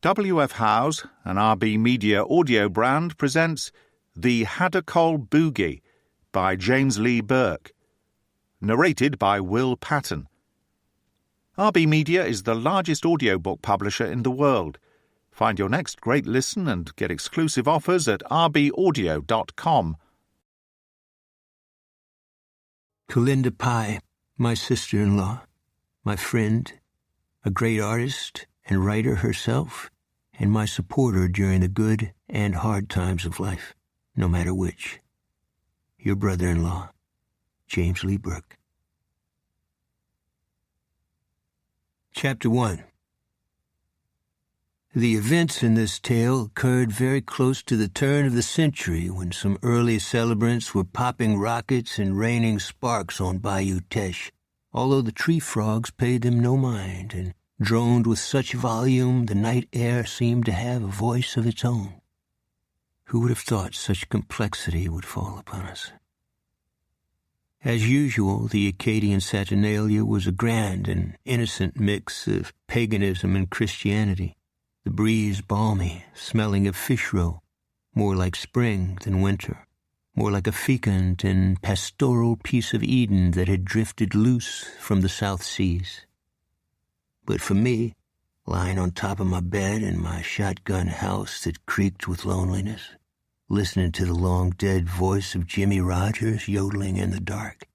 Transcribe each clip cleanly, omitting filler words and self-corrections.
W.F. Howe's, an RB Media audio brand, presents The Hadacol Boogie by James Lee Burke. Narrated by Will Patton. RB Media is the largest audiobook publisher in the world. Find your next great listen and get exclusive offers at rbaudio.com. Kalinda Pai, my sister-in-law, my friend, a great artist and writer herself, and my supporter during the good and hard times of life, no matter which. Your brother-in-law, James Lee Burke. Chapter 1. The events in this tale occurred very close to the turn of the century when some early celebrants were popping rockets and raining sparks on Bayou Teche, although the tree frogs paid them no mind and droned with such volume the night air seemed to have a voice of its own. Who would have thought such complexity would fall upon us? As usual, the Acadian Saturnalia was a grand and innocent mix of paganism and Christianity, the breeze balmy, smelling of fish roe, more like spring than winter, more like a fecund and pastoral piece of Eden that had drifted loose from the South Seas. But for me, lying on top of my bed in my shotgun house that creaked with loneliness, listening to the long-dead voice of Jimmy Rogers yodeling in the dark,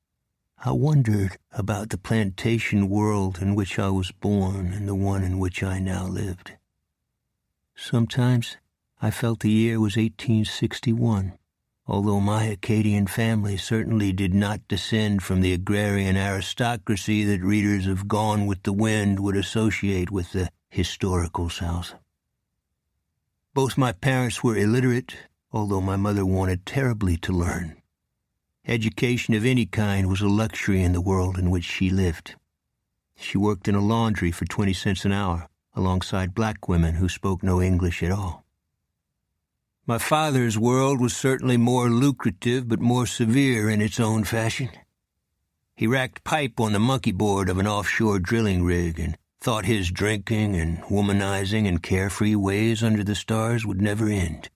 I wondered about the plantation world in which I was born and the one in which I now lived. Sometimes I felt the year was 1861, although my Acadian family certainly did not descend from the agrarian aristocracy that readers of Gone with the Wind would associate with the historical South. Both my parents were illiterate, although my mother wanted terribly to learn. Education of any kind was a luxury in the world in which she lived. She worked in a laundry for 20 cents an hour, alongside black women who spoke no English at all. My father's world was certainly more lucrative but more severe in its own fashion. He racked pipe on the monkey board of an offshore drilling rig and thought his drinking and womanizing and carefree ways under the stars would never end,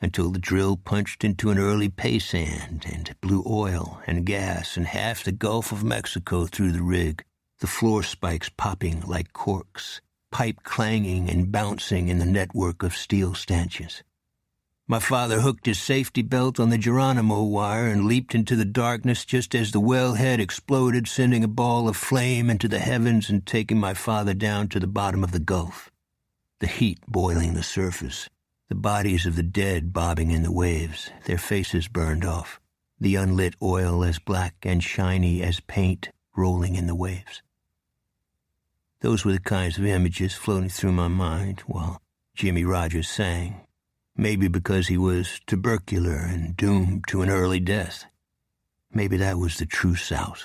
until the drill punched into an early pay sand and blew oil and gas and half the Gulf of Mexico through the rig, the floor spikes popping like corks, pipe clanging and bouncing in the network of steel stanchions. My father hooked his safety belt on the Geronimo wire and leaped into the darkness just as the wellhead exploded, sending a ball of flame into the heavens and taking my father down to the bottom of the Gulf. The heat boiling the surface, the bodies of the dead bobbing in the waves, their faces burned off, the unlit oil as black and shiny as paint rolling in the waves. Those were the kinds of images floating through my mind while Jimmy Rogers sang. Maybe because he was tubercular and doomed to an early death. Maybe that was the true South.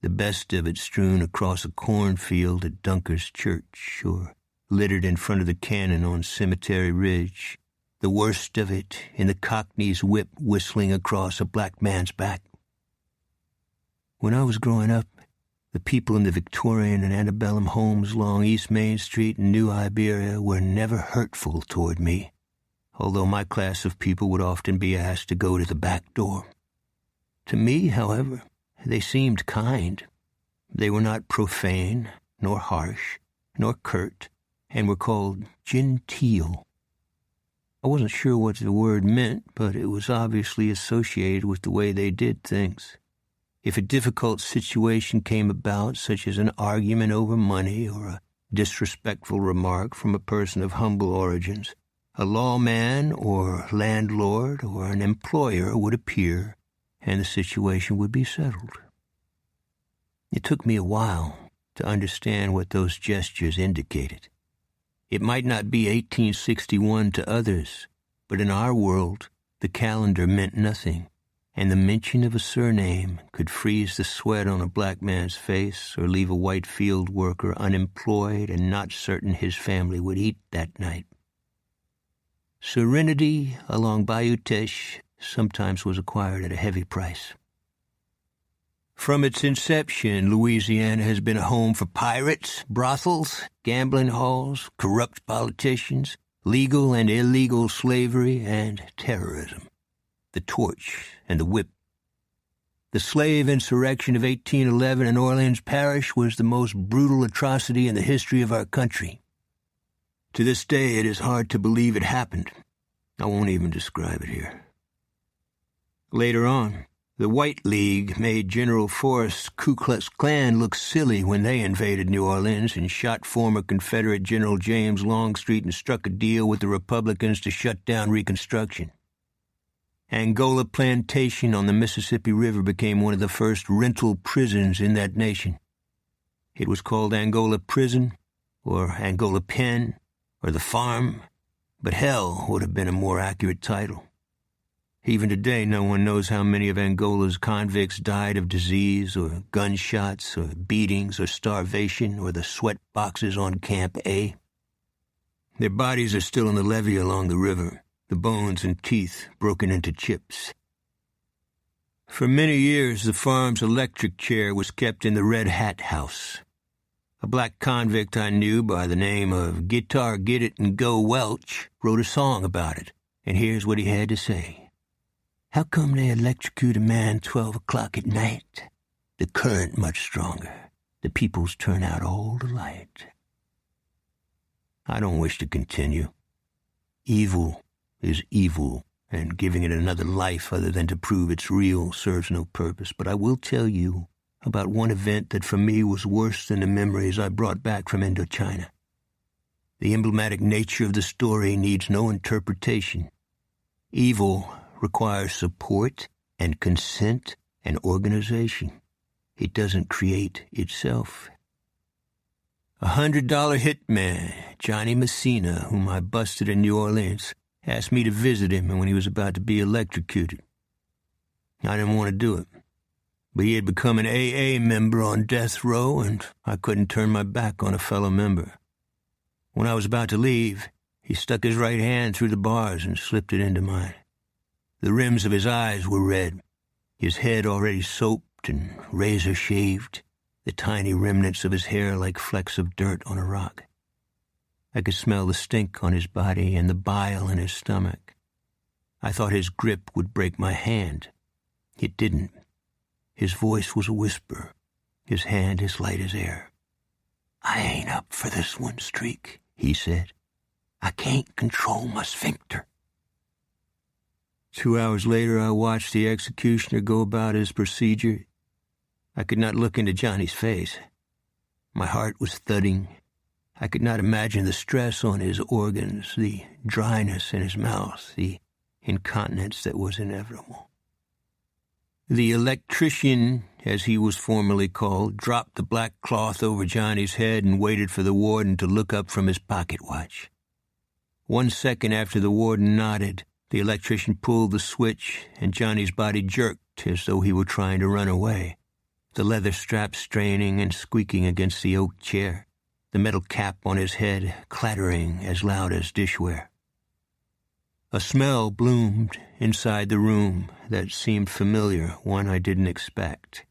The best of it strewn across a cornfield at Dunker's Church, or littered in front of the cannon on Cemetery Ridge. The worst of it in the Cockney's whip whistling across a black man's back. When I was growing up, the people in the Victorian and antebellum homes along East Main Street in New Iberia were never hurtful toward me, although my class of people would often be asked to go to the back door. To me, however, they seemed kind. They were not profane, nor harsh, nor curt, and were called genteel. I wasn't sure what the word meant, but it was obviously associated with the way they did things. If a difficult situation came about, such as an argument over money or a disrespectful remark from a person of humble origins, a lawman or landlord or an employer would appear, and the situation would be settled. It took me a while to understand what those gestures indicated. It might not be 1861 to others, but in our world, the calendar meant nothing, and the mention of a surname could freeze the sweat on a black man's face or leave a white field worker unemployed and not certain his family would eat that night. Serenity along Bayou Teche sometimes was acquired at a heavy price. From its inception, Louisiana has been a home for pirates, brothels, gambling halls, corrupt politicians, legal and illegal slavery, and terrorism. The torch and the whip. The slave insurrection of 1811 in Orleans Parish was the most brutal atrocity in the history of our country. To this day, it is hard to believe it happened. I won't even describe it here. Later on, the White League made General Forrest's Ku Klux Klan look silly when they invaded New Orleans and shot former Confederate General James Longstreet and struck a deal with the Republicans to shut down Reconstruction. Angola Plantation on the Mississippi River became one of the first rental prisons in that nation. It was called Angola Prison, or Angola Pen, or the Farm, but hell would have been a more accurate title. Even today, no one knows how many of Angola's convicts died of disease or gunshots or beatings or starvation or the sweat boxes on Camp A. Their bodies are still in the levee along the river, the bones and teeth broken into chips. For many years, the farm's electric chair was kept in the Red Hat House. A black convict I knew by the name of Guitar Get It and Go Welch wrote a song about it, and here's what he had to say. How come they electrocute a man 12 o'clock at night? The current much stronger. The peoples turn out all the light. I don't wish to continue. Evil is evil, and giving it another life other than to prove it's real serves no purpose. But I will tell you about one event that for me was worse than the memories I brought back from Indochina. The emblematic nature of the story needs no interpretation. Evil requires support and consent and organization. It doesn't create itself. $100 hitman, Johnny Messina, whom I busted in New Orleans, asked me to visit him when he was about to be electrocuted. I didn't want to do it, but he had become an AA member on death row, and I couldn't turn my back on a fellow member. When I was about to leave, he stuck his right hand through the bars and slipped it into mine. The rims of his eyes were red, his head already soaped and razor-shaved, the tiny remnants of his hair like flecks of dirt on a rock. I could smell the stink on his body and the bile in his stomach. I thought his grip would break my hand. It didn't. His voice was a whisper, his hand as light as air. I ain't up for this one, Streak, he said. I can't control my sphincter. 2 hours later, I watched the executioner go about his procedure. I could not look into Johnny's face. My heart was thudding. I could not imagine the stress on his organs, the dryness in his mouth, the incontinence that was inevitable. The electrician, as he was formerly called, dropped the black cloth over Johnny's head and waited for the warden to look up from his pocket watch. 1 second after the warden nodded, the electrician pulled the switch, and Johnny's body jerked as though he were trying to run away, the leather strap straining and squeaking against the oak chair, the metal cap on his head clattering as loud as dishware. A smell bloomed inside the room that seemed familiar, one I didn't expect.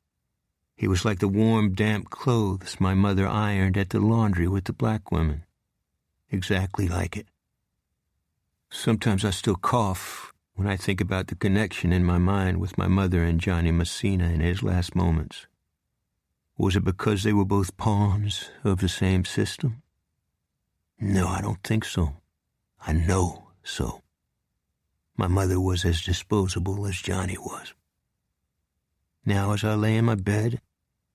It was like the warm, damp clothes my mother ironed at the laundry with the black women. Exactly like it. Sometimes I still cough when I think about the connection in my mind with my mother and Johnny Messina in his last moments. Was it because they were both pawns of the same system? No, I don't think so. I know so. My mother was as disposable as Johnny was. Now, as I lay in my bed,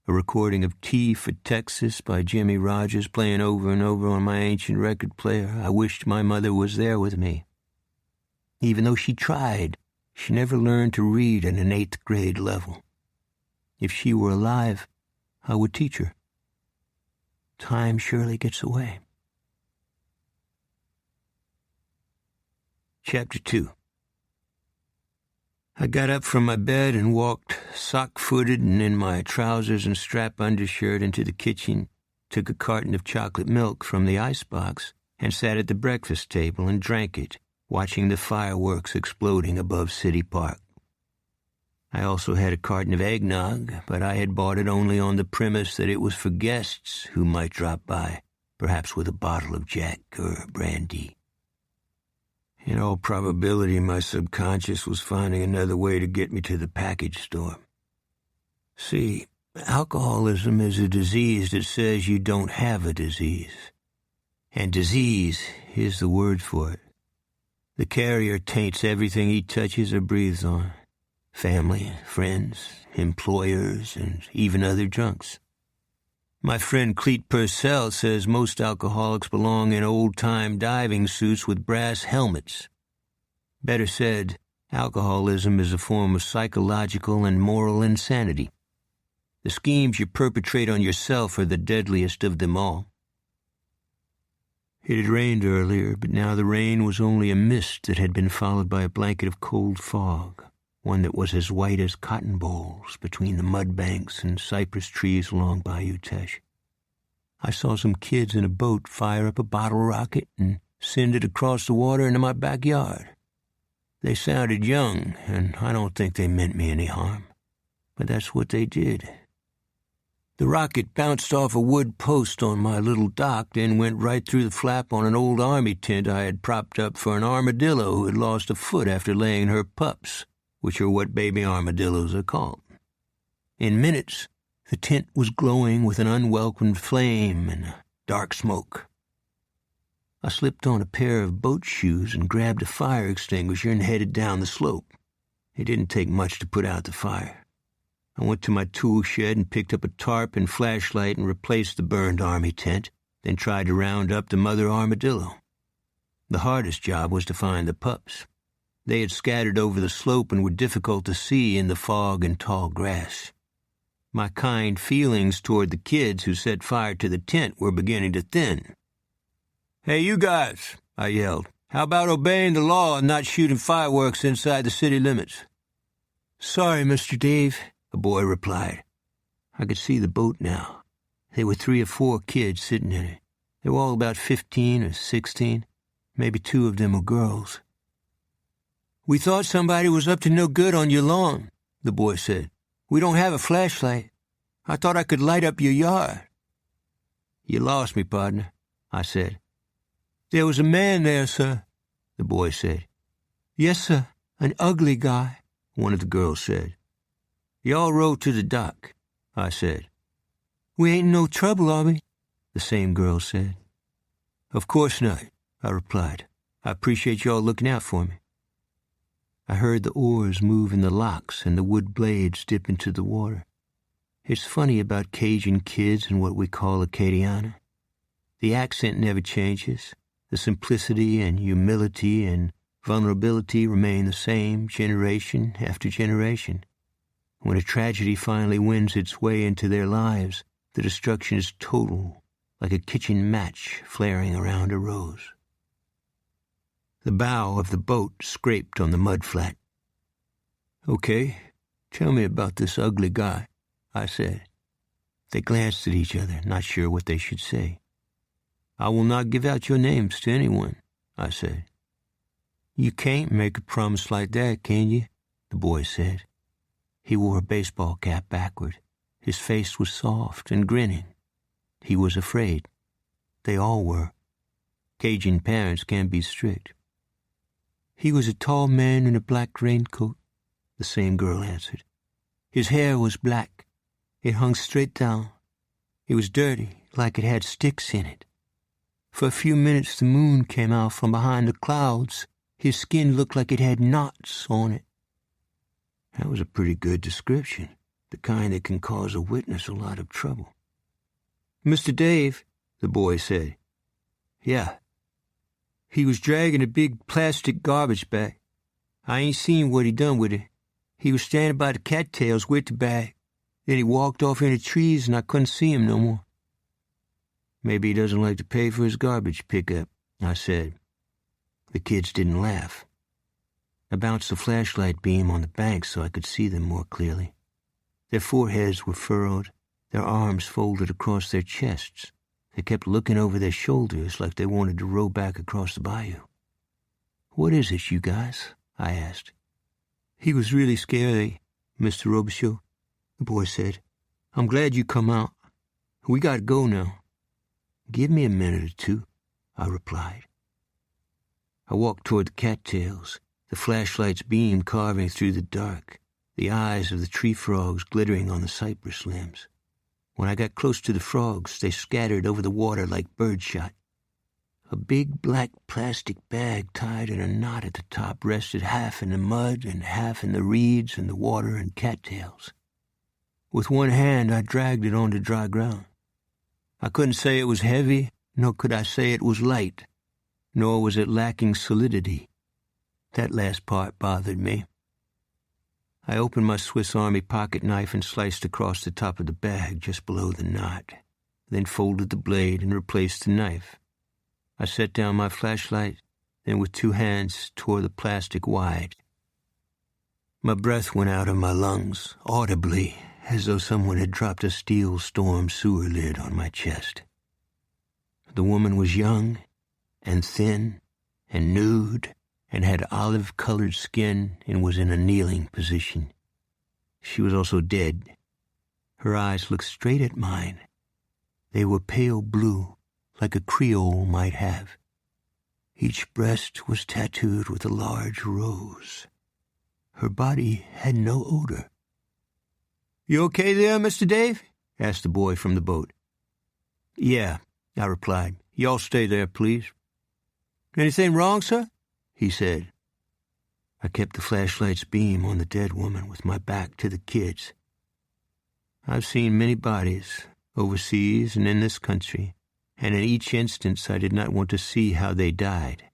a recording of T for Texas by Jimmy Rogers playing over and over on my ancient record player, I wished my mother was there with me. Even though she tried, she never learned to read at an 8th grade level. If she were alive, I would teach her. Time surely gets away. Chapter 2. I got up from my bed and walked sock-footed and in my trousers and strap undershirt into the kitchen, took a carton of chocolate milk from the icebox, and sat at the breakfast table and drank it, watching the fireworks exploding above City Park. I also had a carton of eggnog, but I had bought it only on the premise that it was for guests who might drop by, perhaps with a bottle of Jack or brandy. In all probability, my subconscious was finding another way to get me to the package store. See, alcoholism is a disease that says you don't have a disease. And disease is the word for it. The carrier taints everything he touches or breathes on. Family, friends, employers, and even other drunks. My friend Cleet Purcell says most alcoholics belong in old-time diving suits with brass helmets. Better said, alcoholism is a form of psychological and moral insanity. The schemes you perpetrate on yourself are the deadliest of them all. It had rained earlier, but now the rain was only a mist that had been followed by a blanket of cold fog, one that was as white as cotton bolls between the mud banks and cypress trees along Bayou Teche. I saw some kids in a boat fire up a bottle rocket and send it across the water into my backyard. They sounded young, and I don't think they meant me any harm, but that's what they did. The rocket bounced off a wood post on my little dock, then went right through the flap on an old army tent I had propped up for an armadillo who had lost a foot after laying her pups, which are what baby armadillos are called. In minutes, the tent was glowing with an unwelcomed flame and dark smoke. I slipped on a pair of boat shoes and grabbed a fire extinguisher and headed down the slope. It didn't take much to put out the fire. I went to my tool shed and picked up a tarp and flashlight and replaced the burned army tent, then tried to round up the mother armadillo. The hardest job was to find the pups. They had scattered over the slope and were difficult to see in the fog and tall grass. My kind feelings toward the kids who set fire to the tent were beginning to thin. "Hey, you guys," I yelled. "How about obeying the law and not shooting fireworks inside the city limits?" "Sorry, Mr. Dave," a boy replied. I could see the boat now. There were 3 or 4 kids sitting in it. They were all about 15 or 16. Maybe 2 of them were girls. "We thought somebody was up to no good on your lawn," the boy said. "We don't have a flashlight. I thought I could light up your yard." "You lost me, partner," I said. "There was a man there, sir," the boy said. "Yes, sir, an ugly guy," one of the girls said. "Y'all row to the dock," I said. "We ain't in no trouble, are we?" the same girl said. "Of course not," I replied. "I appreciate y'all looking out for me." I heard the oars move in the locks and the wood blades dip into the water. It's funny about Cajun kids and what we call Acadiana. The accent never changes. The simplicity and humility and vulnerability remain the same generation after generation. When a tragedy finally wins its way into their lives, the destruction is total, like a kitchen match flaring around a rose. The bow of the boat scraped on the mud flat. "Okay, tell me about this ugly guy," I said. They glanced at each other, not sure what they should say. "I will not give out your names to anyone," I said. "You can't make a promise like that, can you?" the boy said. He wore a baseball cap backward. His face was soft and grinning. He was afraid. They all were. Cajun parents can be strict. "He was a tall man in a black raincoat," the same girl answered. "His hair was black. It hung straight down. It was dirty, like it had sticks in it. For a few minutes the moon came out from behind the clouds. His skin looked like it had knots on it." That was a pretty good description, the kind that can cause a witness a lot of trouble. "Mr. Dave," the boy said. "Yeah." "He was dragging a big plastic garbage bag. I ain't seen what he done with it. He was standing by the cattails with the bag. Then he walked off into trees and I couldn't see him no more." "Maybe he doesn't like to pay for his garbage pickup," I said. The kids didn't laugh. I bounced the flashlight beam on the bank so I could see them more clearly. Their foreheads were furrowed, their arms folded across their chests. They kept looking over their shoulders like they wanted to row back across the bayou. "What is it, you guys?" I asked. "He was really scary," Mr. Robichaud," the boy said. "I'm glad you come out. We got to go now." "Give me a minute or two," I replied. I walked toward the cattails, the flashlight's beam carving through the dark, the eyes of the tree frogs glittering on the cypress limbs. When I got close to the frogs, they scattered over the water like birdshot. A big black plastic bag tied in a knot at the top rested half in the mud and half in the reeds and the water and cattails. With one hand, I dragged it onto dry ground. I couldn't say it was heavy, nor could I say it was light, nor was it lacking solidity. That last part bothered me. I opened my Swiss Army pocket knife and sliced across the top of the bag just below the knot, then folded the blade and replaced the knife. I set down my flashlight, then with two hands tore the plastic wide. My breath went out of my lungs, audibly, as though someone had dropped a steel storm sewer lid on my chest. The woman was young and thin and nude and had olive-colored skin and was in a kneeling position. She was also dead. Her eyes looked straight at mine. They were pale blue, like a Creole might have. Each breast was tattooed with a large rose. Her body had no odor. "You okay there, Mr. Dave?" asked the boy from the boat. "Yeah," I replied. "Y'all stay there, please." "Anything wrong, sir?" he said. I kept the flashlight's beam on the dead woman with my back to the kids. I've seen many bodies, overseas and in this country, and in each instance I did not want to see how they died.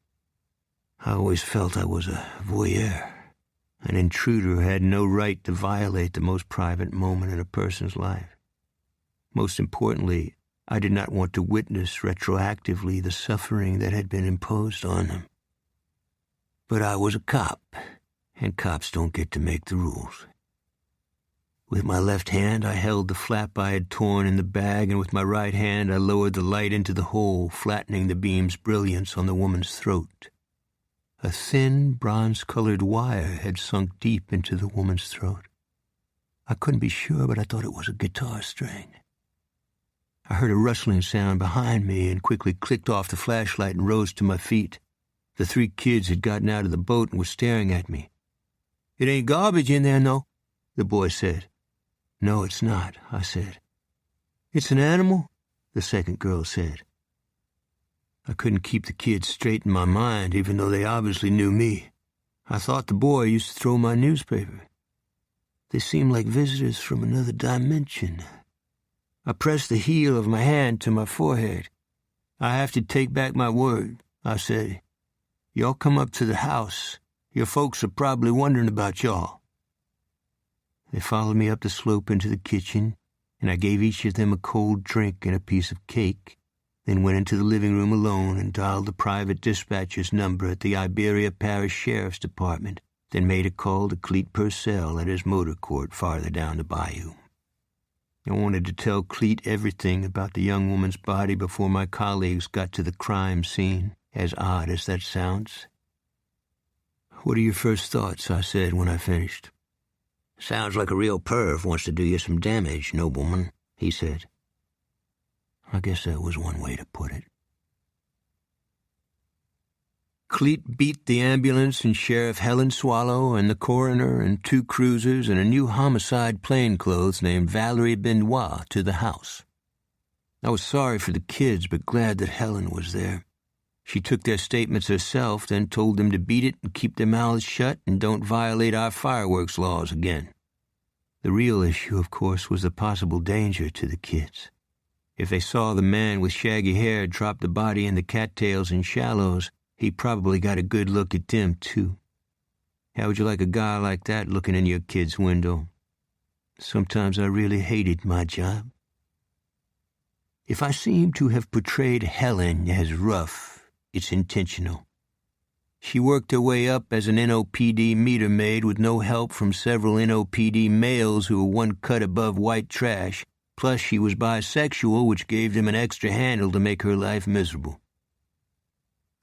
I always felt I was a voyeur. An intruder had no right to violate the most private moment in a person's life. Most importantly, I did not want to witness retroactively the suffering that had been imposed on them. But I was a cop, and cops don't get to make the rules. With my left hand, I held the flap I had torn in the bag, and with my right hand, I lowered the light into the hole, flattening the beam's brilliance on the woman's throat. A thin, bronze-colored wire had sunk deep into the woman's throat. I couldn't be sure, but I thought it was a guitar string. I heard a rustling sound behind me and quickly clicked off the flashlight and rose to my feet. The three kids had gotten out of the boat and were staring at me. "It ain't garbage in there, no?" the boy said. "No, it's not," I said. "It's an animal?" the second girl said. I couldn't keep the kids straight in my mind, even though they obviously knew me. I thought the boy used to throw my newspaper. They seemed like visitors from another dimension. I pressed the heel of my hand to my forehead. "I have to take back my word," I said. "Y'all come up to the house. Your folks are probably wondering about y'all." They followed me up the slope into the kitchen, and I gave each of them a cold drink and a piece of cake, then went into the living room alone and dialed the private dispatcher's number at the Iberia Parish Sheriff's Department, then made a call to Cleet Purcell at his motor court farther down the bayou. I wanted to tell Cleet everything about the young woman's body before my colleagues got to the crime scene, as odd as that sounds. "What are your first thoughts?" I said when I finished. "Sounds like a real perv wants to do you some damage, nobleman," he said. I guess that was one way to put it. Cleet beat the ambulance and Sheriff Helen Swallow and the coroner and two cruisers and a new homicide plainclothes named Valerie Benoit to the house. I was sorry for the kids, but glad that Helen was there. She took their statements herself, then told them to beat it and keep their mouths shut and don't violate our fireworks laws again. The real issue, of course, was the possible danger to the kids. If they saw the man with shaggy hair drop the body in the cattails and shallows, he probably got a good look at them, too. How would you like a guy like that looking in your kid's window? Sometimes I really hated my job. If I seem to have portrayed Helen as rough, it's intentional. She worked her way up as an NOPD meter maid with no help from several NOPD males who were one cut above white trash. Plus, she was bisexual, which gave them an extra handle to make her life miserable.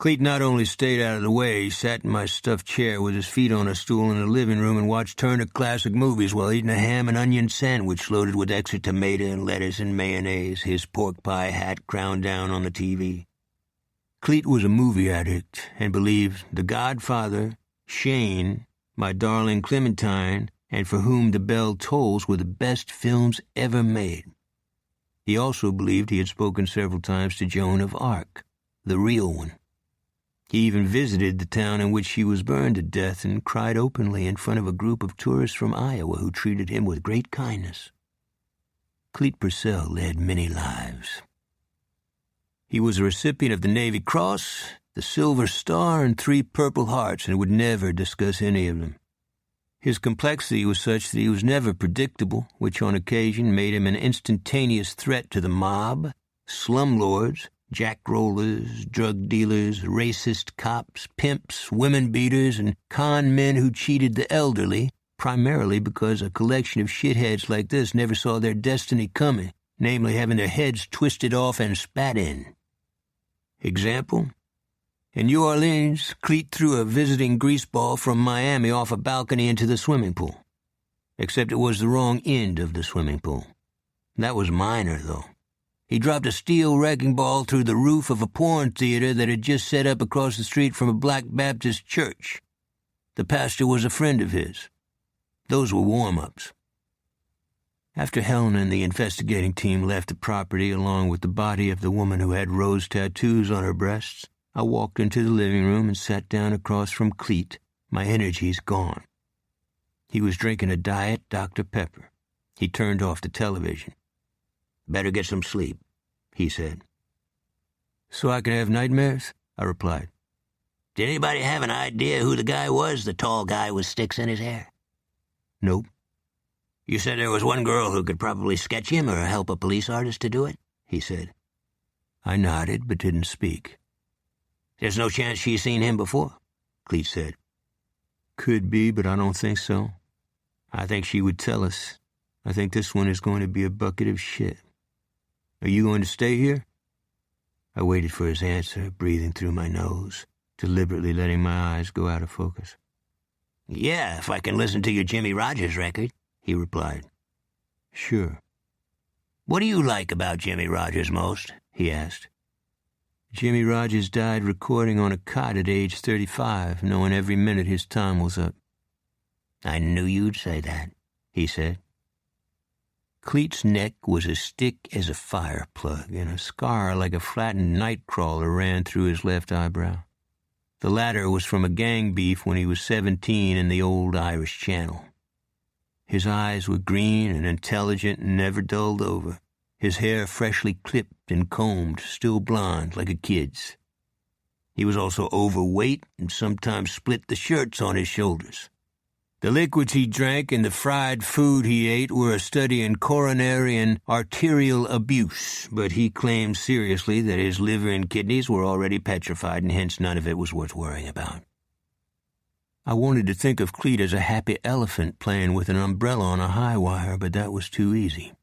Cleet not only stayed out of the way, he sat in my stuffed chair with his feet on a stool in the living room and watched Turner Classic Movies while eating a ham and onion sandwich loaded with extra tomato and lettuce and mayonnaise, his pork pie hat crowned down on the TV. Cleet was a movie addict and believed The Godfather, Shane, My Darling Clementine, and For Whom the Bell Tolls were the best films ever made. He also believed he had spoken several times to Joan of Arc, the real one. He even visited the town in which she was burned to death and cried openly in front of a group of tourists from Iowa who treated him with great kindness. Cleet Purcell led many lives. He was a recipient of the Navy Cross, the Silver Star, and 3 Purple Hearts, and would never discuss any of them. His complexity was such that he was never predictable, which on occasion made him an instantaneous threat to the mob, slumlords, jack-rollers, drug dealers, racist cops, pimps, women-beaters, and con men who cheated the elderly, primarily because a collection of shitheads like this never saw their destiny coming, namely having their heads twisted off and spat in. Example? In New Orleans, Cleet threw a visiting greaseball from Miami off a balcony into the swimming pool. Except it was the wrong end of the swimming pool. That was minor, though. He dropped a steel wrecking ball through the roof of a porn theater that had just set up across the street from a Black Baptist church. The pastor was a friend of his. Those were warm-ups. After Helen and the investigating team left the property along with the body of the woman who had rose tattoos on her breasts, I walked into the living room and sat down across from Cleet, my energies gone. He was drinking a Diet Dr. Pepper. He turned off the television. "Better get some sleep," he said. "So I can have nightmares?" I replied. "Did anybody have an idea who the guy was, the tall guy with sticks in his hair?" "Nope." "You said there was one girl who could probably sketch him or help a police artist to do it?" he said. I nodded but didn't speak. "There's no chance she's seen him before?" Cleet said. "Could be, but I don't think so. I think she would tell us. I think this one is going to be a bucket of shit. Are you going to stay here?" I waited for his answer, breathing through my nose, deliberately letting my eyes go out of focus. "Yeah, if I can listen to your Jimmy Rogers record," he replied. "Sure." "What do you like about Jimmy Rogers most?" he asked. Jimmy Rogers died recording on a cot at age 35, knowing every minute his time was up. "I knew you'd say that," he said. Cleet's neck was as thick as a fire plug, and a scar like a flattened nightcrawler ran through his left eyebrow. The latter was from a gang beef when he was 17 in the old Irish Channel. His eyes were green and intelligent and never dulled over. His hair freshly clipped and combed, still blonde like a kid's. He was also overweight and sometimes split the shirts on his shoulders. The liquids he drank and the fried food he ate were a study in coronary and arterial abuse, but he claimed seriously that his liver and kidneys were already petrified and hence none of it was worth worrying about. I wanted to think of Cleet as a happy elephant playing with an umbrella on a high wire, but that was too easy.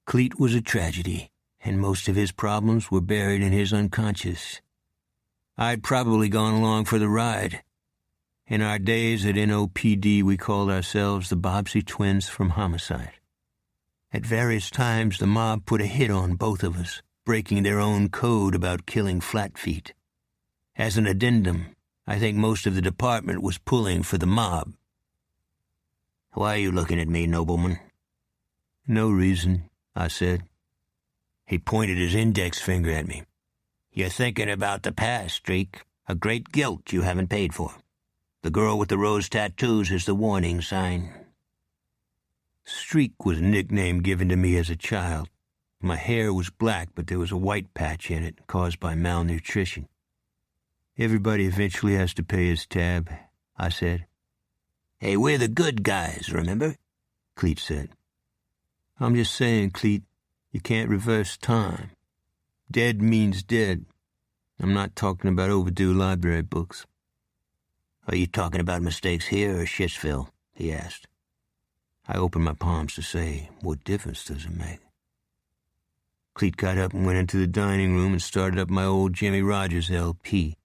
Cleet was a tragedy, and most of his problems were buried in his unconscious. I'd probably gone along for the ride. In our days at NOPD, we called ourselves the Bobbsey Twins from Homicide. At various times, the mob put a hit on both of us, breaking their own code about killing flat feet. As an addendum, I think most of the department was pulling for the mob. "Why are you looking at me, nobleman?" "No reason," I said. He pointed his index finger at me. "You're thinking about the past, Streak. A great guilt you haven't paid for. The girl with the rose tattoos is the warning sign." Streak was a nickname given to me as a child. My hair was black, but there was a white patch in it, caused by malnutrition. "Everybody eventually has to pay his tab," I said. "Hey, we're the good guys, remember?" Cleet said. "I'm just saying, Cleet, you can't reverse time. Dead means dead. I'm not talking about overdue library books." "Are you talking about mistakes here or Shitsville?" he asked. I opened my palms to say, what difference does it make? Cleet got up and went into the dining room and started up my old Jimmie Rogers LP.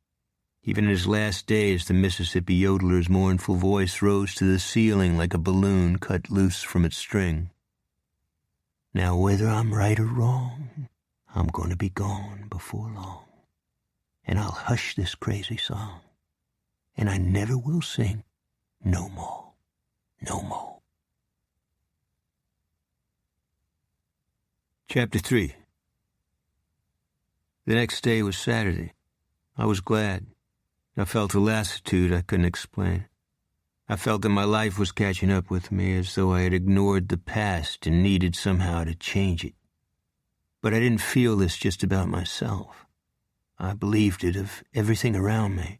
Even in his last days, the Mississippi yodeler's mournful voice rose to the ceiling like a balloon cut loose from its string. Now, whether I'm right or wrong, I'm going to be gone before long. And I'll hush this crazy song. And I never will sing no more, no more. Chapter 3. The next day was Saturday. I was glad. I felt a lassitude I couldn't explain. I felt that my life was catching up with me, as though I had ignored the past and needed somehow to change it. But I didn't feel this just about myself. I believed it of everything around me.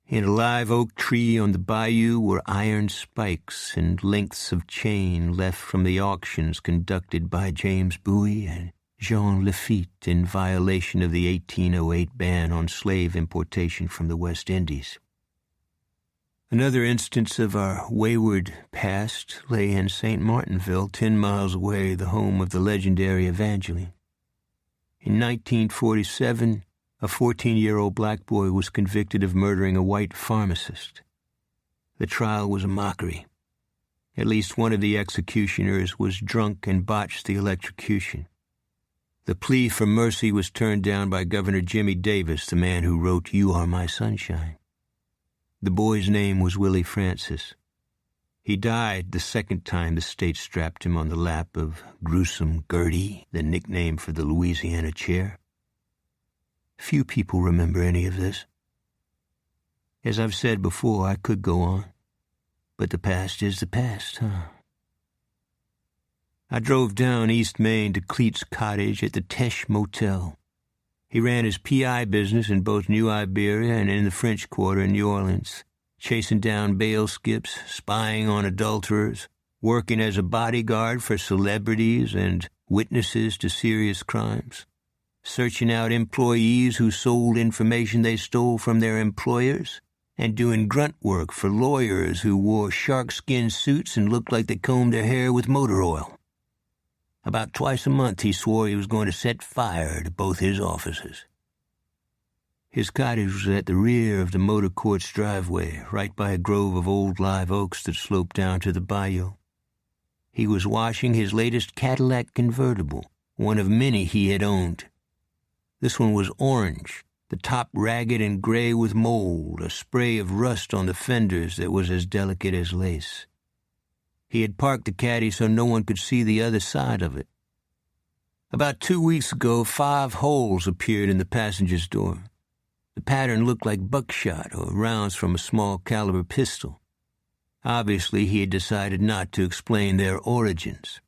In a live oak tree on the bayou were iron spikes and lengths of chain left from the auctions conducted by James Bowie and Jean Lafitte in violation of the 1808 ban on slave importation from the West Indies. Another instance of our wayward past lay in St. Martinville, 10 miles away, the home of the legendary Evangeline. In 1947, a 14-year-old black boy was convicted of murdering a white pharmacist. The trial was a mockery. At least one of the executioners was drunk and botched the electrocution. The plea for mercy was turned down by Governor Jimmy Davis, the man who wrote "You Are My Sunshine." The boy's name was Willie Francis. He died the second time the state strapped him on the lap of Gruesome Gertie, the nickname for the Louisiana chair. Few people remember any of this. As I've said before, I could go on, but the past is the past, huh? I drove down East Main to Cleet's cottage at the Teche Motel. He ran his PI business in both New Iberia and in the French Quarter in New Orleans, chasing down bail skips, spying on adulterers, working as a bodyguard for celebrities and witnesses to serious crimes, searching out employees who sold information they stole from their employers, and doing grunt work for lawyers who wore sharkskin suits and looked like they combed their hair with motor oil. About twice a month he swore he was going to set fire to both his offices. His cottage was at the rear of the motor court's driveway, right by a grove of old live oaks that sloped down to the bayou. He was washing his latest Cadillac convertible, one of many he had owned. This one was orange, the top ragged and gray with mold, a spray of rust on the fenders that was as delicate as lace. He had parked the caddy so no one could see the other side of it. About 2 weeks ago, 5 holes appeared in the passenger's door. The pattern looked like buckshot or rounds from a small caliber pistol. Obviously, he had decided not to explain their origins.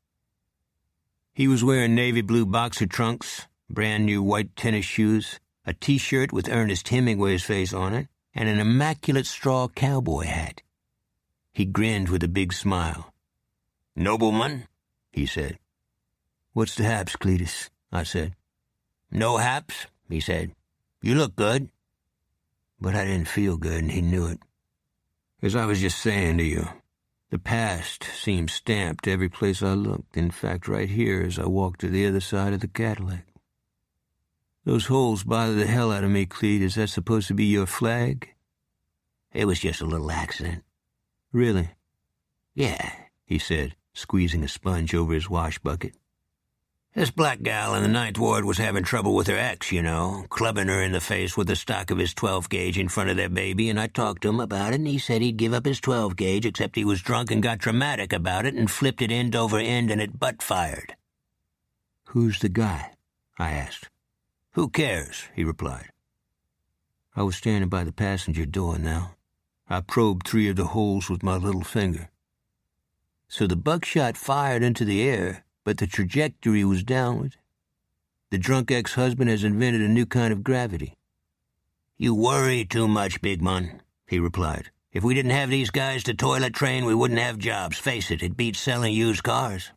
He was wearing navy blue boxer trunks, brand new white tennis shoes, a T-shirt with Ernest Hemingway's face on it, and an immaculate straw cowboy hat. He grinned with a big smile. "Nobleman," he said. "What's the haps, Cletus?" I said. "No haps," he said. "You look good." But I didn't feel good, and he knew it. As I was just saying to you, the past seemed stamped every place I looked. In fact, right here as I walked to the other side of the Cadillac. Those holes bother the hell out of me, Cleet. Is that supposed to be your flag? It was just a little accident. Really? Yeah, he said, squeezing a sponge over his wash bucket. This black gal in the 9th Ward was having trouble with her ex, you know, clubbing her in the face with the stock of his 12-gauge in front of their baby, and I talked to him about it, and he said he'd give up his 12-gauge, except he was drunk and got dramatic about it and flipped it end over end and it butt-fired. Who's the guy? I asked. Who cares? He replied. I was standing by the passenger door now. I probed 3 of the holes with my little finger. So the buckshot fired into the air, but the trajectory was downward. The drunk ex-husband has invented a new kind of gravity. You worry too much, big man, he replied. If we didn't have these guys to toilet train, we wouldn't have jobs. Face it, it beats selling used cars.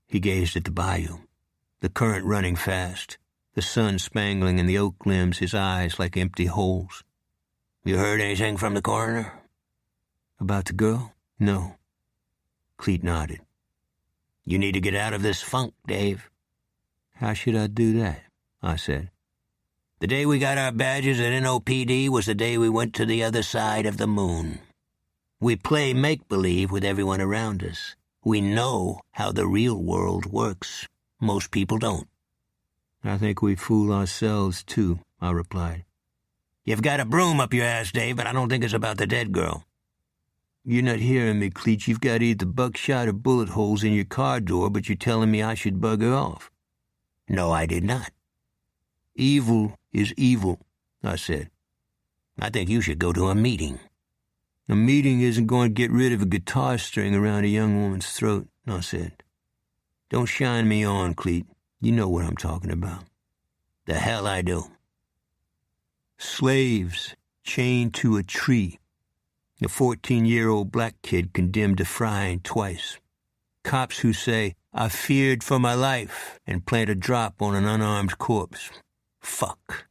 He gazed at the bayou, the current running fast, the sun spangling in the oak limbs, his eyes like empty holes. You heard anything from the coroner? About the girl? No. Cleet nodded. You need to get out of this funk, Dave. How should I do that? I said. The day we got our badges at NOPD was the day we went to the other side of the moon. We play make-believe with everyone around us. We know how the real world works. Most people don't. I think we fool ourselves, too, I replied. You've got a broom up your ass, Dave, but I don't think it's about the dead girl. You're not hearing me, Cleet. You've got either buckshot or bullet holes in your car door, but you're telling me I should bugger off. No, I did not. Evil is evil, I said. I think you should go to a meeting. A meeting isn't going to get rid of a guitar string around a young woman's throat, I said. Don't shine me on, Cleet. You know what I'm talking about. The hell I do. Slaves chained to a tree. A 14-year-old black kid condemned to frying twice. Cops who say, I feared for my life, and plant a drop on an unarmed corpse. Fuck.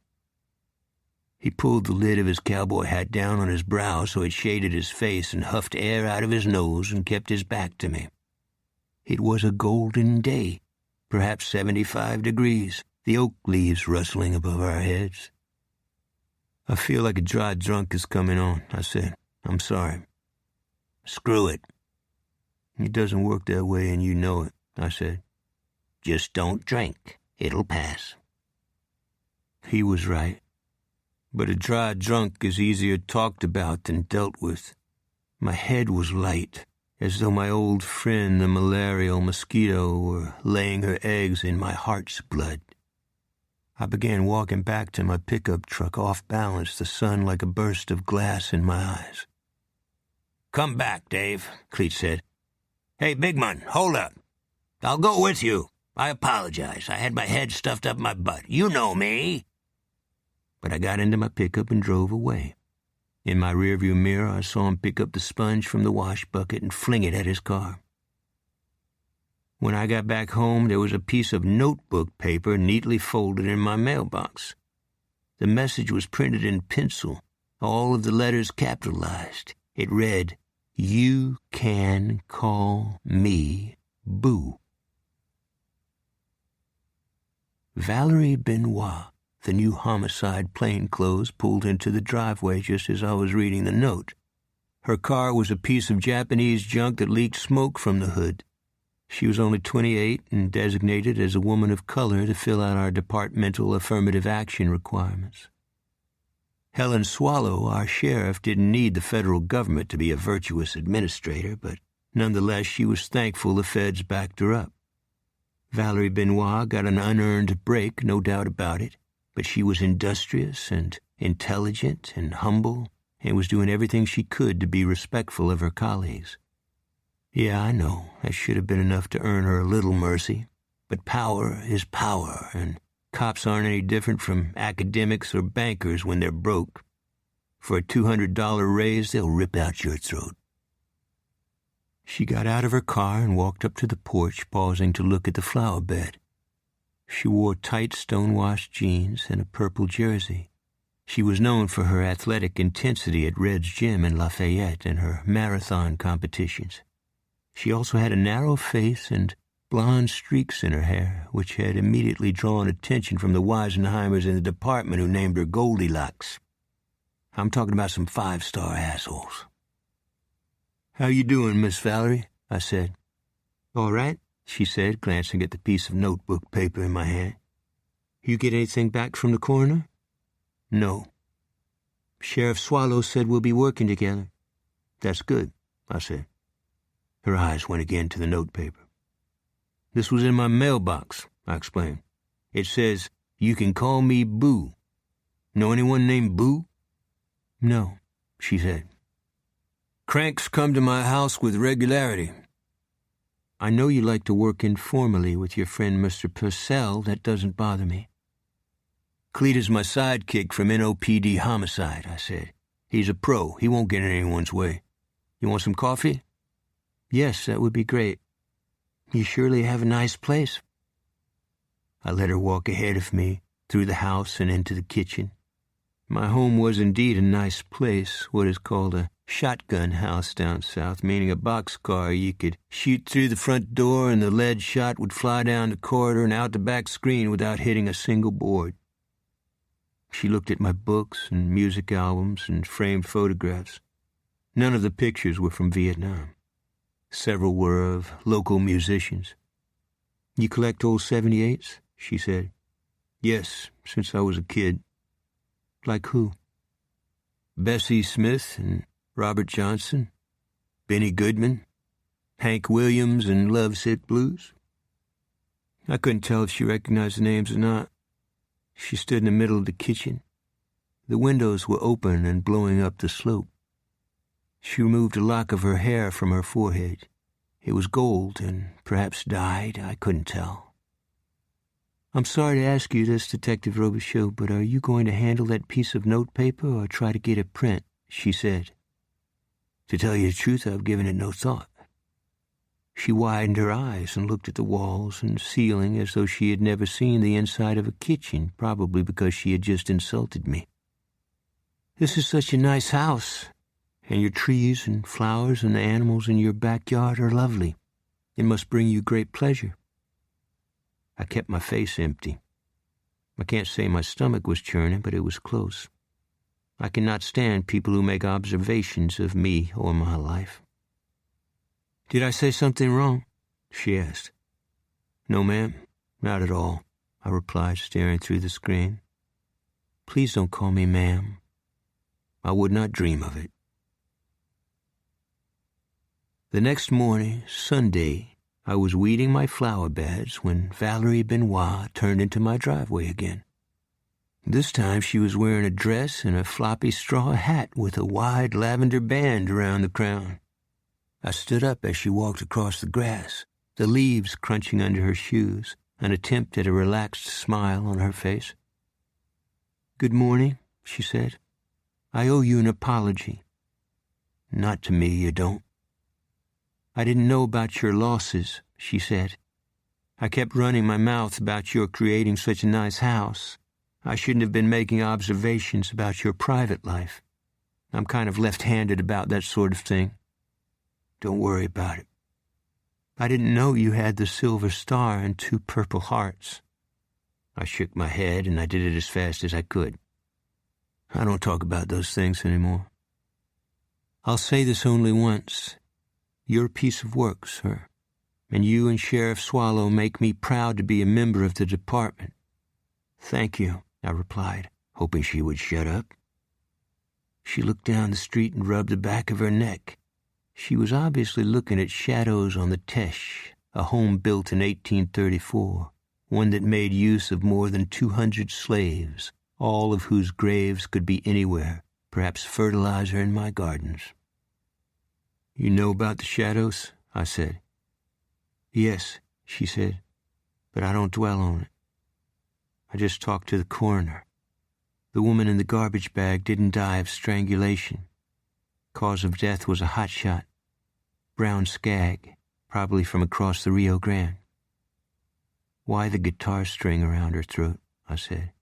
He pulled the lid of his cowboy hat down on his brow so it shaded his face and huffed air out of his nose and kept his back to me. It was a golden day, perhaps 75 degrees, the oak leaves rustling above our heads. I feel like a dry drunk is coming on, I said. I'm sorry. Screw it. It doesn't work that way and you know it, I said. Just don't drink. It'll pass. He was right. But a dry drunk is easier talked about than dealt with. My head was light, as though my old friend the malarial mosquito were laying her eggs in my heart's blood. I began walking back to my pickup truck off balance, the sun like a burst of glass in my eyes. Come back, Dave, Cleet said. Hey, big man, hold up. I'll go with you. I apologize. I had my head stuffed up my butt. You know me. But I got into my pickup and drove away. In my rearview mirror, I saw him pick up the sponge from the wash bucket and fling it at his car. When I got back home, there was a piece of notebook paper neatly folded in my mailbox. The message was printed in pencil, all of the letters capitalized. It read, You can call me Boo. Valerie Benoit, the new homicide plainclothes, pulled into the driveway just as I was reading the note. Her car was a piece of Japanese junk that leaked smoke from the hood. She was only 28 and designated as a woman of color to fill out our departmental affirmative action requirements. Helen Swallow, our sheriff, didn't need the federal government to be a virtuous administrator, but nonetheless she was thankful the feds backed her up. Valerie Benoit got an unearned break, no doubt about it, but she was industrious and intelligent and humble and was doing everything she could to be respectful of her colleagues. Yeah, I know, that should have been enough to earn her a little mercy, but power is power, and cops aren't any different from academics or bankers when they're broke. For a $200 raise, they'll rip out your throat. She got out of her car and walked up to the porch, pausing to look at the flower bed. She wore tight stonewashed jeans and a purple jersey. She was known for her athletic intensity at Red's Gym in Lafayette and her marathon competitions. She also had a narrow face and blonde streaks in her hair, which had immediately drawn attention from the Weisenheimers in the department who named her Goldilocks. I'm talking about some 5-star assholes. How you doing, Miss Valerie? I said. All right, she said, glancing at the piece of notebook paper in my hand. You get anything back from the coroner? No. Sheriff Swallow said we'll be working together. That's good, I said. Her eyes went again to the notepaper. This was in my mailbox, I explained. It says, You can call me Boo. Know anyone named Boo? No, she said. Cranks come to my house with regularity. I know you like to work informally with your friend Mr. Purcell. That doesn't bother me. Cleet is my sidekick from NOPD homicide, I said. He's a pro. He won't get in anyone's way. You want some coffee? Yes, that would be great. You surely have a nice place. I let her walk ahead of me, through the house and into the kitchen. My home was indeed a nice place, what is called a shotgun house down south, meaning a boxcar you could shoot through the front door and the lead shot would fly down the corridor and out the back screen without hitting a single board. She looked at my books and music albums and framed photographs. None of the pictures were from Vietnam. Several were of local musicians. "You collect old 78s?" she said. "Yes, since I was a kid." "Like who?" "Bessie Smith and Robert Johnson, Benny Goodman, Hank Williams and Lovesick Blues." I couldn't tell if she recognized the names or not. She stood in the middle of the kitchen. The windows were open and blowing up the slope. She removed a lock of her hair from her forehead. It was gold and perhaps dyed, I couldn't tell. "I'm sorry to ask you this, Detective Robichaud, but are you going to handle that piece of notepaper or try to get a print?" she said. "To tell you the truth, I've given it no thought." She widened her eyes and looked at the walls and ceiling as though she had never seen the inside of a kitchen, probably because she had just insulted me. "This is such a nice house, and your trees and flowers and the animals in your backyard are lovely. It must bring you great pleasure." I kept my face empty. I can't say my stomach was churning, but it was close. I cannot stand people who make observations of me or my life. "Did I say something wrong?" she asked. "No, ma'am, not at all," I replied, staring through the screen. "Please don't call me ma'am. I would not dream of it." The next morning, Sunday, I was weeding my flower beds when Valerie Benoit turned into my driveway again. This time she was wearing a dress and a floppy straw hat with a wide lavender band around the crown. I stood up as she walked across the grass, the leaves crunching under her shoes, an attempt at a relaxed smile on her face. "Good morning," she said. "I owe you an apology." "Not to me, you don't." "I didn't know about your losses," she said. "I kept running my mouth about your creating such a nice house. I shouldn't have been making observations about your private life. I'm kind of left-handed about that sort of thing. Don't worry about it. I didn't know you had the silver star and 2 purple hearts." I shook my head, and I did it as fast as I could. "I don't talk about those things anymore. I'll say this only once. You're a piece of work, sir, and you and Sheriff Swallow make me proud to be a member of the department." "Thank you," I replied, hoping she would shut up. She looked down the street and rubbed the back of her neck. She was obviously looking at shadows on the Teche, a home built in 1834, one that made use of more than 200 slaves, all of whose graves could be anywhere, perhaps fertilizer in my gardens. "You know about the shadows?" I said. "Yes," she said, "but I don't dwell on it. I just talked to the coroner. The woman in the garbage bag didn't die of strangulation. Cause of death was a hot shot. Brown scag, probably from across the Rio Grande." "Why the guitar string around her throat?" I said.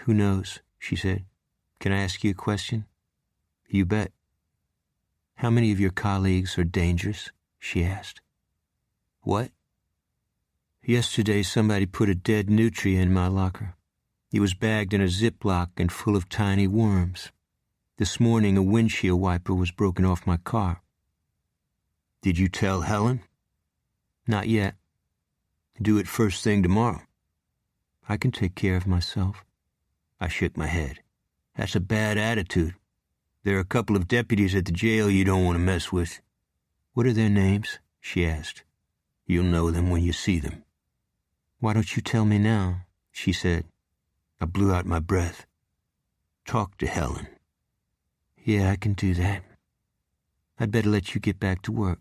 "Who knows?" she said. "Can I ask you a question?" "You bet." "How many of your colleagues are dangerous?" she asked. "What?" "Yesterday somebody put a dead nutria in my locker. It was bagged in a Ziploc and full of tiny worms. This morning a windshield wiper was broken off my car." "Did you tell Helen?" "Not yet." "Do it first thing tomorrow." "I can take care of myself." I shook my head. "That's a bad attitude. There are a couple of deputies at the jail you don't want to mess with." "What are their names?" she asked. "You'll know them when you see them." "Why don't you tell me now?" she said. I blew out my breath. "Talk to Helen." "Yeah, I can do that. I'd better let you get back to work.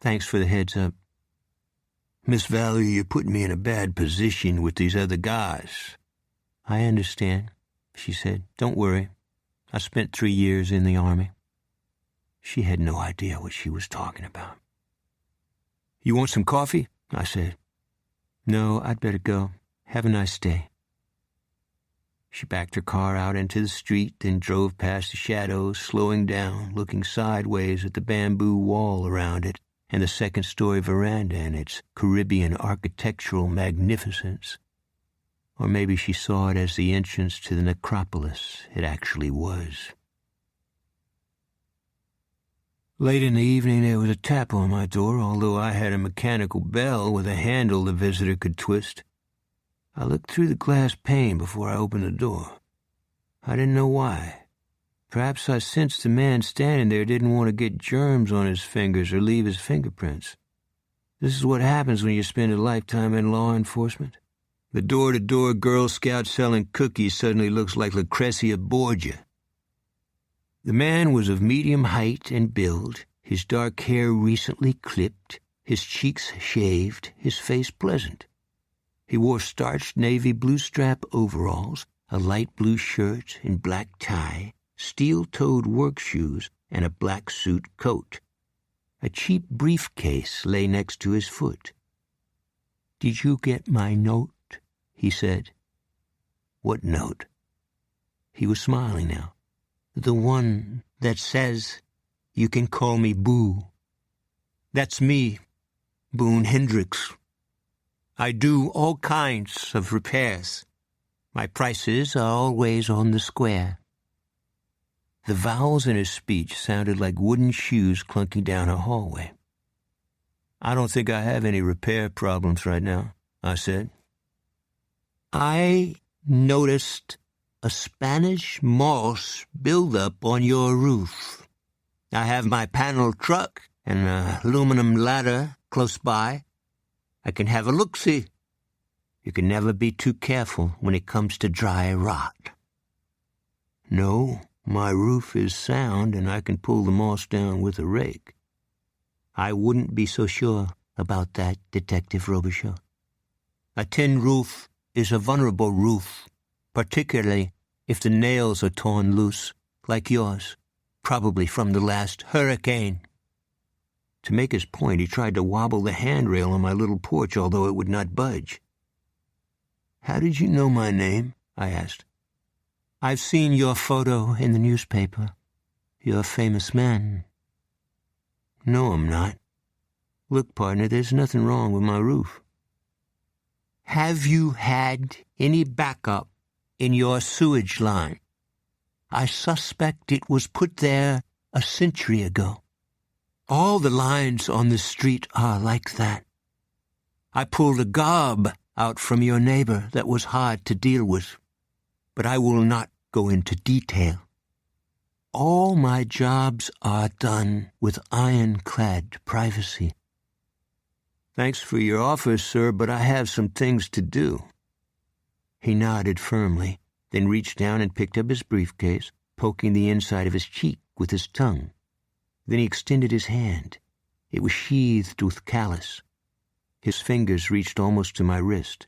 Thanks for the heads up." "Miss Valerie, you're putting me in a bad position with these other guys." "I understand," she said. "Don't worry. I spent 3 years in the Army." She had no idea what she was talking about. "You want some coffee?" I said. "No, I'd better go. Have a nice day." She backed her car out into the street, then drove past the shadows, slowing down, looking sideways at the bamboo wall around it and the second-story veranda and its Caribbean architectural magnificence. Or maybe she saw it as the entrance to the necropolis it actually was. Late in the evening, there was a tap on my door, although I had a mechanical bell with a handle the visitor could twist. I looked through the glass pane before I opened the door. I didn't know why. Perhaps I sensed the man standing there didn't want to get germs on his fingers or leave his fingerprints. This is what happens when you spend a lifetime in law enforcement. The door-to-door Girl Scout selling cookies suddenly looks like Lucretia Borgia. The man was of medium height and build, his dark hair recently clipped, his cheeks shaved, his face pleasant. He wore starched navy blue strap overalls, a light blue shirt and black tie, steel-toed work shoes, and a black suit coat. A cheap briefcase lay next to his foot. "Did you get my note?" he said. "What note?" He was smiling now. "The one that says you can call me Boo. That's me, Boone Hendricks. I do all kinds of repairs. My prices are always on the square." The vowels in his speech sounded like wooden shoes clunking down a hallway. "I don't think I have any repair problems right now," I said. "I noticed a Spanish moss buildup on your roof. I have my panel truck and an aluminum ladder close by. I can have a look-see. You can never be too careful when it comes to dry rot." "No, my roof is sound and I can pull the moss down with a rake." "I wouldn't be so sure about that, Detective Robichaud. A tin roof is a vulnerable roof, particularly if the nails are torn loose, like yours, probably from the last hurricane." To make his point, he tried to wobble the handrail on my little porch, although it would not budge. "How did you know my name?" I asked. "I've seen your photo in the newspaper. You're a famous man." "No, I'm not. Look, partner, there's nothing wrong with my roof." "Have you had any backup in your sewage line? I suspect it was put there a century ago. All the lines on the street are like that. I pulled a gob out from your neighbor that was hard to deal with, but I will not go into detail. All my jobs are done with ironclad privacy." "Thanks for your offer, sir, but I have some things to do." He nodded firmly, then reached down and picked up his briefcase, poking the inside of his cheek with his tongue. Then he extended his hand. It was sheathed with callus. His fingers reached almost to my wrist.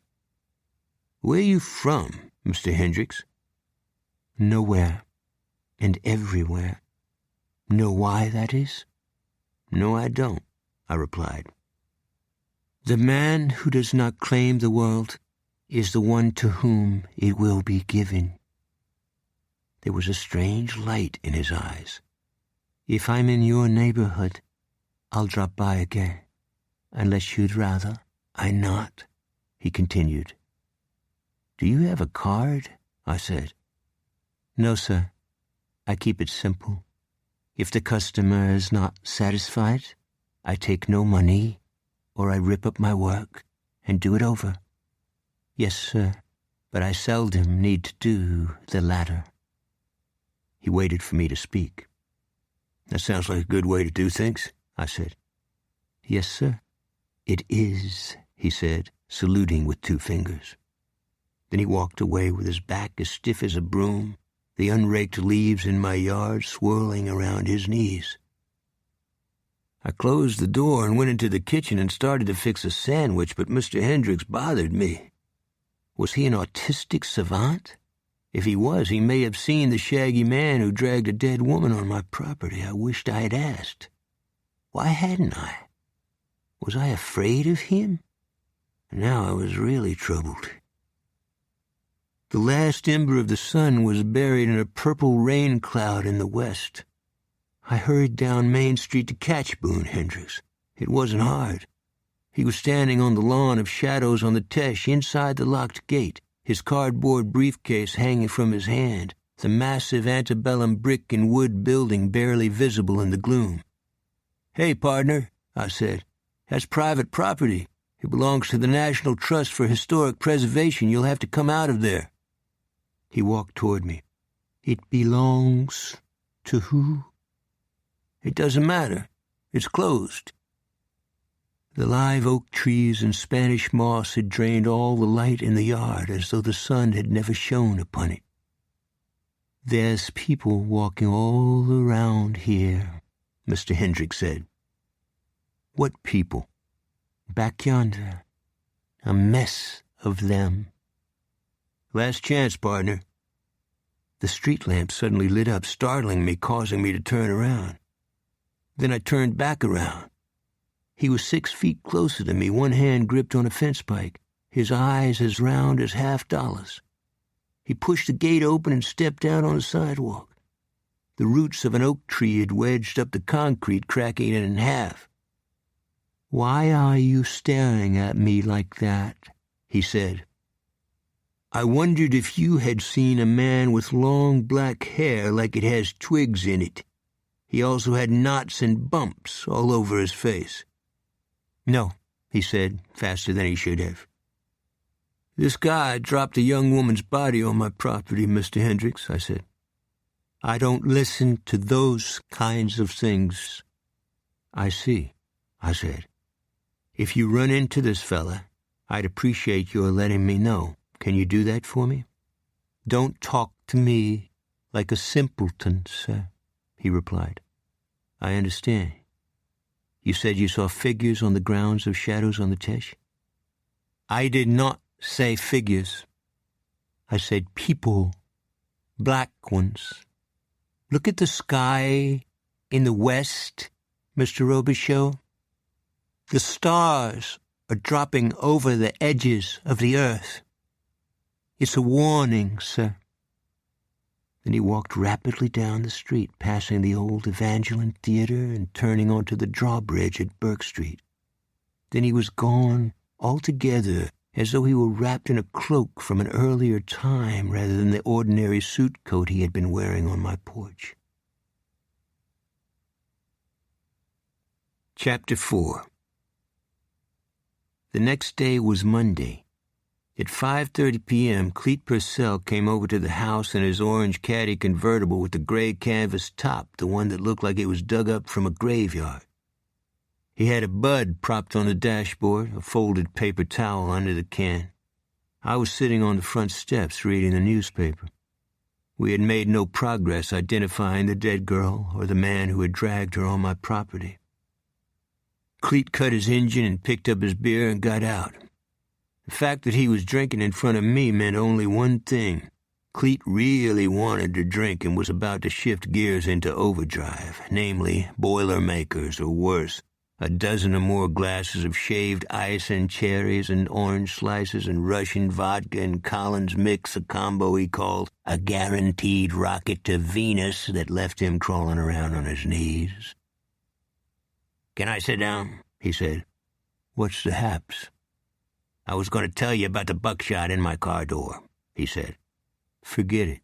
"Where you from, Mr. Hendricks?" "Nowhere and everywhere. Know why that is?" "No, I don't," I replied. "The man who does not claim the world is the one to whom it will be given." There was a strange light in his eyes. "If I'm in your neighborhood, I'll drop by again, unless you'd rather I not," he continued. "Do you have a card?" I said. "No, sir. I keep it simple. If the customer is not satisfied, I take no money, or I rip up my work and do it over. Yes, sir, but I seldom need to do the latter." He waited for me to speak. "That sounds like a good way to do things," I said. "Yes, sir, it is," he said, saluting with 2 fingers. Then he walked away with his back as stiff as a broom, the unraked leaves in my yard swirling around his knees. I closed the door and went into the kitchen and started to fix a sandwich, but Mr. Hendricks bothered me. Was he an autistic savant? If he was, he may have seen the shaggy man who dragged a dead woman on my property. I wished I had asked. Why hadn't I? Was I afraid of him? Now I was really troubled. The last ember of the sun was buried in a purple rain cloud in the west. I hurried down Main Street to catch Boone Hendricks. It wasn't hard. He was standing on the lawn of shadows on the Teche inside the locked gate, his cardboard briefcase hanging from his hand, the massive antebellum brick and wood building barely visible in the gloom. "Hey, partner," I said. "That's private property. It belongs to the National Trust for Historic Preservation. You'll have to come out of there." He walked toward me. "It belongs to who?" "It doesn't matter. It's closed." The live oak trees and Spanish moss had drained all the light in the yard as though the sun had never shone upon it. "There's people walking all around here," Mr. Hendricks said. "What people?" "Back yonder. A mess of them." "Last chance, partner." The street lamp suddenly lit up, startling me, causing me to turn around. Then I turned back around. He was 6 feet closer to me, one hand gripped on a fence pike, his eyes as round as $50. He pushed the gate open and stepped out on the sidewalk. The roots of an oak tree had wedged up the concrete, cracking it in half. "Why are you staring at me like that?" he said. "I wondered if you had seen a man with long black hair like it has twigs in it. He also had knots and bumps all over his face." "No," he said, faster than he should have. "This guy dropped a young woman's body on my property, Mr. Hendricks," I said. "I don't listen to those kinds of things." "I see," I said. "If you run into this fella, I'd appreciate your letting me know. Can you do that for me?" "Don't talk to me like a simpleton, sir," he replied. "I understand. You said you saw figures on the grounds of Shadows on the Teche?" "I did not say figures. I said people, black ones. Look at the sky in the west, Mr. Robichaux. The stars are dropping over the edges of the earth. It's a warning, sir." Then he walked rapidly down the street, passing the old Evangeline Theater and turning onto the drawbridge at Burke Street. Then he was gone altogether, as though he were wrapped in a cloak from an earlier time rather than the ordinary suit coat he had been wearing on my porch. Chapter 4. The next day was Monday. At 5:30 p.m., Cleet Purcell came over to the house in his orange Caddy convertible with the gray canvas top, the one that looked like it was dug up from a graveyard. He had a bud propped on the dashboard, a folded paper towel under the can. I was sitting on the front steps reading the newspaper. We had made no progress identifying the dead girl or the man who had dragged her on my property. Cleet cut his engine and picked up his beer and got out. The fact that he was drinking in front of me meant only one thing. Cleet really wanted to drink and was about to shift gears into overdrive, namely Boilermakers or worse, a dozen or more glasses of shaved ice and cherries and orange slices and Russian vodka and Collins mix, a combo he called a guaranteed rocket to Venus that left him crawling around on his knees. "Can I sit down?" he said. "What's the haps?" "I was going to tell you about the buckshot in my car door," he said. "Forget it."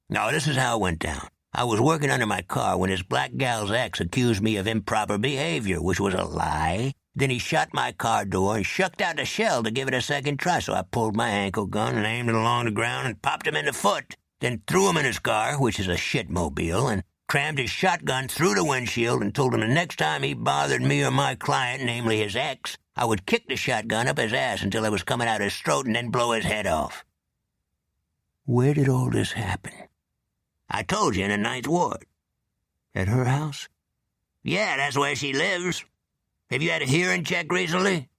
"No, this is how it went down. I was working under my car when this black gal's ex accused me of improper behavior, which was a lie. Then he shot my car door and shucked out the shell to give it a second try, so I pulled my ankle gun and aimed it along the ground and popped him in the foot, then threw him in his car, which is a shitmobile, and crammed his shotgun through the windshield and told him the next time he bothered me or my client, namely his ex, I would kick the shotgun up his ass until it was coming out his throat and then blow his head off." "Where did all this happen?" "I told you, in the 9th Ward. "At her house?" "Yeah, that's where she lives. Have you had a hearing check recently?"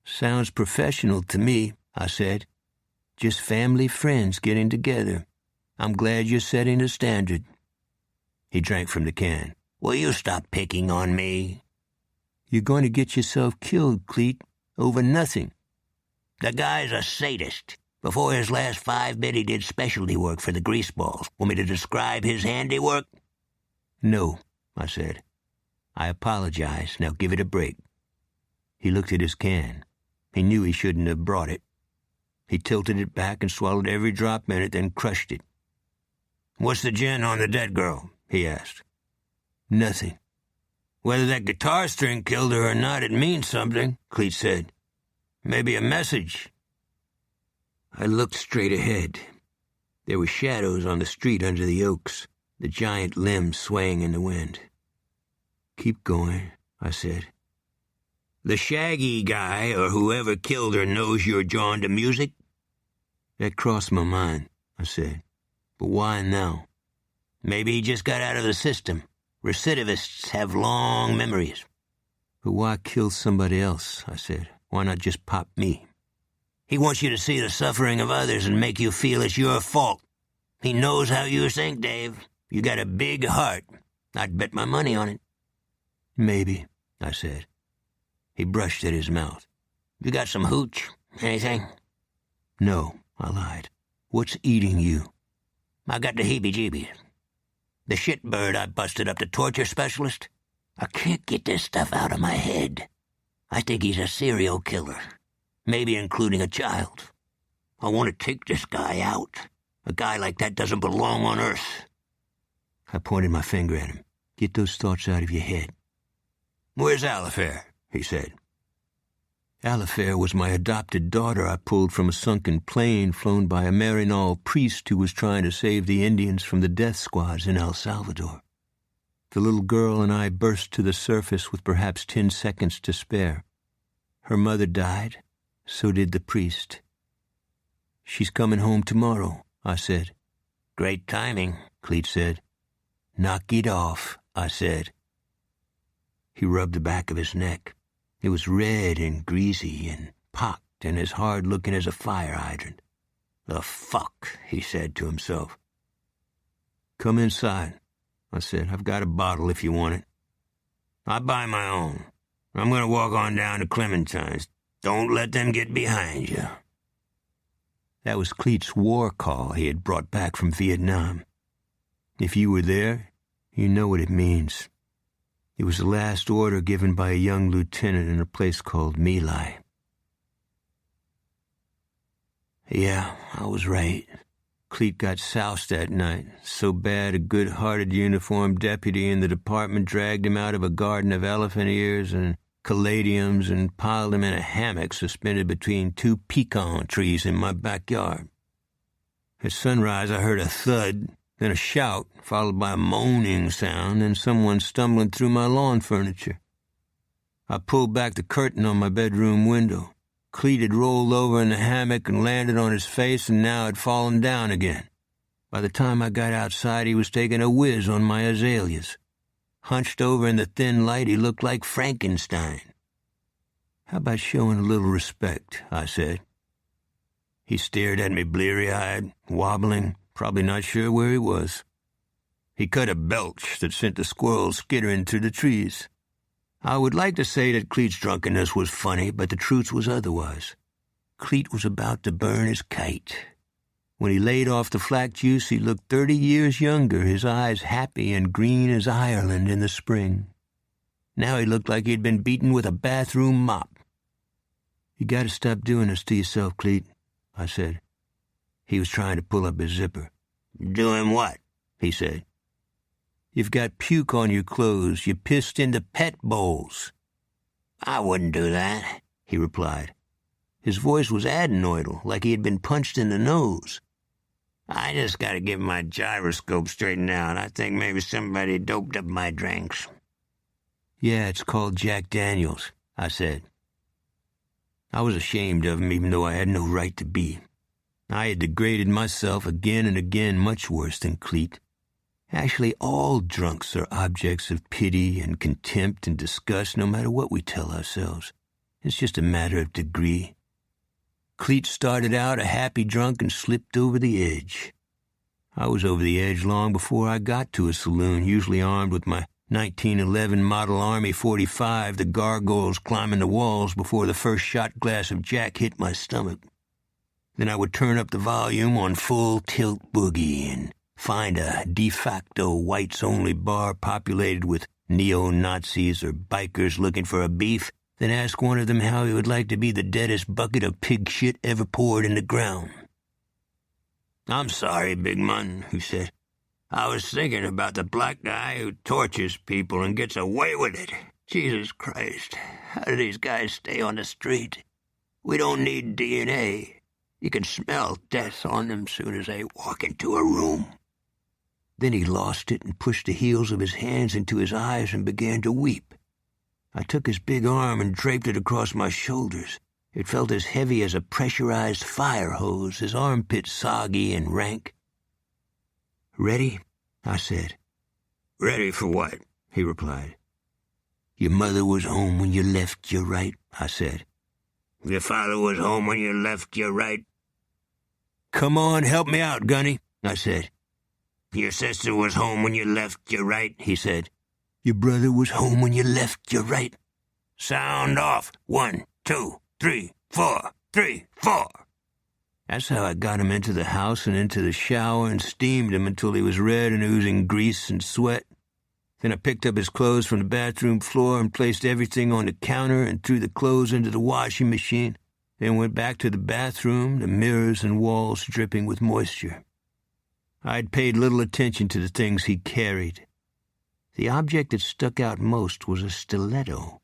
"Sounds professional to me," I said. "Just family friends getting together. I'm glad you're setting the standard." He drank from the can. "Will you stop picking on me?" "You're going to get yourself killed, Cleet, over nothing." "The guy's a sadist. Before his last 5 bit, he did specialty work for the greaseballs. Want me to describe his handiwork? No, I said. I apologize. Now give it a break. He looked at his can. He knew he shouldn't have brought it. He tilted it back and swallowed every drop in it, then crushed it. What's the gin on the dead girl? He asked. Nothing. Whether that guitar string killed her or not, it means something, Cleet said. Maybe a message. I looked straight ahead. There were shadows on the street under the oaks, the giant limbs swaying in the wind. Keep going, I said. The shaggy guy, or whoever killed her, knows you're drawn to music? That crossed my mind, I said. But why now? Maybe he just got out of the system. Recidivists have long memories. But why kill somebody else, I said. Why not just pop me? He wants you to see the suffering of others and make you feel it's your fault. He knows how you think, Dave. You got a big heart. I'd bet my money on it. Maybe, I said. He brushed at his mouth. You got some hooch? Anything? No, I lied. What's eating you? I got the heebie-jeebies. The shitbird I busted up the torture specialist. I can't get this stuff out of my head. I think he's a serial killer, maybe including a child. I want to take this guy out. A guy like that doesn't belong on Earth. I pointed my finger at him. Get those thoughts out of your head. Where's Alifair? He said. Alifair was my adopted daughter I pulled from a sunken plane flown by a Marinol priest who was trying to save the Indians from the death squads in El Salvador. The little girl and I burst to the surface with perhaps 10 seconds to spare. Her mother died, so did the priest. She's coming home tomorrow, I said. Great timing, Cleet said. Knock it off, I said. He rubbed the back of his neck. It was red and greasy and pocked and as hard-looking as a fire hydrant. The fuck, he said to himself. Come inside, I said. I've got a bottle if you want it. I buy my own. I'm going to walk on down to Clementine's. Don't let them get behind you. That was Cleet's war call he had brought back from Vietnam. If you were there, you know what it means. It was the last order given by a young lieutenant in a place called My Lai. Yeah, I was right. Cleet got soused that night, so bad a good-hearted uniformed deputy in the department dragged him out of a garden of elephant ears and caladiums and piled him in a hammock suspended between 2 pecan trees in my backyard. At sunrise, I heard a thud, then a shout, followed by a moaning sound, and someone stumbling through my lawn furniture. I pulled back the curtain on my bedroom window. Cleet had rolled over in the hammock and landed on his face and now had fallen down again. By the time I got outside, he was taking a whiz on my azaleas. Hunched over in the thin light, he looked like Frankenstein. How about showing a little respect, I said. He stared at me bleary-eyed, wobbling, probably not sure where he was. He cut a belch that sent the squirrels skittering through the trees. I would like to say that Cleet's drunkenness was funny, but the truth was otherwise. Cleet was about to burn his kite. When he laid off the flack juice, he looked 30 years younger, his eyes happy and green as Ireland in the spring. Now he looked like he'd been beaten with a bathroom mop. You gotta stop doing this to yourself, Cleet, I said. He was trying to pull up his zipper. Doing what? He said. You've got puke on your clothes. You pissed into pet bowls. I wouldn't do that, he replied. His voice was adenoidal, like he had been punched in the nose. I just got to get my gyroscope straightened out. I think maybe somebody doped up my drinks. Yeah, it's called Jack Daniels, I said. I was ashamed of him, even though I had no right to be. I had degraded myself again and again, much worse than Cleet. Actually, all drunks are objects of pity and contempt and disgust, no matter what we tell ourselves. It's just a matter of degree. Cleet started out a happy drunk and slipped over the edge. I was over the edge long before I got to a saloon, usually armed with my 1911 Model Army 45, the gargoyles climbing the walls before the first shot glass of Jack hit my stomach. Then I would turn up the volume on full tilt boogie and find a de facto whites-only bar populated with neo-Nazis or bikers looking for a beef, then ask one of them how he would like to be the deadest bucket of pig shit ever poured in the ground. "I'm sorry, Big Mun," he said. "I was thinking about the black guy who tortures people and gets away with it. Jesus Christ, how do these guys stay on the street? We don't need DNA. You can smell death on them soon as they walk into a room." Then he lost it and pushed the heels of his hands into his eyes and began to weep. I took his big arm and draped it across my shoulders. It felt as heavy as a pressurized fire hose, his armpit soggy and rank. "Ready?" I said. "Ready for what?" he replied. "Your mother was home when you left, you're right," I said. "Your father was home when you left, you're right." "Come on, help me out, Gunny," I said. "Your sister was home when you left, you're right," he said. "Your brother was home when you left, you're right." "Sound off. 1, 2, 3, 4, 3, 4. That's how I got him into the house and into the shower and steamed him until he was red and oozing grease and sweat. Then I picked up his clothes from the bathroom floor and placed everything on the counter and threw the clothes into the washing machine. Then went back to the bathroom, the mirrors and walls dripping with moisture. I'd paid little attention to the things he carried. The object that stuck out most was a stiletto.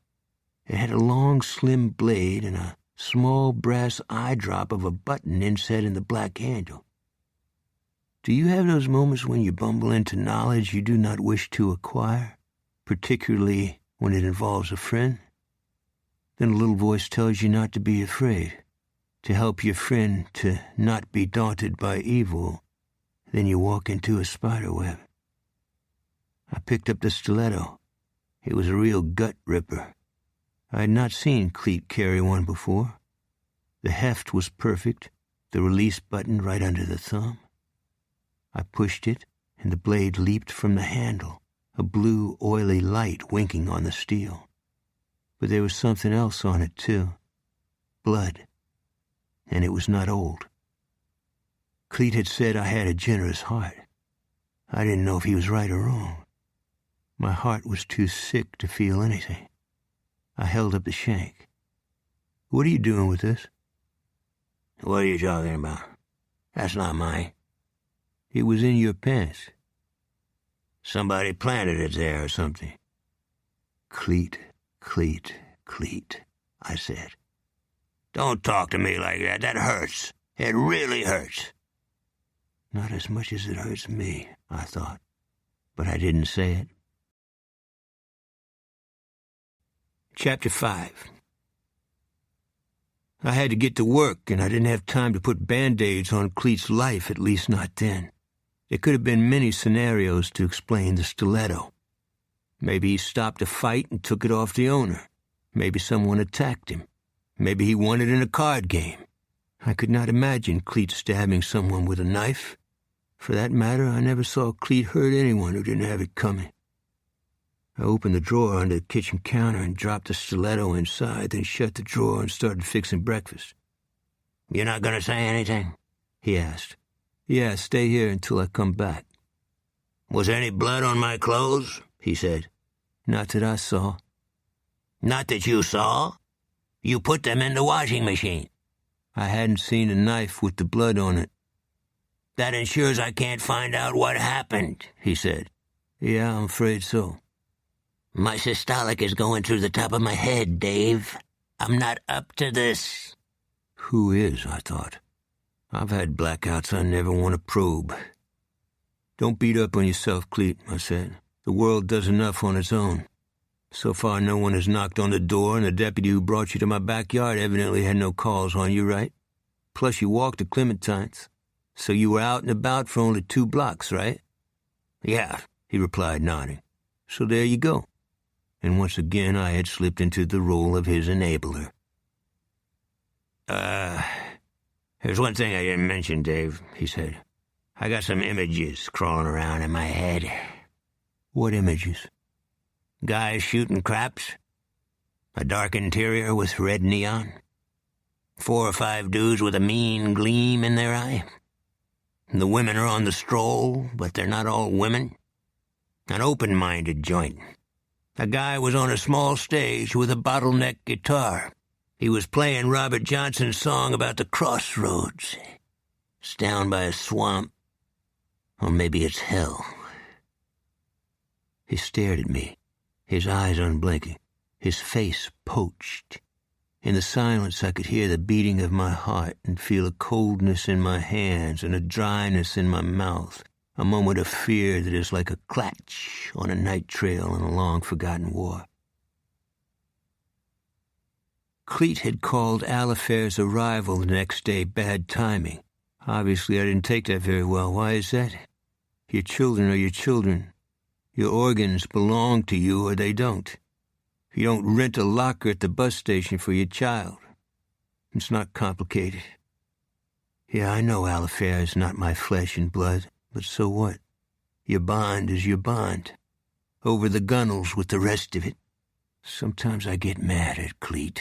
It had a long, slim blade and a small brass eye drop of a button inset in the black handle. Do you have those moments when you bumble into knowledge you do not wish to acquire, particularly when it involves a friend? Then a little voice tells you not to be afraid, to help your friend to not be daunted by evil. Then you walk into a spider web. I picked up the stiletto. It was a real gut ripper. I had not seen Cleet carry one before. The heft was perfect, the release button right under the thumb. I pushed it, and the blade leaped from the handle, a blue, oily light winking on the steel. But there was something else on it, too. Blood. And it was not old. Cleet had said I had a generous heart. I didn't know if he was right or wrong. My heart was too sick to feel anything. I held up the shank. "What are you doing with this?" "What are you talking about? That's not mine." "It was in your pants." "Somebody planted it there or something." "Cleet, Cleet, Cleet," I said. "Don't talk to me like that. That hurts. It really hurts." Not as much as it hurts me, I thought, but I didn't say it. Chapter 5. I had to get to work, and I didn't have time to put Band-Aids on Cleet's life, at least not then. There could have been many scenarios to explain the stiletto. Maybe he stopped a fight and took it off the owner. Maybe someone attacked him. Maybe he won it in a card game. I could not imagine Cleet stabbing someone with a knife. For that matter, I never saw Cleet hurt anyone who didn't have it coming. I opened the drawer under the kitchen counter and dropped the stiletto inside, then shut the drawer and started fixing breakfast. "You're not going to say anything?" he asked. "Yeah, stay here until I come back." "Was there any blood on my clothes?" he said. "Not that I saw." "Not that you saw? You put them in the washing machine." "I hadn't seen a knife with the blood on it." "That ensures I can't find out what happened," he said. "Yeah, I'm afraid so." "My systolic is going through the top of my head, Dave. I'm not up to this." Who is, I thought. I've had blackouts I never want to probe. "Don't beat up on yourself, Cleet," I said. "The world does enough on its own. So far, no one has knocked on the door, and the deputy who brought you to my backyard evidently had no calls on you, right? Plus, you walked to Clementine's. So you were out and about for only 2 blocks, right?" "Yeah," he replied, nodding. "So there you go." And once again I had slipped into the role of his enabler. There's one thing I didn't mention, Dave," he said. "I got some images crawling around in my head." "What images?" "Guys shooting craps. A dark interior with red neon. 4 or 5 dudes with a mean gleam in their eye. The women are on the stroll, but they're not all women. An open-minded joint. A guy was on a small stage with a bottleneck guitar. He was playing Robert Johnson's song about the crossroads. It's down by a swamp. Or maybe it's hell. He stared at me, his eyes unblinking, his face poached. In the silence I could hear the beating of my heart and feel a coldness in my hands and a dryness in my mouth, a moment of fear that is like a clutch on a night trail in a long-forgotten war. Cleet had called Alifair's arrival the next day bad timing. Obviously, I didn't take that very well. Why is that? Your children are your children. Your organs belong to you or they don't. You don't rent a locker at the bus station for your child. It's not complicated. Yeah, I know Alifair is not my flesh and blood, but so what? Your bond is your bond. Over the gunnels with the rest of it. Sometimes I get mad at Cleet.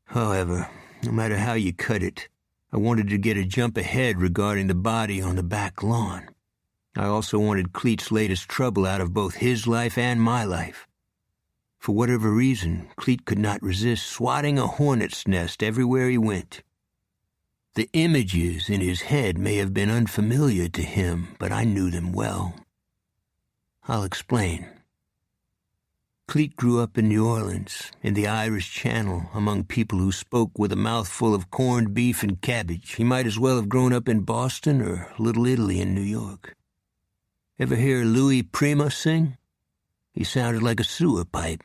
However, no matter how you cut it, I wanted to get a jump ahead regarding the body on the back lawn. I also wanted Cleet's latest trouble out of both his life and my life. For whatever reason, Cleet could not resist swatting a hornet's nest everywhere he went. The images in his head may have been unfamiliar to him, but I knew them well. I'll explain. Cleet grew up in New Orleans, in the Irish Channel, among people who spoke with a mouthful of corned beef and cabbage. He might as well have grown up in Boston or Little Italy in New York. Ever hear Louis Prima sing? He sounded like a sewer pipe.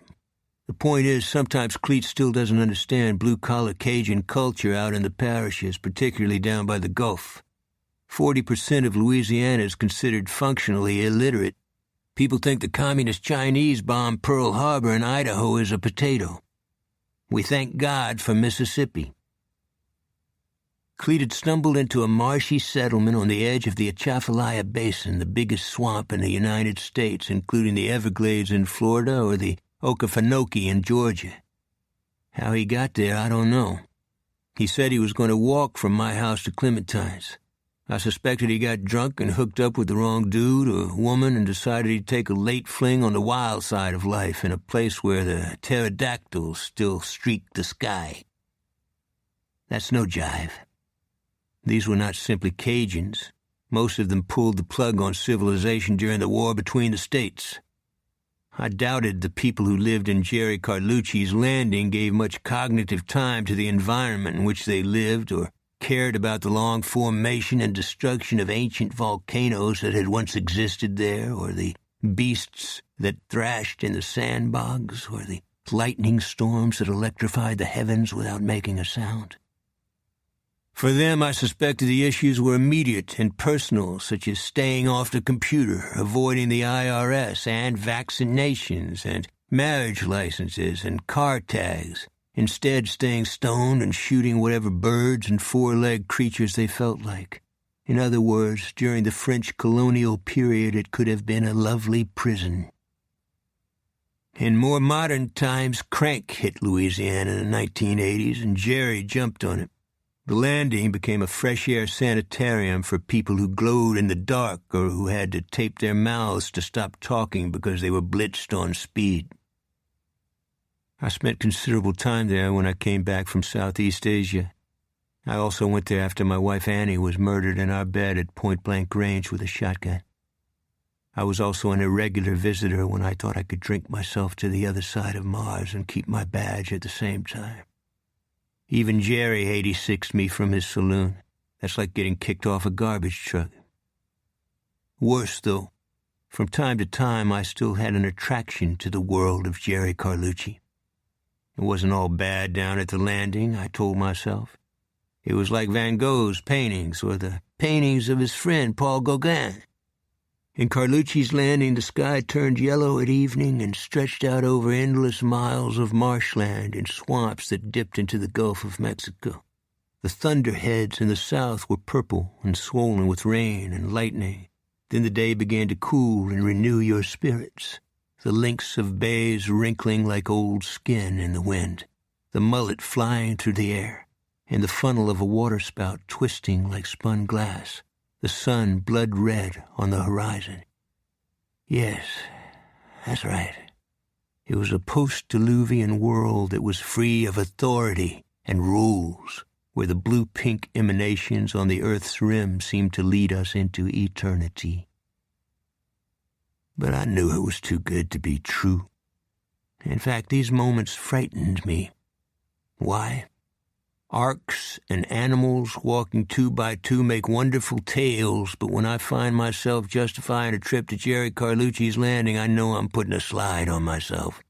The point is, sometimes Cleet still doesn't understand blue-collar Cajun culture out in the parishes, particularly down by the Gulf. 40% of Louisiana is considered functionally illiterate. People think the communist Chinese bombed Pearl Harbor and Idaho is a potato. We thank God for Mississippi. Cleet had stumbled into a marshy settlement on the edge of the Atchafalaya Basin, the biggest swamp in the United States, including the Everglades in Florida or the Okefenokee in Georgia. How he got there, I don't know. He said he was going to walk from my house to Clementine's. I suspected he got drunk and hooked up with the wrong dude or woman and decided he'd take a late fling on the wild side of life in a place where the pterodactyls still streaked the sky. That's no jive. These were not simply Cajuns. Most of them pulled the plug on civilization during the war between the states. I doubted the people who lived in Jerry Carlucci's Landing gave much cognitive time to the environment in which they lived or cared about the long formation and destruction of ancient volcanoes that had once existed there, or the beasts that thrashed in the sandbogs, or the lightning storms that electrified the heavens without making a sound. For them, I suspected the issues were immediate and personal, such as staying off the computer, avoiding the IRS and vaccinations and marriage licenses and car tags, instead staying stoned and shooting whatever birds and four-legged creatures they felt like. In other words, during the French colonial period, it could have been a lovely prison. In more modern times, crank hit Louisiana in the 1980s, and Jerry jumped on it. The Landing became a fresh-air sanitarium for people who glowed in the dark or who had to tape their mouths to stop talking because they were blitzed on speed. I spent considerable time there when I came back from Southeast Asia. I also went there after my wife Annie was murdered in our bed at point-blank range with a shotgun. I was also an irregular visitor when I thought I could drink myself to the other side of Mars and keep my badge at the same time. Even Jerry 86'd me from his saloon. That's like getting kicked off a garbage truck. Worse, though, from time to time I still had an attraction to the world of Jerry Carlucci. It wasn't all bad down at the Landing, I told myself. It was like Van Gogh's paintings or the paintings of his friend Paul Gauguin. In Carlucci's Landing, the sky turned yellow at evening and stretched out over endless miles of marshland and swamps that dipped into the Gulf of Mexico. The thunderheads in the south were purple and swollen with rain and lightning. Then the day began to cool and renew your spirits, the links of bays wrinkling like old skin in the wind. the mullet flying through the air, and the funnel of a waterspout twisting like spun glass, the sun blood-red on the horizon. Yes, that's right. It was a post-diluvian world that was free of authority and rules, where the blue-pink emanations on the Earth's rim seemed to lead us into eternity. But I knew it was too good to be true. In fact, these moments frightened me. Why? Arks and animals walking 2 by 2 make wonderful tales, but when I find myself justifying a trip to Jerry Carlucci's Landing, I know I'm putting a slide on myself.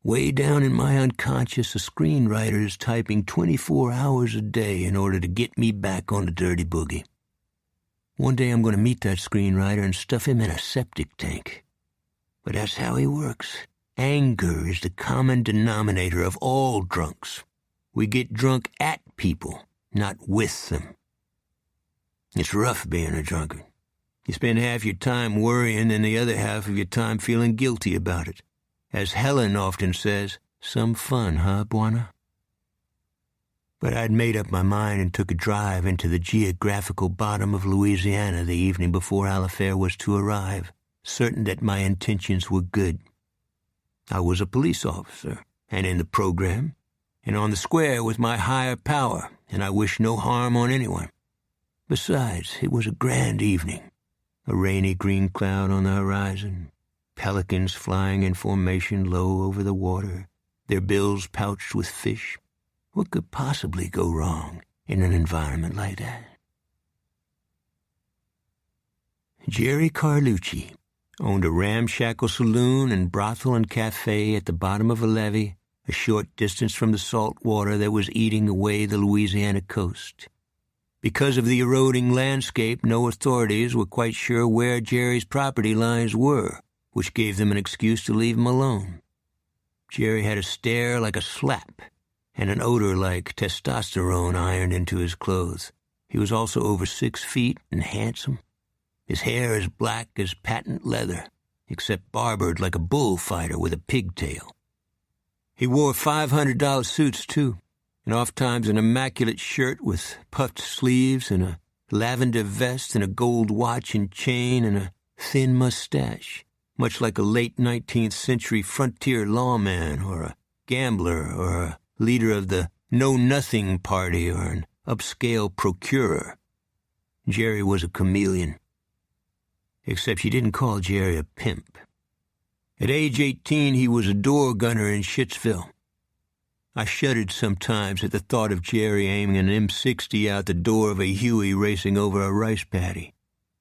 Way down in my unconscious, a screenwriter is typing 24 hours a day in order to get me back on the dirty boogie. One day I'm going to meet that screenwriter and stuff him in a septic tank. But that's how he works. Anger is the common denominator of all drunks. We get drunk at people, not with them. It's rough being a drunkard. You spend half your time worrying and the other half of your time feeling guilty about it. As Helen often says, some fun, huh, Buana? But I'd made up my mind and took a drive into the geographical bottom of Louisiana the evening before Alifair was to arrive, certain that my intentions were good. I was a police officer, and in the program, and on the square with my higher power, and I wished no harm on anyone. Besides, it was a grand evening. A rainy green cloud on the horizon, pelicans flying in formation low over the water, their bills pouched with fish. What could possibly go wrong in an environment like that? Jerry Carlucci owned a ramshackle saloon and brothel and cafe at the bottom of a levee, a short distance from the salt water that was eating away the Louisiana coast. Because of the eroding landscape, no authorities were quite sure where Jerry's property lines were, which gave them an excuse to leave him alone. Jerry had a stare like a slap, and an odor like testosterone ironed into his clothes. He was also over 6 feet and handsome. His hair as black as patent leather, except barbered like a bullfighter with a pigtail. He wore $500 suits, too, and oft-times an immaculate shirt with puffed sleeves and a lavender vest and a gold watch and chain and a thin mustache, much like a late 19th century frontier lawman or a gambler or a leader of the Know-Nothing Party or an upscale procurer. Jerry was a chameleon. Except you didn't call Jerry a pimp. At age 18, he was a door gunner in Shittsville. I shuddered sometimes at the thought of Jerry aiming an M60 out the door of a Huey racing over a rice paddy.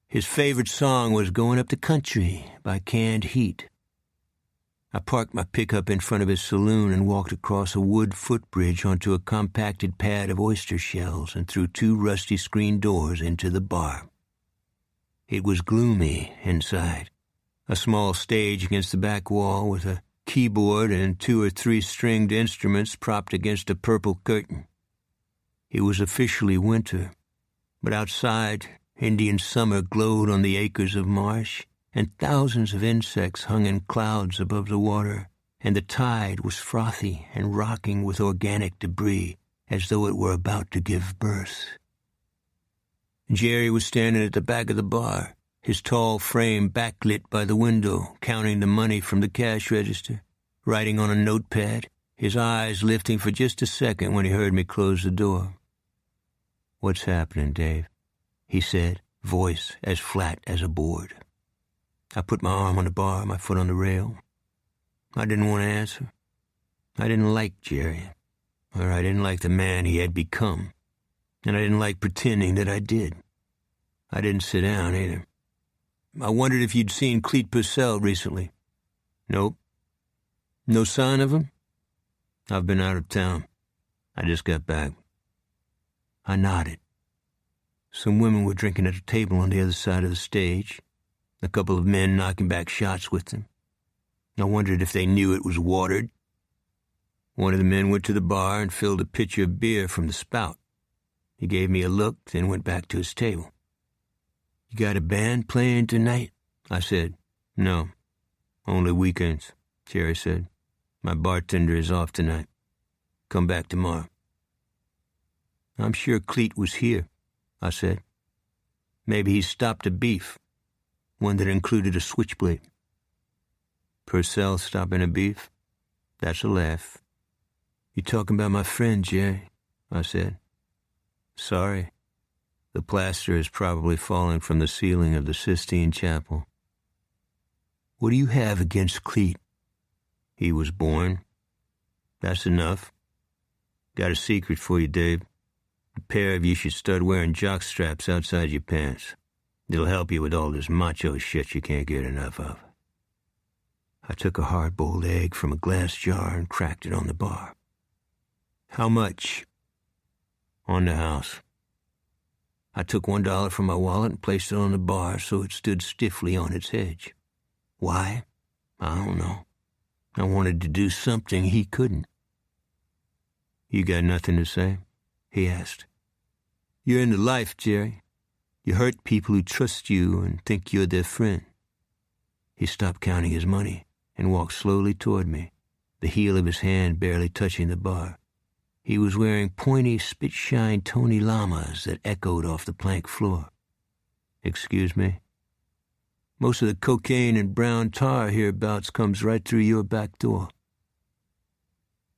His favorite song was Going Up the Country by Canned Heat. I parked my pickup in front of his saloon and walked across a wood footbridge onto a compacted pad of oyster shells and through 2 rusty screen doors into the bar. It was gloomy inside. A small stage against the back wall with a keyboard and 2 or 3 stringed instruments propped against a purple curtain. It was officially winter, but outside, Indian summer glowed on the acres of marsh, and thousands of insects hung in clouds above the water, and the tide was frothy and rocking with organic debris as though it were about to give birth. Jerry was standing at the back of the bar, his tall frame backlit by the window, counting the money from the cash register, writing on a notepad, his eyes lifting for just a second when he heard me close the door. "What's happening, Dave?" he said, voice as flat as a board. I put my arm on the bar, my foot on the rail. I didn't want to answer. I didn't like Jerry, or I didn't like the man he had become, and I didn't like pretending that I did. I didn't sit down either. I wondered if you'd seen Clete Purcell recently. Nope. No sign of him? I've been out of town. I just got back. I nodded. Some women were drinking at a table on the other side of the stage, a couple of men knocking back shots with them. I wondered if they knew it was watered. One of the men went to the bar and filled a pitcher of beer from the spout. He gave me a look, then went back to his table. "You got a band playing tonight?" I said. "No, only weekends," Jerry said. "My bartender is off tonight." Come back tomorrow." "I'm sure Cleet was here," I said. "Maybe he stopped a beef, one that included a switchblade." "Purcell stopping a beef? That's a laugh." "You talking about my friend, Jerry?" I said. "Sorry. The plaster is probably falling from the ceiling of the Sistine Chapel." "What do you have against Cleet?" "He was born. That's enough. Got a secret for you, Dave. The pair of you should start wearing jock straps outside your pants. It'll help you with all this macho shit you can't get enough of." I took a hard-boiled egg from a glass jar and cracked it on the bar. "How much?" "On the house." I took $1 from my wallet and placed it on the bar so it stood stiffly on its edge. Why? I don't know. I wanted to do something he couldn't. "You got nothing to say?" he asked. "You're in the life, Jerry. You hurt people who trust you and think you're their friend." He stopped counting his money and walked slowly toward me, the heel of his hand barely touching the bar. He was wearing pointy, spit-shine Tony Lamas that echoed off the plank floor. "Excuse me?" "Most of the cocaine and brown tar hereabouts comes right through your back door."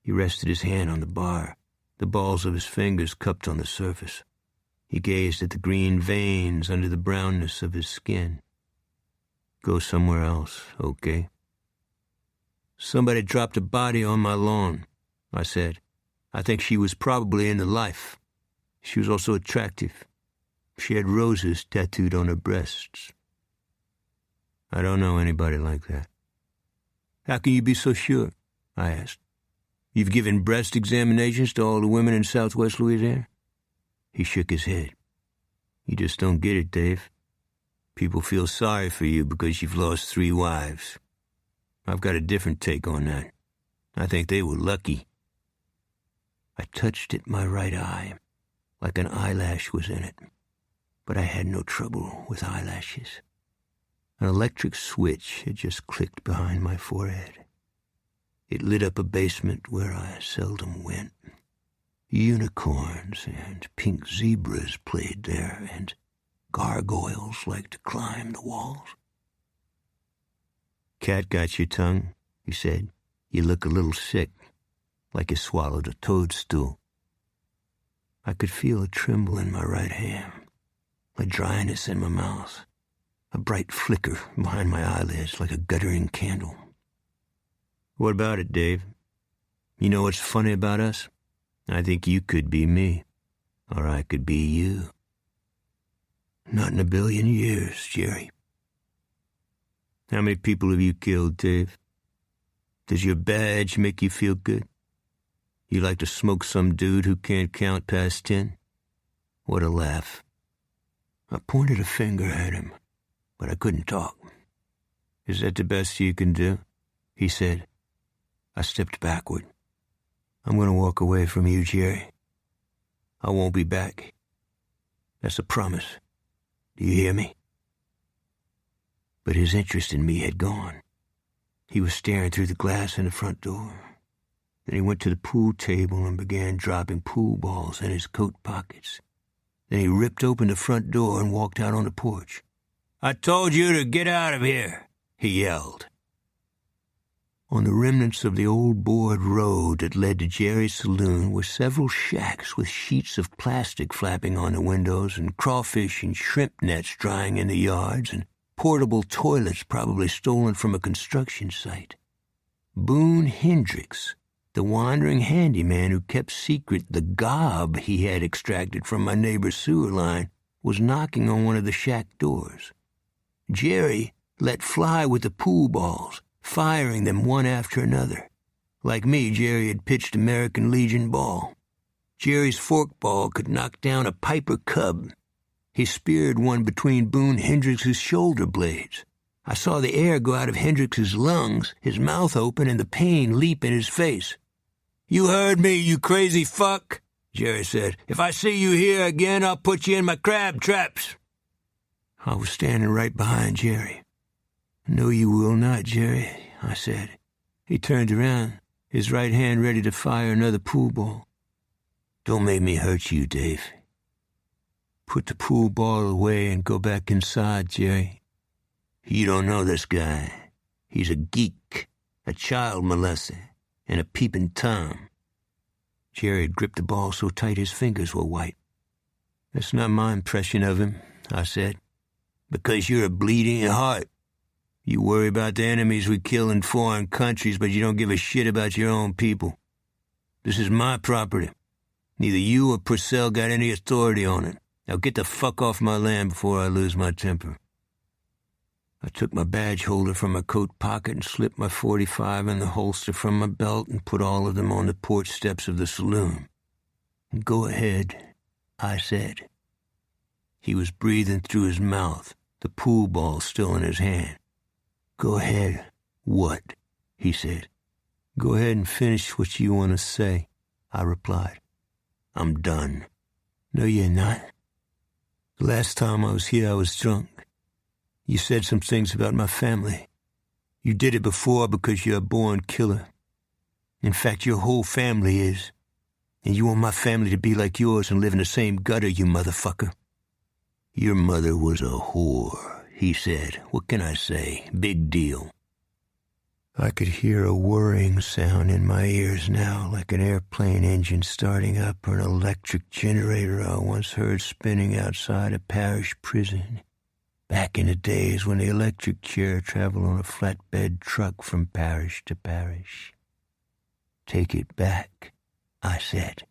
He rested his hand on the bar, the balls of his fingers cupped on the surface. He gazed at the green veins under the brownness of his skin. "Go somewhere else, okay?" "Somebody dropped a body on my lawn," I said. "I think she was probably in the life. She was also attractive. She had roses tattooed on her breasts." "I don't know anybody like that." "How can you be so sure?" I asked. "You've given breast examinations to all the women in southwest Louisiana?" He shook his head. "You just don't get it, Dave. People feel sorry for you because you've lost 3 wives. I've got a different take on that. I think they were lucky." I touched at my right eye, like an eyelash was in it, but I had no trouble with eyelashes. An electric switch had just clicked behind my forehead. It lit up a basement where I seldom went. Unicorns and pink zebras played there, and gargoyles liked to climb the walls. "Cat got your tongue," he said. "You look a little sick, like you swallowed a toadstool." I could feel a tremble in my right hand, a dryness in my mouth, a bright flicker behind my eyelids like a guttering candle. "What about it, Dave? You know what's funny about us? I think you could be me, or I could be you." "Not in a billion years, Jerry." "How many people have you killed, Dave? Does your badge make you feel good? You like to smoke some dude who can't count past 10? What a laugh." I pointed a finger at him, but I couldn't talk. "Is that the best you can do?" he said. I stepped backward. "I'm going to walk away from you, Jerry. I won't be back. That's a promise. Do you hear me?" But his interest in me had gone. He was staring through the glass in the front door. Then he went to the pool table and began dropping pool balls in his coat pockets. Then he ripped open the front door and walked out on the porch. "I told you to get out of here," he yelled. On the remnants of the old board road that led to Jerry's saloon were several shacks with sheets of plastic flapping on the windows and crawfish and shrimp nets drying in the yards and portable toilets probably stolen from a construction site. Boone Hendricks, the wandering handyman who kept secret the gob he had extracted from my neighbor's sewer line, was knocking on one of the shack doors. Jerry let fly with the pool balls, firing them one after another. Like me, Jerry had pitched American Legion ball. Jerry's forkball could knock down a Piper cub. He speared one between Boone Hendricks's shoulder blades. I saw the air go out of Hendricks's lungs, his mouth open, and the pain leap in his face. "You heard me, you crazy fuck," Jerry said. "If I see you here again, I'll put you in my crab traps." I was standing right behind Jerry. "No, you will not, Jerry," I said. He turned around his right hand ready to fire another pool ball. "Don't make me hurt you, Dave. Put the pool ball away and go back inside, Jerry. You don't know this guy. He's a geek, a child molester, and a peeping Tom." Jerry had gripped the ball so tight his fingers were white. "That's not my impression of him," I said. "Because you're a bleeding heart. You worry about the enemies we kill in foreign countries, but you don't give a shit about your own people. This is my property. Neither you or Purcell got any authority on it. Now get the fuck off my land before I lose my temper." I took my badge holder from my coat pocket and slipped my .45 in the holster from my belt and put all of them on the porch steps of the saloon. "Go ahead," I said. He was breathing through his mouth, the pool ball still in his hand. "Go ahead." "What?" he said. "Go ahead and finish what you want to say," I replied. "I'm done." "No, you're not. The last time I was here, I was drunk. You said some things about my family. You did it before because you're a born killer. In fact, your whole family is. And you want my family to be like yours and live in the same gutter, you motherfucker." "Your mother was a whore," he said. "What can I say? Big deal." I could hear a whirring sound in my ears now, like an airplane engine starting up or an electric generator I once heard spinning outside a parish prison, back in the days when the electric chair traveled on a flatbed truck from parish to parish. "Take it back," I said.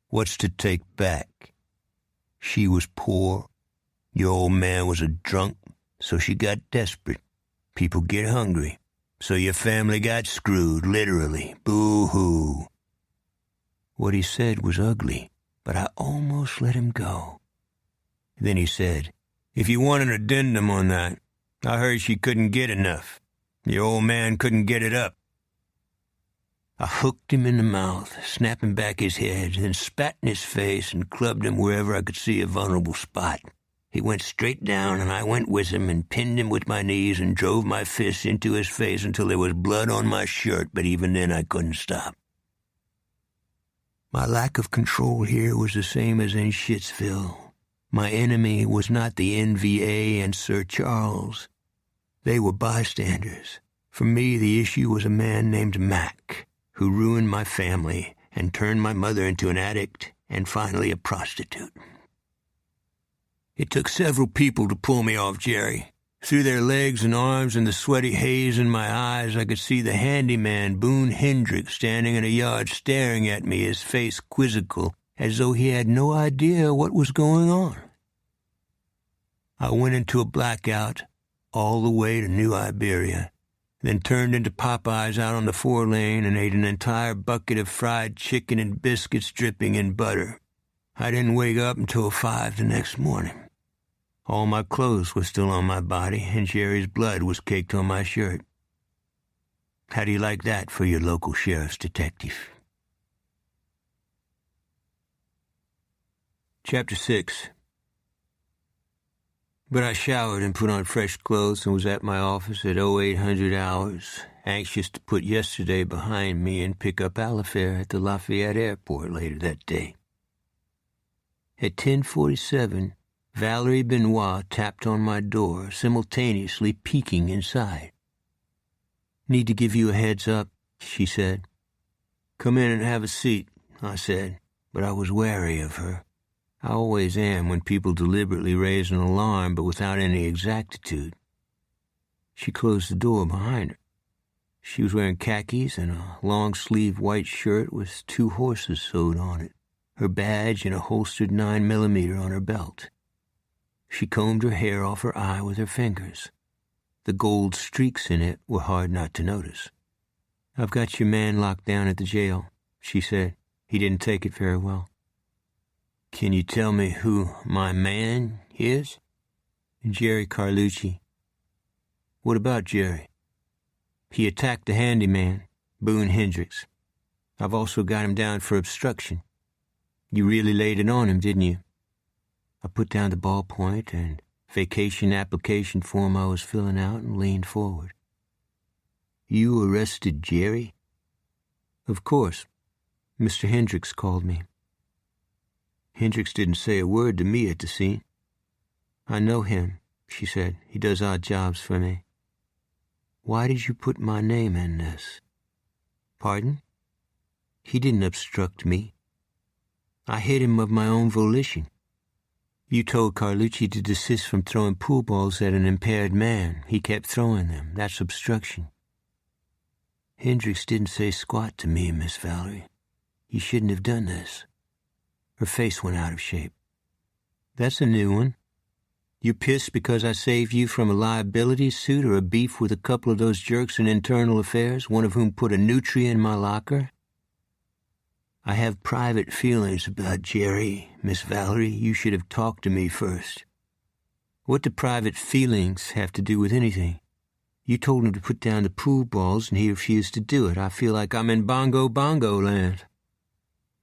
"What's to take back? She was poor. Your old man was a drunk, so she got desperate. People get hungry. So your family got screwed, literally. Boo-hoo." What he said was ugly, but I almost let him go. Then he said, "If you want an addendum on that, I heard she couldn't get enough. Your old man couldn't get it up." I hooked him in the mouth, snapping back his head, then spat in his face and clubbed him wherever I could see a vulnerable spot. He went straight down, and I went with him and pinned him with my knees and drove my fists into his face until there was blood on my shirt, but even then I couldn't stop. My lack of control here was the same as in Shitsville. My enemy was not the NVA and Sir Charles. They were bystanders. For me, the issue was a man named Mac, who ruined my family and turned my mother into an addict and finally a prostitute. It took several people to pull me off Jerry. Through their legs and arms and the sweaty haze in my eyes, I could see the handyman, Boone Hendricks, standing in a yard staring at me, his face quizzical, as though he had no idea what was going on. I went into a blackout all the way to New Iberia, then turned into Popeyes out on the 4-lane and ate an entire bucket of fried chicken and biscuits dripping in butter. I didn't wake up until 5 the next morning. All my clothes were still on my body, and Jerry's blood was caked on my shirt. How do you like that for your local sheriff's detective? Chapter 6. But I showered and put on fresh clothes and was at my office at 0800 hours, anxious to put yesterday behind me and pick up Alifair at the Lafayette airport later that day. At 10:47, Valerie Benoit tapped on my door, simultaneously peeking inside. "Need to give you a heads up," she said. "Come in and have a seat," I said, but I was wary of her. I always am when people deliberately raise an alarm but without any exactitude. She closed the door behind her. She was wearing khakis and a long-sleeved white shirt with 2 horses sewed on it, her badge and a holstered 9mm on her belt. She combed her hair off her eye with her fingers. The gold streaks in it were hard not to notice. "I've got your man locked down at the jail," she said. "He didn't take it very well." "Can you tell me who my man is?" "Jerry Carlucci." "What about Jerry?" "He attacked the handyman, Boone Hendricks. I've also got him down for obstruction. You really laid it on him, didn't you?" I put down the ballpoint and vacation application form I was filling out and leaned forward. "You arrested Jerry?" Of course. Mr. Hendricks called me. Hendricks didn't say a word to me at the scene. I know him, she said. He does odd jobs for me. Why did you put my name in this? Pardon? He didn't obstruct me. I hit him of my own volition. You told Carlucci to desist from throwing pool balls at an impaired man. He kept throwing them. That's obstruction. Hendricks didn't say squat to me, Miss Valerie. You shouldn't have done this. Her face went out of shape. That's a new one. You pissed because I saved you from a liability suit or a beef with a couple of those jerks in internal affairs, one of whom put a nutria in my locker? I have private feelings about Jerry, Miss Valerie. You should have talked to me first. What do private feelings have to do with anything? You told him to put down the pool balls, and he refused to do it. I feel like I'm in bongo land.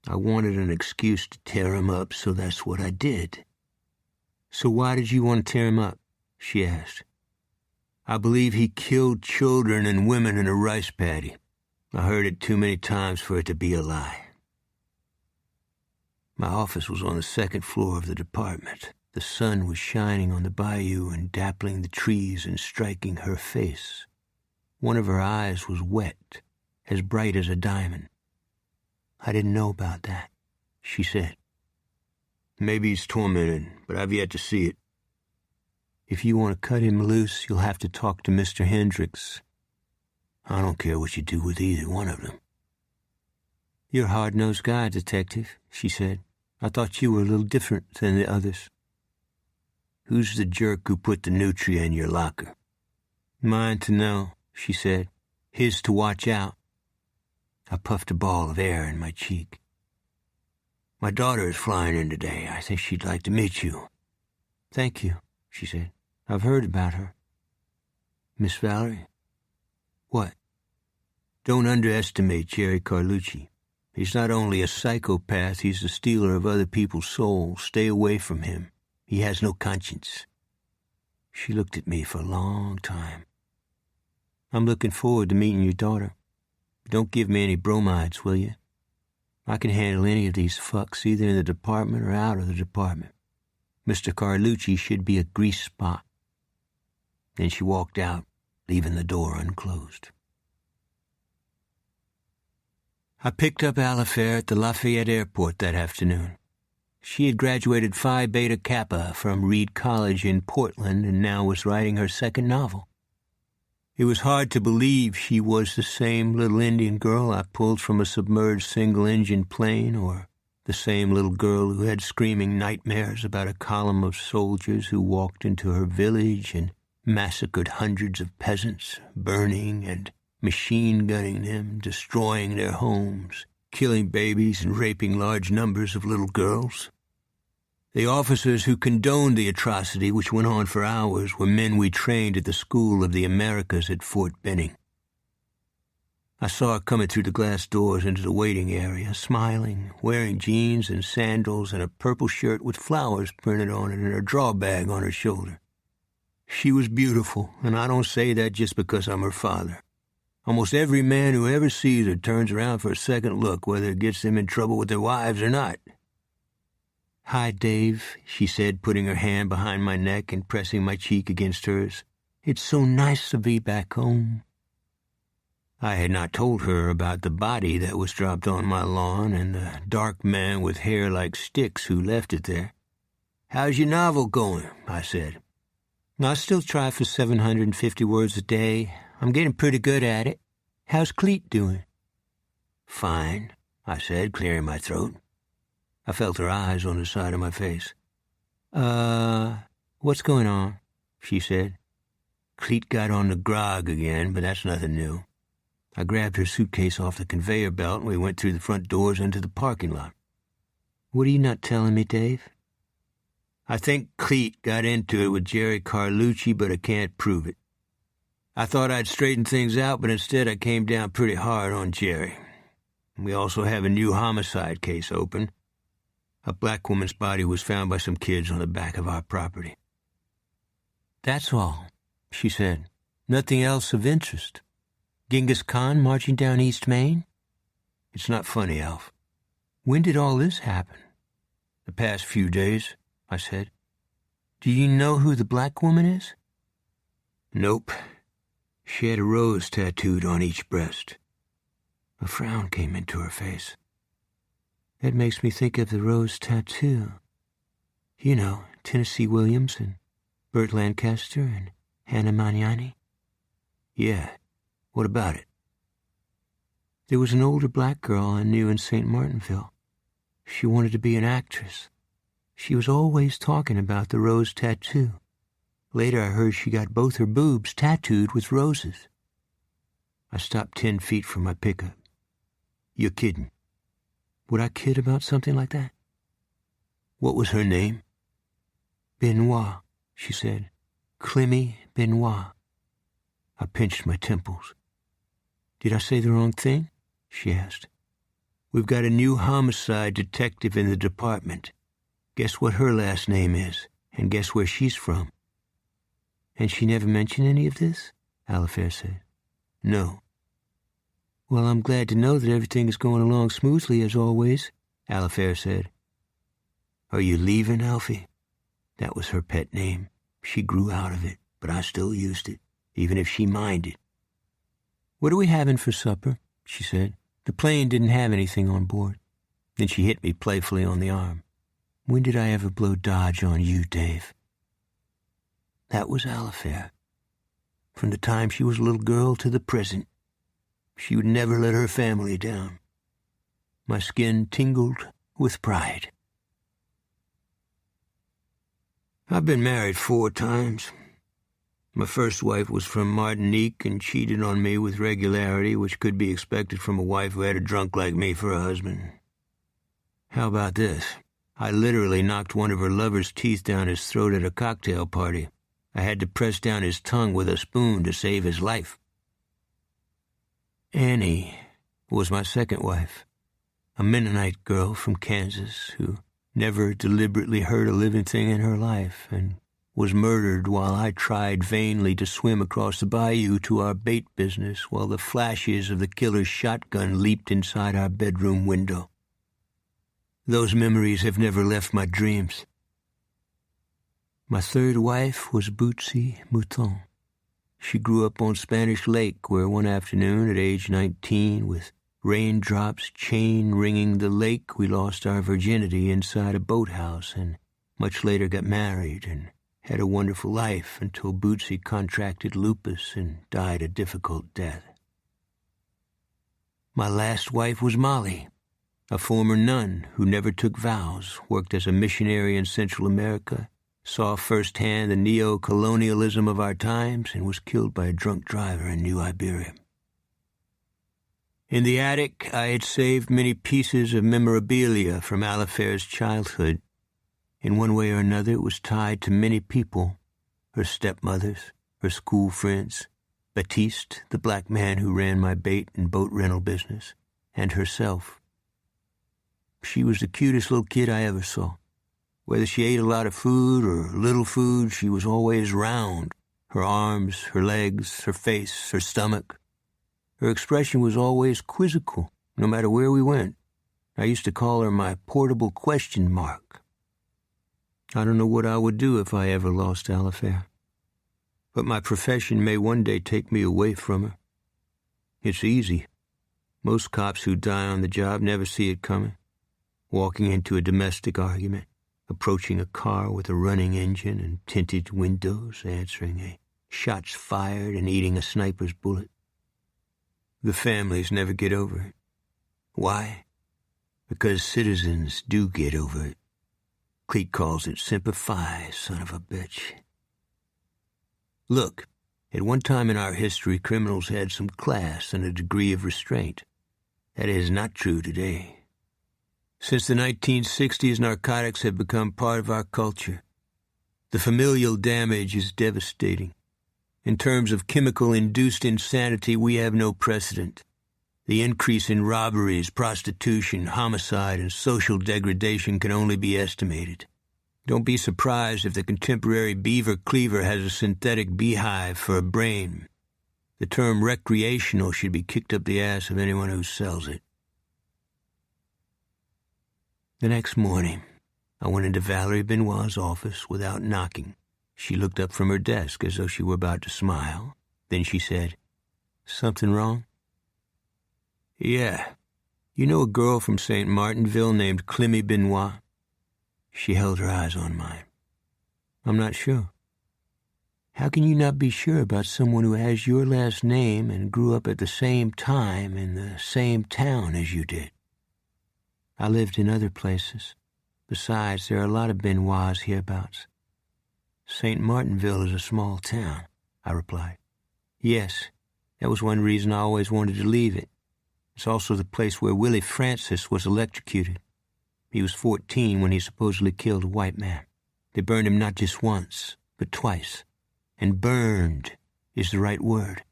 I wanted an excuse to tear him up, so that's what I did. So why did you want to tear him up? She asked. I believe he killed children and women in a rice paddy. I heard it too many times for it to be a lie. My office was on the second floor of the department. The sun was shining on the bayou and dappling the trees and striking her face. One of her eyes was wet, as bright as a diamond. I didn't know about that, she said. Maybe he's tormented, but I've yet to see it. If you want to cut him loose, you'll have to talk to Mr. Hendricks. I don't care what you do with either one of them. You're a hard-nosed guy, Detective, she said. I thought you were a little different than the others. Who's the jerk who put the nutria in your locker? Mine to know, she said. His to watch out. I puffed a ball of air in my cheek. My daughter is flying in today. I think she'd like to meet you. Thank you, she said. I've heard about her. Miss Valerie? What? Don't underestimate Jerry Carlucci. He's not only a psychopath, he's a stealer of other people's souls. Stay away from him. He has no conscience. She looked at me for a long time. I'm looking forward to meeting your daughter. Don't give me any bromides, will you? I can handle any of these fucks, either in the department or out of the department. Mr. Carlucci should be a grease spot. Then she walked out, leaving the door unclosed. I picked up Alifair at the Lafayette Airport that afternoon. She had graduated Phi Beta Kappa from Reed College in Portland and now was writing her second novel. It was hard to believe she was the same little Indian girl I pulled from a submerged single-engine plane, or the same little girl who had screaming nightmares about a column of soldiers who walked into her village and massacred hundreds of peasants, burning and machine-gunning them, destroying their homes, killing babies and raping large numbers of little girls. The officers who condoned the atrocity, which went on for hours, were men we trained at the School of the Americas at Fort Benning. I saw her coming through the glass doors into the waiting area, smiling, wearing jeans and sandals and a purple shirt with flowers printed on it and her draw bag on her shoulder. She was beautiful, and I don't say that just because I'm her father. Almost every man who ever sees her turns around for a second look, whether it gets them in trouble with their wives or not. Hi, Dave, she said, putting her hand behind my neck and pressing my cheek against hers. It's so nice to be back home. I had not told her about the body that was dropped on my lawn and the dark man with hair like sticks who left it there. How's your novel going? I said. I still try for 750 words a day. I'm getting pretty good at it. How's Cleet doing? Fine, I said, clearing my throat. I felt her eyes on the side of my face. What's going on? She said. Cleet got on the grog again, but that's nothing new. I grabbed her suitcase off the conveyor belt and we went through the front doors into the parking lot. What are you not telling me, Dave? I think Cleet got into it with Jerry Carlucci, but I can't prove it. I thought I'd straighten things out, but instead I came down pretty hard on Jerry. We also have a new homicide case open. A black woman's body was found by some kids on the back of our property. That's all, she said. Nothing else of interest. Genghis Khan marching down East Main? It's not funny, Alf. When did all this happen? The past few days, I said. Do you know who the black woman is? Nope. She had a rose tattooed on each breast. A frown came into her face. That makes me think of the rose tattoo. You know, Tennessee Williams and Burt Lancaster and Hannah Magnani. Yeah, what about it? There was an older black girl I knew in St. Martinville. She wanted to be an actress. She was always talking about the rose tattoo. Later I heard she got both her boobs tattooed with roses. I stopped 10 feet from my pickup. You're kidding. Would I kid about something like that? What was her name? Benoit, she said. Clemmy Benoit. I pinched my temples. Did I say the wrong thing? She asked. We've got a new homicide detective in the department. Guess what her last name is, and guess where she's from. And she never mentioned any of this? Alifair said. No. Well, I'm glad to know that everything is going along smoothly as always, Alifair said. Are you leaving, Alfie? That was her pet name. She grew out of it, but I still used it, even if she minded. What are we having for supper? She said. The plane didn't have anything on board. Then she hit me playfully on the arm. When did I ever blow dodge on you, Dave? That was Alifair. From the time she was a little girl to the present, she would never let her family down. My skin tingled with pride. I've been married 4 times. My first wife was from Martinique and cheated on me with regularity, which could be expected from a wife who had a drunk like me for a husband. How about this? I literally knocked one of her lover's teeth down his throat at a cocktail party. I had to press down his tongue with a spoon to save his life. Annie was my second wife, a Mennonite girl from Kansas who never deliberately hurt a living thing in her life and was murdered while I tried vainly to swim across the bayou to our bait business while the flashes of the killer's shotgun leaped inside our bedroom window. Those memories have never left my dreams. My third wife was Bootsy Mouton. She grew up on Spanish Lake, where one afternoon at age 19, with raindrops chain-ringing the lake, we lost our virginity inside a boathouse and much later got married and had a wonderful life until Bootsy contracted lupus and died a difficult death. My last wife was Molly, a former nun who never took vows, worked as a missionary in Central America, saw firsthand the neo-colonialism of our times, and was killed by a drunk driver in New Iberia. In the attic, I had saved many pieces of memorabilia from Alifair's childhood. In one way or another, it was tied to many people, her stepmothers, her school friends, Baptiste, the black man who ran my bait and boat rental business, and herself. She was the cutest little kid I ever saw. Whether she ate a lot of food or little food, she was always round. Her arms, her legs, her face, her stomach. Her expression was always quizzical, no matter where we went. I used to call her my portable question mark. I don't know what I would do if I ever lost Alifair. But my profession may one day take me away from her. It's easy. Most cops who die on the job never see it coming. Walking into a domestic argument, approaching a car with a running engine and tinted windows, answering a shots fired and eating a sniper's bullet. The families never get over it. Why? Because citizens do get over it. Cleet calls it Semper Fi, son of a bitch. Look, at one time in our history, criminals had some class and a degree of restraint. That is not true today. Since the 1960s, narcotics have become part of our culture. The familial damage is devastating. In terms of chemical-induced insanity, we have no precedent. The increase in robberies, prostitution, homicide, and social degradation can only be estimated. Don't be surprised if the contemporary beaver cleaver has a synthetic beehive for a brain. The term recreational should be kicked up the ass of anyone who sells it. The next morning, I went into Valerie Benoit's office without knocking. She looked up from her desk as though she were about to smile. Then she said, "Something wrong?" "Yeah. You know a girl from St. Martinville named Clemmy Benoit?" She held her eyes on mine. "I'm not sure." "How can you not be sure about someone who has your last name and grew up at the same time in the same town as you did?" "I lived in other places. Besides, there are a lot of Benoits hereabouts." "St. Martinville is a small town," I replied. "Yes, that was one reason I always wanted to leave it. It's also the place where Willie Francis was electrocuted. He was 14 when he supposedly killed a white man. They burned him not just once, but twice. And burned is the right word.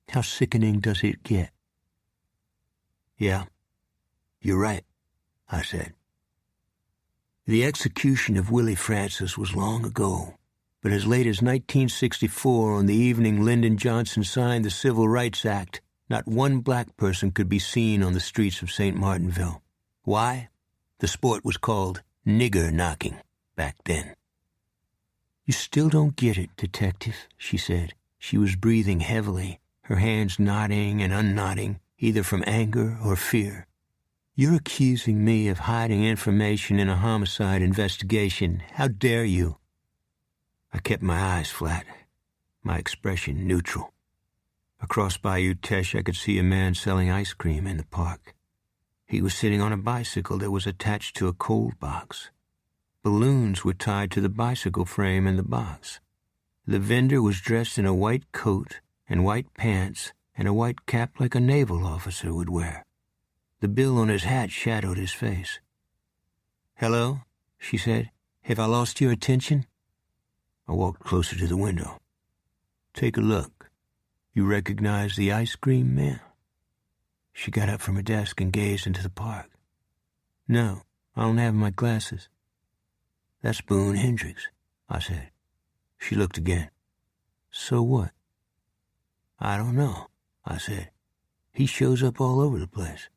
How sickening does it get?" "Yeah, you're right," I said. The execution of Willie Francis was long ago, but as late as 1964, on the evening Lyndon Johnson signed the Civil Rights Act, not one black person could be seen on the streets of St. Martinville. Why? The sport was called nigger knocking back then. "You still don't get it, Detective," she said. She was breathing heavily, her hands knotting and unknotting, either from anger or fear. "You're accusing me of hiding information in a homicide investigation. How dare you?" I kept my eyes flat, my expression neutral. Across Bayou Teche, I could see a man selling ice cream in the park. He was sitting on a bicycle that was attached to a cold box. Balloons were tied to the bicycle frame in the box. The vendor was dressed in a white coat and white pants and a white cap like a naval officer would wear. The bill on his hat shadowed his face. "Hello," she said. "Have I lost your attention?" I walked closer to the window. "Take a look. You recognize the ice cream man?" She got up from her desk and gazed into the park. "No, I don't have my glasses." "That's Boone Hendricks," I said. She looked again. "So what?" "I don't know," I said. "He shows up all over the place.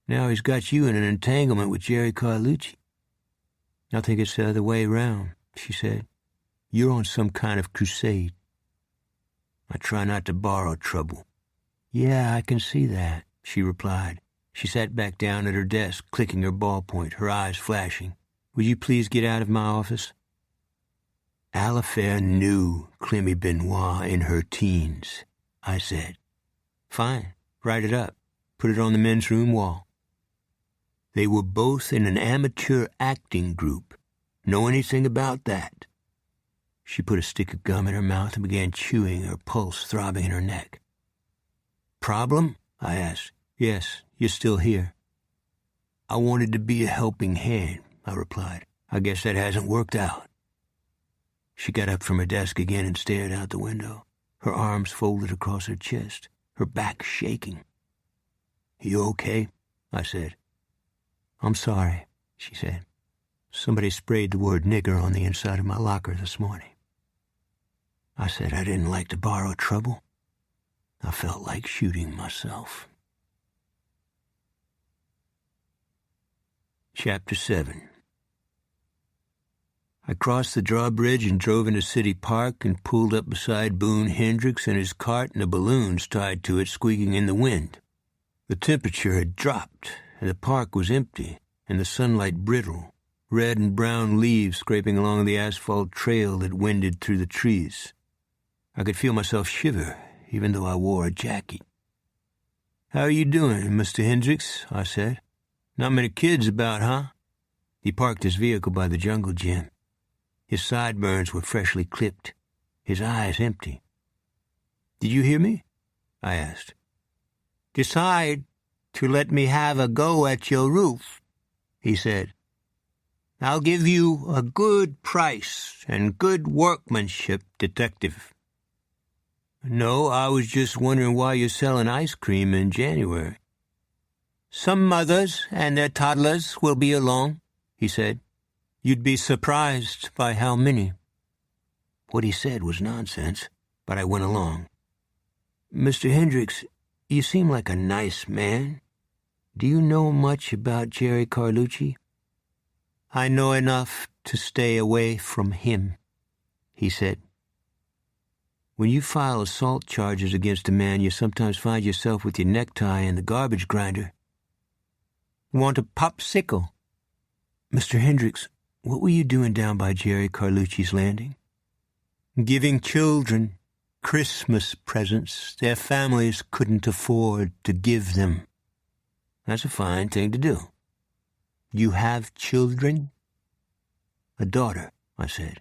Now he's got you in an entanglement with Jerry Carlucci." "I think it's the other way round," she said. "You're on some kind of crusade." "I try not to borrow trouble." "Yeah, I can see that," she replied. She sat back down at her desk, clicking her ballpoint, her eyes flashing. "Would you please get out of my office?" "Alifair knew Clemmy Benoit in her teens," I said. "Fine. Write it up. Put it on the men's room wall." "They were both in an amateur acting group. Know anything about that?" She put a stick of gum in her mouth and began chewing, her pulse throbbing in her neck. "Problem?" I asked. "Yes, you're still here." "I wanted to be a helping hand," I replied. "I guess that hasn't worked out." She got up from her desk again and stared out the window, her arms folded across her chest, her back shaking. "You okay?" I said. "I'm sorry," she said. "Somebody sprayed the word nigger on the inside of my locker this morning." I said I didn't like to borrow trouble. I felt like shooting myself. Chapter 7. I crossed the drawbridge and drove into City Park and pulled up beside Boone Hendricks and his cart and the balloons tied to it squeaking in the wind. The temperature had dropped, and the park was empty, and the sunlight brittle, red and brown leaves scraping along the asphalt trail that wended through the trees. I could feel myself shiver, even though I wore a jacket. "How are you doing, Mr. Hendricks?" I said. "Not many kids about, huh?" He parked his vehicle by the jungle gym. His sideburns were freshly clipped, his eyes empty. "Did you hear me?" I asked. "Decide to let me have a go at your roof," he said. "I'll give you a good price and good workmanship, detective." "No, I was just wondering why you're selling ice cream in January." "Some mothers and their toddlers will be along," he said. "You'd be surprised by how many." What he said was nonsense, but I went along. "Mr. Hendricks, you seem like a nice man. Do you know much about Jerry Carlucci?" I know enough to stay away from him, he said. When you file assault charges against a man, you sometimes find yourself with your necktie in the garbage grinder. Want a popsicle? Mr. Hendricks, what were you doing down by Jerry Carlucci's landing? Giving children Christmas presents their families couldn't afford to give them. That's a fine thing to do. You have children? A daughter, I said.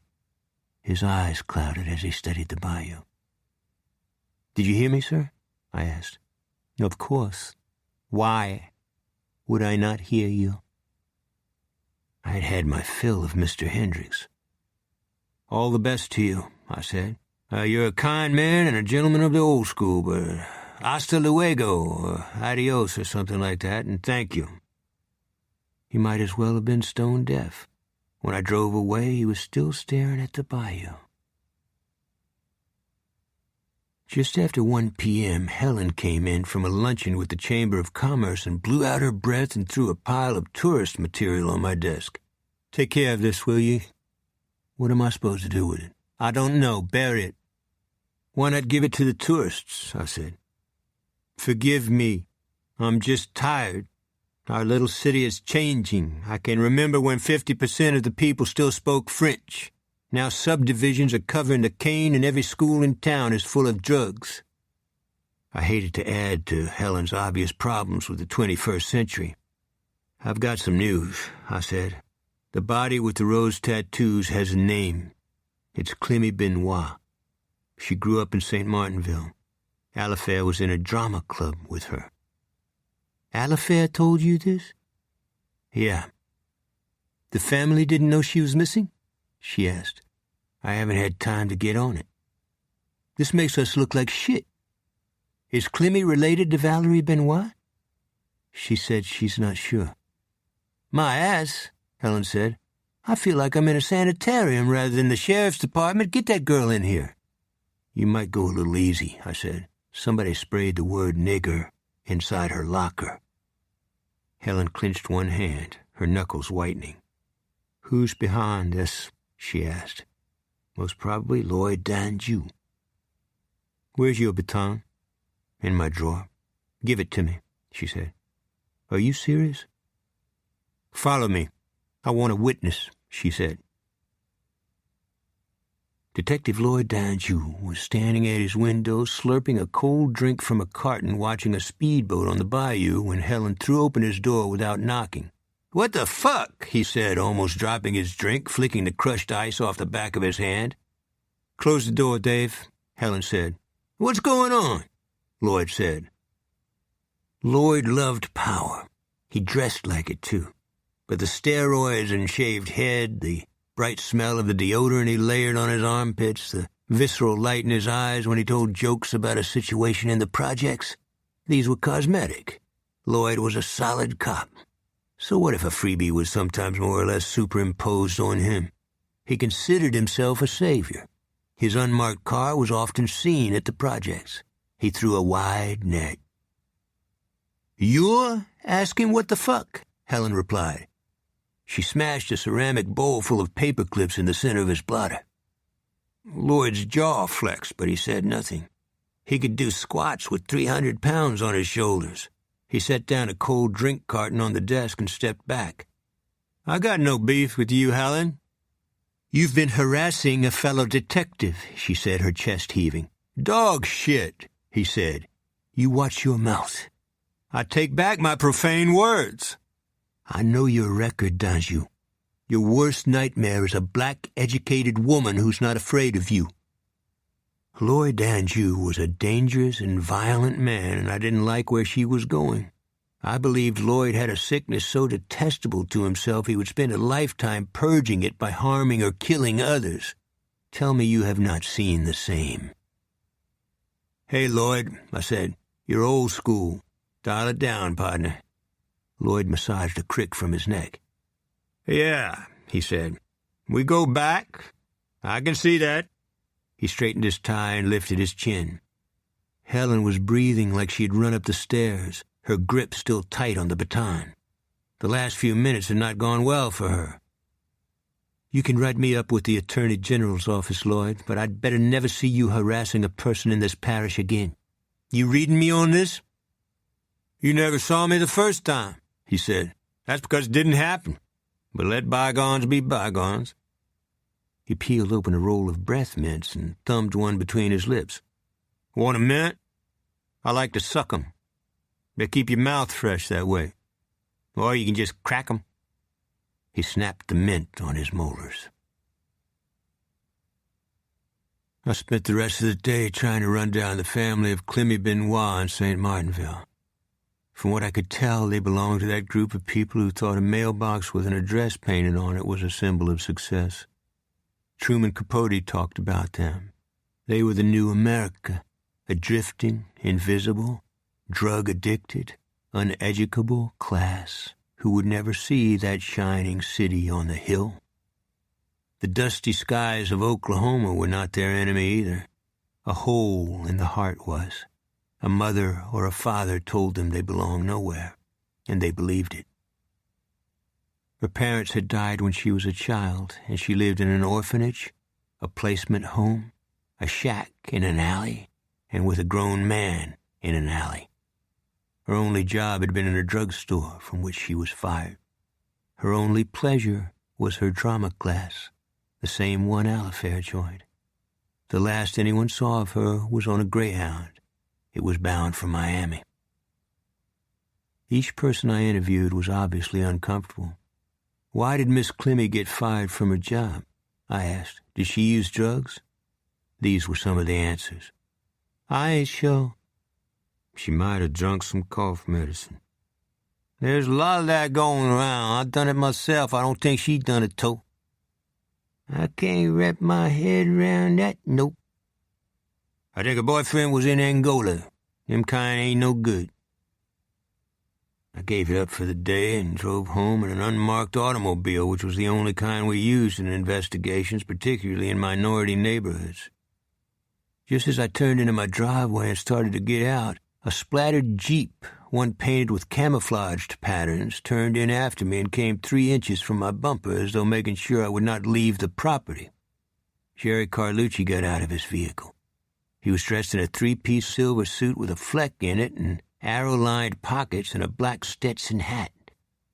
His eyes clouded as he studied the bayou. Did you hear me, sir? I asked. Of course. Why would I not hear you? I had had my fill of Mr. Hendricks. All the best to you, I said. You're a kind man and a gentleman of the old school, but hasta luego, or adios, or something like that, and thank you. He might as well have been stone deaf. When I drove away, he was still staring at the bayou. Just after 1 p.m., Helen came in from a luncheon with the Chamber of Commerce and blew out her breath and threw a pile of tourist material on my desk. Take care of this, will you? What am I supposed to do with it? I don't know. Bury it. Why not give it to the tourists? I said. Forgive me. I'm just tired. Our little city is changing. I can remember when 50% of the people still spoke French. Now subdivisions are covering the cane and every school in town is full of drugs. I hated to add to Helen's obvious problems with the 21st century. I've got some news, I said. The body with the rose tattoos has a name. It's Clemmy Benoit. She grew up in St. Martinville. Alifair was in a drama club with her. Alifair told you this? Yeah. The family didn't know she was missing? She asked. I haven't had time to get on it. This makes us look like shit. Is Clemmy related to Valerie Benoit? She said she's not sure. My ass, Helen said. I feel like I'm in a sanitarium rather than the sheriff's department. Get that girl in here. You might go a little easy, I said. Somebody sprayed the word nigger inside her locker. Helen clenched one hand, her knuckles whitening. Who's behind this? She asked. Most probably Lloyd Danjou. Where's your baton? In my drawer. Give it to me, she said. Are you serious? Follow me. I want a witness, she said. Detective Lloyd Danjou was standing at his window, slurping a cold drink from a carton, watching a speedboat on the bayou when Helen threw open his door without knocking. What the fuck? He said, almost dropping his drink, flicking the crushed ice off the back of his hand. Close the door, Dave, Helen said. What's going on? Lloyd said. Lloyd loved power. He dressed like it, too. But the steroids and shaved head, the bright smell of the deodorant he layered on his armpits, the visceral light in his eyes when he told jokes about a situation in the projects, these were cosmetic. Lloyd was a solid cop. So what if a freebie was sometimes more or less superimposed on him? He considered himself a savior. His unmarked car was often seen at the projects. He threw a wide net. You're asking what the fuck? Helen replied. She smashed a ceramic bowl full of paper clips in the center of his blotter. Lloyd's jaw flexed, but he said nothing. He could do squats with 300 pounds on his shoulders. He set down a cold drink carton on the desk and stepped back. I got no beef with you, Helen. You've been harassing a fellow detective, she said, her chest heaving. Dog shit, he said. You watch your mouth. I take back my profane words. I know your record, Danjou. Your worst nightmare is a black, educated woman who's not afraid of you. Lloyd Danjou was a dangerous and violent man, and I didn't like where she was going. I believed Lloyd had a sickness so detestable to himself he would spend a lifetime purging it by harming or killing others. Tell me you have not seen the same. Hey, Lloyd, I said, you're old school. Dial it down, partner. Lloyd massaged a crick from his neck. Yeah, he said. We go back? I can see that. He straightened his tie and lifted his chin. Helen was breathing like she had run up the stairs, her grip still tight on the baton. The last few minutes had not gone well for her. You can write me up with the Attorney General's office, Lloyd, but I'd better never see you harassing a person in this parish again. You reading me on this? You never saw me the first time, he said. That's because it didn't happen. But let bygones be bygones. He peeled open a roll of breath mints and thumbed one between his lips. Want a mint? I like to suck 'em. They keep your mouth fresh that way. Or you can just crack 'em. He snapped the mint on his molars. I spent the rest of the day trying to run down the family of Clemmy Benoit in St. Martinville. From what I could tell, they belonged to that group of people who thought a mailbox with an address painted on it was a symbol of success. Truman Capote talked about them. They were the new America, a drifting, invisible, drug-addicted, uneducable class who would never see that shining city on the hill. The dusty skies of Oklahoma were not their enemy either. A hole in the heart was. A mother or a father told them they belonged nowhere, and they believed it. Her parents had died when she was a child, and she lived in an orphanage, a placement home, a shack in an alley, and with a grown man in an alley. Her only job had been in a drugstore from which she was fired. Her only pleasure was her drama class, the same one Alifair joined. The last anyone saw of her was on a Greyhound. It was bound for Miami. Each person I interviewed was obviously uncomfortable. Why did Miss Clemmy get fired from her job? I asked. Did she use drugs? These were some of the answers. I ain't sure. She might have drunk some cough medicine. There's a lot of that going around. I done it myself. I don't think she done it, too. I can't wrap my head around that. Nope. I think her boyfriend was in Angola. Them kind ain't no good. I gave it up for the day and drove home in an unmarked automobile, which was the only kind we used in investigations, particularly in minority neighborhoods. Just as I turned into my driveway and started to get out, a splattered Jeep, one painted with camouflaged patterns, turned in after me and came 3 inches from my bumper as though making sure I would not leave the property. Jerry Carlucci got out of his vehicle. He was dressed in a 3-piece silver suit with a fleck in it and arrow-lined pockets and a black Stetson hat.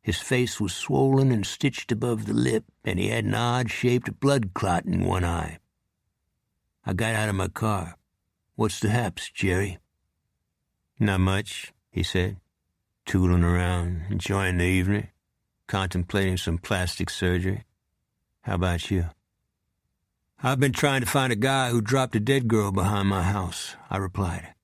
His face was swollen and stitched above the lip, and he had an odd-shaped blood clot in one eye. I got out of my car. What's the haps, Jerry? Not much, he said, tooling around, enjoying the evening, contemplating some plastic surgery. How about you? I've been trying to find a guy who dropped a dead girl behind my house, I replied.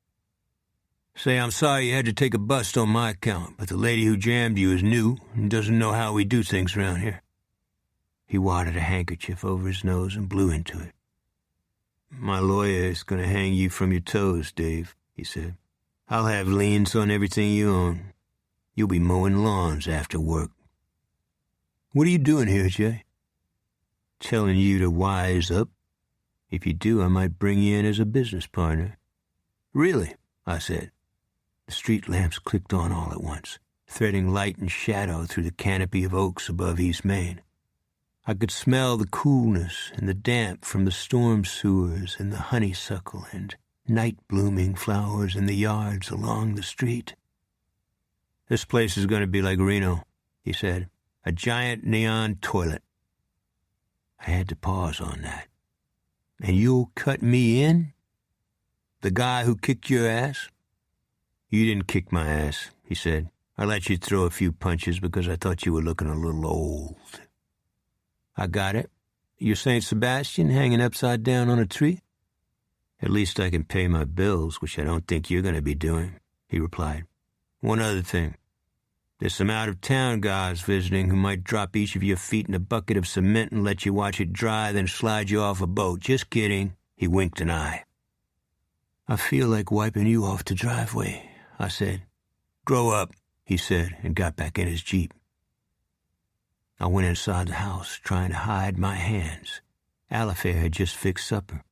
Say, I'm sorry you had to take a bust on my account, but the lady who jammed you is new and doesn't know how we do things around here. He wadded a handkerchief over his nose and blew into it. My lawyer is going to hang you from your toes, Dave, he said. I'll have liens on everything you own. You'll be mowing lawns after work. What are you doing here, Jay? Telling you to wise up. If you do, I might bring you in as a business partner. Really? I said. The street lamps clicked on all at once, threading light and shadow through the canopy of oaks above East Main. I could smell the coolness and the damp from the storm sewers and the honeysuckle and night-blooming flowers in the yards along the street. This place is going to be like Reno, he said. A giant neon toilet. I had to pause on that. And you'll cut me in? The guy who kicked your ass? You didn't kick my ass, he said. I let you throw a few punches because I thought you were looking a little old. I got it. You're St. Sebastian hanging upside down on a tree? At least I can pay my bills, which I don't think you're going to be doing, he replied. One other thing. There's some out-of-town guys visiting who might drop each of your feet in a bucket of cement and let you watch it dry, then slide you off a boat. Just kidding. He winked an eye. I feel like wiping you off the driveway, I said. Grow up, he said, and got back in his Jeep. I went inside the house, trying to hide my hands. Alifair had just fixed supper.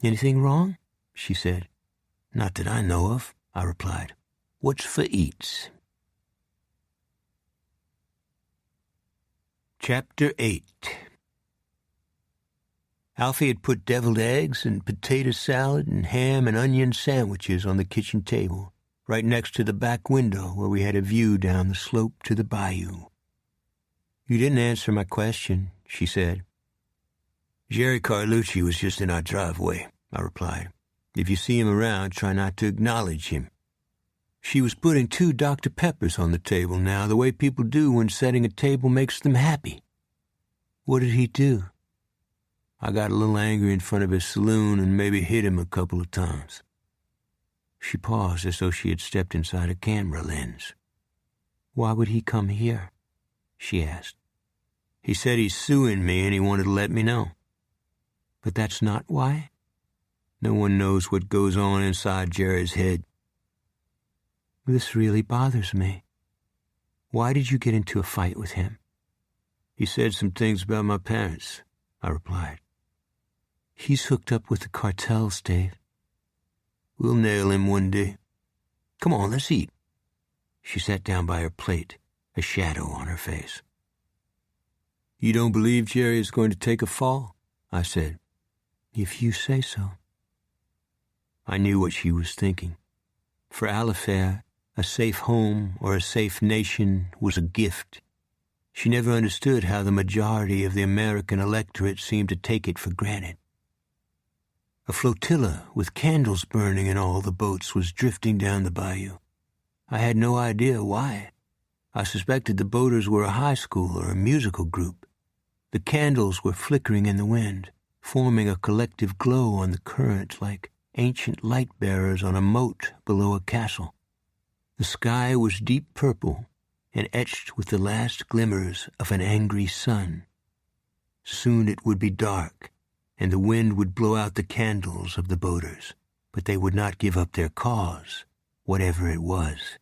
Anything wrong? She said. Not that I know of, I replied. What's for eats? Chapter 8. Alfie had put deviled eggs and potato salad and ham and onion sandwiches on the kitchen table, right next to the back window where we had a view down the slope to the bayou. "You didn't answer my question," she said. "Jerry Carlucci was just in our driveway," I replied. "If you see him around, try not to acknowledge him." She was putting 2 Dr. Peppers on the table now, the way people do when setting a table makes them happy. "What did he do?" "I got a little angry in front of his saloon and maybe hit him a couple of times." She paused as though she had stepped inside a camera lens. "Why would he come here?" she asked. "He said he's suing me and he wanted to let me know." "But that's not why?" "No one knows what goes on inside Jerry's head." "This really bothers me. Why did you get into a fight with him?" "He said some things about my parents," I replied. "He's hooked up with the cartels, Dave." "We'll nail him one day. Come on, let's eat." She sat down by her plate, a shadow on her face. "You don't believe Jerry is going to take a fall?" I said. "If you say so." I knew what she was thinking. For Alifair, a safe home or a safe nation was a gift. She never understood how the majority of the American electorate seemed to take it for granted. A flotilla with candles burning in all the boats was drifting down the bayou. I had no idea why. I suspected the boaters were a high school or a musical group. The candles were flickering in the wind, forming a collective glow on the current like ancient light-bearers on a moat below a castle. The sky was deep purple and etched with the last glimmers of an angry sun. Soon it would be dark, and the wind would blow out the candles of the boaters, but they would not give up their cause, whatever it was.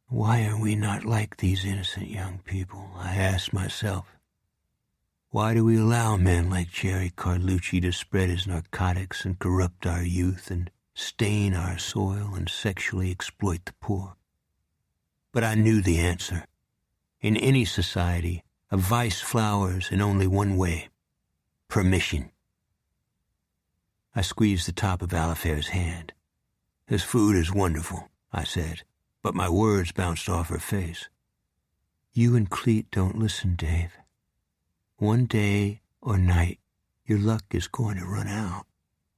Why are we not like these innocent young people, I asked myself. Why do we allow men like Jerry Carlucci to spread his narcotics and corrupt our youth and stain our soil and sexually exploit the poor? But I knew the answer. In any society, a vice flowers in only one way: permission. I squeezed the top of Alifair's hand. "This food is wonderful," I said, but my words bounced off her face. "You and Cleet don't listen, Dave. One day or night, your luck is going to run out."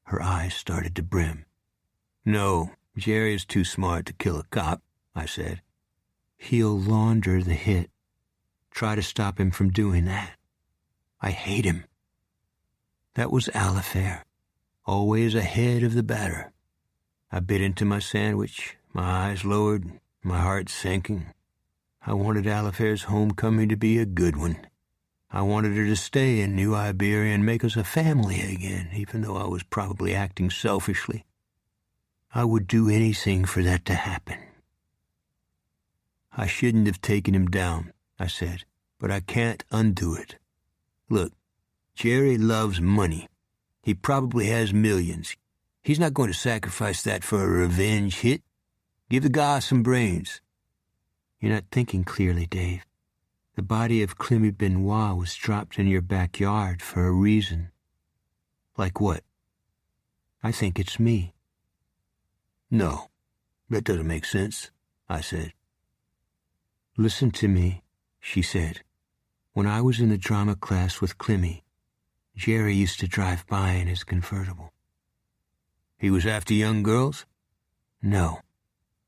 Her eyes started to brim. "No, Jerry is too smart to kill a cop," I said. "He'll launder the hit. Try to stop him from doing that. I hate him." That was Alifair, always ahead of the batter. I bit into my sandwich, my eyes lowered, my heart sinking. I wanted Alifair's homecoming to be a good one. I wanted her to stay in New Iberia and make us a family again, even though I was probably acting selfishly. I would do anything for that to happen. "I shouldn't have taken him down," I said, "but I can't undo it. Look, Jerry loves money. He probably has millions. He's not going to sacrifice that for a revenge hit. Give the guy some brains." "You're not thinking clearly, Dave. The body of Clemmy Benoit was dropped in your backyard for a reason." "Like what?" "I think it's me." "No, that doesn't make sense," I said. "Listen to me," she said. "When I was in the drama class with Clemmy, Jerry used to drive by in his convertible." "He was after young girls?" "No.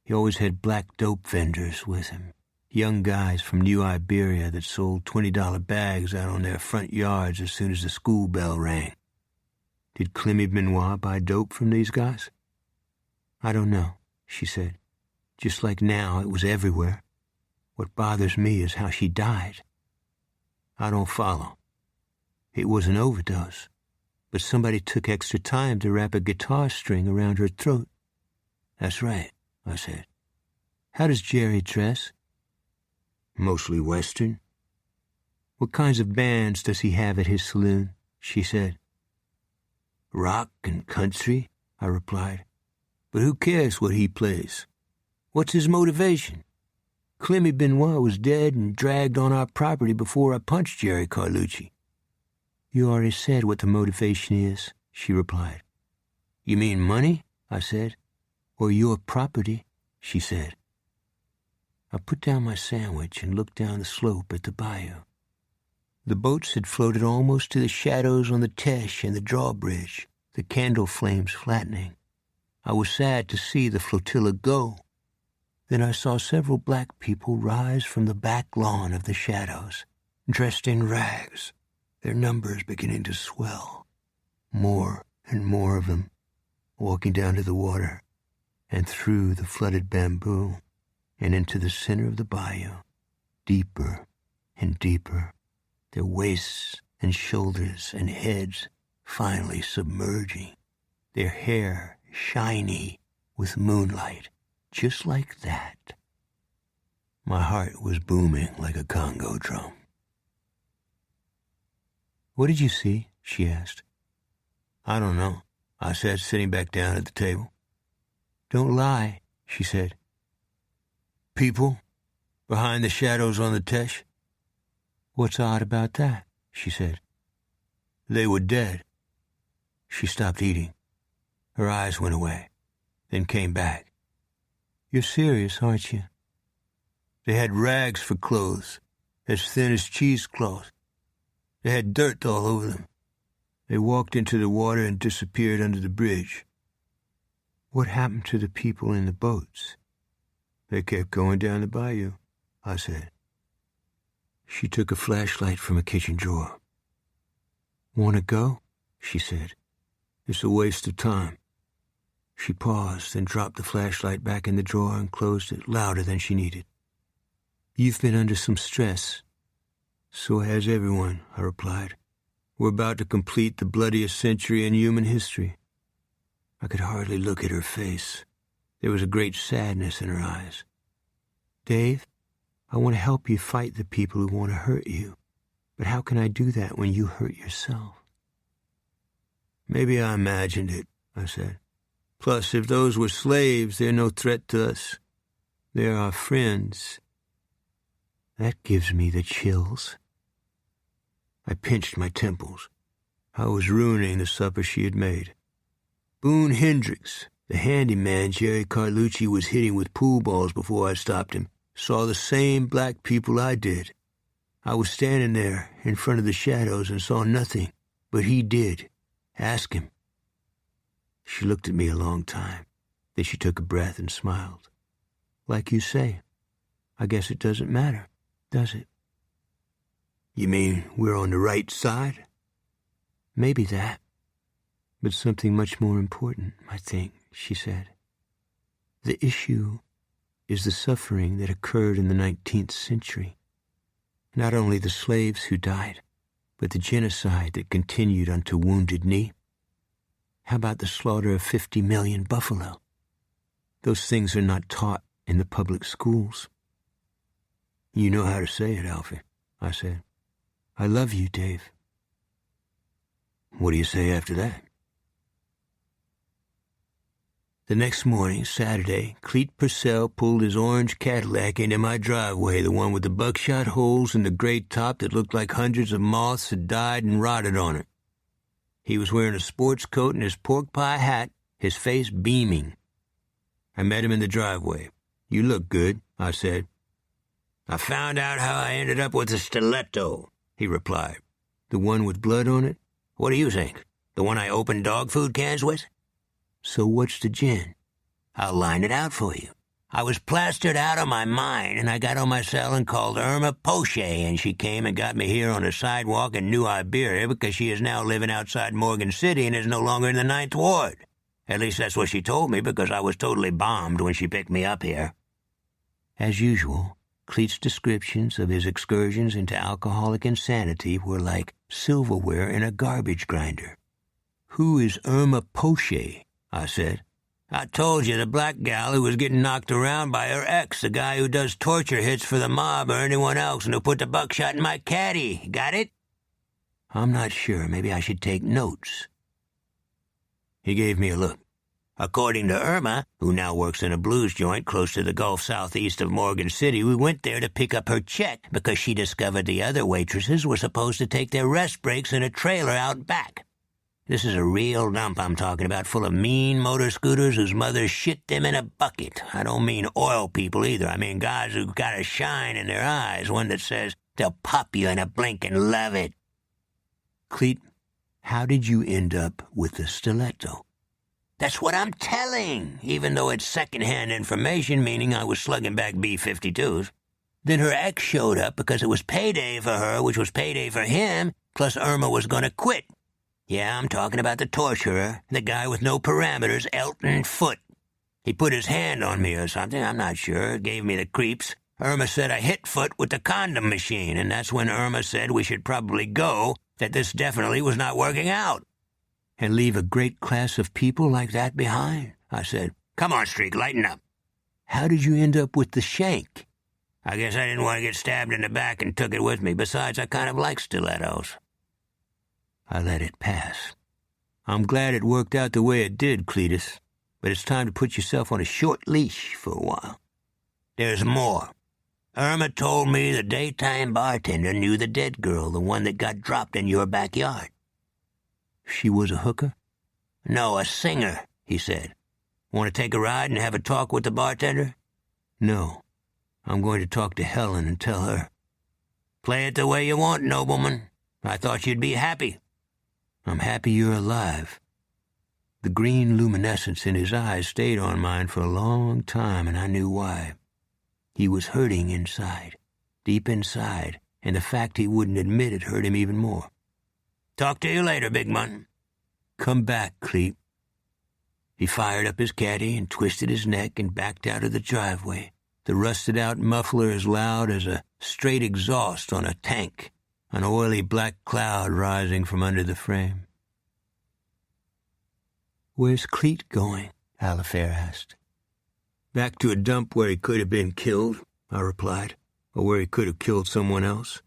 He always had black dope vendors with him. Young guys from New Iberia that sold $20 bags out on their front yards as soon as the school bell rang." "Did Clemmy Benoit buy dope from these guys?" "I don't know," she said. "Just like now, it was everywhere. What bothers me is how she died." "I don't follow." "It was an overdose, but somebody took extra time to wrap a guitar string around her throat." "That's right," I said. "How does Jerry dress?" "Mostly Western." "What kinds of bands does he have at his saloon?" she said. "Rock and country," I replied. "But who cares what he plays? What's his motivation? Clemmy Benoit was dead and dragged on our property before I punched Jerry Carlucci." You already said what the motivation is, she replied. You mean money? I said. Or your property, she said. I put down my sandwich and looked down the slope at the bayou. The boats had floated almost to the shadows on the Teche and the drawbridge, the candle flames flattening. I was sad to see the flotilla go. Then I saw several black people rise from the back lawn of the shadows, dressed in rags, their numbers beginning to swell. More and more of them, walking down to the water and through the flooded bamboo and into the center of the bayou, deeper and deeper, their waists and shoulders and heads finally submerging, their hair shiny with moonlight, just like that. My heart was booming like a Congo drum. What did you see? She asked. I don't know, I said, sitting back down at the table. Don't lie, she said. People behind the shadows on the Teche. What's odd about that? She said. They were dead. She stopped eating. Her eyes went away, then came back. You're serious, aren't you? They had rags for clothes, as thin as cheesecloth. They had dirt all over them. They walked into the water and disappeared under the bridge. What happened to the people in the boats? They kept going down the bayou, I said. She took a flashlight from a kitchen drawer. Want to go? She said. It's a waste of time. She paused, then dropped the flashlight back in the drawer and closed it louder than she needed. You've been under some stress. So has everyone, I replied. We're about to complete the bloodiest century in human history. I could hardly look at her face. There was a great sadness in her eyes. Dave, I want to help you fight the people who want to hurt you. But how can I do that when you hurt yourself? Maybe I imagined it, I said. Plus, if those were slaves, they're no threat to us. They're our friends. That gives me the chills. I pinched my temples. I was ruining the supper she had made. Boone Hendricks, the handyman Jerry Carlucci was hitting with pool balls before I stopped him, saw the same black people I did. I was standing there in front of the shadows and saw nothing, but he did. Ask him. She looked at me a long time. Then she took a breath and smiled. Like you say, I guess it doesn't matter, does it? You mean we're on the right side? Maybe that. But something much more important, I think, she said. The issue is the suffering that occurred in the 19th century. Not only the slaves who died, but the genocide that continued unto Wounded Knee. How about the slaughter of 50 million buffalo? Those things are not taught in the public schools. You know how to say it, Alfie, I said. I love you, Dave. What do you say after that? The next morning, Saturday, Cleet Purcell pulled his orange Cadillac into my driveway, the one with the buckshot holes in the gray top that looked like hundreds of moths had died and rotted on it. He was wearing a sports coat and his pork pie hat, his face beaming. I met him in the driveway. You look good, I said. I found out how I ended up with a stiletto, he replied. The one with blood on it? What do you think? The one I opened dog food cans with? So what's the gin? I'll line it out for you. I was plastered out of my mind, and I got on my cell and called Irma Poche, and she came and got me here on a sidewalk in New Iberia because she is now living outside Morgan City and is no longer in the 9th Ward. At least that's what she told me because I was totally bombed when she picked me up here. As usual, Cleet's descriptions of his excursions into alcoholic insanity were like silverware in a garbage grinder. Who is Irma Poche? I said. I told you, the black gal who was getting knocked around by her ex, the guy who does torture hits for the mob or anyone else and who put the buckshot in my caddy. Got it? I'm not sure. Maybe I should take notes. He gave me a look. According to Irma, who now works in a blues joint close to the Gulf southeast of Morgan City, we went there to pick up her check because she discovered the other waitresses were supposed to take their rest breaks in a trailer out back. This is a real dump I'm talking about, full of mean motor scooters whose mothers shit them in a bucket. I don't mean oil people either. I mean guys who've got a shine in their eyes, one that says they'll pop you in a blink and love it. Cleet, how did you end up with the stiletto? That's what I'm telling, even though it's second-hand information, meaning I was slugging back B-52s. Then her ex showed up because it was payday for her, which was payday for him, plus Irma was going to quit. Yeah, I'm talking about the torturer, the guy with no parameters, Elton Foote. He put his hand on me or something, I'm not sure, gave me the creeps. Irma said I hit Foote with the condom machine, and that's when Irma said we should probably go, that this definitely was not working out. And leave a great class of people like that behind? I said, come on, Streak, lighten up. How did you end up with the shank? I guess I didn't want to get stabbed in the back and took it with me. Besides, I kind of like stilettos. I let it pass. I'm glad it worked out the way it did, Cletus, but it's time to put yourself on a short leash for a while. There's more. Irma told me the daytime bartender knew the dead girl, the one that got dropped in your backyard. She was a hooker? No, a singer, he said. Want to take a ride and have a talk with the bartender? No. I'm going to talk to Helen and tell her. Play it the way you want, nobleman. I thought you'd be happy. I'm happy you're alive. The green luminescence in his eyes stayed on mine for a long time, and I knew why. He was hurting inside, deep inside, and the fact he wouldn't admit it hurt him even more. Talk to you later, big man. Come back, Cleet. He fired up his caddy and twisted his neck and backed out of the driveway, the rusted-out muffler as loud as a straight exhaust on a tank, an oily black cloud rising from under the frame. Where's Cleet going? Alifair asked. Back to a dump where he could have been killed, I replied, or where he could have killed someone else.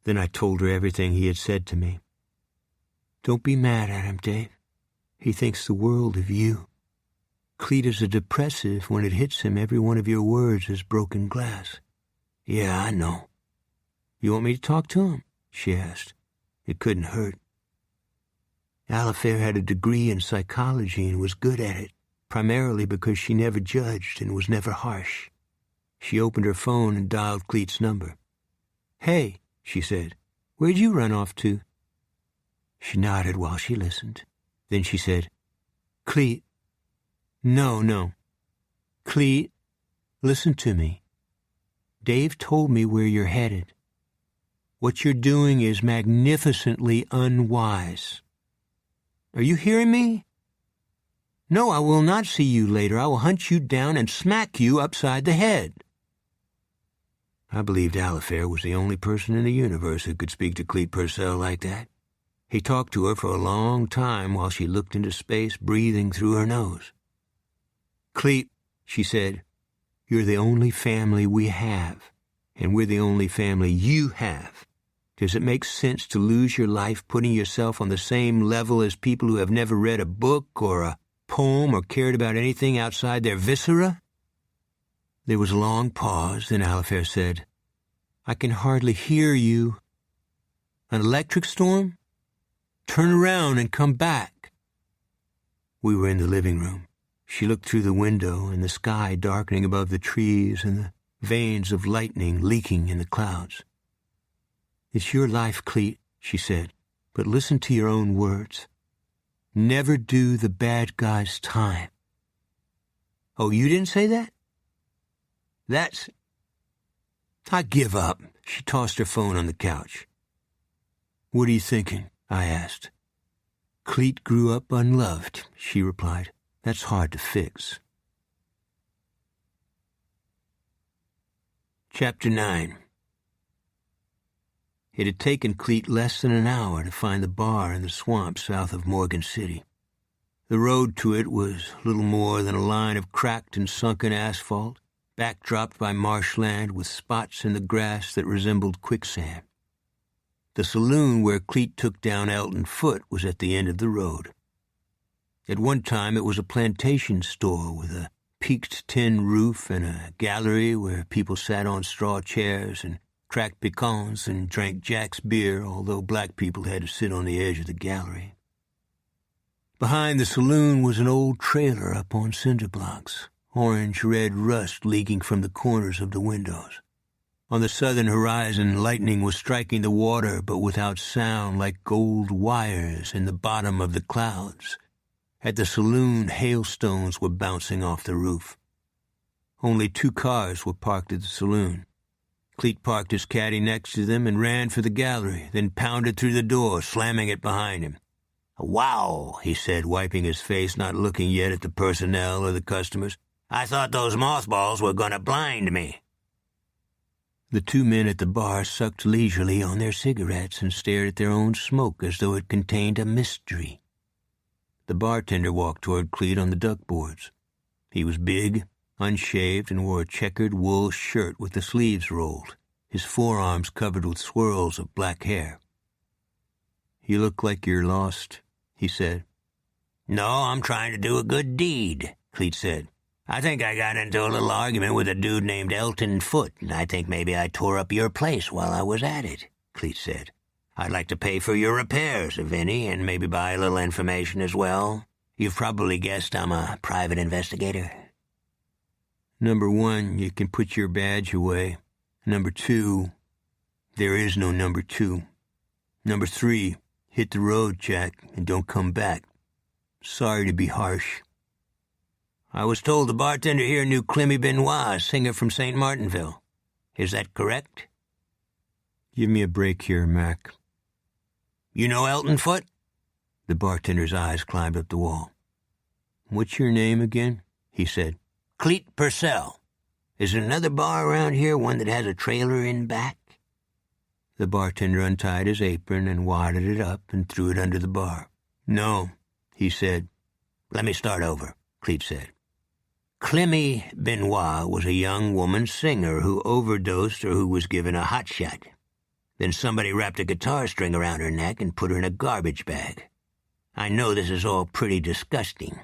Then I told her everything he had said to me. Don't be mad at him, Dave. He thinks the world of you. Cleet is a depressive. When it hits him, every one of your words is broken glass. Yeah, I know. You want me to talk to him? She asked. It couldn't hurt. Alifair had a degree in psychology and was good at it, primarily because she never judged and was never harsh. She opened her phone and dialed Cleet's number. Hey, she said, where'd you run off to? She nodded while she listened. Then she said, Cleet. No. Cleet, listen to me. Dave told me where you're headed. What you're doing is magnificently unwise. Are you hearing me? No, I will not see you later. I will hunt you down and smack you upside the head. I believed Alifair was the only person in the universe who could speak to Cleet Purcell like that. He talked to her for a long time while she looked into space, breathing through her nose. Cleet, she said, you're the only family we have, and we're the only family you have. Does it make sense to lose your life putting yourself on the same level as people who have never read a book or a poem or cared about anything outside their viscera? There was a long pause, then Alifair said, I can hardly hear you. An electric storm? Turn around and come back. We were in the living room. She looked through the window and the sky darkening above the trees and the veins of lightning leaking in the clouds. It's your life, Cleet, she said, but listen to your own words. Never do the bad guy's time. Oh, you didn't say that? I give up. She tossed her phone on the couch. What are you thinking? I asked. Cleet grew up unloved, she replied. That's hard to fix. Chapter 9. It had taken Cleet less than an hour to find the bar in the swamp south of Morgan City. The road to it was little more than a line of cracked and sunken asphalt, backdropped by marshland with spots in the grass that resembled quicksand. The saloon where Cleet took down Elton Foote was at the end of the road. At one time it was a plantation store with a peaked tin roof and a gallery where people sat on straw chairs and cracked pecans and drank Jack's beer, although black people had to sit on the edge of the gallery. Behind the saloon was an old trailer up on cinder blocks, orange-red rust leaking from the corners of the windows. On the southern horizon, lightning was striking the water, but without sound, like gold wires in the bottom of the clouds. At the saloon, hailstones were bouncing off the roof. Only 2 cars were parked at the saloon. Cleet parked his caddy next to them and ran for the gallery, then pounded through the door, slamming it behind him. "Wow," he said, wiping his face, not looking yet at the personnel or the customers. "I thought those mothballs were going to blind me." The 2 men at the bar sucked leisurely on their cigarettes and stared at their own smoke as though it contained a mystery. The bartender walked toward Cleet on the duckboards. He was big, unshaved, and wore a checkered wool shirt with the sleeves rolled, his forearms covered with swirls of black hair. "You look like you're lost," he said. "No, I'm trying to do a good deed," Cleet said. "I think I got into a little argument with a dude named Elton Foote, and I think maybe I tore up your place while I was at it," Cleet said. "I'd like to pay for your repairs, if any, and maybe buy a little information as well. You've probably guessed I'm a private investigator." "Number 1, you can put your badge away. Number 2, there is no number 2. Number 3, hit the road, Jack, and don't come back. Sorry to be harsh." "I was told the bartender here knew Clemmy Benoit, a singer from St. Martinville. Is that correct?" "Give me a break here, Mac." "You know Elton Foote?" The bartender's eyes climbed up the wall. "What's your name again?" he said. "Cleet Purcell. Is there another bar around here, one that has a trailer in back?" The bartender untied his apron and wadded it up and threw it under the bar. "No," he said. "Let me start over," Cleet said. Clemmy Benoit was a young woman singer who overdosed or who was given a hot shot. Then somebody wrapped a guitar string around her neck and put her in a garbage bag. I know this is all pretty disgusting.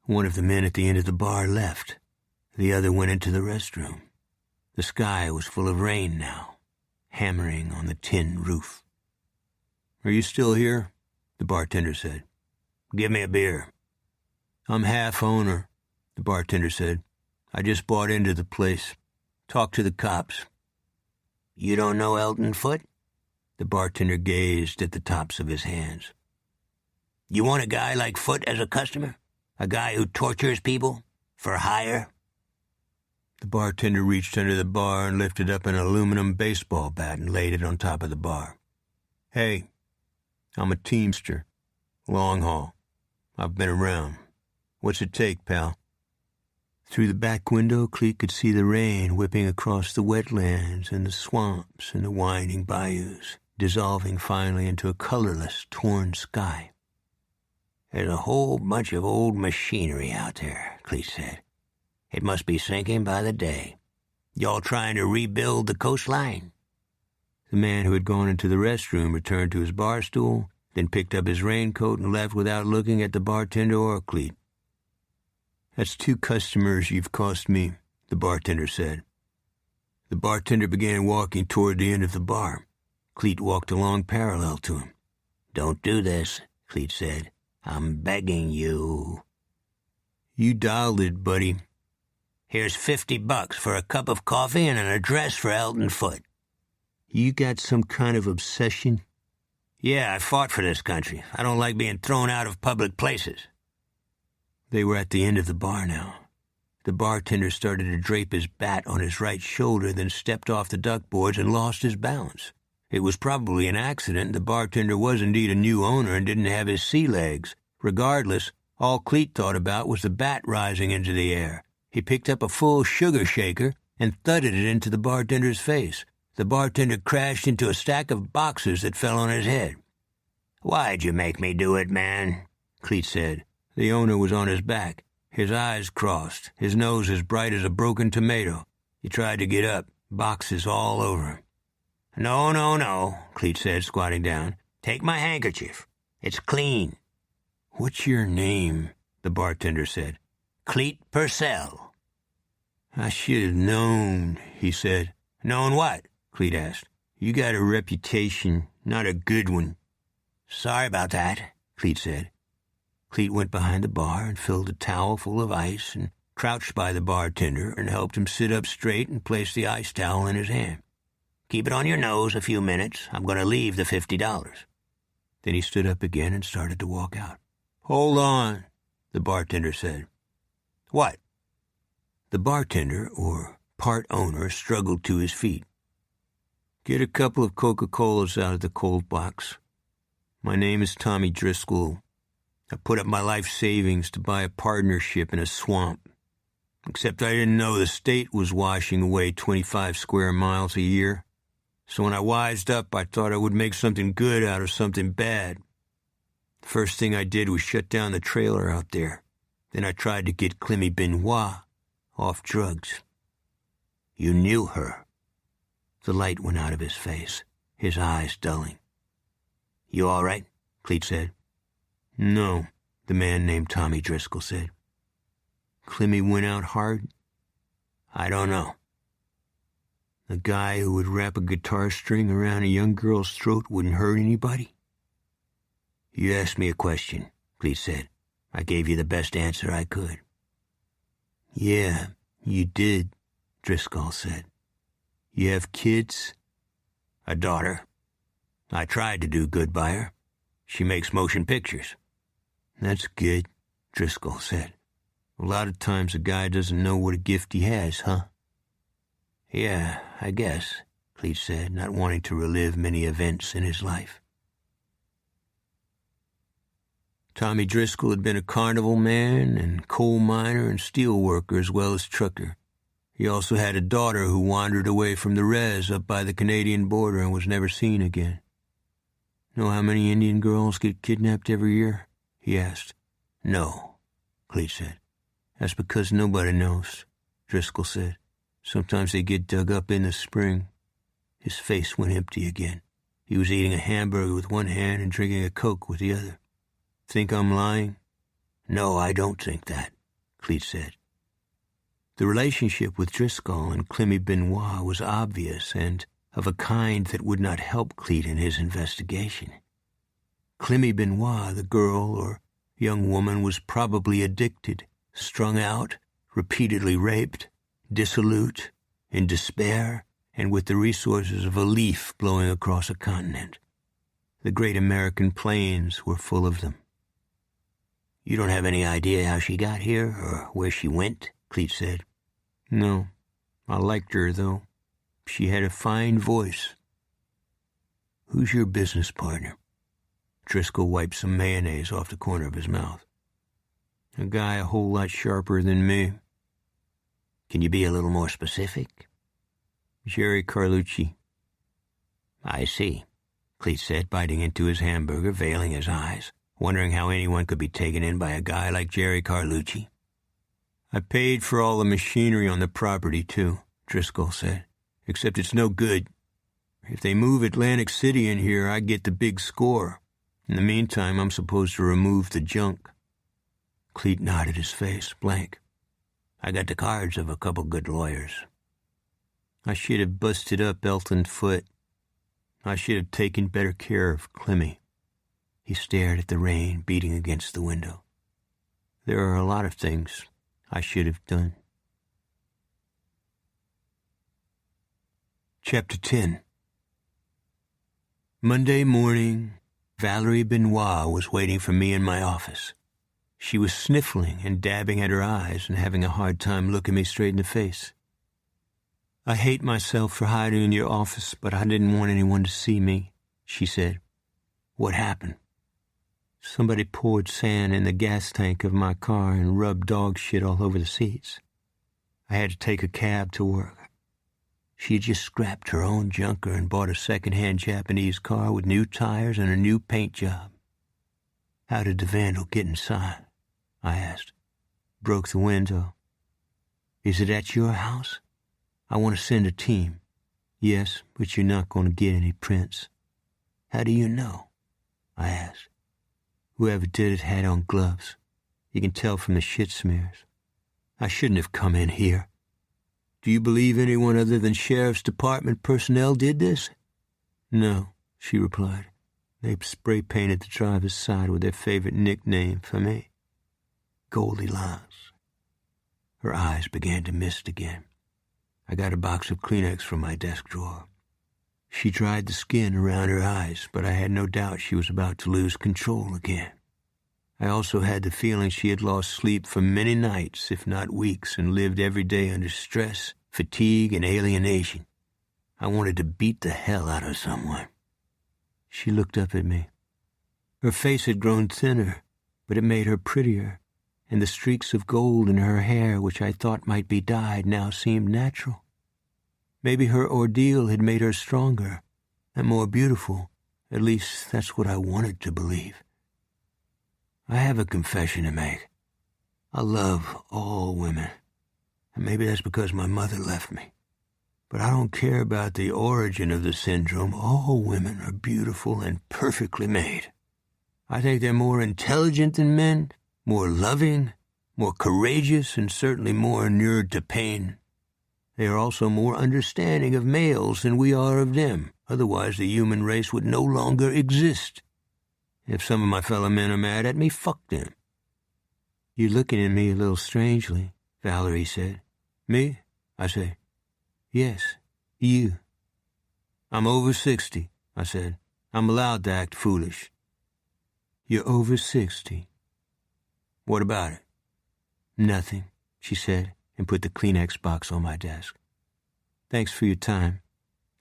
One of the men at the end of the bar left. The other went into the restroom. The sky was full of rain now, hammering on the tin roof. "Are you still here?" the bartender said. "Give me a beer." "I'm half owner," the bartender said. "I just bought into the place. Talk to the cops." "You don't know Elton Foote?" The bartender gazed at the tops of his hands. "You want a guy like Foote as a customer? A guy who tortures people? For hire?" The bartender reached under the bar and lifted up an aluminum baseball bat and laid it on top of the bar. "Hey, I'm a teamster. Long haul. I've been around. What's it take, pal?" Through the back window, Cleet could see the rain whipping across the wetlands and the swamps and the winding bayous, dissolving finally into a colorless, torn sky. "There's a whole bunch of old machinery out there," Cleet said. "It must be sinking by the day. Y'all trying to rebuild the coastline?" The man who had gone into the restroom returned to his bar stool, then picked up his raincoat and left without looking at the bartender or Cleet. "That's 2 customers you've cost me," the bartender said. The bartender began walking toward the end of the bar. Cleet walked along parallel to him. "Don't do this," Cleet said. "I'm begging you." "You dialed it, buddy." "Here's $50 for a cup of coffee and an address for Elton Foote." "You got some kind of obsession?" "Yeah, I fought for this country. I don't like being thrown out of public places." They were at the end of the bar now. The bartender started to drape his bat on his right shoulder, then stepped off the duckboards and lost his balance. It was probably an accident. The bartender was indeed a new owner and didn't have his sea legs. Regardless, all Cleet thought about was the bat rising into the air. He picked up a full sugar shaker and thudded it into the bartender's face. The bartender crashed into a stack of boxes that fell on his head. "Why'd you make me do it, man?" Cleet said. The owner was on his back, his eyes crossed, his nose as bright as a broken tomato. He tried to get up, boxes all over him. "No," Cleet said, squatting down. "Take my handkerchief. It's clean." "What's your name?" the bartender said. "Cleet Purcell." "I should have known," he said. "Known what?" Cleet asked. "You got a reputation, not a good one." "Sorry about that," Cleet said. Cleet went behind the bar and filled a towel full of ice and crouched by the bartender and helped him sit up straight and place the ice towel in his hand. "Keep it on your nose a few minutes. I'm going to leave the $50. Then he stood up again and started to walk out. "Hold on," the bartender said. "What?" The bartender, or part owner, struggled to his feet. "Get a couple of Coca-Colas out of the cold box. My name is Tommy Driscoll. I put up my life savings to buy a partnership in a swamp. Except I didn't know the state was washing away 25 square miles a year. So when I wised up, I thought I would make something good out of something bad. The first thing I did was shut down the trailer out there. Then I tried to get Clemmy Benoit off drugs." "You knew her?" The light went out of his face, his eyes dulling. "You all right?" Cleet said. "No," the man named Tommy Driscoll said. "Clemmy went out hard?" "I don't know." "The guy who would wrap a guitar string around a young girl's throat wouldn't hurt anybody?" "You asked me a question," Cleet said. "I gave you the best answer I could." "Yeah, you did," Driscoll said. "You have kids?" "A daughter. I tried to do good by her. She makes motion pictures." "That's good," Driscoll said. "A lot of times a guy doesn't know what a gift he has, huh?" "Yeah, I guess," Cleet said, not wanting to relive many events in his life. Tommy Driscoll had been a carnival man and coal miner and steel worker as well as trucker. He also had a daughter who wandered away from the res up by the Canadian border and was never seen again. "Know how many Indian girls get kidnapped every year?" he asked. "No," Cleet said. "That's because nobody knows," Driscoll said. "Sometimes they get dug up in the spring." His face went empty again. He was eating a hamburger with one hand and drinking a Coke with the other. "Think I'm lying?" "No, I don't think that," Cleet said. The relationship with Driscoll and Clemmy Benoit was obvious and of a kind that would not help Cleet in his investigation. Clemmy Benoit, the girl or young woman, was probably addicted, strung out, repeatedly raped, dissolute, in despair, and with the resources of a leaf blowing across a continent. The great American plains were full of them. "You don't have any idea how she got here or where she went?" Cleet said. "No. I liked her, though. She had a fine voice." "Who's your business partner?" Driscoll wiped some mayonnaise off the corner of his mouth. "A guy a whole lot sharper than me." "Can you be a little more specific?" "Jerry Carlucci." "I see," Cleet said, biting into his hamburger, veiling his eyes, wondering how anyone could be taken in by a guy like Jerry Carlucci. "I paid for all the machinery on the property, too," Driscoll said, "except it's no good. If they move Atlantic City in here, I get the big score. In the meantime, I'm supposed to remove the junk." Cleet nodded, his face blank. "I got the cards of a couple good lawyers." "I should have busted up Elton Foote. I should have taken better care of Clemmy." He stared at the rain beating against the window. "There are a lot of things I should have done." Chapter 10. Monday morning, Valerie Benoit was waiting for me in my office. She was sniffling and dabbing at her eyes and having a hard time looking me straight in the face. "I hate myself for hiding in your office, but I didn't want anyone to see me," she said. "What happened?" "Somebody poured sand in the gas tank of my car and rubbed dog shit all over the seats. I had to take a cab to work." She had just scrapped her own junker and bought a second-hand Japanese car with new tires and a new paint job. "How did the vandal get inside?" I asked. "Broke the window." "Is it at your house?" "I want to send a team." "Yes, but you're not going to get any prints." "How do you know?" I asked. Whoever did it had on gloves. You can tell from the shit smears. I shouldn't have come in here. Do you believe anyone other than Sheriff's Department personnel did this? No, she replied. They spray-painted the driver's side with their favorite nickname for me. Goldilocks. Her eyes began to mist again. I got a box of Kleenex from my desk drawer. She dried the skin around her eyes, but I had no doubt she was about to lose control again. I also had the feeling she had lost sleep for many nights, if not weeks, and lived every day under stress, fatigue, and alienation. I wanted to beat the hell out of someone. She looked up at me. Her face had grown thinner, but it made her prettier, and the streaks of gold in her hair, which I thought might be dyed, now seemed natural. Maybe her ordeal had made her stronger and more beautiful. At least that's what I wanted to believe. I have a confession to make. I love all women, and maybe that's because my mother left me. But I don't care about the origin of the syndrome. All women are beautiful and perfectly made. I think they're more intelligent than men, more loving, more courageous, and certainly more inured to pain. They are also more understanding of males than we are of them. Otherwise, the human race would no longer exist. If some of my fellow men are mad at me, fuck them. You're looking at me a little strangely, Valerie said. Me? I say. Yes, you. I'm over 60, I said. I'm allowed to act foolish. You're over 60. What about it? Nothing, she said, and put the Kleenex box on my desk. Thanks for your time.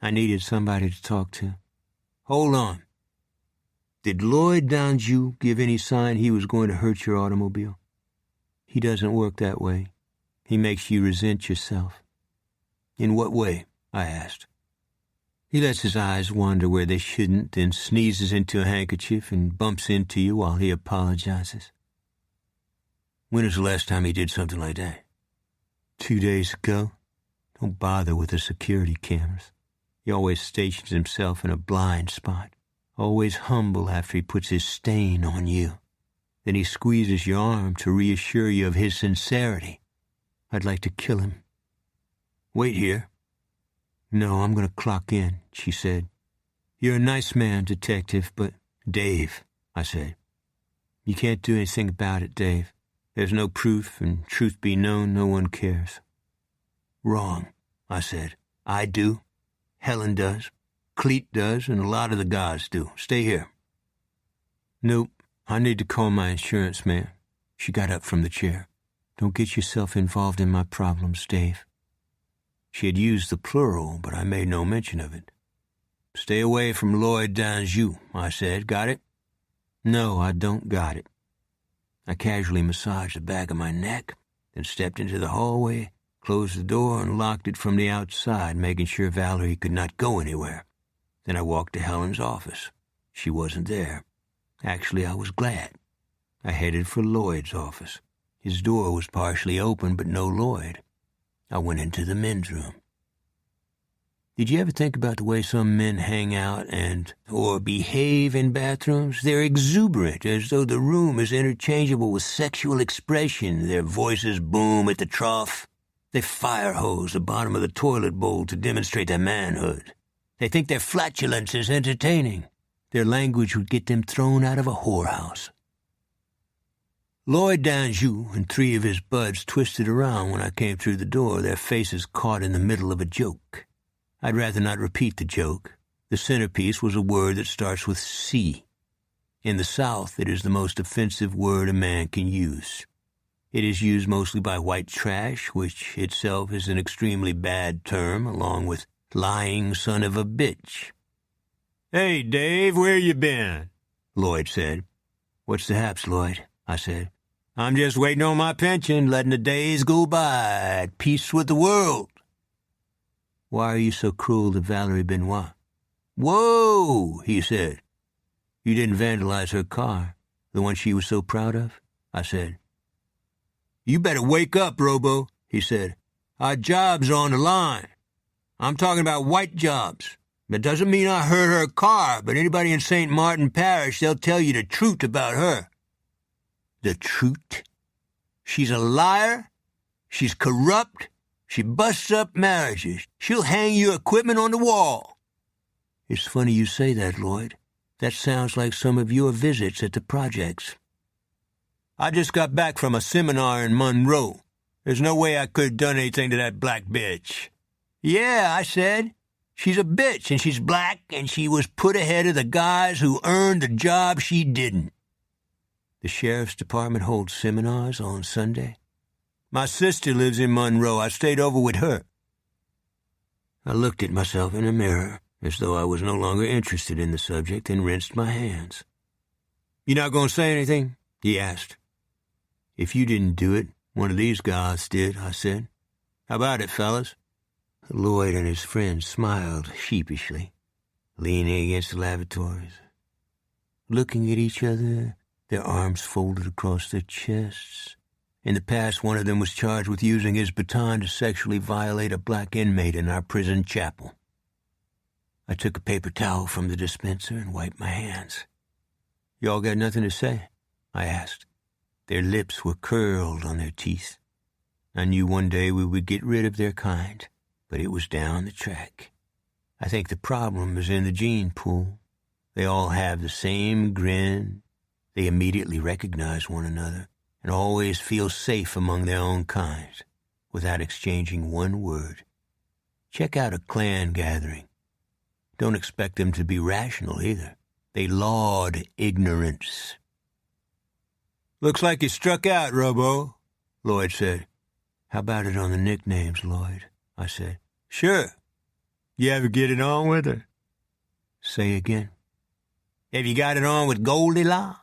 I needed somebody to talk to. Hold on. Did Lloyd Danjou give any sign he was going to hurt your automobile? He doesn't work that way. He makes you resent yourself. In what way? I asked. He lets his eyes wander where they shouldn't, then sneezes into a handkerchief and bumps into you while he apologizes. When was the last time he did something like that? 2 days ago. Don't bother with the security cameras. He always stations himself in a blind spot, always humble after he puts his stain on you. Then he squeezes your arm to reassure you of his sincerity. I'd like to kill him. Wait here. No, I'm going to clock in, she said. You're a nice man, detective, but... Dave, I said. You can't do anything about it, Dave. There's no proof, and truth be known, no one cares. Wrong, I said. I do. Helen does. Cleet does, and a lot of the guys do. Stay here. Nope, I need to call my insurance man. She got up from the chair. Don't get yourself involved in my problems, Dave. She had used the plural, but I made no mention of it. Stay away from Lloyd Danjou, I said. Got it? No, I don't got it. I casually massaged the back of my neck, then stepped into the hallway, closed the door, and locked it from the outside, making sure Valerie could not go anywhere. Then I walked to Helen's office. She wasn't there. Actually, I was glad. I headed for Lloyd's office. His door was partially open, but no Lloyd. I went into the men's room. Did you ever think about the way some men hang out or behave in bathrooms? They're exuberant, as though the room is interchangeable with sexual expression. Their voices boom at the trough. They fire hose the bottom of the toilet bowl to demonstrate their manhood. They think their flatulence is entertaining. Their language would get them thrown out of a whorehouse. Lloyd Danjou and 3 of his buds twisted around when I came through the door, their faces caught in the middle of a joke. I'd rather not repeat the joke. The centerpiece was a word that starts with C. In the South, it is the most offensive word a man can use. It is used mostly by white trash, which itself is an extremely bad term, along with lying son of a bitch. Hey, Dave, where you been? Lloyd said. What's the haps, Lloyd? I said. I'm just waiting on my pension, letting the days go by, at peace with the world. Why are you so cruel to Valerie Benoit? Whoa, he said. You didn't vandalize her car, the one she was so proud of? I said. You better wake up, Robo, he said. Our jobs are on the line. I'm talking about white jobs. That doesn't mean I hurt her car, but anybody in St. Martin Parish, they'll tell you the truth about her. the truth. She's a liar. She's corrupt. She busts up marriages. She'll hang your equipment on the wall. It's funny you say that, Lloyd. That sounds like some of your visits at the projects. I just got back from a seminar in Monroe. There's no way I could have done anything to that black bitch. Yeah, I said. She's a bitch, and she's black, and she was put ahead of the guys who earned the job she didn't. The sheriff's department holds seminars on Sunday. My sister lives in Monroe. I stayed over with her. I looked at myself in a mirror, as though I was no longer interested in the subject, and rinsed my hands. You not going to say anything? He asked. If you didn't do it, one of these guys did, I said. How about it, fellas? Lloyd and his friend smiled sheepishly, leaning against the lavatories, looking at each other, their arms folded across their chests. In the past, one of them was charged with using his baton to sexually violate a black inmate in our prison chapel. I took a paper towel from the dispenser and wiped my hands. Y'all got nothing to say? I asked. Their lips were curled on their teeth. I knew one day we would get rid of their kind, but it was down the track. I think the problem is in the gene pool. They all have the same grin. They immediately recognize one another and always feel safe among their own kind, without exchanging one word. Check out a clan gathering. Don't expect them to be rational either. They laud ignorance. Looks like you struck out, Robo, Lloyd said. How about it on the nicknames, Lloyd? I said. Sure. You ever get it on with her? Say again. Have you got it on with Goldilocks?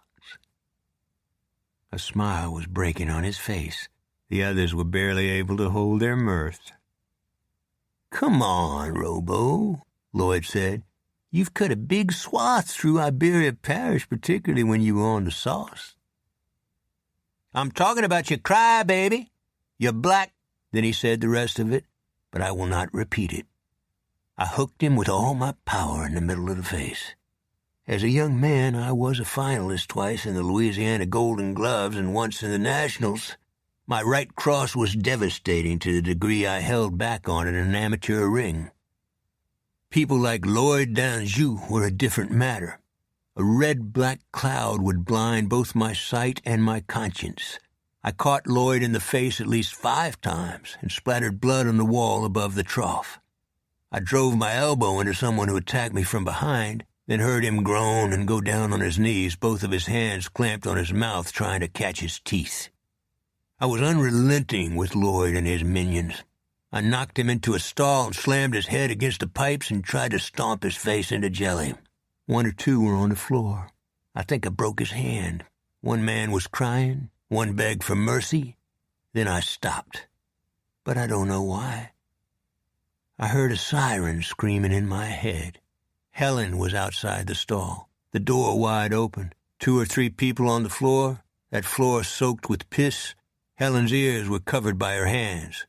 A smile was breaking on his face. The others were barely able to hold their mirth. Come on, Robo, Lloyd said. You've cut a big swath through Iberia Parish, particularly when you were on the sauce. I'm talking about your crybaby. You're black. Then he said the rest of it, but I will not repeat it. I hooked him with all my power in the middle of the face. As a young man, I was a finalist twice in the Louisiana Golden Gloves and once in the Nationals. My right cross was devastating to the degree I held back on it in an amateur ring. People like Lloyd Danjou were a different matter. A red-black cloud would blind both my sight and my conscience. I caught Lloyd in the face at least 5 times and splattered blood on the wall above the trough. I drove my elbow into someone who attacked me from behind, then heard him groan and go down on his knees, both of his hands clamped on his mouth trying to catch his teeth. I was unrelenting with Lloyd and his minions. I knocked him into a stall and slammed his head against the pipes and tried to stomp his face into jelly. 1 or 2 were on the floor. I think I broke his hand. One man was crying. One begged for mercy. Then I stopped. But I don't know why. I heard a siren screaming in my head. Helen was outside the stall, the door wide open. 2 or 3 people on the floor, that floor soaked with piss. Helen's ears were covered by her hands.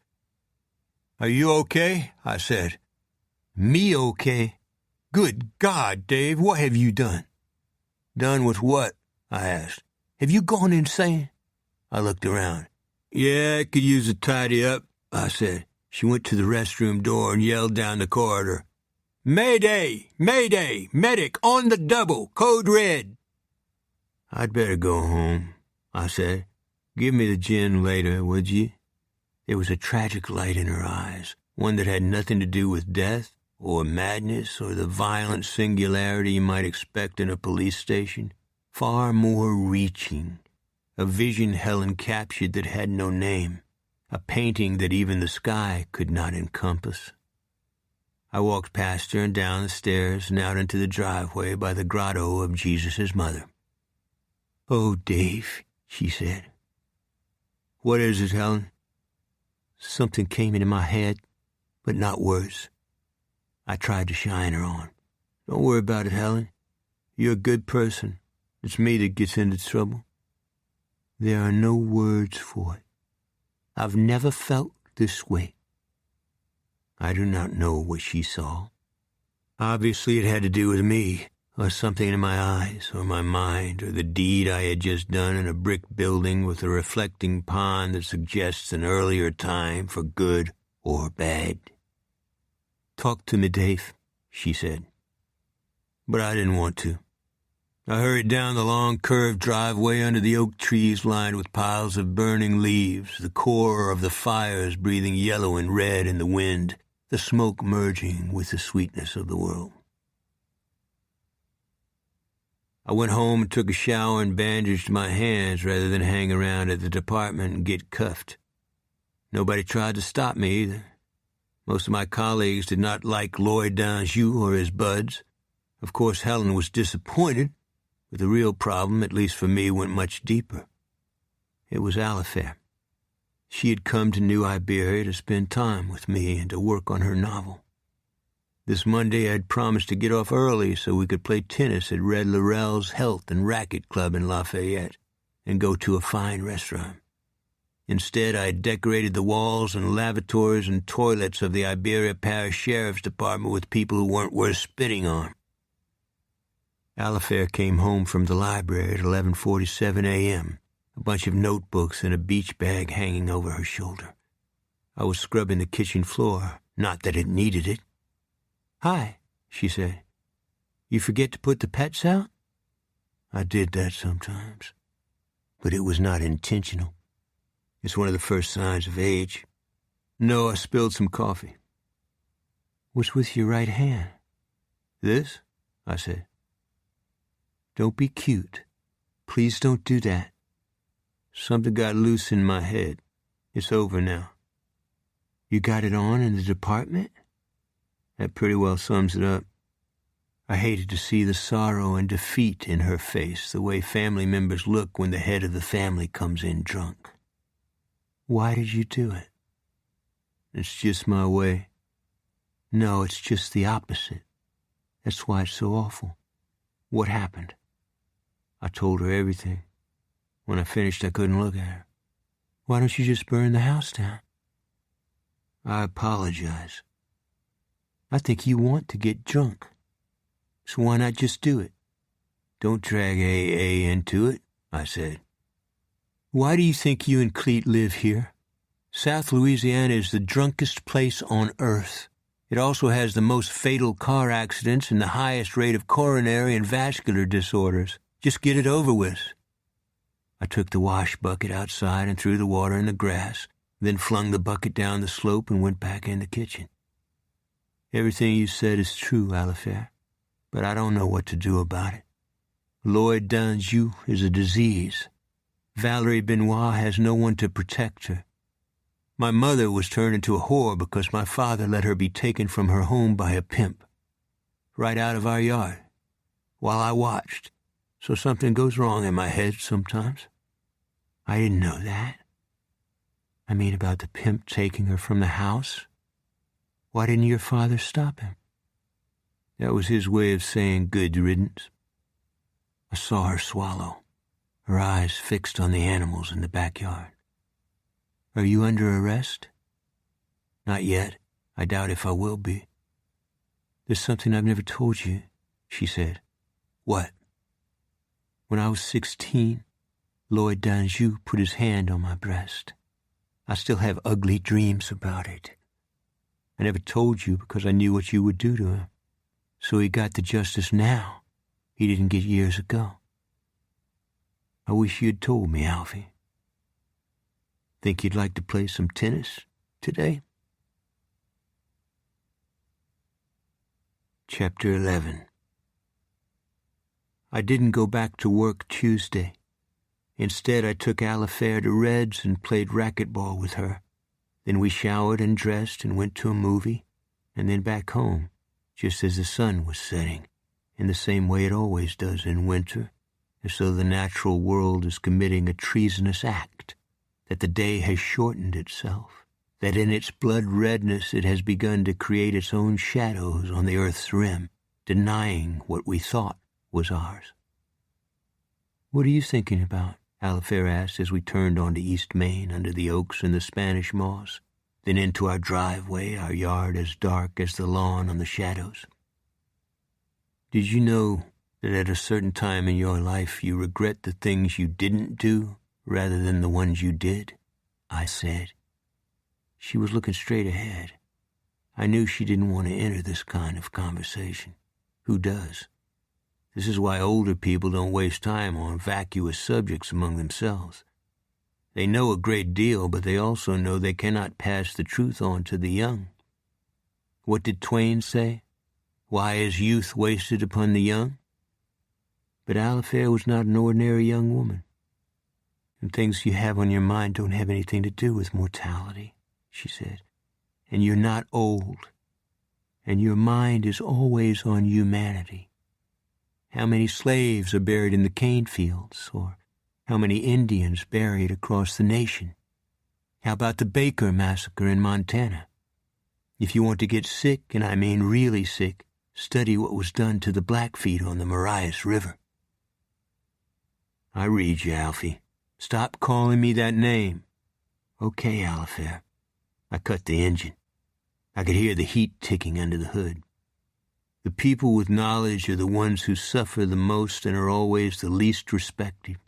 Are you okay? I said. Me okay? Good God, Dave, what have you done? Done with what? I asked. Have you gone insane? I looked around. Yeah, I could use a tidy up, I said. She went to the restroom door and yelled down the corridor. Mayday! Mayday! Medic on the double! Code red! I'd better go home, I said. Give me the gin later, would you? There was a tragic light in her eyes, one that had nothing to do with death or madness or the violent singularity you might expect in a police station. Far more reaching. A vision Helen captured that had no name. A painting that even the sky could not encompass. I walked past her and down the stairs and out into the driveway by the grotto of Jesus' mother. Oh, Dave, she said. What is it, Helen? Something came into my head, but not words. I tried to shine her on. Don't worry about it, Helen. You're a good person. It's me that gets into trouble. There are no words for it. I've never felt this way. I do not know what she saw. Obviously it had to do with me, or something in my eyes, or my mind, or the deed I had just done in a brick building with a reflecting pond that suggests an earlier time for good or bad. "Talk to me, Dave," she said. But I didn't want to. I hurried down the long curved driveway under the oak trees lined with piles of burning leaves, the core of the fires breathing yellow and red in the wind, the smoke merging with the sweetness of the world. I went home and took a shower and bandaged my hands rather than hang around at the department and get cuffed. Nobody tried to stop me either. Most of my colleagues did not like Lloyd Danjou or his buds. Of course, Helen was disappointed, but the real problem, at least for me, went much deeper. It was Allifair. She had come to New Iberia to spend time with me and to work on her novel. This Monday I had promised to get off early so we could play tennis at Red Laurel's Health and Racket Club in Lafayette and go to a fine restaurant. Instead, I had decorated the walls and lavatories and toilets of the Iberia Parish Sheriff's Department with people who weren't worth spitting on. Allifair came home from the library at 11:47 a.m., a bunch of notebooks and a beach bag hanging over her shoulder. I was scrubbing the kitchen floor, not that it needed it. "Hi," she said. "You forget to put the pets out?" I did that sometimes, but it was not intentional. It's one of the first signs of age. No, I spilled some coffee. "What's with your right hand?" "This?" I said. "Don't be cute. Please don't do that." Something got loose in my head. It's over now. "You got it on in the department?" That pretty well sums it up. I hated to see the sorrow and defeat in her face, the way family members look when the head of the family comes in drunk. "Why did you do it?" "It's just my way." "No, it's just the opposite. That's why it's so awful." "What happened?" I told her everything. When I finished, I couldn't look at her. "Why don't you just burn the house down?" I apologize. "I think you want to get drunk. So why not just do it?" "Don't drag AA into it," I said. "Why do you think you and Cleet live here? South Louisiana is the drunkest place on earth. It also has the most fatal car accidents and the highest rate of coronary and vascular disorders. Just get it over with." I took the wash bucket outside and threw the water in the grass, then flung the bucket down the slope and went back in the kitchen. "Everything you said is true, Allifair, but I don't know what to do about it. Lloyd Danjou is a disease. Valerie Benoit has no one to protect her. My mother was turned into a whore because my father let her be taken from her home by a pimp, right out of our yard, while I watched. So something goes wrong in my head sometimes. I didn't know that. I mean about the pimp taking her from the house. Why didn't your father stop him?" That was his way of saying good riddance. I saw her swallow, her eyes fixed on the animals in the backyard. "Are you under arrest?" "Not yet. I doubt if I will be." "There's something I've never told you," she said. "What?" "When I was 16, Lloyd Danjou put his hand on my breast. I still have ugly dreams about it. I never told you because I knew what you would do to him. So he got the justice now he didn't get years ago. I wish you'd told me, Alfie. Think you'd like to play some tennis today?" Chapter 11. I didn't go back to work Tuesday. Instead, I took Allifair to Red's and played racquetball with her. Then we showered and dressed and went to a movie, and then back home, just as the sun was setting, in the same way it always does in winter, as though the natural world is committing a treasonous act, that the day has shortened itself, that in its blood redness it has begun to create its own shadows on the earth's rim, denying what we thought was ours. "What are you thinking about?" Allifair asked as we turned onto East Main under the oaks and the Spanish moss, then into our driveway, our yard as dark as the lawn on the shadows. "Did you know That at a certain time in your life you regret the things you didn't do rather than the ones you did? I said. She was looking straight ahead. I knew she didn't want to enter this kind of conversation. Who does? This is why older people don't waste time on vacuous subjects among themselves. They know a great deal, but they also know they cannot pass the truth on to the young. What did Twain say? Why is youth wasted upon the young? But Alifair was not an ordinary young woman. And things you have on your mind don't have anything to do with mortality, she said. And you're not old. And your mind is always on humanity. How many slaves are buried in the cane fields, or how many Indians buried across the nation? How about the Baker massacre in Montana? If you want to get sick, and I mean really sick, study what was done to the Blackfeet on the Marias River. I read you, Alfie. Stop calling me that name. Okay, Alifair. I cut the engine. I could hear the heat ticking under the hood. The people with knowledge are the ones who suffer the most and are always the least respected.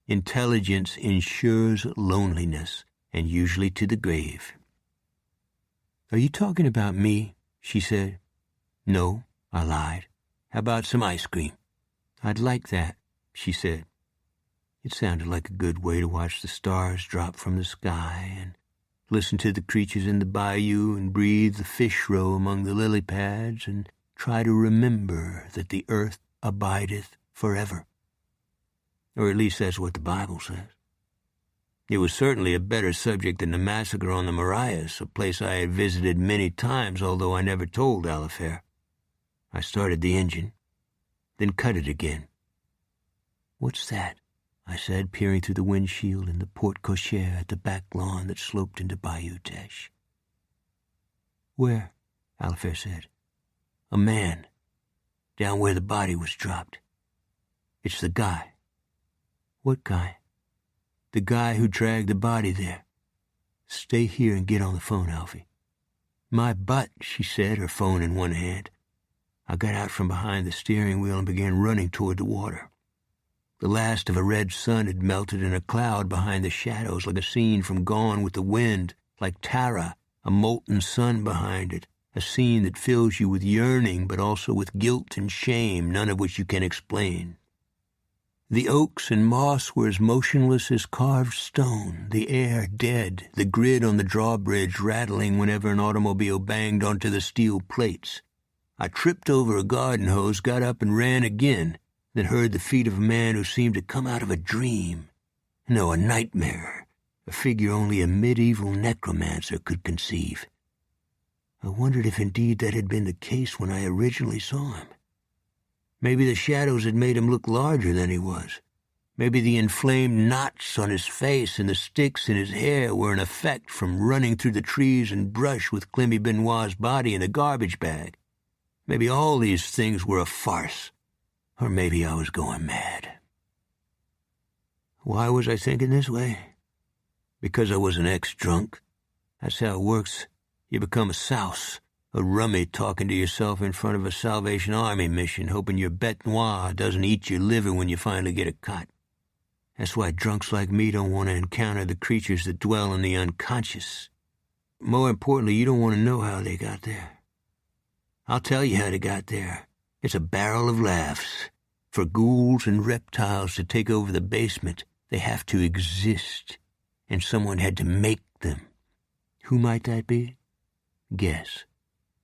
Intelligence ensures loneliness, and usually to the grave. Are you talking about me? She said. No, I lied. How about some ice cream? I'd like that, she said. It sounded like a good way to watch the stars drop from the sky and listen to the creatures in the bayou and breathe the fish row among the lily pads and try to remember that the earth abideth forever. Or at least that's what the Bible says. It was certainly a better subject than the massacre on the Marias, a place I had visited many times, although I never told Alifair. I started the engine, then cut it again. What's that? I said, peering through the windshield in the porte-cochere at the back lawn that sloped into Bayou Teche. Where? Alifair said. A man, down where the body was dropped. It's the guy. What guy? The guy who dragged the body there. Stay here and get on the phone, Alfie. My butt, she said, her phone in one hand. I got out from behind the steering wheel and began running toward the water. The last of a red sun had melted in a cloud behind the shadows like a scene from Gone with the Wind, like Tara, a molten sun behind it, a scene that fills you with yearning but also with guilt and shame, none of which you can explain. The oaks and moss were as motionless as carved stone, the air dead, the grid on the drawbridge rattling whenever an automobile banged onto the steel plates. I tripped over a garden hose, got up and ran again, then heard the feet of a man who seemed to come out of a dream. No, a nightmare, a figure only a medieval necromancer could conceive. I wondered if indeed that had been the case when I originally saw him. Maybe the shadows had made him look larger than he was. Maybe the inflamed knots on his face and the sticks in his hair were an effect from running through the trees and brush with Clemmy Benoit's body in a garbage bag. Maybe all these things were a farce. Or maybe I was going mad. Why was I thinking this way? Because I was an ex-drunk. That's how it works. You become a souse, a rummy talking to yourself in front of a Salvation Army mission, hoping your bête noire doesn't eat your liver when you finally get a cut. That's why drunks like me don't want to encounter the creatures that dwell in the unconscious. More importantly, you don't want to know how they got there. I'll tell you how they got there. It's a barrel of laughs. For ghouls and reptiles to take over the basement, they have to exist, and someone had to make them. Who might that be? Guess.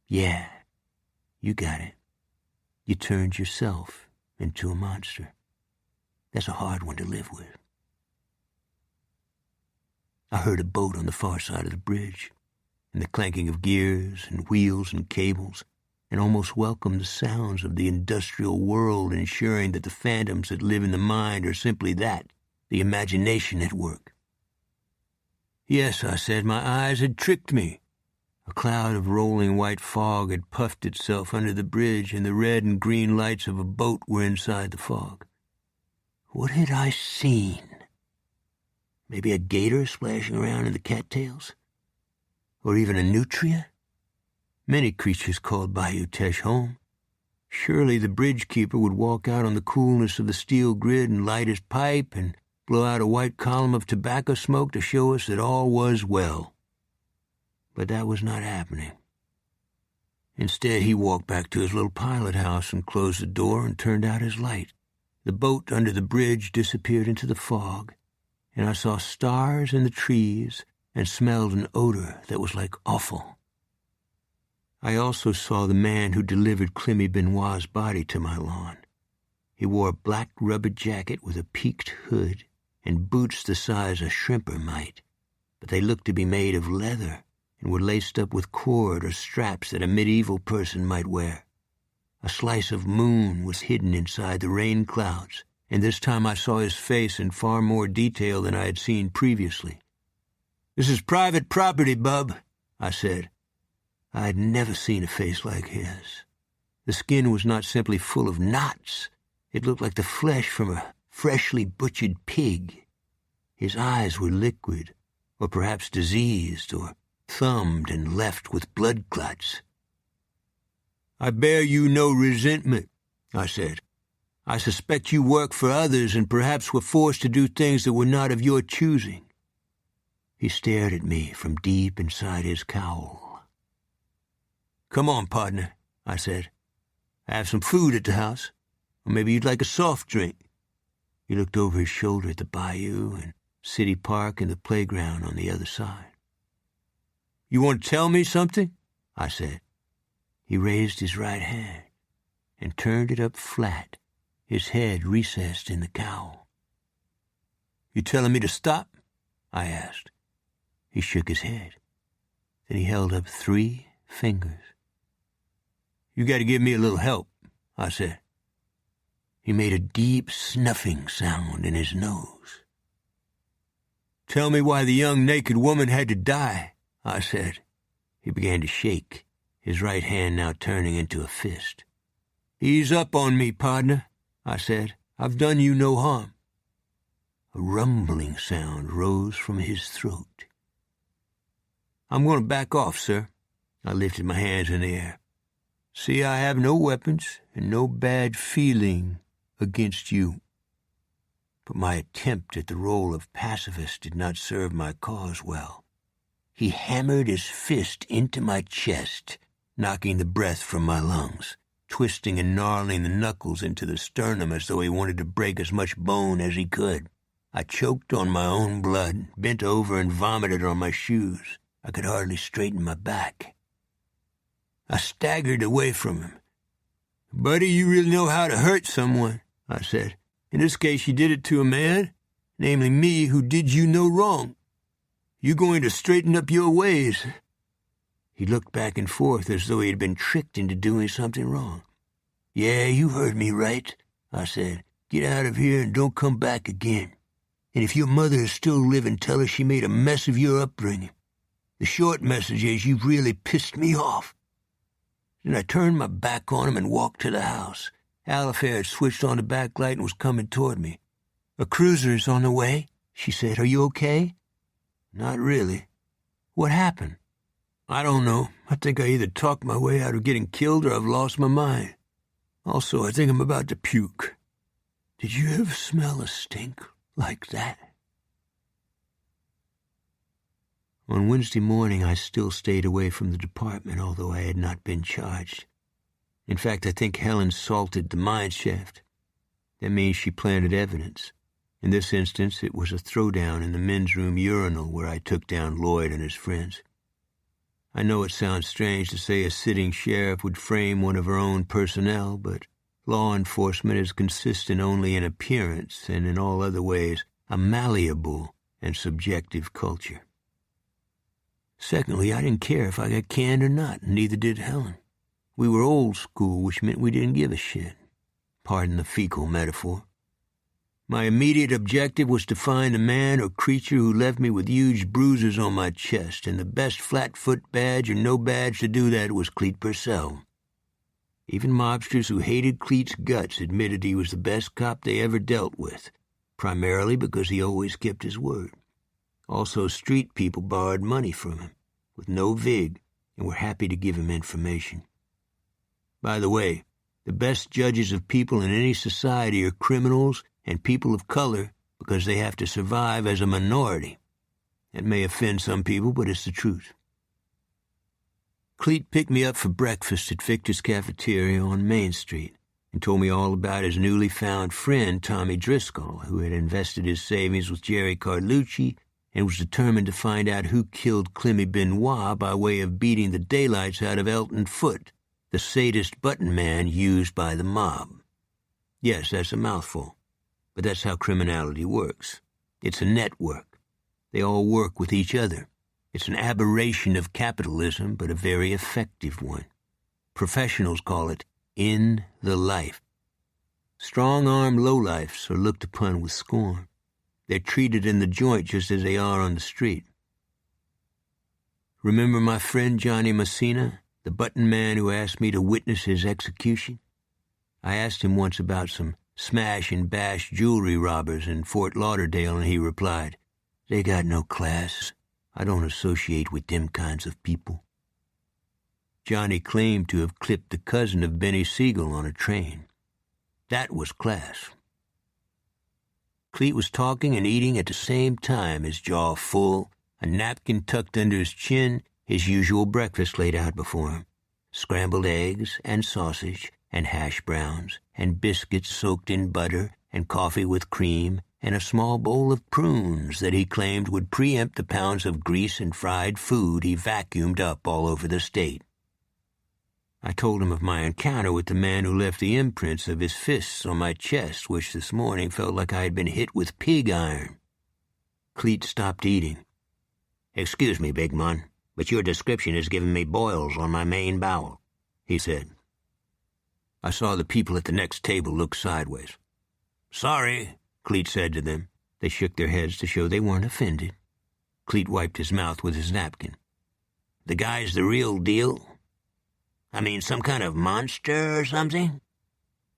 Yeah, you got it. You turned yourself into a monster. That's a hard one to live with. I heard a boat on the far side of the bridge, and the clanking of gears and wheels and cables, and almost welcomed the sounds of the industrial world, ensuring that the phantoms that live in the mind are simply that, the imagination at work. Yes, I said, my eyes had tricked me. A cloud of rolling white fog had puffed itself under the bridge, and the red and green lights of a boat were inside the fog. What had I seen? Maybe a gator splashing around in the cattails? Or even a nutria? Many creatures called Bayou Teche home. Surely the bridge keeper would walk out on the coolness of the steel grid and light his pipe and blow out a white column of tobacco smoke to show us that all was well. But that was not happening. Instead, he walked back to his little pilot house and closed the door and turned out his light. The boat under the bridge disappeared into the fog, and I saw stars in the trees and smelled an odor that was like offal. I also saw the man who delivered Clemmy Benoit's body to my lawn. He wore a black rubber jacket with a peaked hood and boots the size a shrimper might, but they looked to be made of leather and were laced up with cord or straps that a medieval person might wear. A slice of moon was hidden inside the rain clouds, and this time I saw his face in far more detail than I had seen previously. "This is private property, Bub," I said. I had never seen a face like his. The skin was not simply full of knots. It looked like the flesh from a freshly butchered pig. His eyes were liquid, or perhaps diseased, or thumbed and left with blood clots. "I bear you no resentment," I said. "I suspect you work for others and perhaps were forced to do things that were not of your choosing." He stared at me from deep inside his cowl. "Come on, partner," I said. "I have some food at the house, or maybe you'd like a soft drink." He looked over his shoulder at the bayou and City Park and the playground on the other side. "You want to tell me something?" I said. He raised his right hand and turned it up flat, his head recessed in the cowl. "You telling me to stop?" I asked. He shook his head. Then he held up 3 fingers. "You got to give me a little help," I said. He made a deep snuffing sound in his nose. "Tell me why the young naked woman had to die," I said. He began to shake, his right hand now turning into a fist. "Ease up on me, partner," I said. "I've done you no harm." A rumbling sound rose from his throat. "I'm going to back off, sir." I lifted my hands in the air. "See, I have no weapons and no bad feeling against you." But my attempt at the role of pacifist did not serve my cause well. He hammered his fist into my chest, knocking the breath from my lungs, twisting and gnarling the knuckles into the sternum as though he wanted to break as much bone as he could. I choked on my own blood, bent over and vomited on my shoes. I could hardly straighten my back. I staggered away from him. "Buddy, you really know how to hurt someone," I said. "In this case, you did it to a man, namely me, who did you no wrong. You going to straighten up your ways?" He looked back and forth as though he had been tricked into doing something wrong. "Yeah, you heard me right," I said. "Get out of here and don't come back again. And if your mother is still living, tell her she made a mess of your upbringing. The short message is you've really pissed me off." Then I turned my back on him and walked to the house. Alifair had switched on the back light and was coming toward me. "A cruiser is on the way," she said. "Are you okay?" "Not really." "What happened?" "I don't know. I think I either talked my way out of getting killed or I've lost my mind. Also, I think I'm about to puke." "Did you ever smell a stink like that?" On Wednesday morning, I still stayed away from the department, although I had not been charged. In fact, I think Helen salted the mine shaft. That means she planted evidence. In this instance, it was a throwdown in the men's room urinal where I took down Lloyd and his friends. I know it sounds strange to say a sitting sheriff would frame one of her own personnel, but law enforcement is consistent only in appearance and in all other ways a malleable and subjective culture. Secondly, I didn't care if I got canned or not, and neither did Helen. We were old school, which meant we didn't give a shit. Pardon the fecal metaphor. My immediate objective was to find the man or creature who left me with huge bruises on my chest, and the best flat-foot badge or no badge to do that was Cleet Purcell. Even mobsters who hated Cleet's guts admitted he was the best cop they ever dealt with, primarily because he always kept his word. Also, street people borrowed money from him, with no vig, and were happy to give him information. By the way, The best judges of people in any society are criminals and people of color because they have to survive as a minority. That may offend some people, but it's the truth. Cleet picked me up for breakfast at Victor's Cafeteria on Main Street and told me all about his newly found friend, Tommy Driscoll, who had invested his savings with Jerry Carlucci and was determined to find out who killed Clemmy Benoit by way of beating the daylights out of Elton Foote, the sadist button man used by the mob. Yes, that's a mouthful, but that's how criminality works. It's a network. They all work with each other. It's an aberration of capitalism, but a very effective one. Professionals call it in the life. Strong-arm lowlifes are looked upon with scorn. They're treated in the joint just as they are on the street. Remember my friend Johnny Messina, the button man who asked me to witness his execution? I asked him once about some smash and bash jewelry robbers in Fort Lauderdale, and he replied, "They got no class. I don't associate with them kinds of people." Johnny claimed to have clipped the cousin of Benny Siegel on a train. That was class. Cleet was talking and eating at the same time, his jaw full, a napkin tucked under his chin, his usual breakfast laid out before him. Scrambled eggs and sausage and hash browns and biscuits soaked in butter and coffee with cream and a small bowl of prunes that he claimed would preempt the pounds of grease and fried food he vacuumed up all over the state. I told him of my encounter with the man who left the imprints of his fists on my chest, which this morning felt like I had been hit with pig iron. Cleet stopped eating. "Excuse me, big man, but your description has given me boils on my main bowel," he said. I saw the people at the next table look sideways. "Sorry," Cleet said to them. They shook their heads to show they weren't offended. Cleet wiped his mouth with his napkin. "The guy's the real deal? I mean, some kind of monster or something?"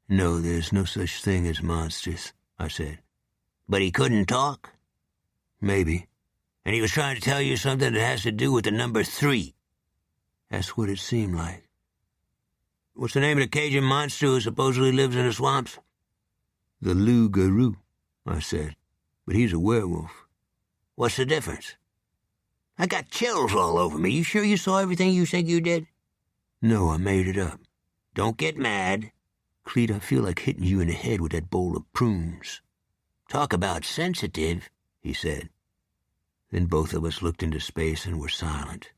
"No, there's no such thing as monsters," I said. "But he couldn't talk?" "Maybe." "And he was trying to tell you something that has to do with the number 3. "That's what it seemed like." "What's the name of the Cajun monster who supposedly lives in the swamps?" "The loup-garou," I said. "But he's a werewolf." "What's the difference?" "I got chills all over me. You sure you saw everything you think you did?" "No, I made it up." "Don't get mad." "Cleet, I feel like hitting you in the head with that bowl of prunes." "Talk about sensitive," he said. Then both of us looked into space and were silent.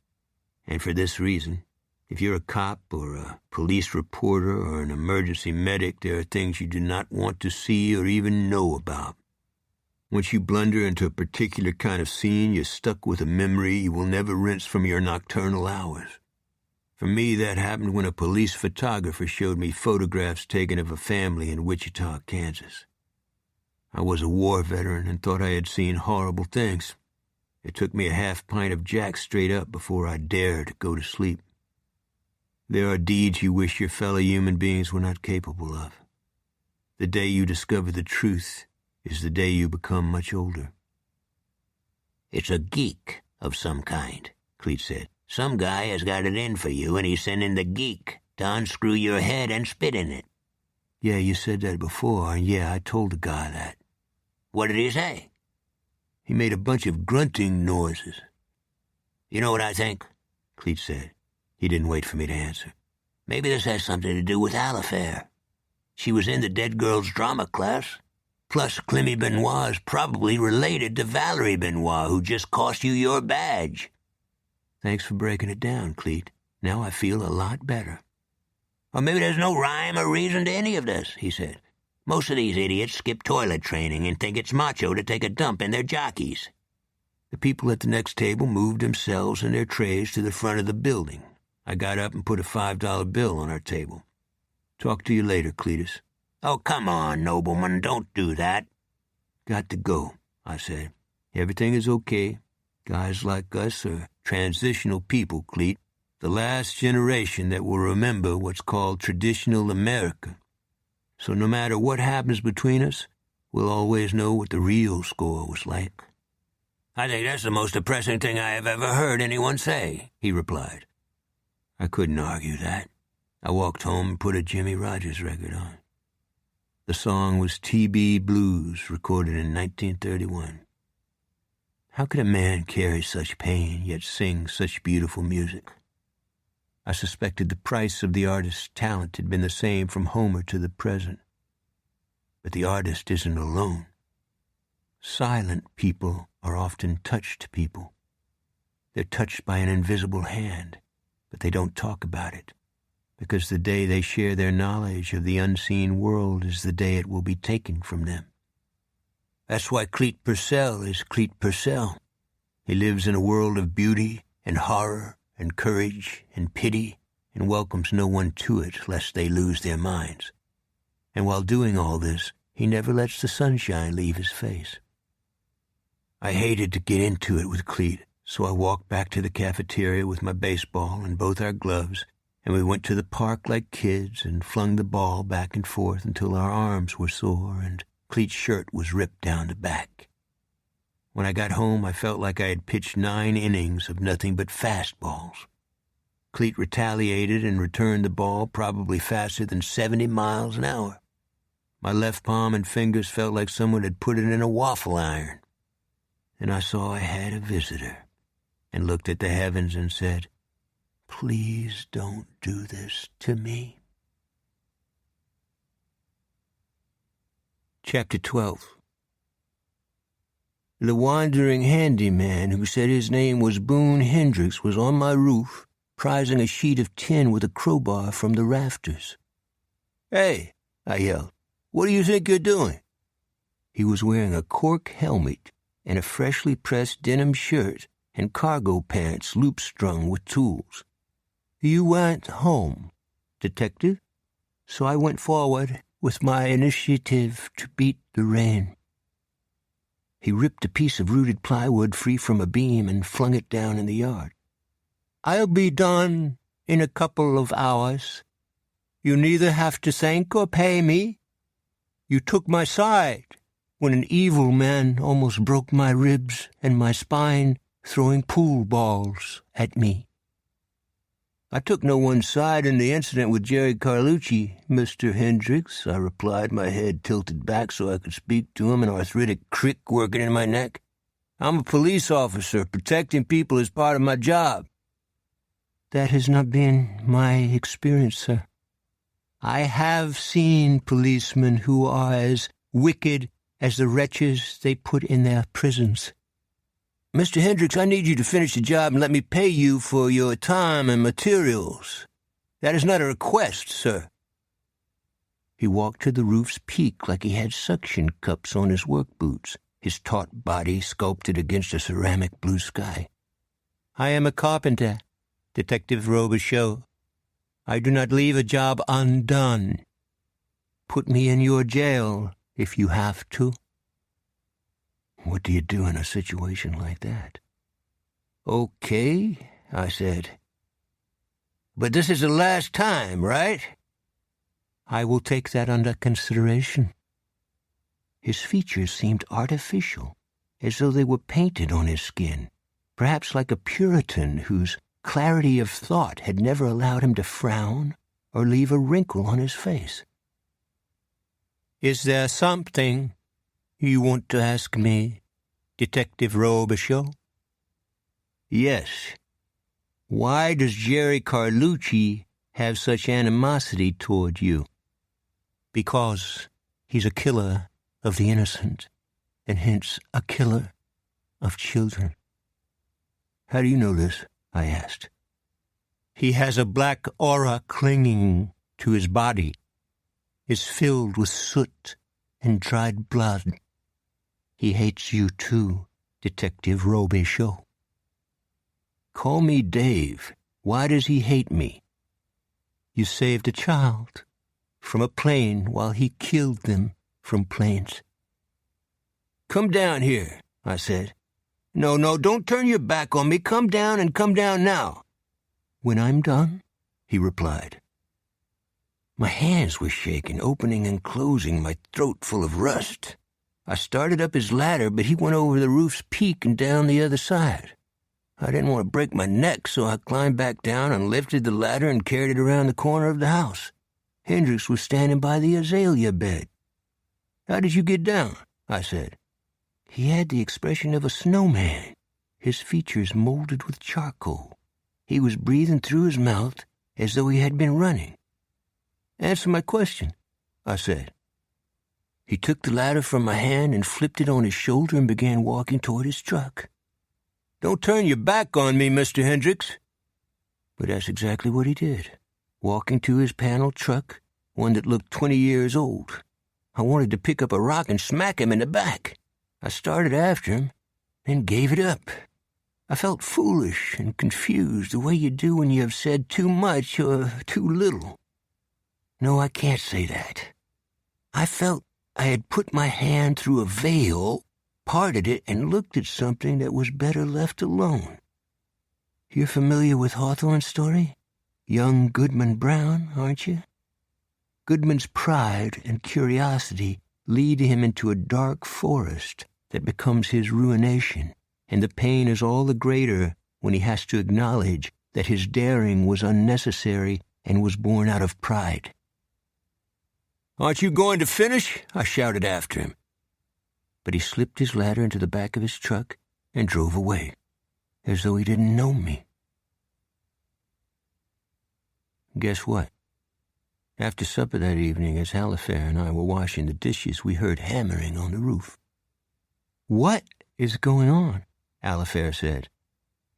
And for this reason, if you're a cop or a police reporter or an emergency medic, there are things you do not want to see or even know about. Once you blunder into a particular kind of scene, you're stuck with a memory you will never rinse from your nocturnal hours. For me, that happened when a police photographer showed me photographs taken of a family in Wichita, Kansas. I was a war veteran and thought I had seen horrible things. It took me a half pint of Jack straight up before I dared to go to sleep. There are deeds you wish your fellow human beings were not capable of. The day you discover the truth is the day you become much older. "It's a geek of some kind," Cleet said. "Some guy has got it in for you, and he's sending the geek to unscrew your head and spit in it." "Yeah, you said that before, and yeah, I told the guy that." "What did he say?" "He made a bunch of grunting noises." "You know what I think?" Cleet said. He didn't wait for me to answer. "Maybe this has something to do with Alifair. She was in the dead girl's drama class. Plus, Clemmy Benoit is probably related to Valerie Benoit, who just cost you your badge." "Thanks for breaking it down, Cleet. Now I feel a lot better." "Or maybe there's no rhyme or reason to any of this," he said. "Most of these idiots skip toilet training and think it's macho to take a dump in their jockeys." The people at the next table moved themselves and their trays to the front of the building. I got up and put a $5 bill on our table. "Talk to you later, Cletus." "Oh, come on, nobleman, don't do that." "Got to go," I said. "Everything is okay. Guys like us are transitional people, Cleet. The last generation that will remember what's called traditional America. So no matter what happens between us, we'll always know what the real score was like." "I think that's the most depressing thing I have ever heard anyone say," he replied. I couldn't argue that. I walked home and put a Jimmy Rogers record on. The song was T.B. Blues, recorded in 1931. How could a man carry such pain, yet sing such beautiful music? I suspected the price of the artist's talent had been the same from Homer to the present. But the artist isn't alone. Silent people are often touched people. They're touched by an invisible hand, but they don't talk about it, because the day they share their knowledge of the unseen world is the day it will be taken from them. That's why Clete Purcell is Clete Purcell. He lives in a world of beauty and horror and courage and pity and welcomes no one to it lest they lose their minds. And while doing all this, he never lets the sunshine leave his face. I hated to get into it with Clete, so I walked back to the cafeteria with my baseball and both our gloves, and we went to the park like kids and flung the ball back and forth until our arms were sore and Clete's shirt was ripped down the back. When I got home, I felt like I had pitched 9 innings of nothing but fastballs. Clete retaliated and returned the ball probably faster than 70 miles an hour. My left palm and fingers felt like someone had put it in a waffle iron. And I saw I had a visitor and looked at the heavens and said, "Please don't do this to me." Chapter 12. The wandering handyman who said his name was Boone Hendricks was on my roof, prizing a sheet of tin with a crowbar from the rafters. "Hey," I yelled, "what do you think you're doing?" He was wearing a cork helmet and a freshly pressed denim shirt and cargo pants loop-strung with tools. "You went home, detective?" So I went forward with my initiative to beat the rain. He ripped a piece of rooted plywood free from a beam and flung it down in the yard. "I'll be done in a couple of hours. You neither have to thank or pay me. You took my side when an evil man almost broke my ribs and my spine throwing pool balls at me." "I took no one's side in the incident with Jerry Carlucci, Mr. Hendricks," I replied, my head tilted back so I could speak to him, an arthritic crick working in my neck. "I'm a police officer. Protecting people is part of my job." "That has not been my experience, sir. I have seen policemen who are as wicked as the wretches they put in their prisons." "Mr. Hendricks, I need you to finish the job and let me pay you for your time and materials. That is not a request, sir." He walked to the roof's peak like he had suction cups on his work boots, his taut body sculpted against a ceramic blue sky. "I am a carpenter, Detective Robichaux. I do not leave a job undone. Put me in your jail if you have to." What do you do in a situation like that? "Okay," I said. "But this is the last time, right?" "I will take that under consideration." His features seemed artificial, as though they were painted on his skin, perhaps like a Puritan whose clarity of thought had never allowed him to frown or leave a wrinkle on his face. "Is there something you want to ask me, Detective Robichaux?" "Yes. Why does Jerry Carlucci have such animosity toward you?" "Because he's a killer of the innocent, and hence a killer of children." "How do you know this?" I asked. "He has a black aura clinging to his body. Is filled with soot and dried blood. He hates you too, Detective Robichaux." "Call me Dave. Why does he hate me?" "You saved a child from a plane while he killed them from planes." "Come down here," I said. No, don't turn your back on me. Come down and come down now." "When I'm done," he replied. My hands were shaking, opening and closing, my throat full of rust. I started up his ladder, but he went over the roof's peak and down the other side. I didn't want to break my neck, so I climbed back down and lifted the ladder and carried it around the corner of the house. Hendricks was standing by the azalea bed. "How did you get down?" I said. He had the expression of a snowman, his features molded with charcoal. He was breathing through his mouth as though he had been running. "Answer my question," I said. He took the ladder from my hand and flipped it on his shoulder and began walking toward his truck. "Don't turn your back on me, Mr. Hendricks." But that's exactly what he did, walking to his panel truck, one that looked 20 years old. I wanted to pick up a rock and smack him in the back. I started after him, then gave it up. I felt foolish and confused, the way you do when you have said too much or too little. No, I can't say that. I felt I had put my hand through a veil, parted it, and looked at something that was better left alone. You're familiar with Hawthorne's story? Young Goodman Brown, aren't you? Goodman's pride and curiosity lead him into a dark forest that becomes his ruination, and the pain is all the greater when he has to acknowledge that his daring was unnecessary and was born out of pride. "Aren't you going to finish?" I shouted after him. But he slipped his ladder into the back of his truck and drove away, as though he didn't know me. Guess what? After supper that evening, as Halifair and I were washing the dishes, we heard hammering on the roof. "What is going on?" Halifair said.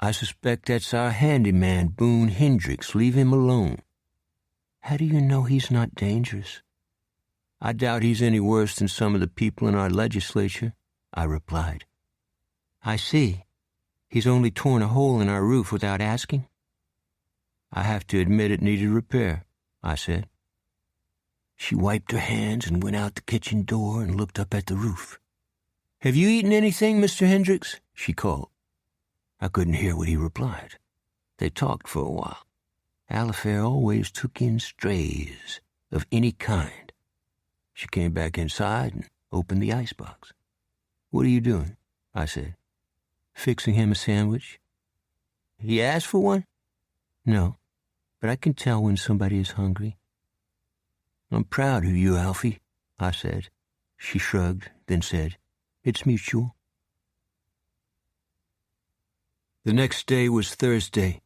"I suspect that's our handyman, Boone Hendricks. Leave him alone." "How do you know he's not dangerous?" "I doubt he's any worse than some of the people in our legislature," I replied. "I see. He's only torn a hole in our roof without asking?" "I have to admit it needed repair," I said. She wiped her hands and went out the kitchen door and looked up at the roof. "Have you eaten anything, Mr. Hendricks?" she called. I couldn't hear what he replied. They talked for a while. Halifair always took in strays of any kind. She came back inside and opened the icebox. "What are you doing?" I said. "Fixing him a sandwich." "He asked for one?" "No, but I can tell when somebody is hungry." "I'm proud of you, Alfie," I said. She shrugged, then said, "It's mutual." The next day was Thursday.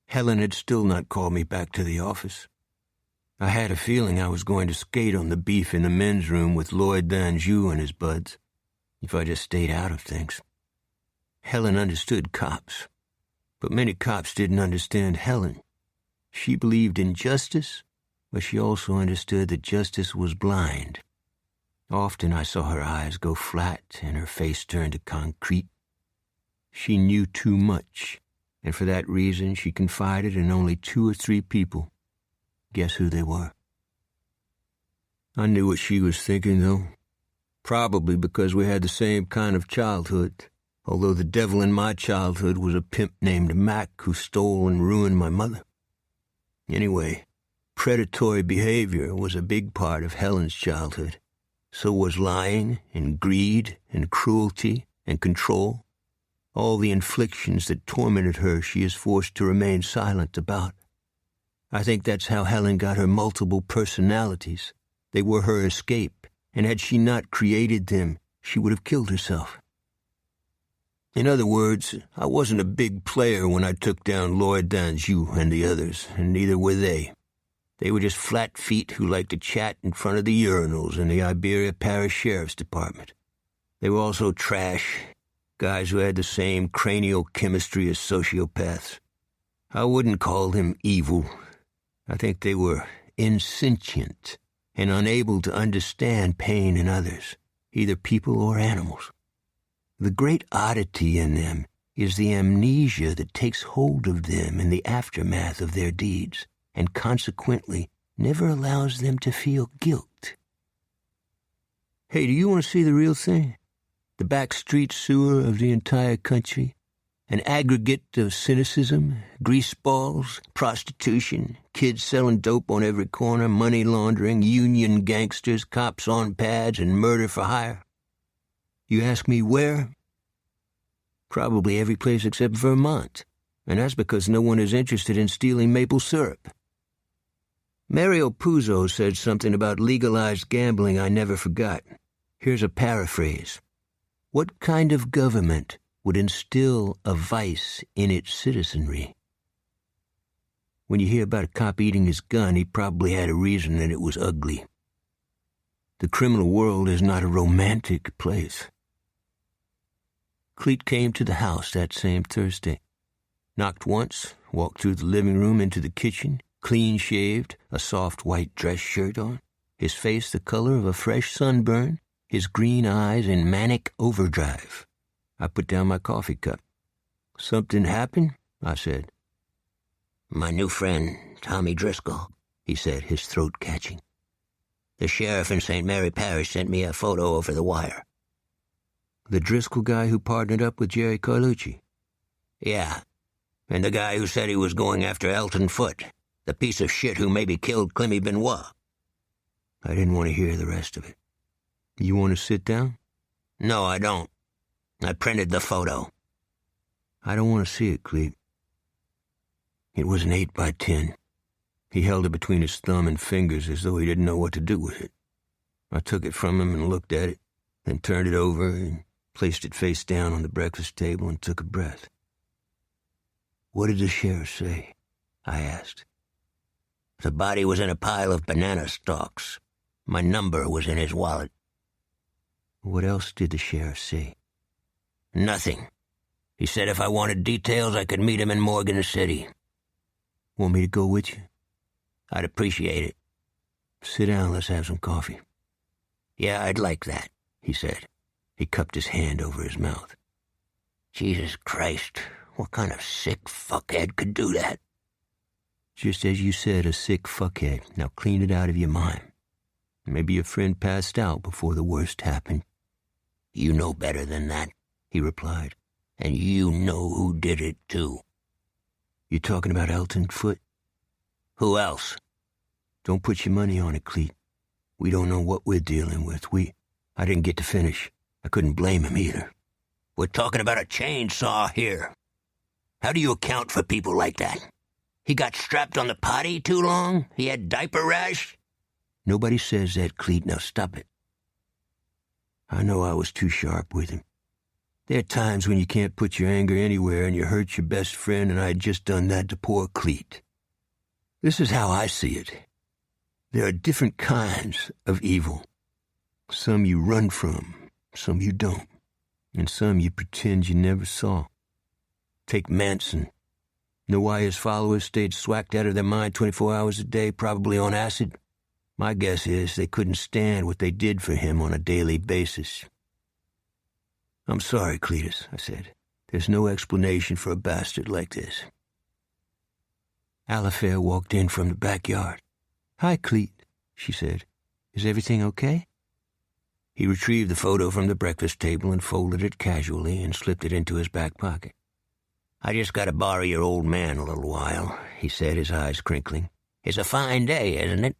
Helen had still not called me back to the office. I had a feeling I was going to skate on the beef in the men's room with Lloyd Danjou and his buds, if I just stayed out of things. Helen understood cops, but many cops didn't understand Helen. She believed in justice, but she also understood that justice was blind. Often I saw her eyes go flat and her face turn to concrete. She knew too much, and for that reason she confided in only 2 or 3 people. Guess who they were? I knew what she was thinking, though. Probably because we had the same kind of childhood, although the devil in my childhood was a pimp named Mac who stole and ruined my mother. Anyway, predatory behavior was a big part of Helen's childhood. So was lying and greed and cruelty and control. All the inflictions that tormented her she is forced to remain silent about. I think that's how Helen got her multiple personalities. They were her escape, and had she not created them, she would have killed herself. In other words, I wasn't a big player when I took down Lloyd Danjou and the others, and neither were they. They were just flat feet who liked to chat in front of the urinals in the Iberia Parish Sheriff's Department. They were also trash, guys who had the same cranial chemistry as sociopaths. I wouldn't call them evil. I think they were insentient and unable to understand pain in others, either people or animals. The great oddity in them is the amnesia that takes hold of them in the aftermath of their deeds, and consequently never allows them to feel guilt. Hey, do you want to see the real thing? The back street sewer of the entire country? An aggregate of cynicism, grease balls, prostitution, kids selling dope on every corner, money laundering, union gangsters, cops on pads, and murder for hire. You ask me where? Probably every place except Vermont, and that's because no one is interested in stealing maple syrup. Mario Puzo said something about legalized gambling I never forgot. Here's a paraphrase. What kind of government would instill a vice in its citizenry? When you hear about a cop eating his gun, he probably had a reason and it was ugly. The criminal world is not a romantic place. Cleet came to the house that same Thursday. Knocked once, walked through the living room into the kitchen, clean-shaved, a soft white dress shirt on, his face the color of a fresh sunburn, his green eyes in manic overdrive. I put down my coffee cup. "Something happened?" I said. "My new friend, Tommy Driscoll," he said, his throat catching. "The sheriff in St. Mary Parish sent me a photo over the wire." "The Driscoll guy who partnered up with Jerry Carlucci?" "Yeah, and the guy who said he was going after Elton Foote, the piece of shit who maybe killed Clemmy Benoit." I didn't want to hear the rest of it. "You want to sit down?" "No, I don't. I printed the photo." "I don't want to see it, Clete." It was an 8 by 10. He held it between his thumb and fingers as though he didn't know what to do with it. I took it from him and looked at it, then turned it over and placed it face down on the breakfast table and took a breath. "What did the sheriff say?" I asked. "The body was in a pile of banana stalks. My number was in his wallet." "What else did the sheriff say?" "Nothing. He said if I wanted details, I could meet him in Morgan City." "Want me to go with you?" "I'd appreciate it." "Sit down, let's have some coffee." "Yeah, I'd like that," he said. He cupped his hand over his mouth. "Jesus Christ, what kind of sick fuckhead could do that?" "Just as you said, a sick fuckhead. Now clean it out of your mind. Maybe your friend passed out before the worst happened." "You know better than that," he replied. "And you know who did it, too." "You talking about Elton Foote?" "Who else?" "Don't put your money on it, Clete. We don't know what we're dealing with. I didn't get to finish. I couldn't blame him either." "We're talking about a chainsaw here. How do you account for people like that? He got strapped on the potty too long? He had diaper rash?" "Nobody says that, Clete. Now stop it." I know I was too sharp with him. There are times when you can't put your anger anywhere and you hurt your best friend, and I had just done that to poor Clete. This is how I see it. There are different kinds of evil. Some you run from, some you don't, and some you pretend you never saw. Take Manson. Know why his followers stayed swacked out of their mind 24 hours a day, probably on acid? My guess is they couldn't stand what they did for him on a daily basis. "I'm sorry, Cletus," I said. "There's no explanation for a bastard like this." Alifair walked in from the backyard. "Hi, Clete," she said. "Is everything okay?" He retrieved the photo from the breakfast table and folded it casually and slipped it into his back pocket. "I just got to borrow your old man a little while," he said, his eyes crinkling. "It's a fine day, isn't it?"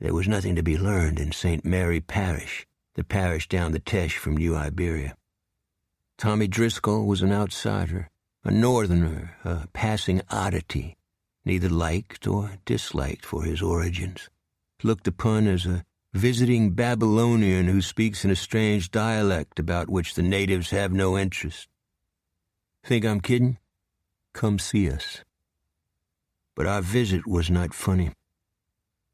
There was nothing to be learned in St. Mary Parish, the parish down the Teche from New Iberia. Tommy Driscoll was an outsider, a northerner, a passing oddity, neither liked or disliked for his origins, looked upon as a visiting Babylonian who speaks in a strange dialect about which the natives have no interest. Think I'm kidding? Come see us. But our visit was not funny.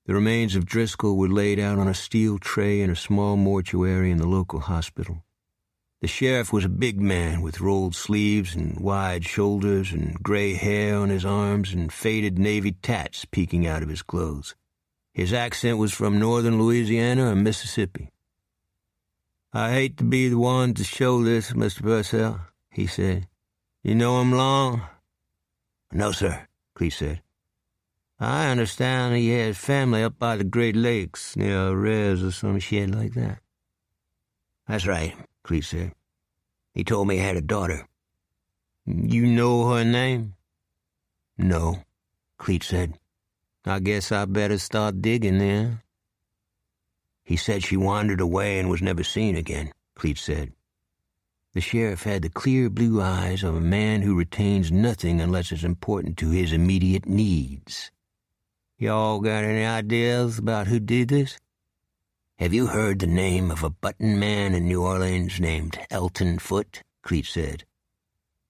The remains of Driscoll were laid out on a steel tray in a small mortuary in the local hospital. The sheriff was a big man with rolled sleeves and wide shoulders and gray hair on his arms and faded navy tats peeking out of his clothes. His accent was from northern Louisiana or Mississippi. "I hate to be the one to show this, Mr. Purcell," he said. "You know him long?" "No, sir," Clete said. "I understand he has family up by the Great Lakes, near Res or some shit like that." "That's right," Clete said. "He told me he had a daughter." "You know her name?" "No," Clete said. "I guess I better start digging then." "He said she wandered away and was never seen again," Clete said. The sheriff had the clear blue eyes of a man who retains nothing unless it's important to his immediate needs. "Y'all got any ideas about who did this?" "Have you heard the name of a button man in New Orleans named Elton Foote?" Cleet said.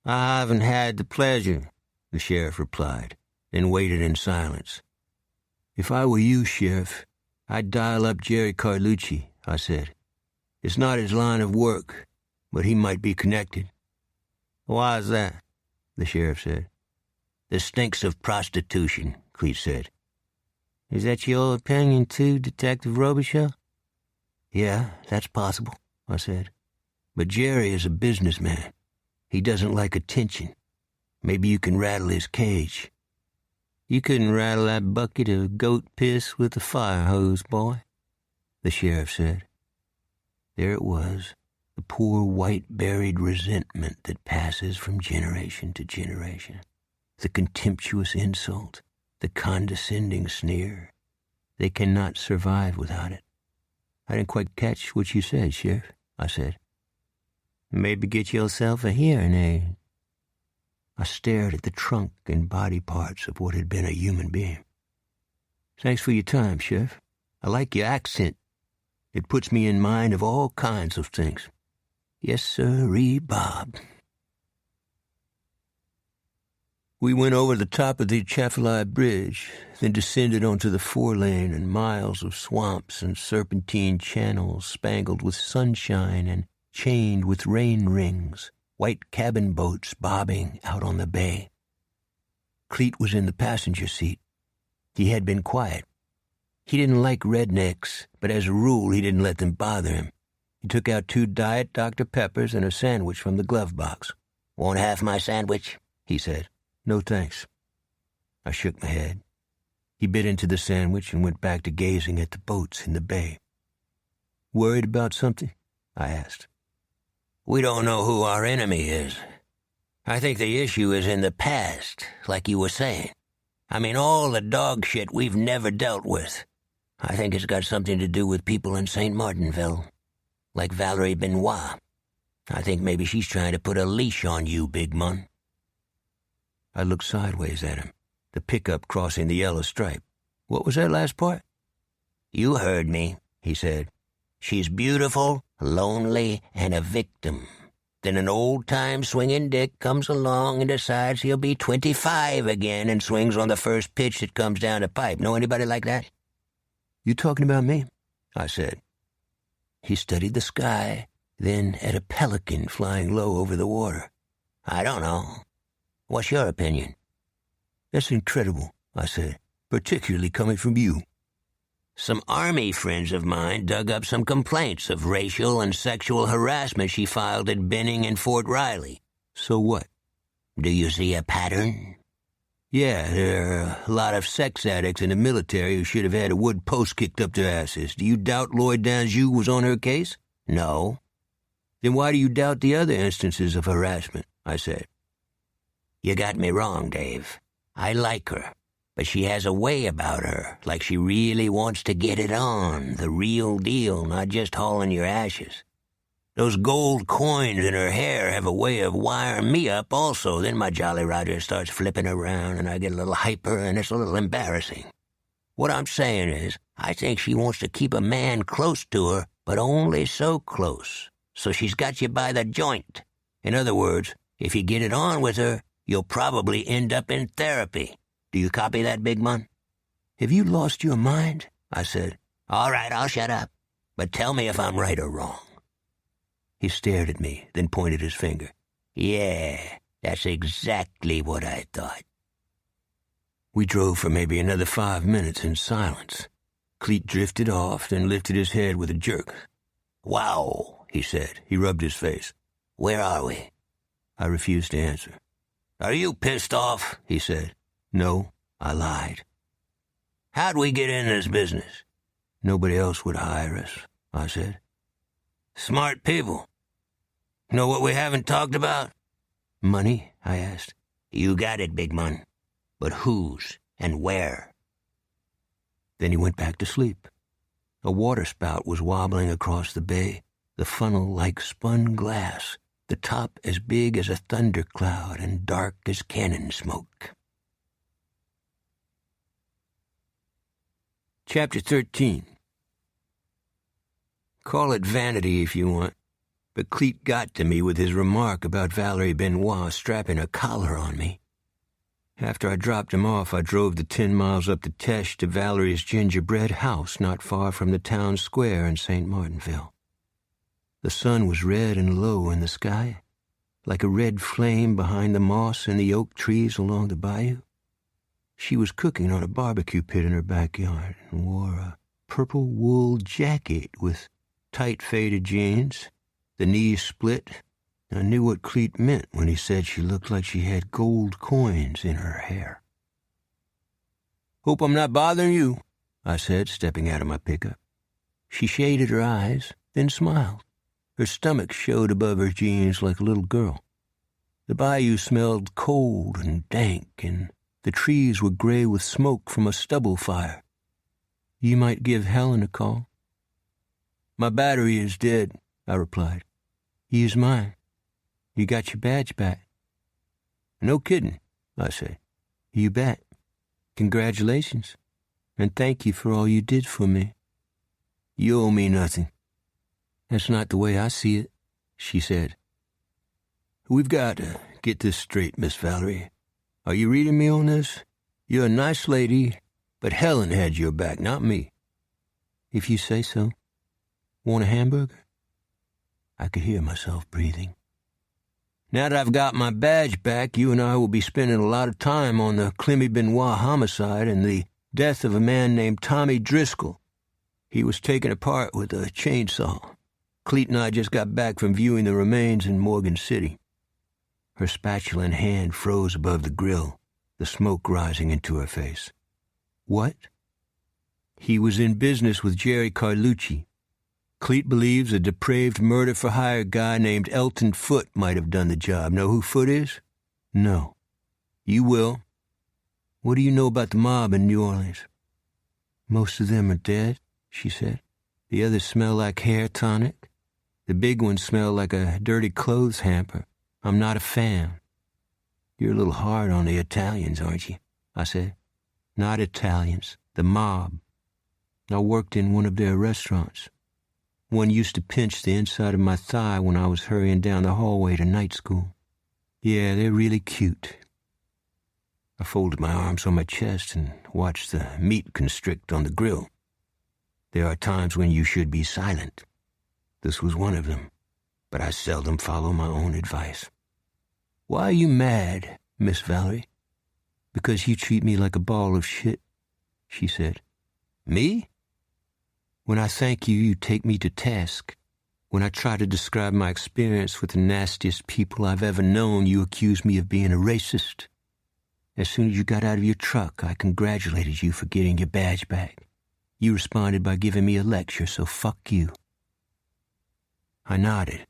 "I haven't had the pleasure," the sheriff replied, then waited in silence. "If I were you, Sheriff, I'd dial up Jerry Carlucci," I said. "It's not his line of work, but he might be connected." "Why is that?" the sheriff said. "The stinks of prostitution," Cleet said. "Is that your opinion too, Detective Robichaux?" "Yeah, that's possible," I said. "But Jerry is a businessman. He doesn't like attention. Maybe you can rattle his cage." "You couldn't rattle that bucket of goat piss with a fire hose, boy," the sheriff said. There it was, the poor white buried resentment that passes from generation to generation. The contemptuous insult, the condescending sneer. They cannot survive without it. "I didn't quite catch what you said, Sheriff," I said. "Maybe get yourself a hearing aid." I stared at the trunk and body parts of what had been a human being. "Thanks for your time, Sheriff. I like your accent. It puts me in mind of all kinds of things." "Yes, sirree, Bob." We went over the top of the Atchafalaya Bridge, then descended onto the 4-lane and miles of swamps and serpentine channels spangled with sunshine and chained with rain rings, white cabin boats bobbing out on the bay. Cleet was in the passenger seat. He had been quiet. He didn't like rednecks, but as a rule he didn't let them bother him. He took out 2 Diet Dr. Peppers and a sandwich from the glove box. "Want half my sandwich?" he said. "No, thanks." I shook my head. He bit into the sandwich and went back to gazing at the boats in the bay. "Worried about something?" I asked. "We don't know who our enemy is. I think the issue is in the past, like you were saying. I mean, all the dog shit we've never dealt with. I think it's got something to do with people in St. Martinville, like Valerie Benoit. I think maybe she's trying to put a leash on you, big mun." I looked sideways at him, the pickup crossing the yellow stripe. "What was that last part?" "You heard me," he said. "She's beautiful, lonely, and a victim. Then an old-time swinging dick comes along and decides he'll be 25 again and swings on the first pitch that comes down the pipe. Know anybody like that?" "You talking about me?" I said. He studied the sky, then at a pelican flying low over the water. "I don't know. What's your opinion?" "That's incredible," I said, "particularly coming from you." "Some Army friends of mine dug up some complaints of racial and sexual harassment she filed at Benning and Fort Riley." "So what?" "Do you see a pattern?" "Yeah, there are a lot of sex addicts in the military who should have had a wood post kicked up their asses. Do you doubt Lloyd Danjou was on her case?" "No." "Then why do you doubt the other instances of harassment?" I said. "You got me wrong, Dave. I like her, but she has a way about her, like she really wants to get it on, the real deal, not just hauling your ashes. Those gold coins in her hair have a way of wiring me up also. Then my Jolly Roger starts flipping around, and I get a little hyper, and it's a little embarrassing. What I'm saying is, I think she wants to keep a man close to her, but only so close. So she's got you by the joint. In other words, if you get it on with her, you'll probably end up in therapy. Do you copy that, big man?" "Have you lost your mind?" I said. "All right, I'll shut up. But tell me if I'm right or wrong." He stared at me, then pointed his finger. "Yeah, that's exactly what I thought." We drove for maybe another 5 minutes in silence. Cleet drifted off, then lifted his head with a jerk. "Wow," he said. He rubbed his face. "Where are we?" I refused to answer. "Are you pissed off?" he said. "No," I lied. "How'd we get in this business?" "Nobody else would hire us," I said. "Smart people. Know what we haven't talked about?" "Money?" I asked. "You got it, big man. But whose and where?" Then he went back to sleep. A waterspout was wobbling across the bay, the funnel like spun glass, the top as big as a thundercloud and dark as cannon smoke. Chapter 13. Call it vanity if you want, but Cleet got to me with his remark about Valerie Benoit strapping a collar on me. After I dropped him off, I drove the 10 miles up the Teche to Valerie's gingerbread house not far from the town square in St. Martinville. The sun was red and low in the sky, like a red flame behind the moss and the oak trees along the bayou. She was cooking on a barbecue pit in her backyard and wore a purple wool jacket with tight faded jeans, the knees split. I knew what Cleet meant when he said she looked like she had gold coins in her hair. "Hope I'm not bothering you," I said, stepping out of my pickup. She shaded her eyes, then smiled. Her stomach showed above her jeans like a little girl. The bayou smelled cold and dank, and the trees were gray with smoke from a stubble fire. "You might give Helen a call." "My battery is dead," I replied. "Use mine. You got your badge back." "No kidding," I said. "You bet. Congratulations, and thank you for all you did for me." "You owe me nothing." "That's not the way I see it," she said. "We've got to get this straight, Miss Valerie. Are you reading me on this? You're a nice lady, but Helen had your back, not me." "If you say so. Want a hamburger?" I could hear myself breathing. "Now that I've got my badge back, you and I will be spending a lot of time on the Clemmy Benoit homicide and the death of a man named Tommy Driscoll. He was taken apart with a chainsaw. Cleet and I just got back from viewing the remains in Morgan City." Her spatula in hand froze above the grill, the smoke rising into her face. "What?" "He was in business with Jerry Carlucci. Cleet believes a depraved murder-for-hire guy named Elton Foote might have done the job. Know who Foote is?" "No." "You will. What do you know about the mob in New Orleans?" "Most of them are dead," she said. "The others smell like hair tonic. The big ones smell like a dirty clothes hamper. I'm not a fan." "You're a little hard on the Italians, aren't you?" I said. "Not Italians. The mob. I worked in one of their restaurants. One used to pinch the inside of my thigh when I was hurrying down the hallway to night school. Yeah, they're really cute." I folded my arms on my chest and watched the meat constrict on the grill. There are times when you should be silent. This was one of them, but I seldom follow my own advice. "Why are you mad, Miss Valerie?" "Because you treat me like a ball of shit," she said. "Me?" "When I thank you, you take me to task. When I try to describe my experience with the nastiest people I've ever known, you accuse me of being a racist. As soon as you got out of your truck, I congratulated you for getting your badge back. You responded by giving me a lecture, so fuck you." I nodded.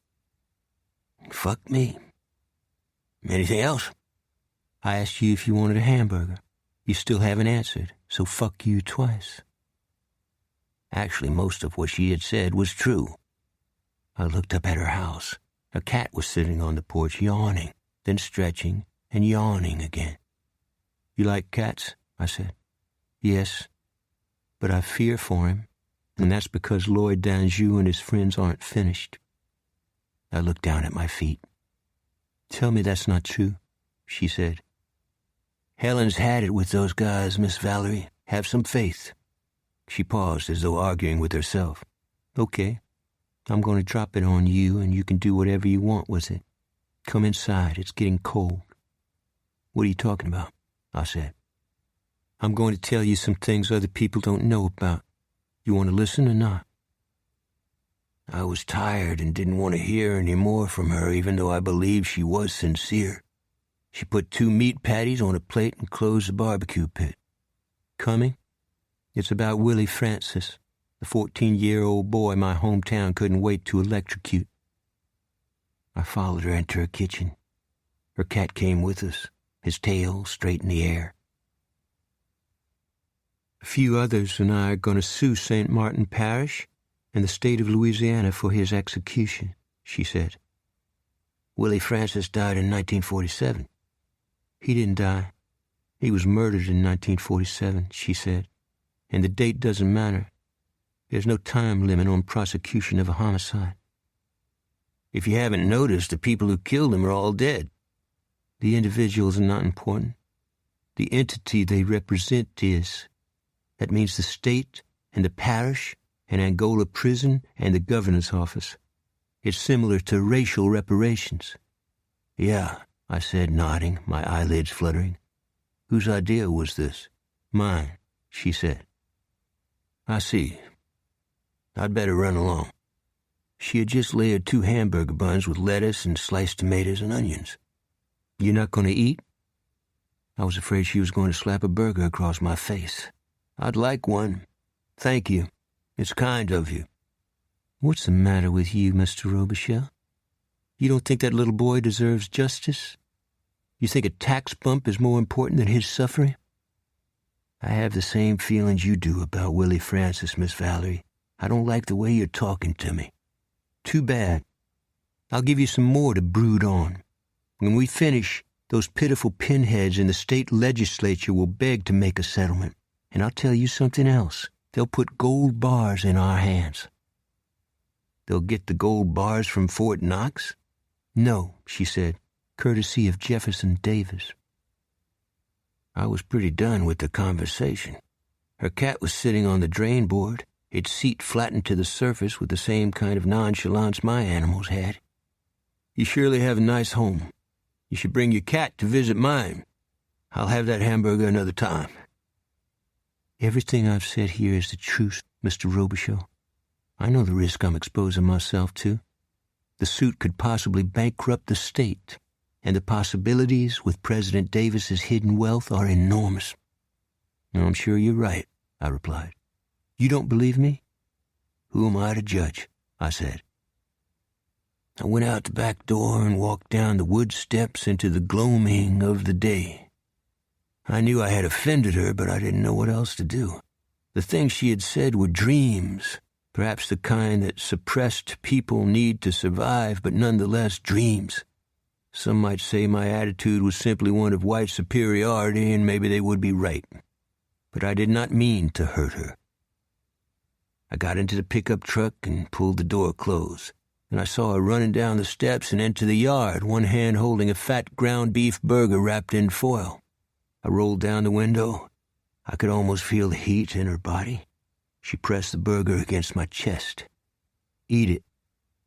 "Fuck me. Anything else?" "I asked you if you wanted a hamburger. You still haven't answered, so fuck you twice." Actually, most of what she had said was true. I looked up at her house. A cat was sitting on the porch, yawning, then stretching and yawning again. "You like cats?" I said. "Yes, but I fear for him, and that's because Lloyd Danjou and his friends aren't finished." I looked down at my feet. "Tell me that's not true," she said. "Helen's had it with those guys, Miss Valerie. Have some faith." She paused as though arguing with herself. "Okay, I'm going to drop it on you, and you can do whatever you want with it. Come inside, it's getting cold." "What are you talking about?" I said. "I'm going to tell you some things other people don't know about. You want to listen or not?" I was tired and didn't want to hear any more from her, even though I believed she was sincere. She put 2 meat patties on a plate and closed the barbecue pit. "Coming? It's about Willie Francis, the 14-year-old boy my hometown couldn't wait to electrocute." I followed her into her kitchen. Her cat came with us, his tail straight in the air. "A few others and I are going to sue St. Martin Parish and the state of Louisiana for his execution," she said. Willie Francis died in 1947. He didn't die. He was murdered in 1947, she said. And the date doesn't matter. There's no time limit on prosecution of a homicide. If you haven't noticed, the people who killed him are all dead. The individuals are not important. The entity they represent is. That means the state and the parish and Angola prison and the governor's office. It's similar to racial reparations. Yeah, I said, nodding, my eyelids fluttering. Whose idea was this? Mine, she said. I see. I'd better run along. She had just layered 2 hamburger buns with lettuce and sliced tomatoes and onions. You're not going to eat? I was afraid she was going to slap a burger across my face. I'd like one. Thank you. It's kind of you. What's the matter with you, Mr. Robichaux? You don't think that little boy deserves justice? You think a tax bump is more important than his suffering? I have the same feelings you do about Willie Francis, Miss Valerie. I don't like the way you're talking to me. Too bad. I'll give you some more to brood on. When we finish, those pitiful pinheads in the state legislature will beg to make a settlement. And I'll tell you something else. They'll put gold bars in our hands. They'll get the gold bars from Fort Knox? No, she said, courtesy of Jefferson Davis. I was pretty done with the conversation. Her cat was sitting on the drain board, its seat flattened to the surface with the same kind of nonchalance my animals had. You surely have a nice home. You should bring your cat to visit mine. I'll have that hamburger another time. Everything I've said here is the truth, Mr. Robichaux. I know the risk I'm exposing myself to. The suit could possibly bankrupt the state, and the possibilities with President Davis's hidden wealth are enormous. I'm sure you're right, I replied. You don't believe me? Who am I to judge? I said. I went out the back door and walked down the wood steps into the gloaming of the day. I knew I had offended her, but I didn't know what else to do. The things she had said were dreams, perhaps the kind that suppressed people need to survive, but nonetheless dreams. Some might say my attitude was simply one of white superiority, and maybe they would be right. But I did not mean to hurt her. I got into the pickup truck and pulled the door closed. And I saw her running down the steps and into the yard, one hand holding a fat ground beef burger wrapped in foil. I rolled down the window. I could almost feel the heat in her body. She pressed the burger against my chest. Eat it.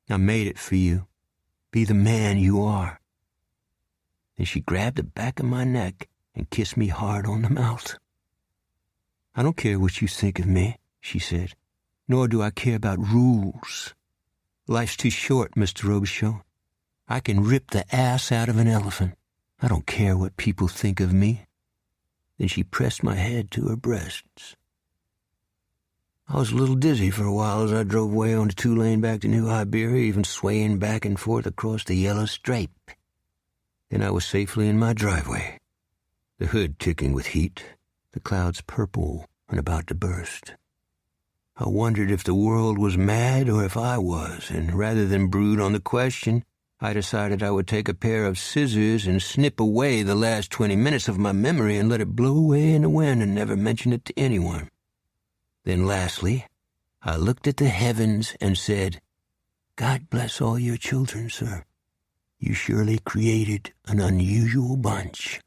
I made it for you. Be the man you are. Then she grabbed the back of my neck and kissed me hard on the mouth. I don't care what you think of me, she said, nor do I care about rules. Life's too short, Mr. Robichaux. I can rip the ass out of an elephant. I don't care what people think of me. Then she pressed my head to her breasts. I was a little dizzy for a while as I drove away on the 2-lane back to New Iberia, even swaying back and forth across the yellow stripe. Then I was safely in my driveway, the hood ticking with heat, the clouds purple and about to burst. I wondered if the world was mad or if I was, and rather than brood on the question, I decided I would take a pair of scissors and snip away the last 20 minutes of my memory and let it blow away in the wind and never mention it to anyone. Then lastly, I looked at the heavens and said, God bless all your children, sir. You surely created an unusual bunch.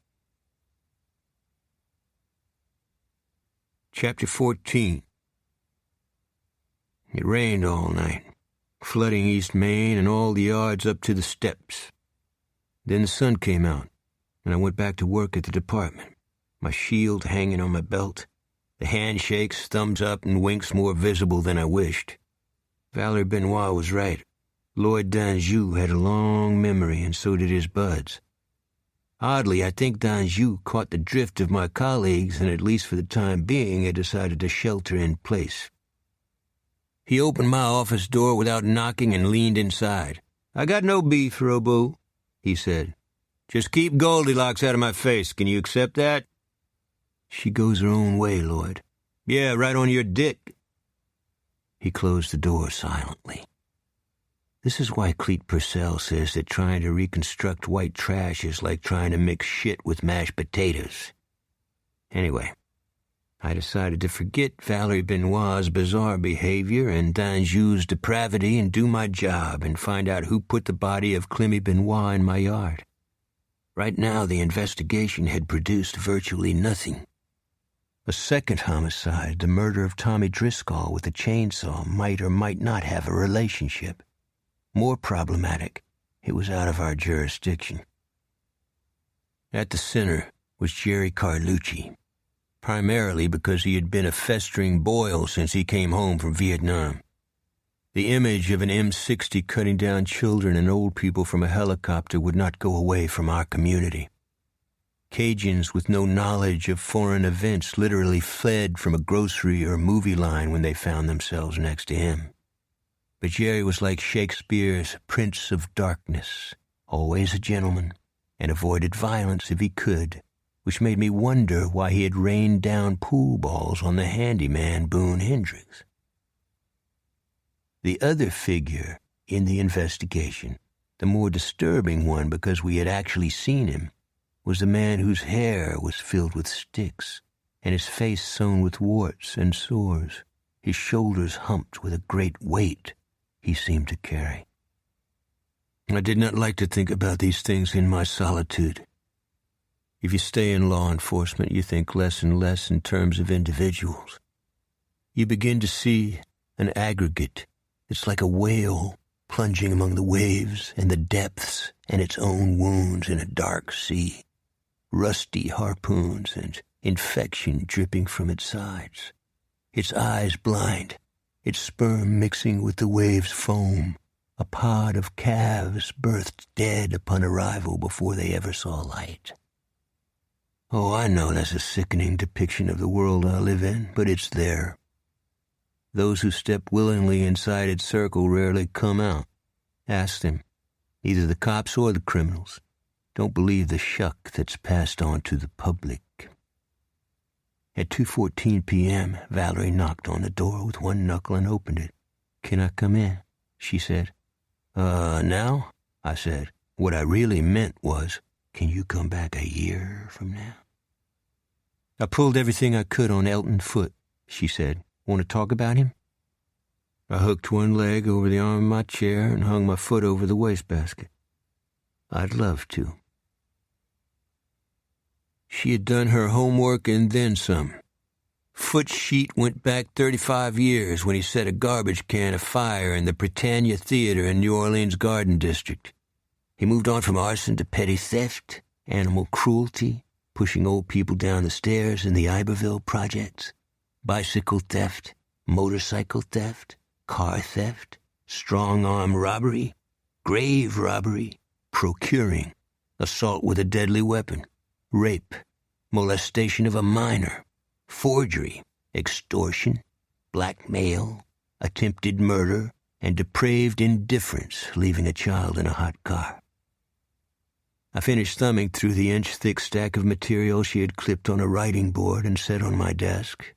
Chapter 14. It rained all night, flooding East Main and all the yards up to the steps. Then the sun came out, and I went back to work at the department, my shield hanging on my belt, the handshakes, thumbs up, and winks more visible than I wished. Valerie Benoit was right. Lloyd Danjou had a long memory, and so did his buds. Oddly, I think Danjou caught the drift of my colleagues and, at least for the time being, had decided to shelter in place. He opened my office door without knocking and leaned inside. I got no beef, Robo, he said. Just keep Goldilocks out of my face. Can you accept that? She goes her own way, Lloyd. Yeah, right on your dick. He closed the door silently. This is why Clete Purcell says that trying to reconstruct white trash is like trying to mix shit with mashed potatoes. Anyway, I decided to forget Valerie Benoit's bizarre behavior and Danjou's depravity and do my job and find out who put the body of Clemmy Benoit in my yard. Right now, the investigation had produced virtually nothing. A second homicide, the murder of Tommy Driscoll with a chainsaw, might or might not have a relationship. More problematic, it was out of our jurisdiction. At the center was Jerry Carlucci, primarily because he had been a festering boil since he came home from Vietnam. The image of an M60 cutting down children and old people from a helicopter would not go away from our community. Cajuns with no knowledge of foreign events literally fled from a grocery or movie line when they found themselves next to him. But Jerry was like Shakespeare's Prince of Darkness, always a gentleman, and avoided violence if he could, which made me wonder why he had rained down pool balls on the handyman Boone Hendricks. The other figure in the investigation, the more disturbing one because we had actually seen him, was the man whose hair was filled with sticks and his face sown with warts and sores, his shoulders humped with a great weight he seemed to carry. I did not like to think about these things in my solitude. If you stay in law enforcement, you think less and less in terms of individuals. You begin to see an aggregate. It's like a whale plunging among the waves and the depths and its own wounds in a dark sea. Rusty harpoons and infection dripping from its sides. Its eyes blind, its sperm mixing with the wave's foam. A pod of calves birthed dead upon arrival before they ever saw light. Oh, I know that's a sickening depiction of the world I live in, but it's there. Those who step willingly inside its circle rarely come out. Ask them, either the cops or the criminals. Don't believe the shuck that's passed on to the public. At 2:14 p.m., Valerie knocked on the door with one knuckle and opened it. "Can I come in?" she said. Now?" I said. What I really meant was, "Can you come back a year from now?" "I pulled everything I could on Elton Foote," she said. "Want to talk about him?" I hooked one leg over the arm of my chair and hung my foot over the wastebasket. "I'd love to." She had done her homework and then some. Foote's sheet went back 35 years when he set a garbage can afire in the Britannia Theater in New Orleans' Garden District. He moved on from arson to petty theft, animal cruelty, pushing old people down the stairs in the Iberville projects, bicycle theft, motorcycle theft, car theft, strong-arm robbery, grave robbery, procuring, assault with a deadly weapon, rape, molestation of a minor, forgery, extortion, blackmail, attempted murder, and depraved indifference, leaving a child in a hot car. I finished thumbing through the inch-thick stack of material she had clipped on a writing board and set on my desk.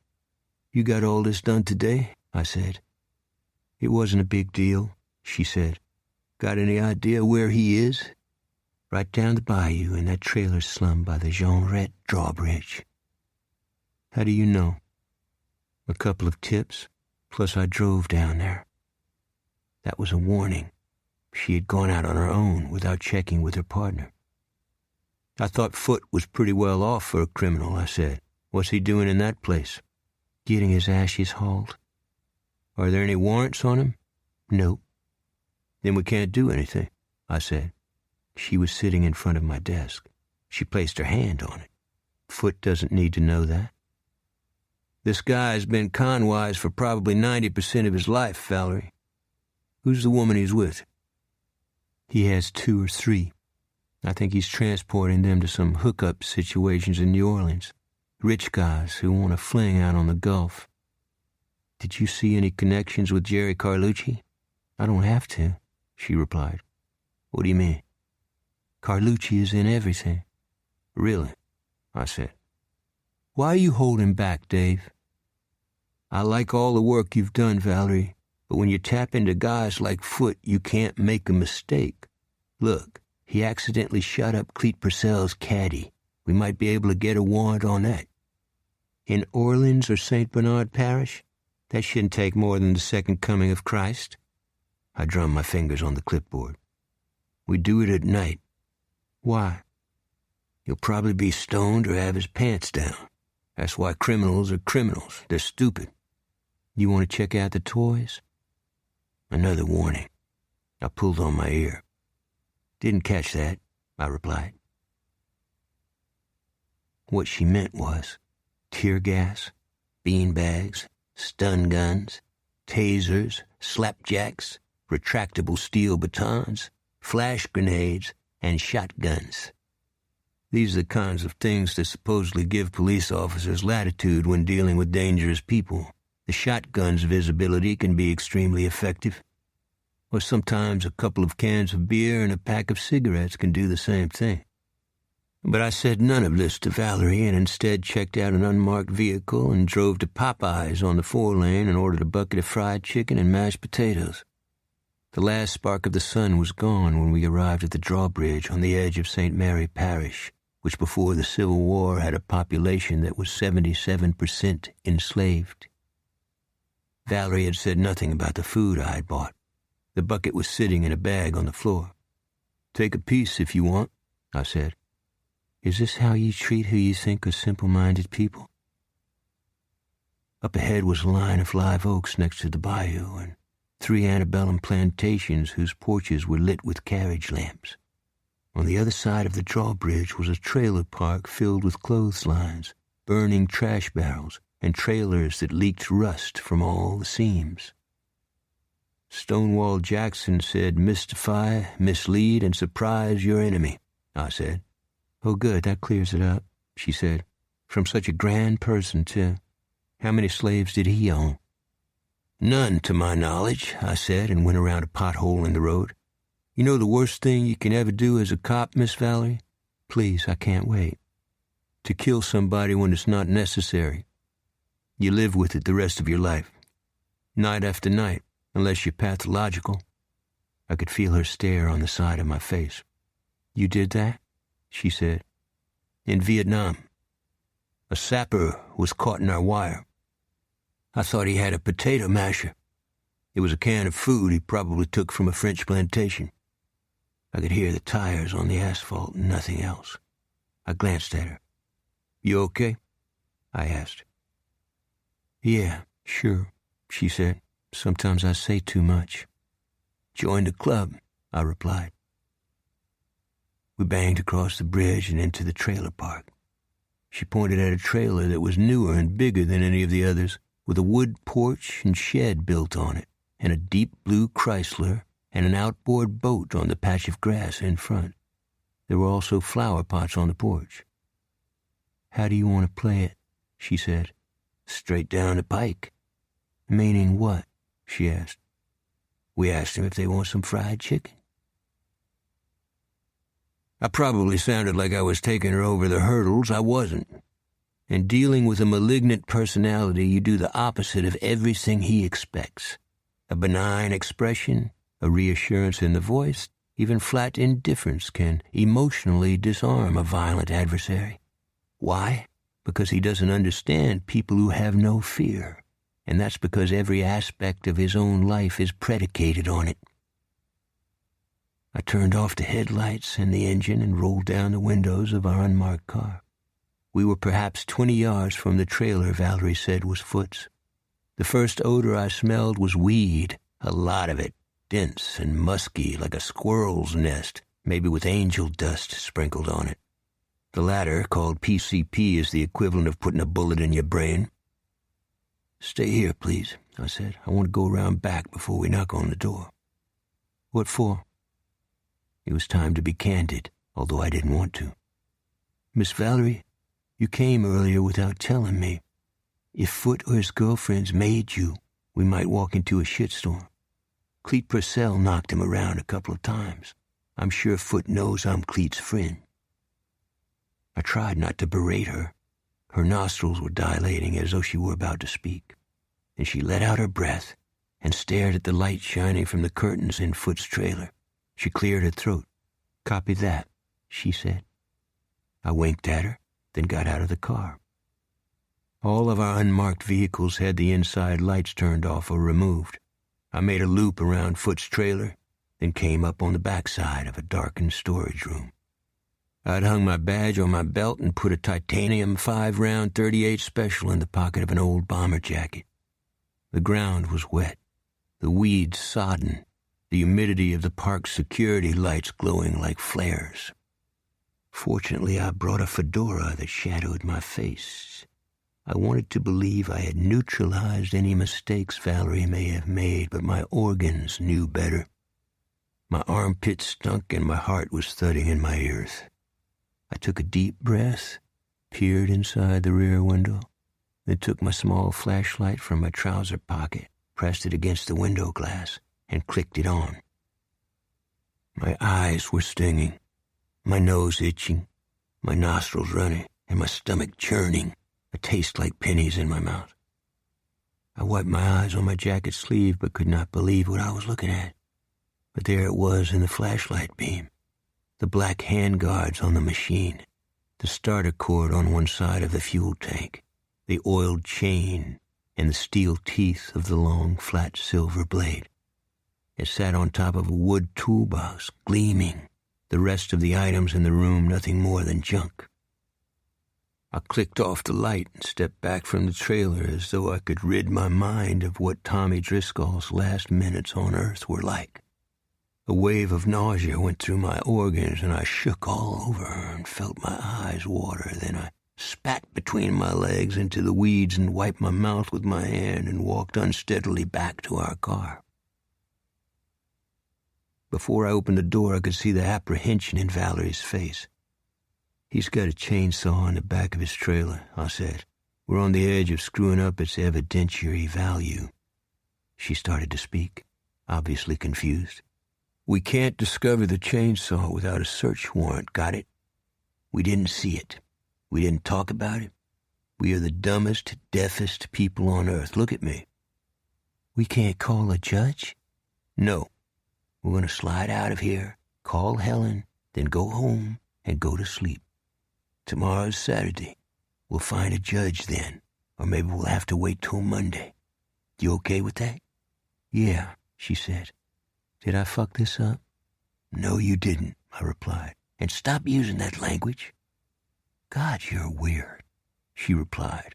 "You got all this done today?" I said. "It wasn't a big deal," she said. "Got any idea where he is?" "Right down the bayou in that trailer slum by the Jeanrette drawbridge." "How do you know?" "A couple of tips, plus I drove down there." That was a warning. She had gone out on her own without checking with her partner. "I thought Foote was pretty well off for a criminal," I said. "What's he doing in that place?" "Getting his ashes hauled." "Are there any warrants on him?" "No." "Then we can't do anything," I said. She was sitting in front of my desk. She placed her hand on it. "Foote doesn't need to know that." "This guy's been con-wise for probably 90% of his life, Valerie. Who's the woman he's with?" "He has 2 or 3. I think he's transporting them to some hookup situations in New Orleans. Rich guys who want to fling out on the Gulf." "Did you see any connections with Jerry Carlucci?" "I don't have to," she replied. "What do you mean?" "Carlucci is in everything." "Really?" I said. "Why are you holding back, Dave?" "I like all the work you've done, Valerie, But when you tap into guys like Foote, you can't make a mistake. Look, he accidentally shot up Clete Purcell's caddy. We might be able to get a warrant on that. In Orleans or St. Bernard Parish, that shouldn't take more than the second coming of Christ. I drummed my fingers on the clipboard. We do it at night. Why? He'll probably be stoned or have his pants down. That's why criminals are criminals. They're stupid. You want to check out the toys? Another warning. I pulled on my ear. Didn't catch that, I replied. What she meant was tear gas, beanbags, stun guns, tasers, slapjacks, retractable steel batons, flash grenades, and shotguns. These are the kinds of things that supposedly give police officers latitude when dealing with dangerous people. The shotgun's visibility can be extremely effective. Or sometimes a couple of cans of beer and a pack of cigarettes can do the same thing. But I said none of this to Valerie and instead checked out an unmarked vehicle and drove to Popeye's on the 4-lane and ordered a bucket of fried chicken and mashed potatoes. The last spark of the sun was gone when we arrived at the drawbridge on the edge of St. Mary Parish, which before the Civil War had a population that was 77% enslaved. Valerie had said nothing about the food I had bought. The bucket was sitting in a bag on the floor. Take a piece if you want, I said. Is this how you treat who you think are simple-minded people? Up ahead was a line of live oaks next to the bayou and 3 antebellum plantations whose porches were lit with carriage lamps. On the other side of the drawbridge was a trailer park filled with clotheslines, burning trash barrels, and trailers that leaked rust from all the seams. Stonewall Jackson said, "Mystify, mislead, and surprise your enemy," I said. "Oh, good, that clears it up," she said. "From such a grand person, too. How many slaves did he own?" "None, to my knowledge," I said, and went around a pothole in the road. "You know the worst thing you can ever do as a cop, Miss Valerie? Please, I can't wait. To kill somebody when it's not necessary. You live with it the rest of your life. Night after night, unless you're pathological." I could feel her stare on the side of my face. "You did that?" she said. "In Vietnam. A sapper was caught in our wire. I thought he had a potato masher. It was a can of food he probably took from a French plantation. I could hear the tires on the asphalt and nothing else. I glanced at her. You okay? I asked. Yeah, sure, she said. Sometimes I say too much. Join the club, I replied. We banged across the bridge and into the trailer park. She pointed at a trailer that was newer and bigger than any of the others, with a wood porch and shed built on it, and a deep blue Chrysler and an outboard boat on the patch of grass in front. There were also flower pots on the porch. How do you want to play it? She said. Straight down the pike. Meaning what? She asked. We asked him if they want some fried chicken. I probably sounded like I was taking her over the hurdles. I wasn't. In dealing with a malignant personality, you do the opposite of everything he expects. A benign expression, a reassurance in the voice, even flat indifference can emotionally disarm a violent adversary. Why? Because he doesn't understand people who have no fear. And that's because every aspect of his own life is predicated on it. I turned off the headlights and the engine and rolled down the windows of our unmarked car. We were perhaps 20 yards from the trailer Valerie said was Foote's. The first odor I smelled was weed, a lot of it, dense and musky like a squirrel's nest, maybe with angel dust sprinkled on it. The latter, called PCP, is the equivalent of putting a bullet in your brain. Stay here, please, I said. I want to go around back before we knock on the door. What for? It was time to be candid, although I didn't want to. Miss Valerie, you came earlier without telling me. If Foote or his girlfriends made you, we might walk into a shitstorm. Clete Purcell knocked him around a couple of times. I'm sure Foote knows I'm Clete's friend. I tried not to berate her. Her nostrils were dilating as though she were about to speak, and she let out her breath and stared at the light shining from the curtains in Foot's trailer. She cleared her throat. "Copy that," she said. I winked at her, then got out of the car. All of our unmarked vehicles had the inside lights turned off or removed. I made a loop around Foot's trailer, then came up on the backside of a darkened storage room. I'd hung my badge on my belt and put a titanium 5-round .38 special in the pocket of an old bomber jacket. The ground was wet, the weeds sodden, the humidity of the park's security lights glowing like flares. Fortunately, I brought a fedora that shadowed my face. I wanted to believe I had neutralized any mistakes Valerie may have made, but my organs knew better. My armpits stunk and my heart was thudding in my ears. I took a deep breath, peered inside the rear window, then took my small flashlight from my trouser pocket, pressed it against the window glass, and clicked it on. My eyes were stinging, my nose itching, my nostrils running, and my stomach churning, a taste like pennies in my mouth. I wiped my eyes on my jacket sleeve but could not believe what I was looking at. But there it was in the flashlight beam. The black handguards on the machine, the starter cord on one side of the fuel tank, the oiled chain, and the steel teeth of the long, flat silver blade. It sat on top of a wood toolbox, gleaming, the rest of the items in the room nothing more than junk. I clicked off the light and stepped back from the trailer as though I could rid my mind of what Tommy Driscoll's last minutes on Earth were like. A wave of nausea went through my organs, and I shook all over and felt my eyes water. Then I spat between my legs into the weeds and wiped my mouth with my hand and walked unsteadily back to our car. Before I opened the door, I could see the apprehension in Valerie's face. "He's got a chainsaw in the back of his trailer," I said. "We're on the edge of screwing up its evidentiary value." She started to speak, obviously confused. "We can't discover the chainsaw without a search warrant, got it? We didn't see it. We didn't talk about it. We are the dumbest, deafest people on Earth. Look at me." "We can't call a judge?" "No. We're going to slide out of here, call Helen, then go home and go to sleep. Tomorrow's Saturday. We'll find a judge then, or maybe we'll have to wait till Monday. You okay with that?" "Yeah," she said. "Did I fuck this up?" "No, you didn't," I replied. "And stop using that language." "God, you're weird," she replied.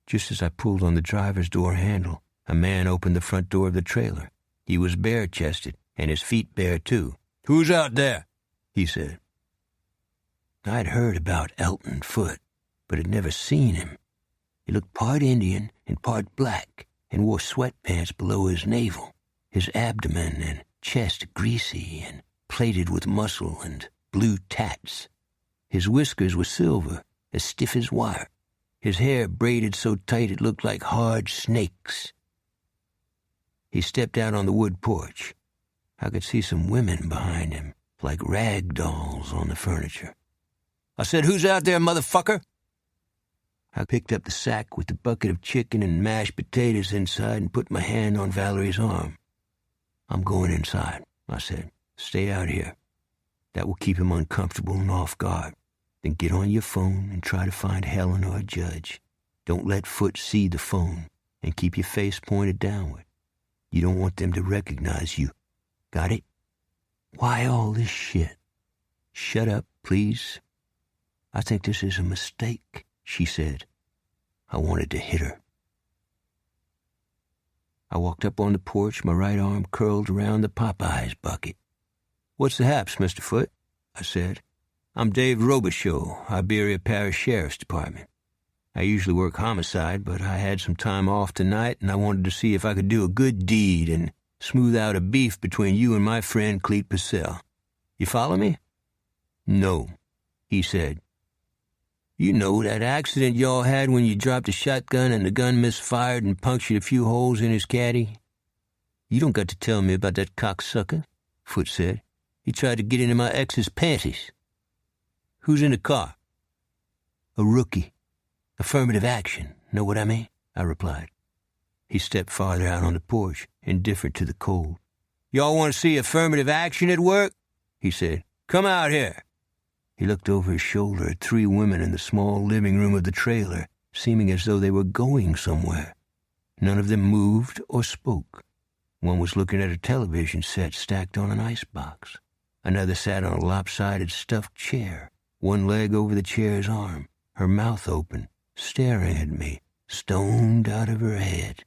Just as I pulled on the driver's door handle, a man opened the front door of the trailer. He was bare-chested, and his feet bare, too. "Who's out there?" he said. I'd heard about Elton Foote, but had never seen him. He looked part Indian and part black, and wore sweatpants below his navel, his abdomen and chest greasy and plated with muscle and blue tats. His whiskers were silver, as stiff as wire. His hair braided so tight it looked like hard snakes. He stepped out on the wood porch. I could see some women behind him, like rag dolls on the furniture. I said, "Who's out there, motherfucker?" I picked up the sack with the bucket of chicken and mashed potatoes inside and put my hand on Valerie's arm. "I'm going inside," I said. "Stay out here. That will keep him uncomfortable and off guard. Then get on your phone and try to find Helen or a judge. Don't let Foote see the phone, and keep your face pointed downward. You don't want them to recognize you. Got it?" "Why all this shit?" "Shut up, please." "I think this is a mistake," she said. I wanted to hit her. I walked up on the porch, my right arm curled around the Popeyes bucket. "What's the haps, Mr. Foote?" I said. "I'm Dave Robichaux, Iberia Parish Sheriff's Department. I usually work homicide, but I had some time off tonight, and I wanted to see if I could do a good deed and smooth out a beef between you and my friend Clete Purcell. You follow me?" "No," he said. "You know that accident y'all had when you dropped a shotgun and the gun misfired and punctured a few holes in his caddy? You don't got to tell me about that cocksucker," Foote said. "He tried to get into my ex's panties." "Who's in the car?" "A rookie. Affirmative action. Know what I mean?" I replied. He stepped farther out on the porch, indifferent to the cold. "Y'all want to see affirmative action at work?" he said. "Come out here." He looked over his shoulder at 3 women in the small living room of the trailer, seeming as though they were going somewhere. None of them moved or spoke. One was looking at a television set stacked on an icebox. Another sat on a lopsided stuffed chair, one leg over the chair's arm, her mouth open, staring at me, stoned out of her head.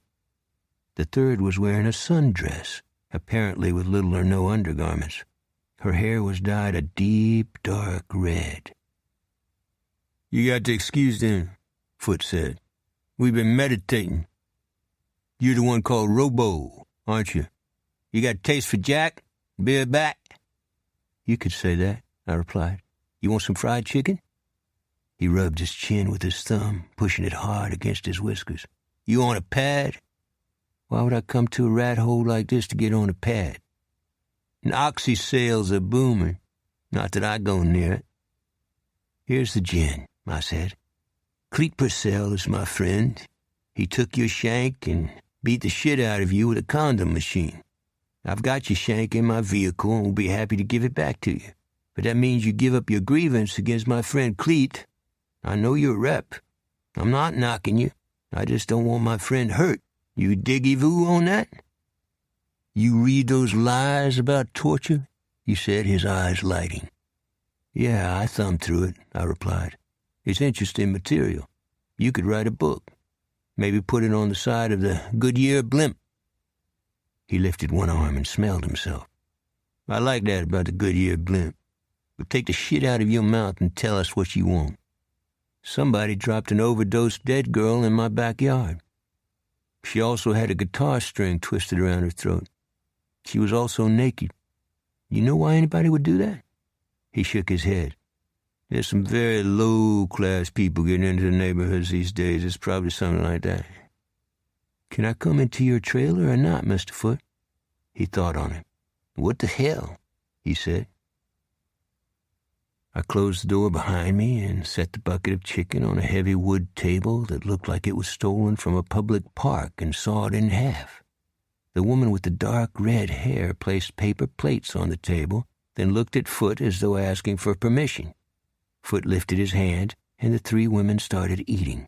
The third was wearing a sundress, apparently with little or no undergarments. Her hair was dyed a deep, dark red. "You got to excuse them," Foote said. "We've been meditating. You're the one called Robo, aren't you? You got a taste for Jack? Beer back?" "You could say that," I replied. "You want some fried chicken?" He rubbed his chin with his thumb, pushing it hard against his whiskers. "You on a pad?" "Why would I come to a rat hole like this to get on a pad? And oxy sales are booming. Not that I go near it." "Here's the gin," I said. "Cleet Purcell is my friend. He took your shank and beat the shit out of you with a condom machine. I've got your shank in my vehicle and will be happy to give it back to you. But that means you give up your grievance against my friend Cleet. I know you're a rep. I'm not knocking you. I just don't want my friend hurt. You diggy-voo on that?" "You read those lies about torture?" he said, his eyes lighting. "Yeah, I thumbed through it," I replied. "It's interesting material. You could write a book. Maybe put it on the side of the Goodyear blimp." He lifted one arm and smelled himself. "I like that about the Goodyear blimp. But take the shit out of your mouth and tell us what you want." "Somebody dropped an overdosed dead girl in my backyard. She also had a guitar string twisted around her throat. She was also naked. You know why anybody would do that?" He shook his head. "There's some very low-class people getting into the neighborhoods these days. It's probably something like that." "Can I come into your trailer or not, Mr. Foote?" He thought on it. "What the hell?" he said. I closed the door behind me and set the bucket of chicken on a heavy wood table that looked like it was stolen from a public park and sawed in half. The woman with the dark red hair placed paper plates on the table, then looked at Foote as though asking for permission. Foote lifted his hand, and the 3 women started eating.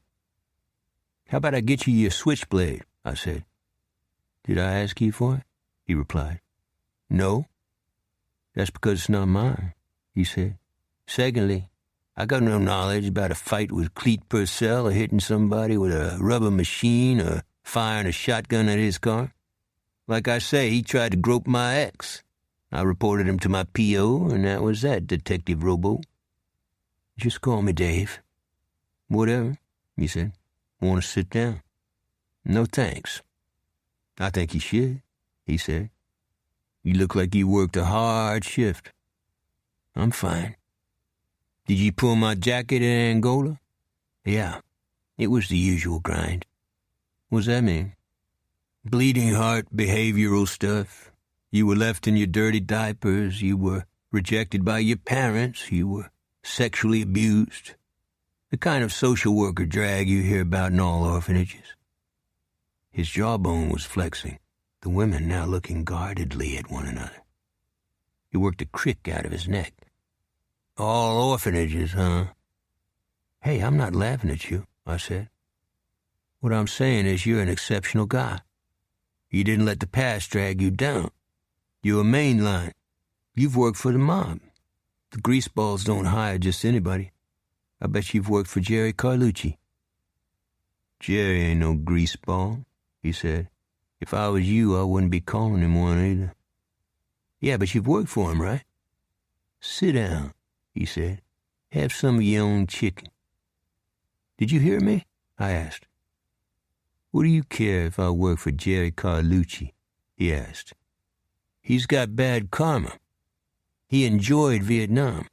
"How about I get you your switchblade?" I said. "Did I ask you for it?" he replied. "No." "That's because it's not mine," he said. "Secondly, I got no knowledge about a fight with Cleet Purcell or hitting somebody with a rubber machine or firing a shotgun at his car. Like I say, he tried to grope my ex. I reported him to my P.O., and that was that, Detective Robo." "Just call me Dave." "Whatever," he said. "Want to sit down?" "No, thanks." "I think you should," he said. "You look like you worked a hard shift." "I'm fine." "Did you pull my jacket in Angola?" "Yeah, it was the usual grind." "What's that mean?" "Bleeding heart behavioral stuff. You were left in your dirty diapers. You were rejected by your parents. You were sexually abused. The kind of social worker drag you hear about in all orphanages." His jawbone was flexing, the women now looking guardedly at one another. He worked a crick out of his neck. "All orphanages, huh?" "Hey, I'm not laughing at you," I said. "What I'm saying is you're an exceptional guy. You didn't let the past drag you down. You're a mainline. You've worked for the mob. The greaseballs don't hire just anybody. I bet you've worked for Jerry Carlucci." "Jerry ain't no greaseball," he said. "If I was you, I wouldn't be calling him one either." "Yeah, but you've worked for him, right?" "Sit down," he said. "Have some of your own chicken." "Did you hear me?" I asked. "What do you care if I work for Jerry Carlucci?" he asked. "He's got bad karma. He enjoyed Vietnam.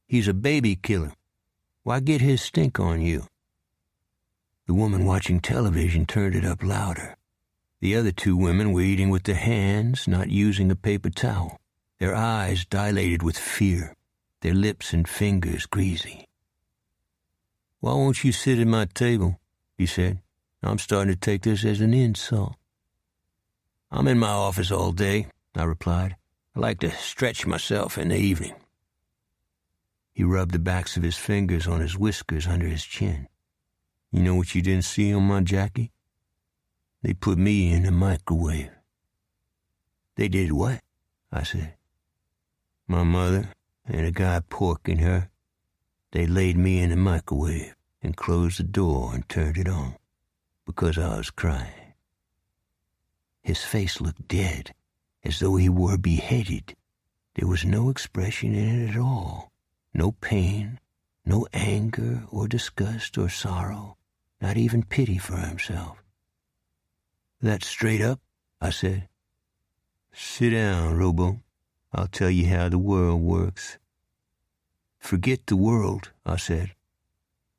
He's a baby killer. Why get his stink on you?" The woman watching television turned it up louder. The other 2 women were eating with their hands, not using a paper towel, their eyes dilated with fear, their lips and fingers greasy. "Why won't you sit at my table?" he said. I'm starting to take this as an insult. I'm in my office all day, I replied. I like to stretch myself in the evening. He rubbed the backs of his fingers on his whiskers under his chin. You know what you didn't see on my jacket? They put me in a microwave. They did what? I said. My mother and a guy porking her, they laid me in a microwave and closed the door and turned it on because I was crying. His face looked dead, as though he were beheaded. There was no expression in it at all. No pain, no anger or disgust or sorrow, not even pity for himself. That's straight up, I said. Sit down, Robo. I'll tell you how the world works. Forget the world, I said.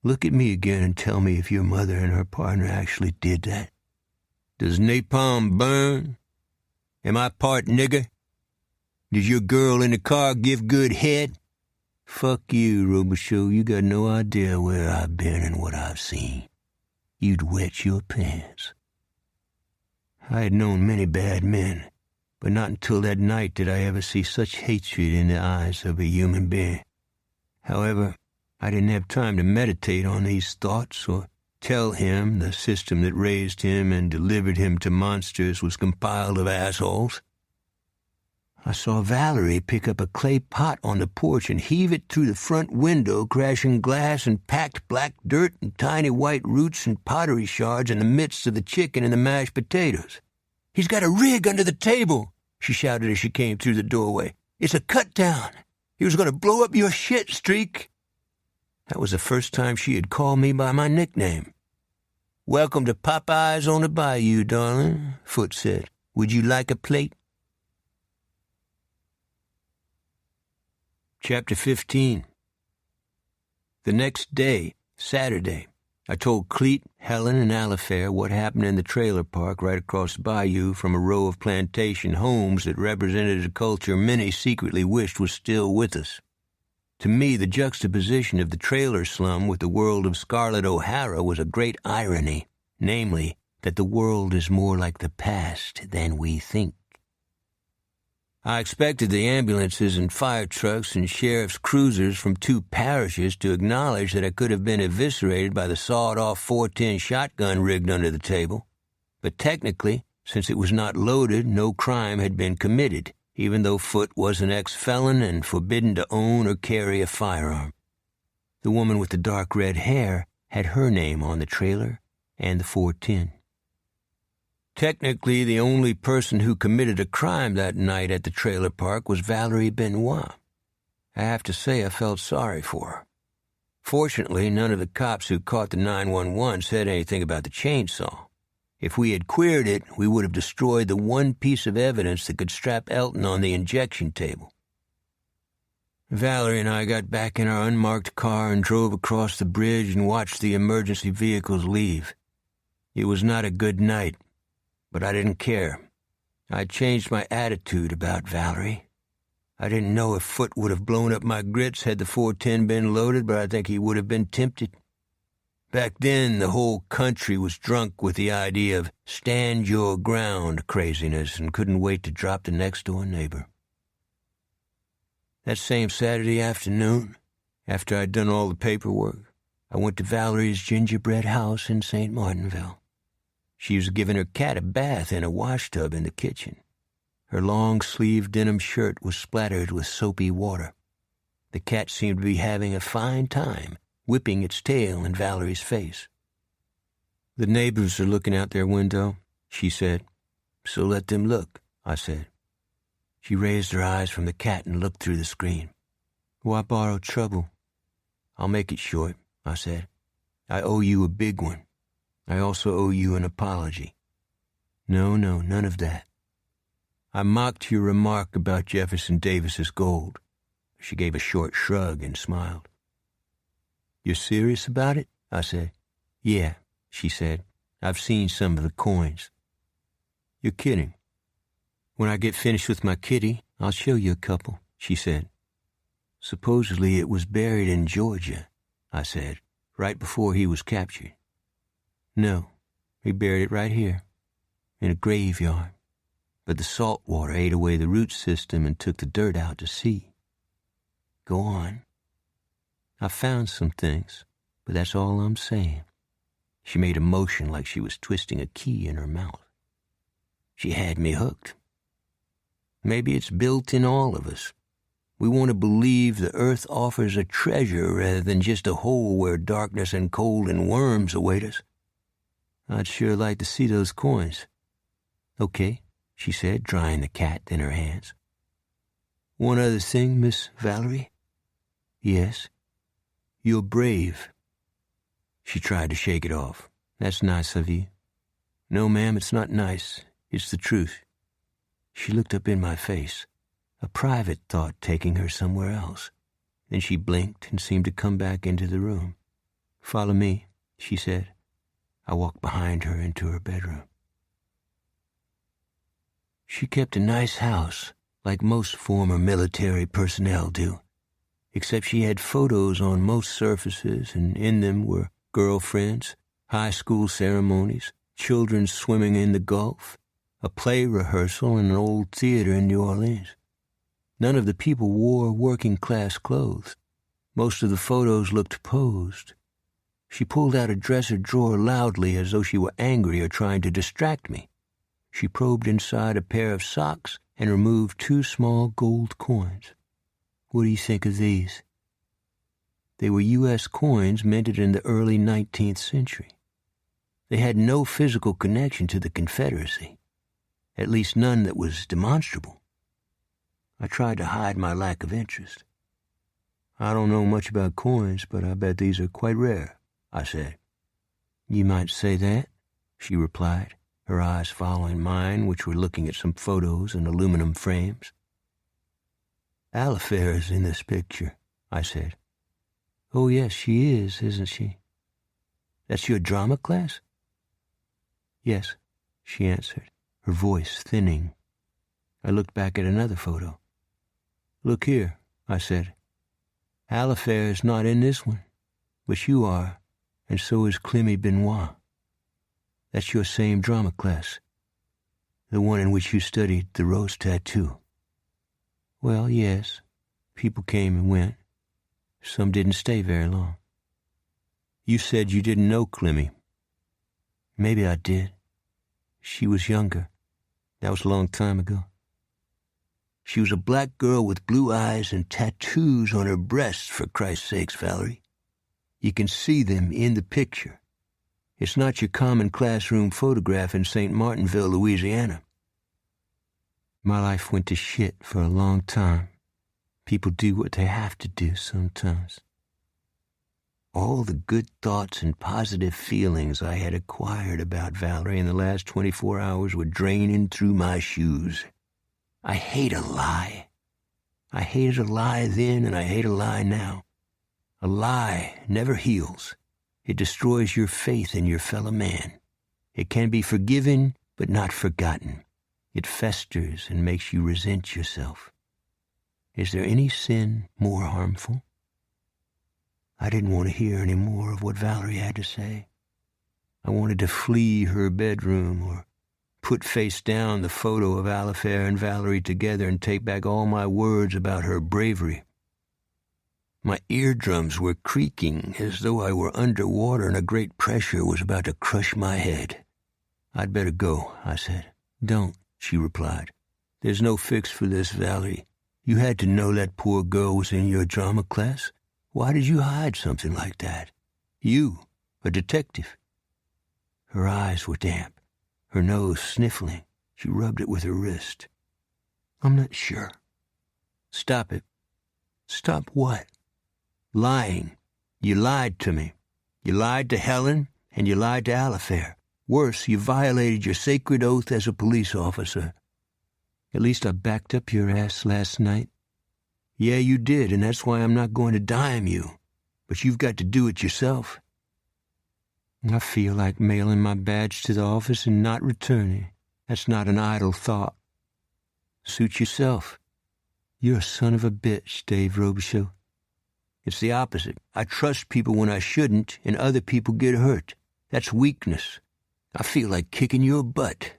Look at me again and tell me if your mother and her partner actually did that. Does napalm burn? Am I part nigger? Does your girl in the car give good head? Fuck you, Robichaux. You got no idea where I've been and what I've seen. You'd wet your pants. I had known many bad men, but not until that night did I ever see such hatred in the eyes of a human being. However, I didn't have time to meditate on these thoughts or tell him the system that raised him and delivered him to monsters was compiled of assholes. I saw Valerie pick up a clay pot on the porch and heave it through the front window, crashing glass and packed black dirt and tiny white roots and pottery shards in the midst of the chicken and the mashed potatoes. He's got a rig under the table, she shouted as she came through the doorway. It's a cut-down. He was going to blow up your shit, Streak. That was the first time she had called me by my nickname. Welcome to Popeyes on the Bayou, darling, Foot said. Would you like a plate? Chapter 15. The next day, Saturday, I told Cleet, Helen, and Alifair what happened in the trailer park right across the bayou from a row of plantation homes that represented a culture many secretly wished was still with us. To me, the juxtaposition of the trailer slum with the world of Scarlett O'Hara was a great irony, namely, that the world is more like the past than we think. I expected the ambulances and fire trucks and sheriff's cruisers from 2 parishes to acknowledge that I could have been eviscerated by the sawed-off .410 shotgun rigged under the table. But technically, since it was not loaded, no crime had been committed, even though Foote was an ex-felon and forbidden to own or carry a firearm. The woman with the dark red hair had her name on the trailer and the .410. Technically, the only person who committed a crime that night at the trailer park was Valerie Benoit. I have to say I felt sorry for her. Fortunately, none of the cops who caught the 911 said anything about the chainsaw. If we had queered it, we would have destroyed the one piece of evidence that could strap Elton on the injection table. Valerie and I got back in our unmarked car and drove across the bridge and watched the emergency vehicles leave. It was not a good night. But I didn't care. I'd changed my attitude about Valerie. I didn't know if Foote would have blown up my grits had the .410 been loaded, but I think he would have been tempted. Back then, the whole country was drunk with the idea of stand-your-ground craziness and couldn't wait to drop the next-door neighbor. That same Saturday afternoon, after I'd done all the paperwork, I went to Valerie's gingerbread house in St. Martinville. She was giving her cat a bath in a washtub in the kitchen. Her long-sleeved denim shirt was splattered with soapy water. The cat seemed to be having a fine time, whipping its tail in Valerie's face. The neighbors are looking out their window, she said. So let them look, I said. She raised her eyes from the cat and looked through the screen. Why borrow trouble? I'll make it short, I said. I owe you a big one. I also owe you an apology. No, none of that. I mocked your remark about Jefferson Davis's gold. She gave a short shrug and smiled. You're serious about it? I said. Yeah, she said. I've seen some of the coins. You're kidding. When I get finished with my kitty, I'll show you a couple, she said. Supposedly it was buried in Georgia, I said, right before he was captured. No, We buried it right here, in a graveyard. But the salt water ate away the root system and took the dirt out to sea. Go on. I found some things, but that's all I'm saying. She made a motion like she was twisting a key in her mouth. She had me hooked. Maybe it's built in all of us. We want to believe the earth offers a treasure rather than just a hole where darkness and cold and worms await us. I'd sure like to see those coins. Okay, she said, drying the cat in her hands. One other thing, Miss Valerie? Yes. You're brave. She tried to shake it off. That's nice of you. No, ma'am, it's not nice. It's the truth. She looked up in my face, a private thought taking her somewhere else. Then she blinked and seemed to come back into the room. Follow me, she said. I walked behind her into her bedroom. She kept a nice house, like most former military personnel do, except she had photos on most surfaces, and in them were girlfriends, high school ceremonies, children swimming in the Gulf, a play rehearsal, and an old theater in New Orleans. None of the people wore working-class clothes. Most of the photos looked posed. She pulled out a dresser drawer loudly as though she were angry or trying to distract me. She probed inside a pair of socks and removed 2 small gold coins. What do you think of these? They were U.S. coins minted in the early 19th century. They had no physical connection to the Confederacy, at least none that was demonstrable. I tried to hide my lack of interest. I don't know much about coins, but I bet these are quite rare, I said. You might say that, she replied, her eyes following mine, which were looking at some photos in aluminum frames. Alifair is in this picture, I said. Oh, yes, she is, isn't she? That's your drama class? Yes, she answered, her voice thinning. I looked back at another photo. Look here, I said. Alifair is not in this one, but you are, and so is Clemmy Benoit. That's your same drama class, the one in which you studied the rose tattoo. Well, yes, people came and went. Some didn't stay very long. You said you didn't know Clemmy. Maybe I did. She was younger. That was a long time ago. She was a black girl with blue eyes and tattoos on her breasts, for Christ's sakes, Valerie. You can see them in the picture. It's not your common classroom photograph in St. Martinville, Louisiana. My life went to shit for a long time. People do what they have to do sometimes. All the good thoughts and positive feelings I had acquired about Valerie in the last 24 hours were draining through my shoes. I hate a lie. I hated a lie then, and I hate a lie now. A lie never heals. It destroys your faith in your fellow man. It can be forgiven, but not forgotten. It festers and makes you resent yourself. Is there any sin more harmful? I didn't want to hear any more of what Valerie had to say. I wanted to flee her bedroom or put face down the photo of Alifair and Valerie together and take back all my words about her bravery. My eardrums were creaking as though I were underwater and a great pressure was about to crush my head. I'd better go, I said. Don't, she replied. There's no fix for this, Valerie. You had to know that poor girl was in your drama class. Why did you hide something like that? You, a detective. Her eyes were damp, her nose sniffling. She rubbed it with her wrist. I'm not sure. Stop it. Stop what? Lying. You lied to me. You lied to Helen, and you lied to Alifair. Worse, you violated your sacred oath as a police officer. At least I backed up your ass last night. Yeah, you did, and that's why I'm not going to dime you. But you've got to do it yourself. I feel like mailing my badge to the office and not returning. That's not an idle thought. Suit yourself. You're a son of a bitch, Dave Robichaud. It's the opposite. I trust people when I shouldn't, and other people get hurt. That's weakness. I feel like kicking your butt."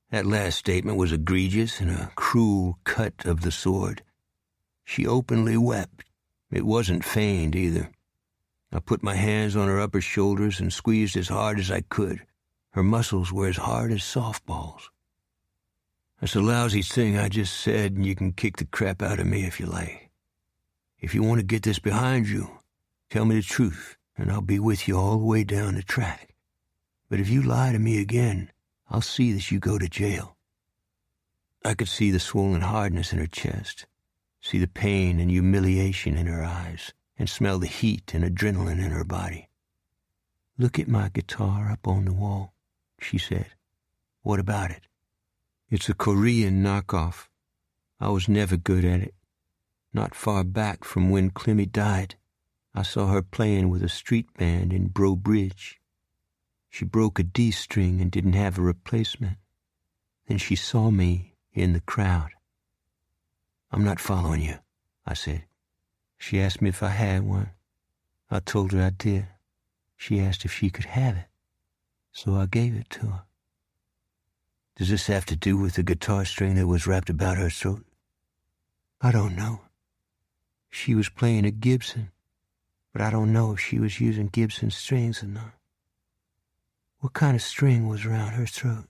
That last statement was egregious and a cruel cut of the sword. She openly wept. It wasn't feigned either. I put my hands on her upper shoulders and squeezed as hard as I could. Her muscles were as hard as softballs. "That's a lousy thing I just said, and you can kick the crap out of me if you like. If you want to get this behind you, tell me the truth, and I'll be with you all the way down the track. But if you lie to me again, I'll see that you go to jail." I could see the swollen hardness in her chest, see the pain and humiliation in her eyes, and smell the heat and adrenaline in her body. "Look at my guitar up on the wall," she said. "What about it?" "It's a Korean knockoff. I was never good at it. Not far back from when Clemmy died, I saw her playing with a street band in Bro Bridge. She broke a D string and didn't have a replacement. Then she saw me in the crowd." "I'm not following you," I said. "She asked me if I had one. I told her I did. She asked if she could have it, so I gave it to her." "Does this have to do with the guitar string that was wrapped about her throat?" "I don't know. She was playing a Gibson, but I don't know if she was using Gibson strings or not." "What kind of string was around her throat?"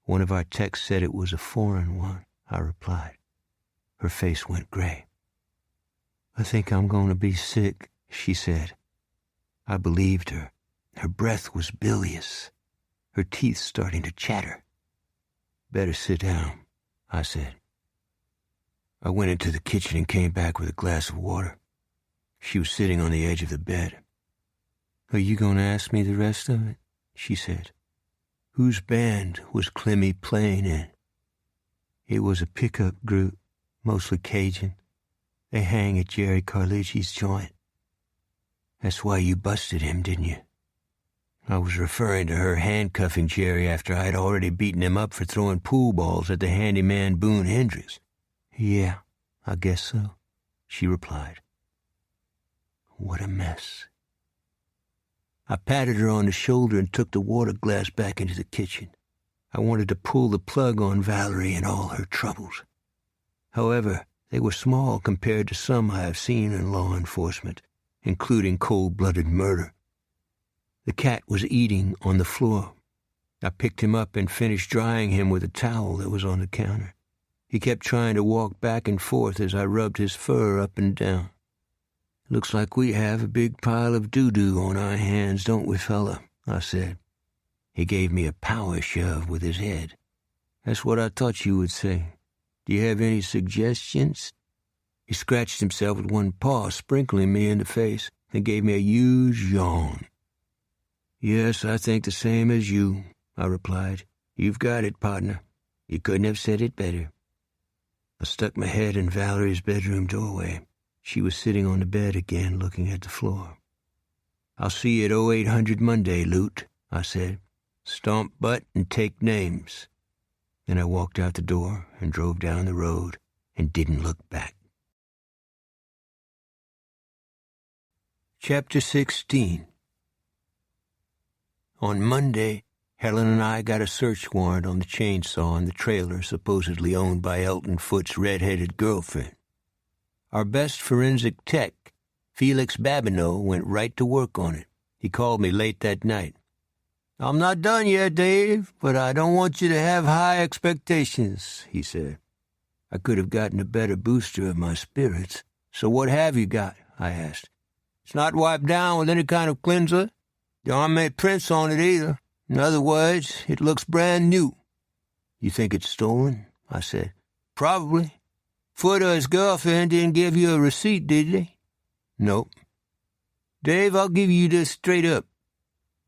"One of our techs said it was a foreign one," I replied. Her face went gray. "I think I'm going to be sick," she said. I believed her. Her breath was bilious, her teeth starting to chatter. "Better sit down," I said. I went into the kitchen and came back with a glass of water. She was sitting on the edge of the bed. "Are you going to ask me the rest of it?" she said. "Whose band was Clemmy playing in?" "It was a pickup group, mostly Cajun. They hang at Jerry Carlucci's joint." "That's why you busted him, didn't you?" I was referring to her handcuffing Jerry after I had already beaten him up for throwing pool balls at the handyman Boone Hendricks. "Yeah, I guess so," she replied. What a mess. I patted her on the shoulder and took the water glass back into the kitchen. I wanted to pull the plug on Valerie and all her troubles. However, they were small compared to some I have seen in law enforcement, including cold-blooded murder. The cat was eating on the floor. I picked him up and finished drying him with a towel that was on the counter. He kept trying to walk back and forth as I rubbed his fur up and down. "Looks like we have a big pile of doo-doo on our hands, don't we, fella?" I said. He gave me a power shove with his head. "That's what I thought you would say. Do you have any suggestions?" He scratched himself with one paw, sprinkling me in the face, then gave me a huge yawn. "Yes, I think the same as you," I replied. "You've got it, partner. You couldn't have said it better." I stuck my head in Valerie's bedroom doorway. She was sitting on the bed again, looking at the floor. "I'll see you at 0800 Monday, Loot," I said. "Stomp butt and take names." Then I walked out the door and drove down the road and didn't look back. Chapter 16. On Monday, Helen and I got a search warrant on the chainsaw in the trailer supposedly owned by Elton Foot's red-headed girlfriend. Our best forensic tech, Felix Babineau, went right to work on it. He called me late that night. "I'm not done yet, Dave, but I don't want you to have high expectations," he said. I could have gotten a better booster of my spirits. "So what have you got?" I asked. "It's not wiped down with any kind of cleanser. There aren't many prints on it either. In other words, it looks brand new." "You think it's stolen?" I said. "Probably. Foot or his girlfriend didn't give you a receipt, did they?" "Nope." "Dave, I'll give you this straight up.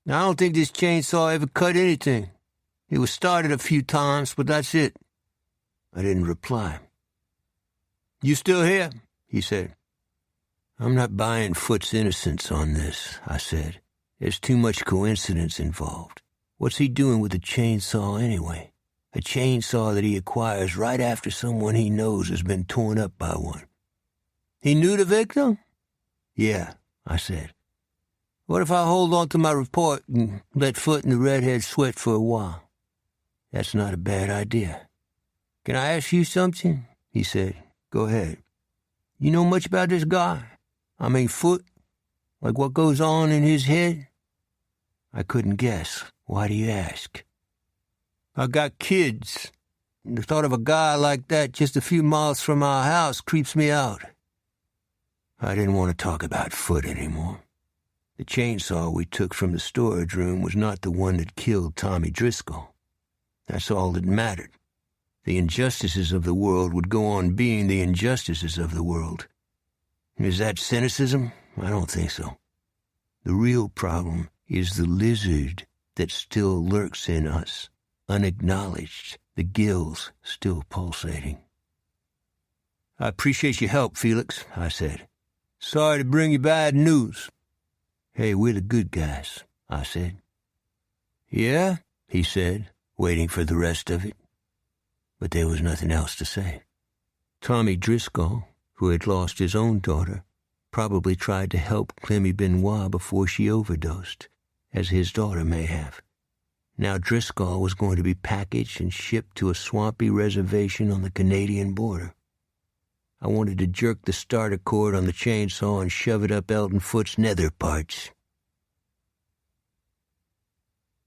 I don't think this chainsaw ever cut anything. It was started a few times, but that's it." I didn't reply. "You still here?" he said. "I'm not buying Foot's innocence on this," I said. "There's too much coincidence involved. What's he doing with a chainsaw anyway? A chainsaw that he acquires right after someone he knows has been torn up by one." "He knew the victim?" "Yeah," I said. What if I hold on to my report and let Foot and the redhead sweat for a while? That's not a bad idea. Can I ask you something? He said. Go ahead. You know much about this guy? I mean, Foot? Like what goes on in his head? I couldn't guess. Why do you ask? I got kids. The thought of a guy like that just a few miles from our house creeps me out. I didn't want to talk about Foot anymore. The chainsaw we took from the storage room was not the one that killed Tommy Driscoll. That's all that mattered. The injustices of the world would go on being the injustices of the world. Is that cynicism? I don't think so. The real problem is the lizard that still lurks in us, unacknowledged, the gills still pulsating. I appreciate your help, Felix, I said. Sorry to bring you bad news. Hey, we're the good guys, I said. Yeah, he said, waiting for the rest of it. But there was nothing else to say. Tommy Driscoll, who had lost his own daughter, probably tried to help Clemmy Benoit before she overdosed, as his daughter may have. Now Driscoll was going to be packaged and shipped to a swampy reservation on the Canadian border. I wanted to jerk the starter cord on the chainsaw and shove it up Elton Foot's nether parts.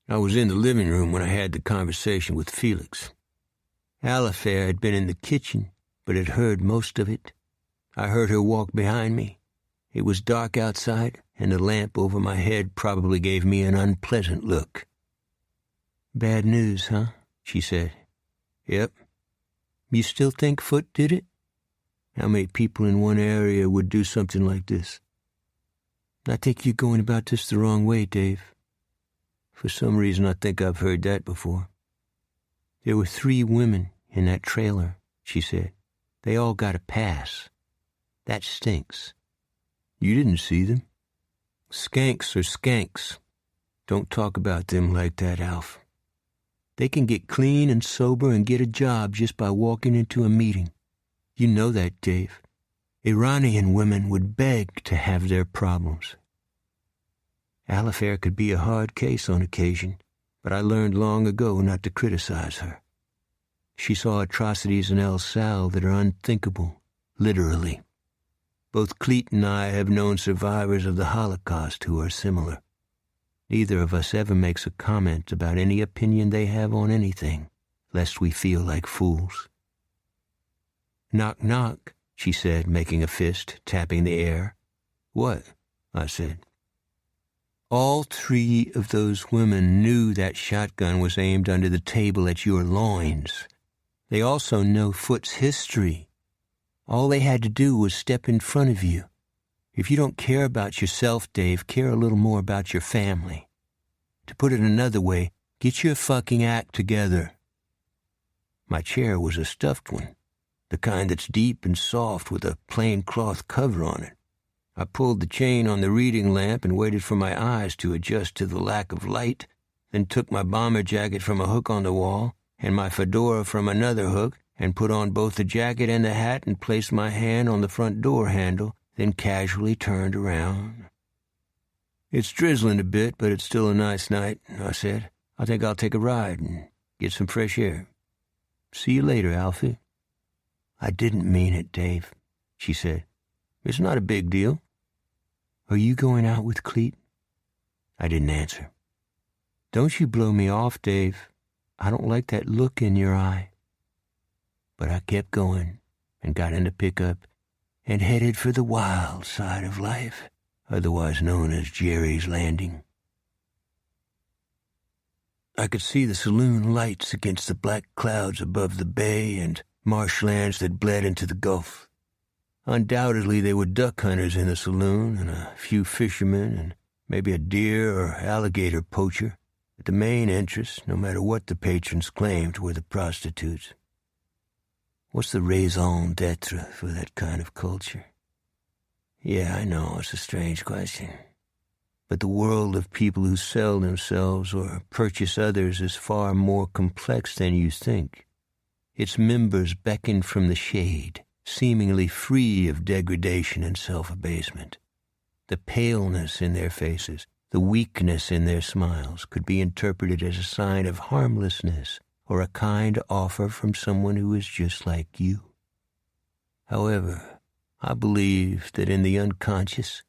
I was in the living room when I had the conversation with Felix. Alifair had been in the kitchen, but had heard most of it. I heard her walk behind me. It was dark outside, and the lamp over my head probably gave me an unpleasant look. Bad news, huh? She said. Yep. You still think Foot did it? How many people in one area would do something like this? I think you're going about this the wrong way, Dave. For some reason, I think I've heard that before. There were 3 women in that trailer, she said. They all got a pass. That stinks. You didn't see them? Skanks are skanks. Don't talk about them like that, Alf. They can get clean and sober and get a job just by walking into a meeting. You know that, Dave. Iranian women would beg to have their problems. Alifair could be a hard case on occasion, but I learned long ago not to criticize her. She saw atrocities in El Sal that are unthinkable, literally. Both Cleet and I have known survivors of the Holocaust who are similar. Neither of us ever makes a comment about any opinion they have on anything, lest we feel like fools. Knock, knock, she said, making a fist, tapping the air. What? I said. All 3 of those women knew that shotgun was aimed under the table at your loins. They also know Foot's history. All they had to do was step in front of you. If you don't care about yourself, Dave, care a little more about your family. To put it another way, get your fucking act together. My chair was a stuffed one, the kind that's deep and soft with a plain cloth cover on it. I pulled the chain on the reading lamp and waited for my eyes to adjust to the lack of light, then took my bomber jacket from a hook on the wall and my fedora from another hook and put on both the jacket and the hat and placed my hand on the front door handle, then casually turned around. It's drizzling a bit, but it's still a nice night, I said. I think I'll take a ride and get some fresh air. See you later, Alfie. I didn't mean it, Dave, she said. It's not a big deal. Are you going out with Cleet? I didn't answer. Don't you blow me off, Dave. I don't like that look in your eye. But I kept going and got in the pickup and headed for the wild side of life, otherwise known as Jerry's Landing. I could see the saloon lights against the black clouds above the bay and marshlands that bled into the Gulf. Undoubtedly, there were duck hunters in the saloon and a few fishermen and maybe a deer or alligator poacher. But the main interest, no matter what the patrons claimed, were the prostitutes. What's the raison d'etre for that kind of culture? Yeah, I know, it's a strange question. But the world of people who sell themselves or purchase others is far more complex than you think. Its members beckon from the shade, seemingly free of degradation and self-abasement. The paleness in their faces, The weakness in their smiles could be interpreted as a sign of harmlessness or a kind offer from someone who is just like you. However, I believe that in the unconscious,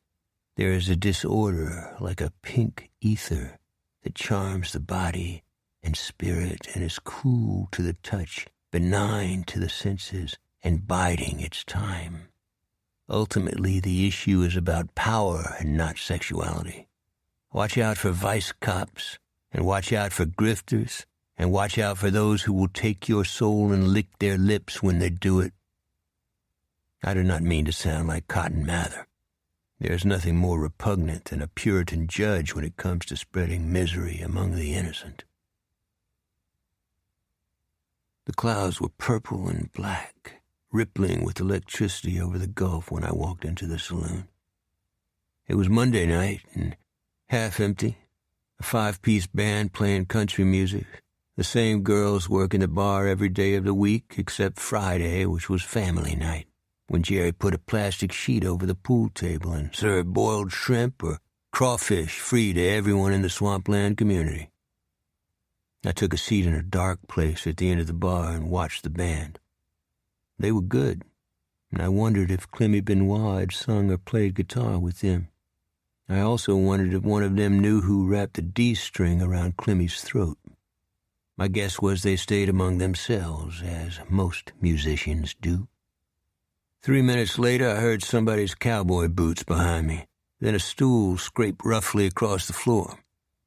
there is a disorder like a pink ether that charms the body and spirit and is cool to the touch, benign to the senses, and biding its time. Ultimately, the issue is about power and not sexuality. Watch out for vice cops, and watch out for grifters, and watch out for those who will take your soul and lick their lips when they do it. I do not mean to sound like Cotton Mather. There is nothing more repugnant than a Puritan judge when it comes to spreading misery among the innocent. The clouds were purple and black, rippling with electricity over the Gulf when I walked into the saloon. It was Monday night and half empty, a 5-piece band playing country music, the same girls working the bar every day of the week except Friday, which was family night, when Jerry put a plastic sheet over the pool table and served boiled shrimp or crawfish free to everyone in the swampland community. I took a seat in a dark place at the end of the bar and watched the band. They were good, and I wondered if Clemmy Benoit had sung or played guitar with them. I also wondered if one of them knew who wrapped the D string around Clemmy's throat. My guess was they stayed among themselves, as most musicians do. 3 minutes later, I heard somebody's cowboy boots behind me. Then a stool scraped roughly across the floor.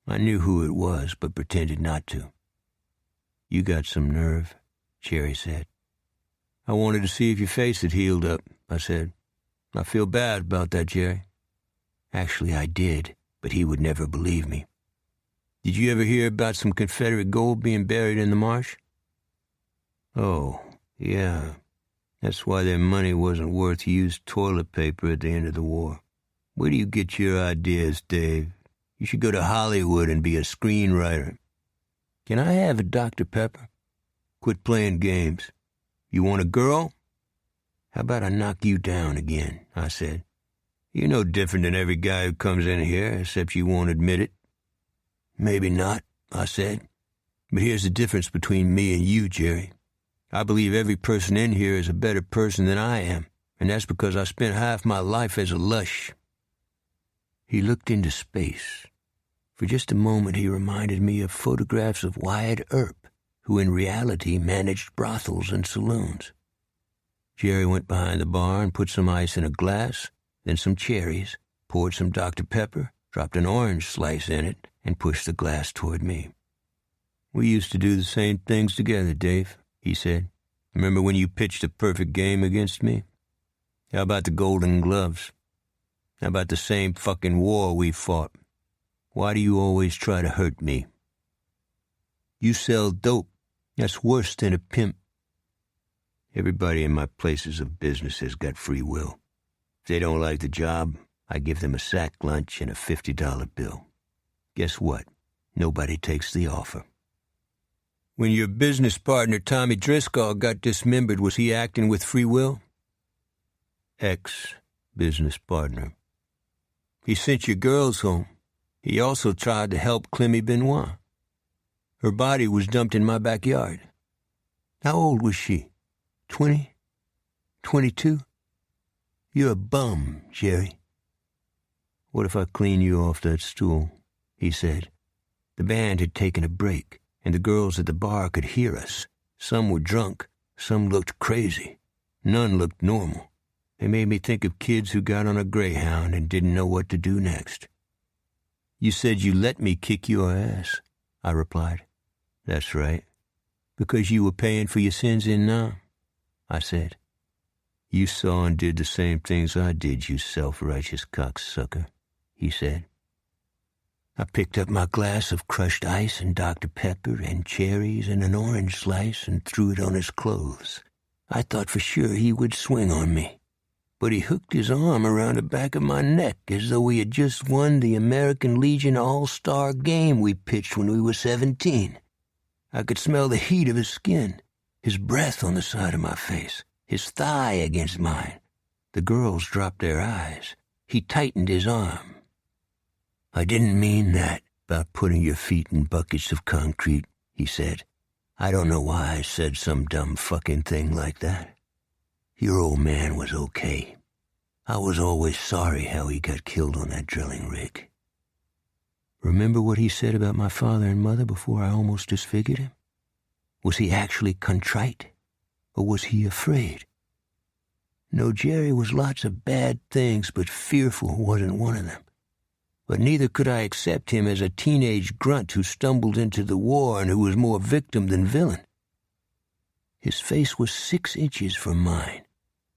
I knew who it was, but pretended not to. "You got some nerve," Jerry said. "I wanted to see if your face had healed up," I said. "I feel bad about that, Jerry." Actually, I did, but he would never believe me. "Did you ever hear about some Confederate gold being buried in the marsh?" "Oh, yeah. That's why their money wasn't worth used toilet paper at the end of the war. Where do you get your ideas, Dave? You should go to Hollywood and be a screenwriter." "Can I have a Dr. Pepper?" "Quit playing games. You want a girl?" "How about I knock you down again?" I said. "You're no different than every guy who comes in here, except you won't admit it." "Maybe not," I said. "But here's the difference between me and you, Jerry. I believe every person in here is a better person than I am, and that's because I spent half my life as a lush." He looked into space. For just a moment he reminded me of photographs of Wyatt Earp, who in reality managed brothels and saloons. Jerry went behind the bar and put some ice in a glass, then some cherries, poured some Dr. Pepper, dropped an orange slice in it, and pushed the glass toward me. "We used to do the same things together, Dave," he said. "Remember when you pitched a perfect game against me? How about the Golden Gloves? How about the same fucking war we fought? Why do you always try to hurt me?" "You sell dope. That's worse than a pimp." "Everybody in my places of business has got free will. If they don't like the job, I give them a sack lunch and a $50 bill. Guess what? Nobody takes the offer." "When your business partner, Tommy Driscoll, got dismembered, was he acting with free will?" "Ex-business partner." "He sent your girls home. He also tried to help Clemmy Benoit. Her body was dumped in my backyard." "How old was she? 20? 22? You're a bum, Jerry." "What if I clean you off that stool?" he said. The band had taken a break, and the girls at the bar could hear us. Some were drunk, some looked crazy. None looked normal. They made me think of kids who got on a Greyhound and didn't know what to do next. "You said you let me kick your ass," I replied. "That's right. Because you were paying for your sins in Nam," I said. "You saw and did the same things I did, you self-righteous cocksucker," he said. I picked up my glass of crushed ice and Dr. Pepper and cherries and an orange slice and threw it on his clothes. I thought for sure he would swing on me, but he hooked his arm around the back of my neck as though he had just won the American Legion All-Star game we pitched when we were 17. I could smell the heat of his skin, his breath on the side of my face, his thigh against mine. The girls dropped their eyes. He tightened his arm. "I didn't mean that about putting your feet in buckets of concrete," he said. "I don't know why I said some dumb fucking thing like that. Your old man was okay. I was always sorry how he got killed on that drilling rig." Remember what he said about my father and mother before I almost disfigured him? Was he actually contrite, or was he afraid? No, Jerry was lots of bad things, but fearful wasn't one of them. But neither could I accept him as a teenage grunt who stumbled into the war and who was more victim than villain. His face was 6 inches from mine.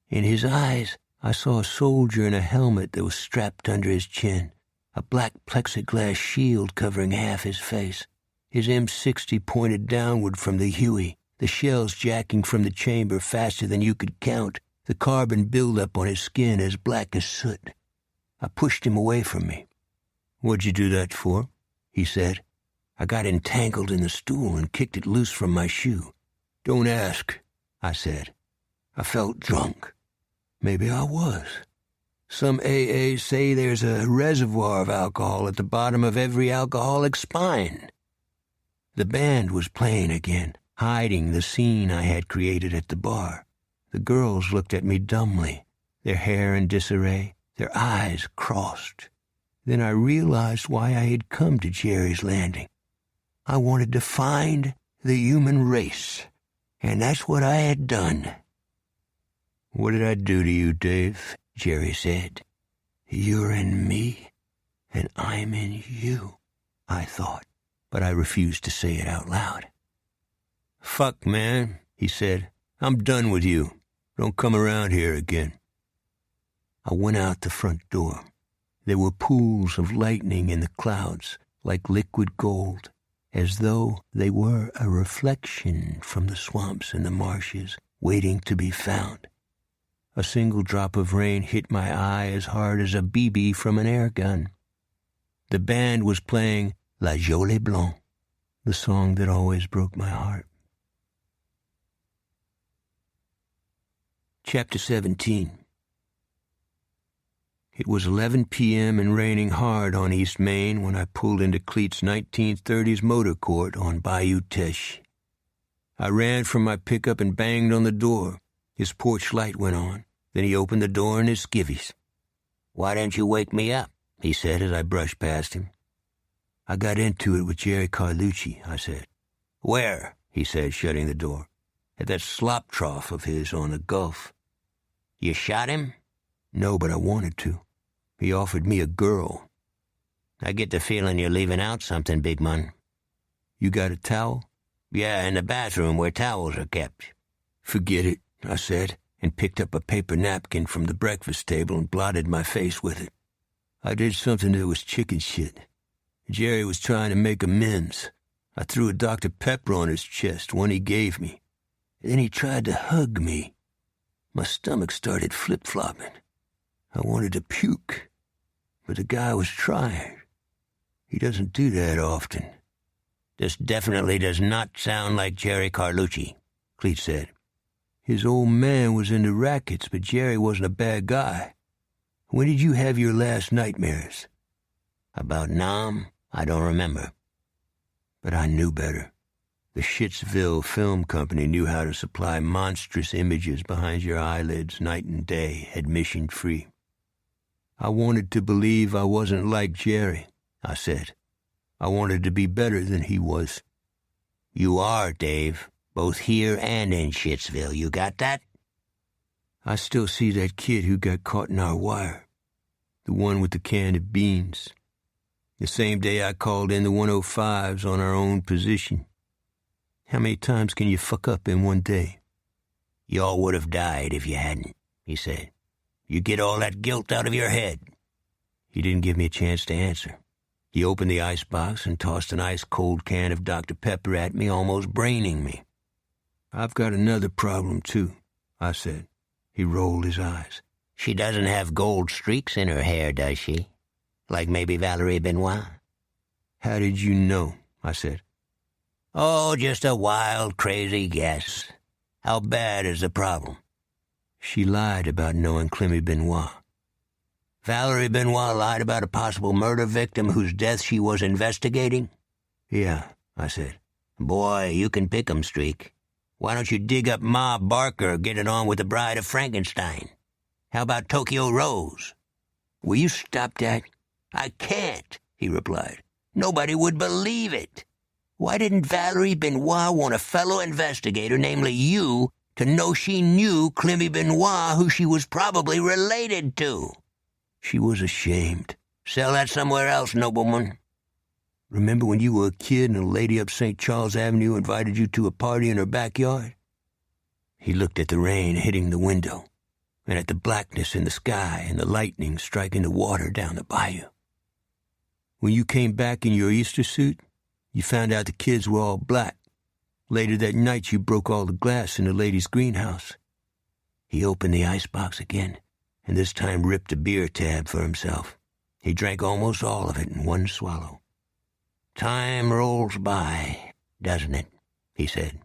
In his eyes, I saw a soldier in a helmet that was strapped under his chin, a black plexiglass shield covering half his face, his M60 pointed downward from the Huey, the shells jacking from the chamber faster than you could count, the carbon buildup on his skin as black as soot. I pushed him away from me. "What'd you do that for?" he said. "I got entangled in the stool and kicked it loose from my shoe." "Don't ask," I said. I felt drunk. Maybe I was. Some AAs say there's a reservoir of alcohol at the bottom of every alcoholic's spine. The band was playing again, hiding the scene I had created at the bar. The girls looked at me dumbly, their hair in disarray, their eyes crossed. Then I realized why I had come to Jerry's Landing. I wanted to find the human race, and that's what I had done. "What did I do to you, Dave?" Jerry said. "You're in me, and I'm in you," I thought, but I refused to say it out loud. "Fuck, man," he said. "I'm done with you. Don't come around here again." I went out the front door. There were pools of lightning in the clouds, like liquid gold, as though they were a reflection from the swamps and the marshes, waiting to be found. A single drop of rain hit my eye as hard as a BB from an air gun. The band was playing La Jolie Blanc, the song that always broke my heart. Chapter 17. It was 11 p.m. and raining hard on East Main when I pulled into Cleet's 1930s motor court on Bayou Teche. I ran from my pickup and banged on the door. His porch light went on. Then he opened the door in his skivvies. "Why didn't you wake me up?" he said as I brushed past him. "I got into it with Jerry Carlucci," I said. "Where?" he said, shutting the door. "At that slop trough of his on the Gulf." "You shot him?" "No, but I wanted to. He offered me a girl." "I get the feeling you're leaving out something, big man." "You got a towel?" "Yeah, in the bathroom where towels are kept." "Forget it," I said, and picked up a paper napkin from the breakfast table and blotted my face with it. "I did something that was chicken shit. Jerry was trying to make amends. I threw a Dr. Pepper on his chest, one he gave me. Then he tried to hug me. My stomach started flip-flopping. I wanted to puke, but the guy was trying. He doesn't do that often." "This definitely does not sound like Jerry Carlucci," Cleet said. "His old man was into rackets, but Jerry wasn't a bad guy. When did you have your last nightmares?" "About Nam? I don't remember." But I knew better. The Shitsville Film Company knew how to supply monstrous images behind your eyelids night and day, admission-free. "I wanted to believe I wasn't like Jerry," I said. "I wanted to be better than he was." "You are, Dave. Both here and in Shitsville. You got that?" "I still see that kid who got caught in our wire. The one with the can of beans. The same day I called in the 105s on our own position. How many times can you fuck up in one day?" "Y'all would have died if you hadn't," he said. "You get all that guilt out of your head." He didn't give me a chance to answer. He opened the icebox and tossed an ice-cold can of Dr. Pepper at me, almost braining me. "I've got another problem, too," I said. He rolled his eyes. "She doesn't have gold streaks in her hair, does she? Like maybe Valerie Benoit?" "How did you know?" I said. "Oh, just a wild, crazy guess. How bad is the problem?" "She lied about knowing Clemmy Benoit." Valerie Benoit lied about a possible murder victim whose death she was investigating? Yeah, I said. Boy, you can pick 'em, Streak. Why don't you dig up Ma Barker, get it on with the Bride of Frankenstein? How about Tokyo Rose? Will you stop that? I can't, he replied. Nobody would believe it. Why didn't Valerie Benoit want a fellow investigator, namely you, to know she knew Clemmy Benoit, who she was probably related to? She was ashamed. Sell that somewhere else, nobleman. Remember when you were a kid and a lady up St. Charles Avenue invited you to a party in her backyard? He looked at the rain hitting the window, and at the blackness in the sky and the lightning striking the water down the bayou. When you came back in your Easter suit, you found out the kids were all black. Later that night, you broke all the glass in the lady's greenhouse. He opened the icebox again, and this time ripped a beer tab for himself. He drank almost all of it in one swallow. Time rolls by, doesn't it? He said.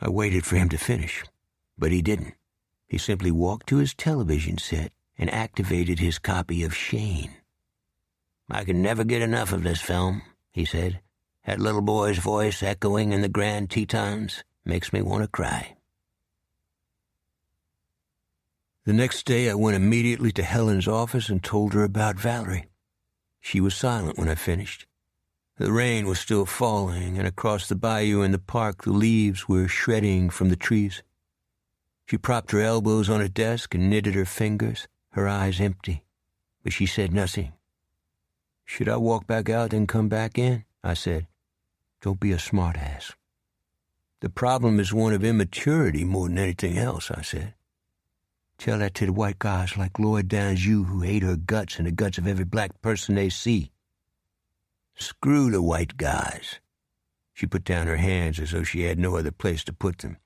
I waited for him to finish, but he didn't. He simply walked to his television set and activated his copy of Shane. I can never get enough of this film, he said. That little boy's voice echoing in the Grand Tetons makes me want to cry. The next day I went immediately to Helen's office and told her about Valerie. She was silent when I finished. The rain was still falling, and across the bayou in the park the leaves were shredding from the trees. She propped her elbows on a desk and knitted her fingers, her eyes empty, but she said nothing. Should I walk back out and come back in? I said. Don't be a smartass. The problem is one of immaturity more than anything else, I said. Tell that to the white guys like Lloyd Danjou who hate her guts and the guts of every black person they see. Screw the white guys. She put down her hands as though she had no other place to put them.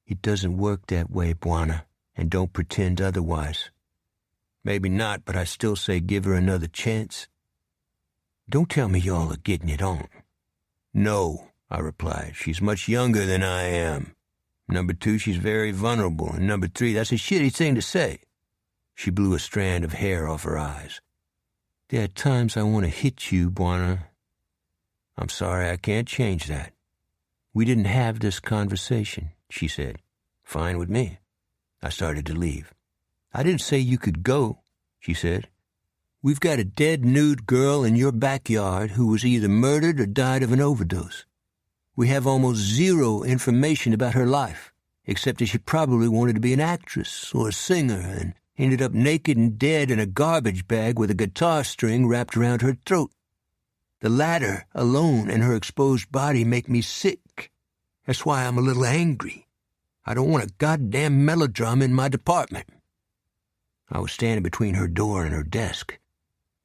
It doesn't work that way, Bwana, and don't pretend otherwise. Maybe not, but I still say give her another chance. Don't tell me y'all are getting it on. No, I replied. She's much younger than I am. Number 2, she's very vulnerable. And number 3, that's a shitty thing to say. She blew a strand of hair off her eyes. There are times I want to hit you, Bwana. I'm sorry, I can't change that. We didn't have this conversation, she said. Fine with me. I started to leave. I didn't say you could go, she said. We've got a dead nude girl in your backyard who was either murdered or died of an overdose. We have almost zero information about her life, except that she probably wanted to be an actress or a singer and ended up naked and dead in a garbage bag with a guitar string wrapped around her throat. The latter alone and her exposed body make me sick. That's why I'm a little angry. I don't want a goddamn melodrama in my department. I was standing between her door and her desk.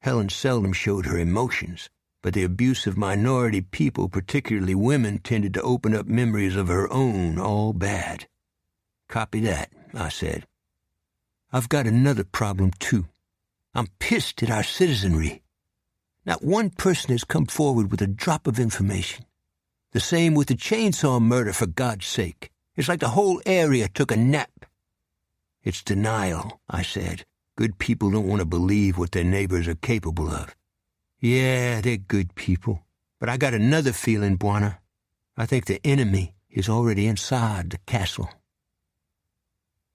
Helen seldom showed her emotions, but the abusive minority people, particularly women, tended to open up memories of her own, all bad. Copy that, I said. I've got another problem, too. I'm pissed at our citizenry. Not one person has come forward with a drop of information. The same with the chainsaw murder, for God's sake. It's like the whole area took a nap. It's denial, I said. Good people don't want to believe what their neighbors are capable of. Yeah, they're good people. But I got another feeling, Bwana. I think the enemy is already inside the castle.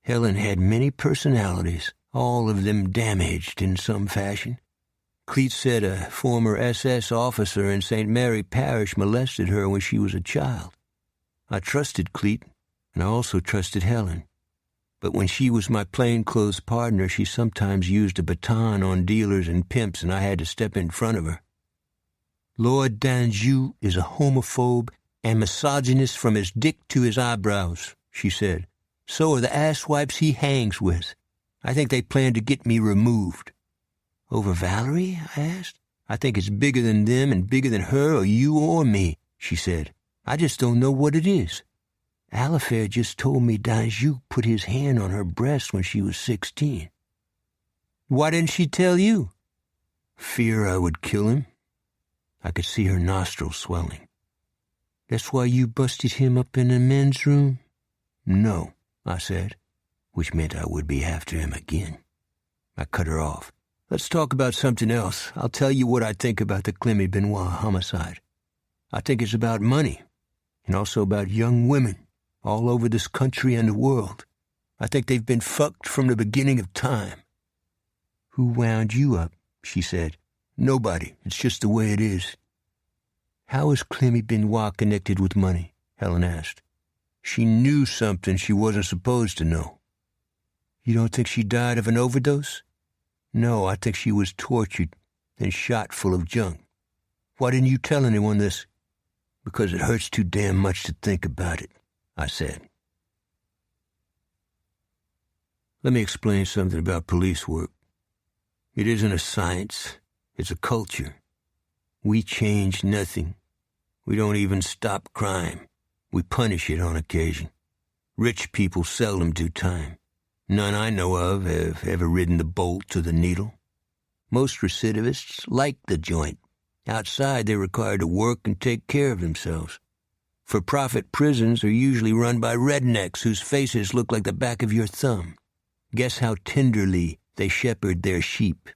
Helen had many personalities, all of them damaged in some fashion. Cleet said a former SS officer in St. Mary Parish molested her when she was a child. I trusted Cleet, and I also trusted Helen. But when she was my plainclothes partner, she sometimes used a baton on dealers and pimps, and I had to step in front of her. Lord Danjou is a homophobe and misogynist from his dick to his eyebrows, she said. So are the asswipes he hangs with. I think they plan to get me removed. Over Valerie? I asked. I think it's bigger than them and bigger than her or you or me, she said. I just don't know what it is. Alifair just told me Danjou put his hand on her breast when she was 16. Why didn't she tell you? Fear I would kill him. I could see her nostrils swelling. That's why you busted him up in the men's room? No, I said, which meant I would be after him again. I cut her off. Let's talk about something else. I'll tell you what I think about the Clemmy Benoit homicide. I think it's about money, and also about young women all over this country and the world. I think they've been fucked from the beginning of time. Who wound you up? She said. Nobody. It's just the way it is. How is Clemmy Benoit connected with money? Helen asked. She knew something she wasn't supposed to know. You don't think she died of an overdose? No, I think she was tortured and shot full of junk. Why didn't you tell anyone this? Because it hurts too damn much to think about it, I said. Let me explain something about police work. It isn't a science, it's a culture. We change nothing. We don't even stop crime. We punish it on occasion. Rich people seldom do time. None I know of have ever ridden the bolt to the needle. Most recidivists like the joint. Outside, they're required to work and take care of themselves. For-profit prisons are usually run by rednecks whose faces look like the back of your thumb. Guess how tenderly they shepherd their sheep.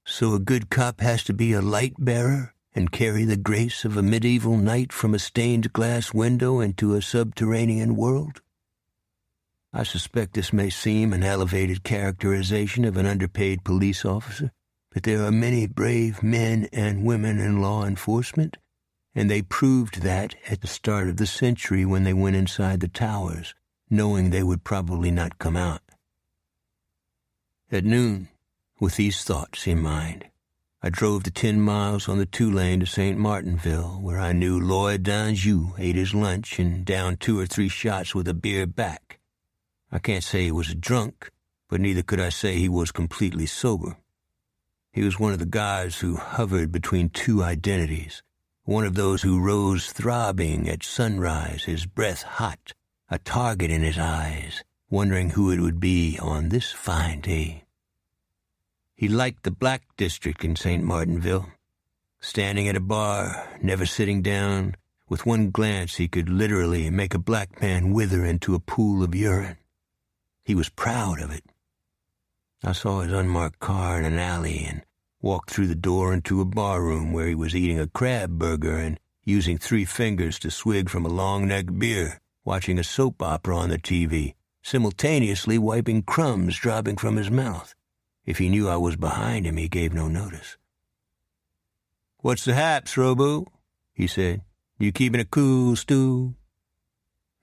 So a good cop has to be a light bearer and carry the grace of a medieval knight from a stained glass window into a subterranean world? I suspect this may seem an elevated characterization of an underpaid police officer, but there are many brave men and women in law enforcement, and they proved that at the start of the century when they went inside the towers, knowing they would probably not come out. At noon, with these thoughts in mind, I drove the 10 miles on the 2-lane to St. Martinville, where I knew Lloyd d'Anjou ate his lunch and downed 2 or 3 shots with a beer back. I can't say he was a drunk, but neither could I say he was completely sober. He was one of the guys who hovered between 2 identities, one of those who rose throbbing at sunrise, his breath hot, a target in his eyes, wondering who it would be on this fine day. He liked the black district in St. Martinville. Standing at a bar, never sitting down, with one glance he could literally make a black man wither into a pool of urine. He was proud of it. I saw his unmarked car in an alley and walked through the door into a barroom where he was eating a crab burger and using 3 fingers to swig from a long-neck beer, watching a soap opera on the TV, simultaneously wiping crumbs dropping from his mouth. If he knew I was behind him, he gave no notice. "What's the haps, Robo?" he said. "You keeping it cool, Stu?"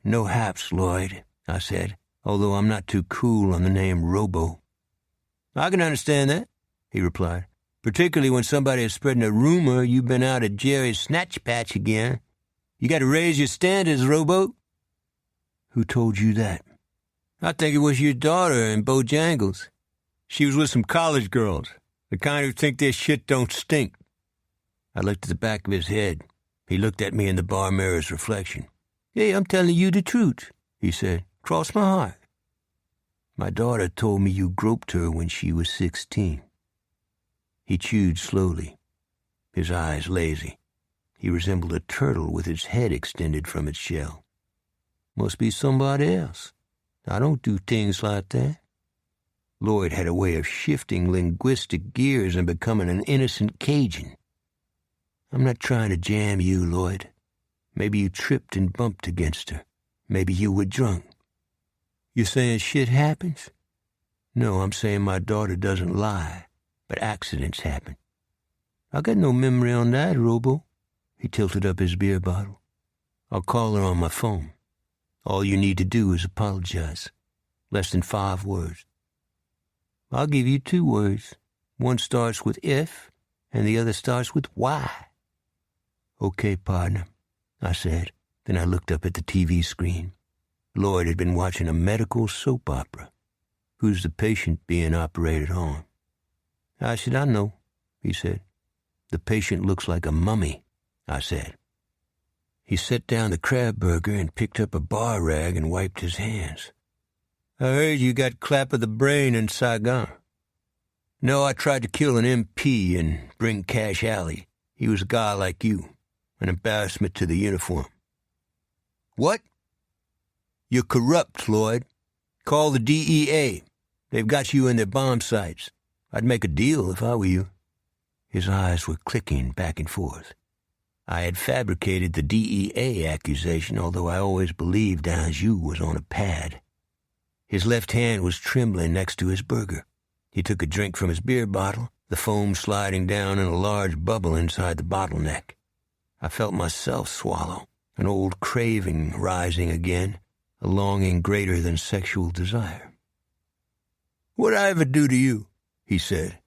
"No haps, Lloyd," I said, although I'm not too cool on the name Robo. "I can understand that," he replied, "particularly when somebody is spreading a rumor you've been out at Jerry's Snatch Patch again. You got to raise your standards, Robo." "Who told you that?" "I think it was your daughter in Bojangles. She was with some college girls, the kind who think their shit don't stink." I looked at the back of his head. He looked at me in the bar mirror's reflection. "Hey, I'm telling you the truth," he said. "Cross my heart." "My daughter told me you groped her when she was 16. He chewed slowly, his eyes lazy. He resembled a turtle with its head extended from its shell. "Must be somebody else. I don't do things like that." Lloyd had a way of shifting linguistic gears and becoming an innocent Cajun. "I'm not trying to jam you, Lloyd. Maybe you tripped and bumped against her. Maybe you were drunk." "You're saying shit happens?" "No, I'm saying my daughter doesn't lie, but accidents happen." "I got no memory on that, Robo." He tilted up his beer bottle. "I'll call her on my phone. All you need to do is apologize. Less than 5 words." "I'll give you 2 words. One starts with if, and the other starts with why." "Okay, partner," I said. Then I looked up at the TV screen. Lloyd had been watching a medical soap opera. "Who's the patient being operated on?" "How should I know?" he said. "The patient looks like a mummy," I said. He set down the crab burger and picked up a bar rag and wiped his hands. "I heard you got clap of the brain in Saigon." "No, I tried to kill an MP and bring Cash Alley. He was a guy like you, an embarrassment to the uniform." "What?" "You're corrupt, Lloyd. Call the DEA. They've got you in their bomb sights. I'd make a deal if I were you." His eyes were clicking back and forth. I had fabricated the DEA accusation, although I always believed Danjou was on a pad. His left hand was trembling next to his burger. He took a drink from his beer bottle, the foam sliding down in a large bubble inside the bottleneck. I felt myself swallow, an old craving rising again, a longing greater than sexual desire. "What'd I ever do to you?" he said.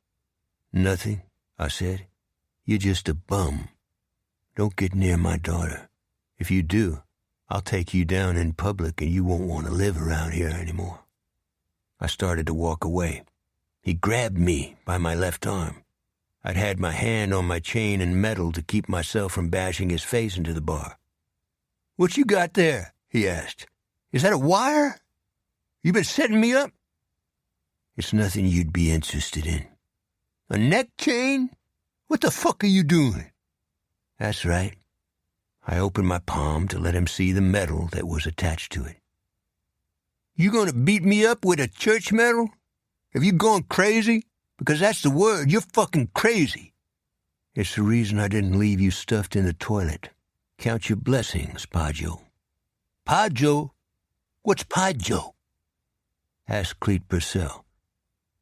"Nothing," I said. "You're just a bum. Don't get near my daughter. If you do, I'll take you down in public and you won't want to live around here anymore." I started to walk away. He grabbed me by my left arm. I'd had my hand on my chain and metal to keep myself from bashing his face into the bar. "What you got there?" he asked. "Is that a wire? You been setting me up?" "It's nothing you'd be interested in." "A neck chain? What the fuck are you doing?" "That's right." I opened my palm to let him see the medal that was attached to it. "You gonna beat me up with a church medal? Have you gone crazy? Because that's the word. You're fucking crazy." "It's the reason I didn't leave you stuffed in the toilet. Count your blessings, Pajo." "Pajo? What's Pajo?" Ask Cleet Purcell.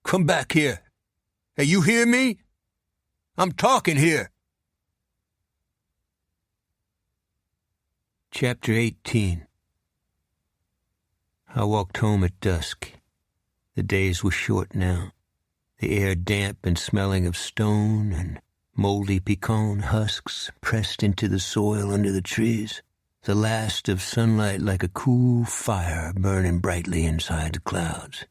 "Come back here. Hey, you hear me? I'm talking here." Chapter 18. I walked home at dusk. The days were short now, the air damp and smelling of stone and moldy pecan husks pressed into the soil under the trees, the last of sunlight like a cool fire burning brightly inside the clouds.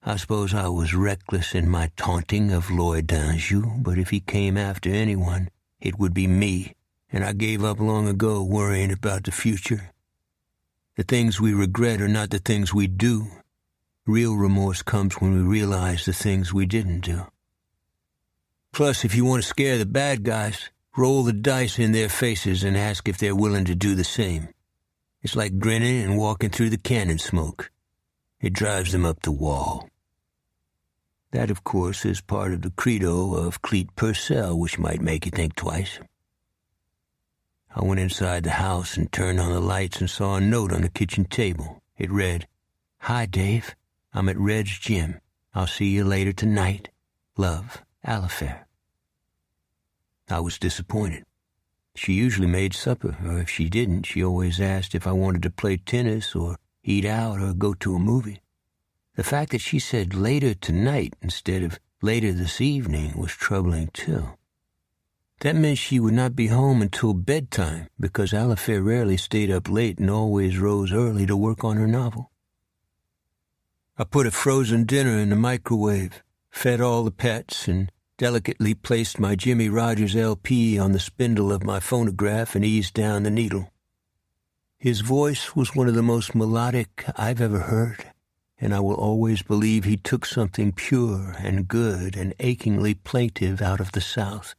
I suppose I was reckless in my taunting of Lloyd d'Anjou, but if he came after anyone, it would be me, and I gave up long ago worrying about the future. The things we regret are not the things we do. Real remorse comes when we realize the things we didn't do. Plus, if you want to scare the bad guys, roll the dice in their faces and ask if they're willing to do the same. It's like grinning and walking through the cannon smoke. It drives them up the wall. That, of course, is part of the credo of Cleet Purcell, which might make you think twice. I went inside the house and turned on the lights and saw a note on the kitchen table. It read, "Hi, Dave. I'm at Red's gym. I'll see you later tonight. Love, Alifair." I was disappointed. She usually made supper, or if she didn't, she always asked if I wanted to play tennis or eat out or go to a movie. The fact that she said later tonight instead of later this evening was troubling too. That meant she would not be home until bedtime because Alifair rarely stayed up late and always rose early to work on her novel. I put a frozen dinner in the microwave, fed all the pets, and delicately placed my Jimmy Rogers LP on the spindle of my phonograph and eased down the needle. His voice was one of the most melodic I've ever heard, and I will always believe he took something pure and good and achingly plaintive out of the South,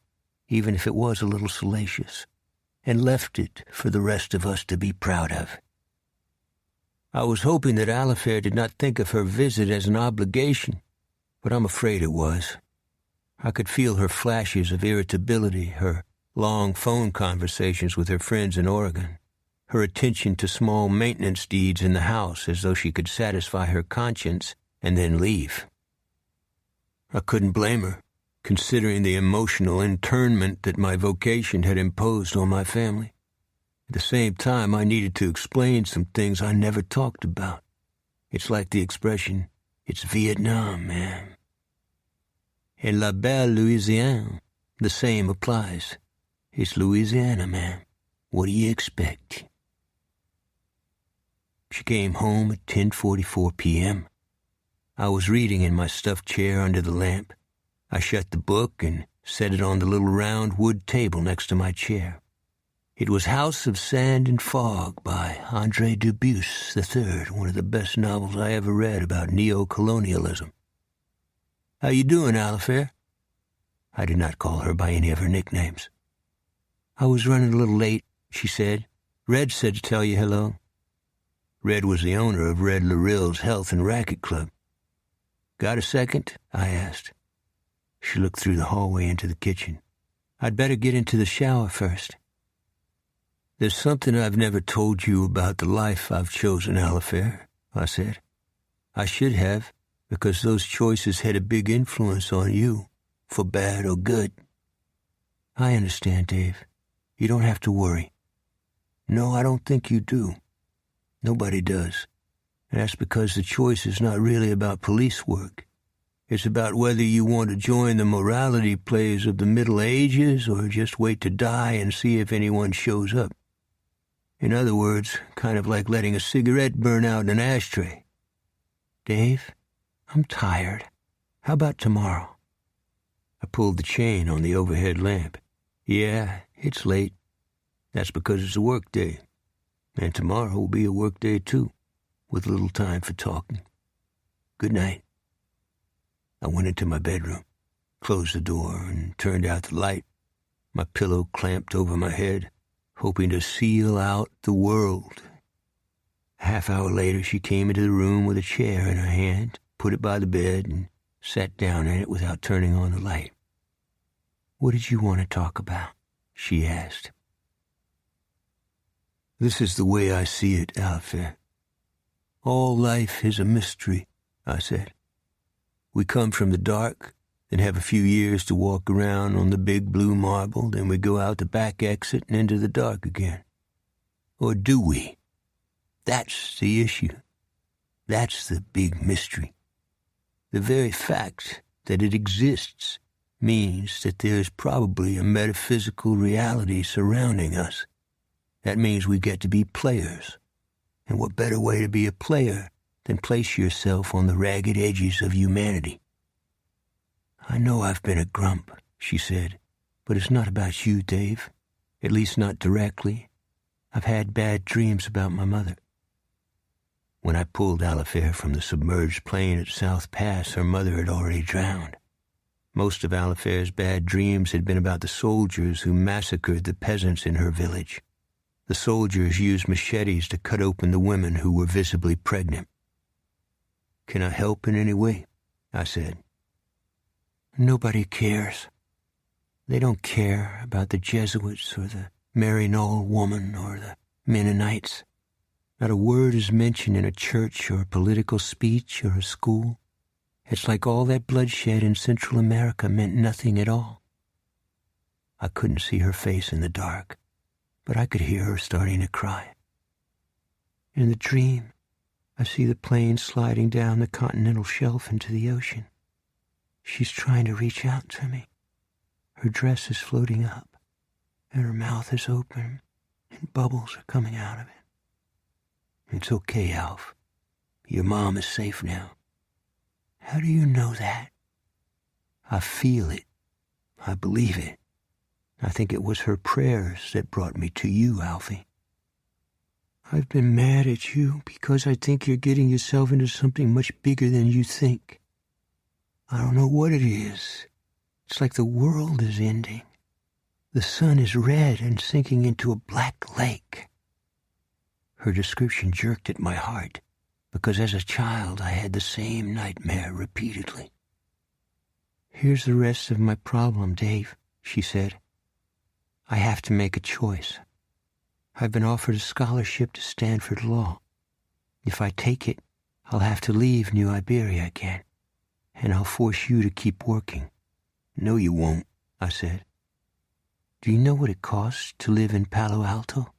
even if it was a little salacious, and left it for the rest of us to be proud of. I was hoping that Alifair did not think of her visit as an obligation, but I'm afraid it was. I could feel her flashes of irritability, her long phone conversations with her friends in Oregon, her attention to small maintenance deeds in the house as though she could satisfy her conscience and then leave. I couldn't blame her, considering the emotional internment that my vocation had imposed on my family. At the same time, I needed to explain some things I never talked about. It's like the expression, "It's Vietnam, man." In La Belle Louisiane, the same applies. It's Louisiana, man. What do you expect? She came home at 10:44 p.m. I was reading in my stuffed chair under the lamp. I shut the book and set it on the little round wood table next to my chair. It was House of Sand and Fog by André Dubusse III, one of the best novels I ever read about neo-colonialism. "How you doing, Alifair?" I did not call her by any of her nicknames. "I was running a little late," she said. "Red said to tell you hello." Red was the owner of Red Larill's Health and Racket Club. Got a second? I asked. She looked through the hallway into the kitchen. I'd better get into the shower first. There's something I've never told you about the life I've chosen, Alifair, I said. I should have, because those choices had a big influence on you, for bad or good. I understand, Dave. You don't have to worry. No, I don't think you do. Nobody does. And that's because the choice is not really about police work. It's about whether you want to join the morality plays of the Middle Ages or just wait to die and see if anyone shows up. In other words, kind of like letting a cigarette burn out in an ashtray. Dave, I'm tired. How about tomorrow? I pulled the chain on the overhead lamp. Yeah, it's late. That's because it's a work day. And tomorrow will be a work day too, with little time for talking. Good night. I went into my bedroom, closed the door, and turned out the light, my pillow clamped over my head, hoping to seal out the world. A half hour later, she came into the room with a chair in her hand, put it by the bed, and sat down in it without turning on the light. What did you want to talk about? She asked. This is the way I see it, Alifair. All life is a mystery, I said. We come from the dark, then have a few years to walk around on the big blue marble, then we go out the back exit and into the dark again. Or do we? That's the issue. That's the big mystery. The very fact that it exists means that there's probably a metaphysical reality surrounding us. That means we get to be players. And what better way to be a player than place yourself on the ragged edges of humanity? I know I've been a grump, she said, but it's not about you, Dave. At least not directly. I've had bad dreams about my mother. When I pulled Alifair from the submerged plane at South Pass, her mother had already drowned. Most of Alifair's bad dreams had been about the soldiers who massacred the peasants in her village. The soldiers used machetes to cut open the women who were visibly pregnant. Can I help in any way? I said. Nobody cares. They don't care about the Jesuits or the Maryknoll woman or the Mennonites. Not a word is mentioned in a church or a political speech or a school. It's like all that bloodshed in Central America meant nothing at all. I couldn't see her face in the dark, but I could hear her starting to cry. In the dream, I see the plane sliding down the continental shelf into the ocean. She's trying to reach out to me. Her dress is floating up, and her mouth is open, and bubbles are coming out of it. It's okay, Alf. Your mom is safe now. How do you know that? I feel it. I believe it. I think it was her prayers that brought me to you, Alfie. I've been mad at you because I think you're getting yourself into something much bigger than you think. I don't know what it is. It's like the world is ending. The sun is red and sinking into a black lake. Her description jerked at my heart, because as a child I had the same nightmare repeatedly. Here's the rest of my problem, Dave, she said. I have to make a choice. I've been offered a scholarship to Stanford Law. If I take it, I'll have to leave New Iberia again, and I'll force you to keep working. No, you won't, I said. Do you know what it costs to live in Palo Alto?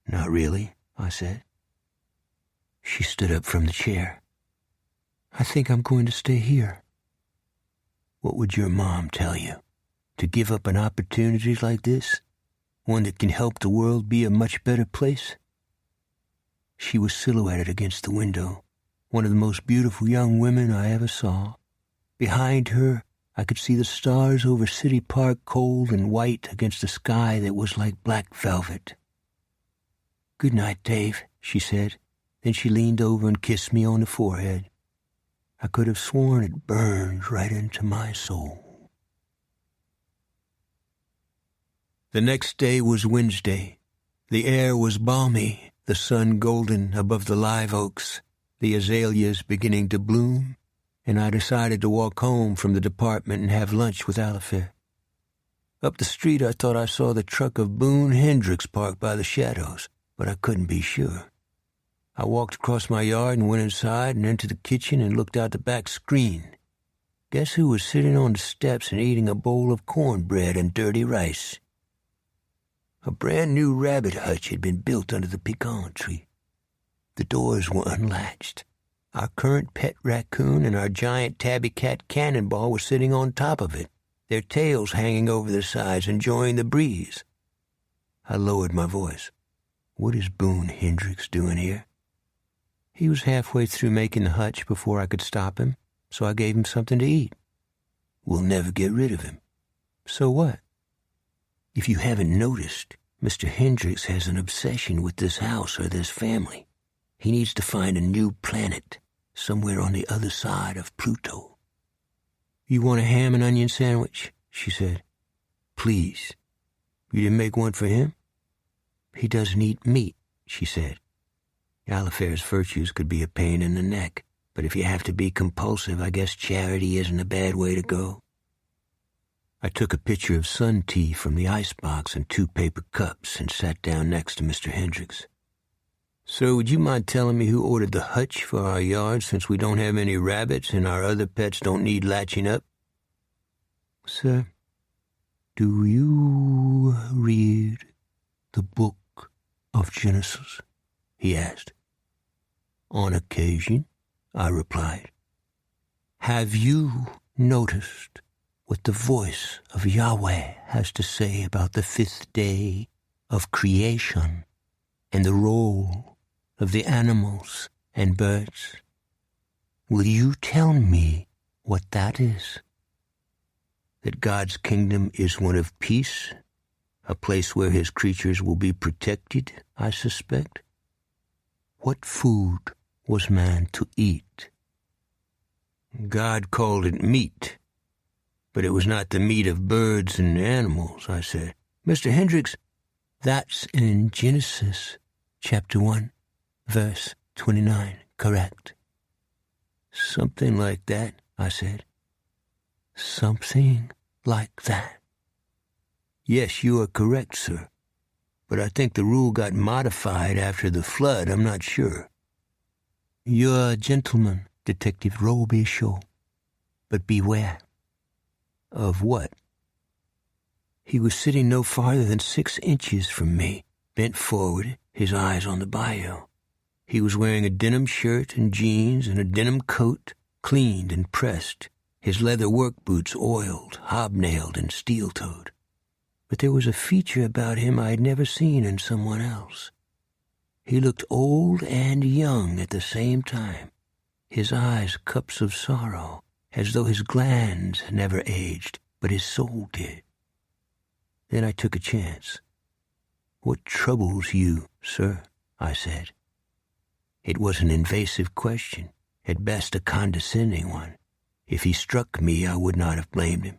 Not really, I said. She stood up from the chair. I think I'm going to stay here. What would your mom tell you? To give up an opportunity like this? One that can help the world be a much better place? She was silhouetted against the window, one of the most beautiful young women I ever saw. Behind her, I could see the stars over City Park, cold and white against a sky that was like black velvet. Good night, Dave, she said. Then she leaned over and kissed me on the forehead. I could have sworn it burned right into my soul. The next day was Wednesday. The air was balmy, the sun golden above the live oaks, the azaleas beginning to bloom, and I decided to walk home from the department and have lunch with Alifair. Up the street, I thought I saw the truck of Boone Hendricks parked by the shadows, but I couldn't be sure. I walked across my yard and went inside and into the kitchen and looked out the back screen. Guess who was sitting on the steps and eating a bowl of cornbread and dirty rice? A brand-new rabbit hutch had been built under the pecan tree. The doors were unlatched. Our current pet raccoon and our giant tabby cat Cannonball were sitting on top of it, their tails hanging over the sides, enjoying the breeze. I lowered my voice. What is Boone Hendricks doing here? He was halfway through making the hutch before I could stop him, so I gave him something to eat. We'll never get rid of him. So what? If you haven't noticed, Mr. Hendricks has an obsession with this house or this family. He needs to find a new planet, somewhere on the other side of Pluto. You want a ham and onion sandwich? She said. Please. You didn't make one for him? He doesn't eat meat, she said. Alifair's virtues could be a pain in the neck, but if you have to be compulsive, I guess charity isn't a bad way to go. I took a pitcher of sun tea from the icebox and 2 paper cups and sat down next to Mr. Hendricks. Sir, would you mind telling me who ordered the hutch for our yard since we don't have any rabbits and our other pets don't need latching up? Sir, do you read the book of Genesis? He asked. On occasion, I replied. Have you noticed what the voice of Yahweh has to say about the 5th day of creation and the role of the animals and birds? Will you tell me what that is? That God's kingdom is one of peace, a place where his creatures will be protected, I suspect. What food was man to eat? God called it meat, but it was not the meat of birds and animals, I said. Mr. Hendricks, that's in Genesis chapter 1, verse 29, correct? Something like that, I said. Something like that. Yes, you are correct, sir. But I think the rule got modified after the flood. I'm not sure. You're a gentleman, Detective Robichaud. But beware. Of what? He was sitting no farther than 6 inches from me, bent forward, his eyes on the bayou. He was wearing a denim shirt and jeans and a denim coat, cleaned and pressed, his leather work boots oiled, hobnailed, and steel-toed. But there was a feature about him I had never seen in someone else. He looked old and young at the same time, his eyes cups of sorrow, as though his glands never aged, but his soul did. Then I took a chance. What troubles you, sir? I said. It was an invasive question, at best a condescending one. If he struck me, I would not have blamed him.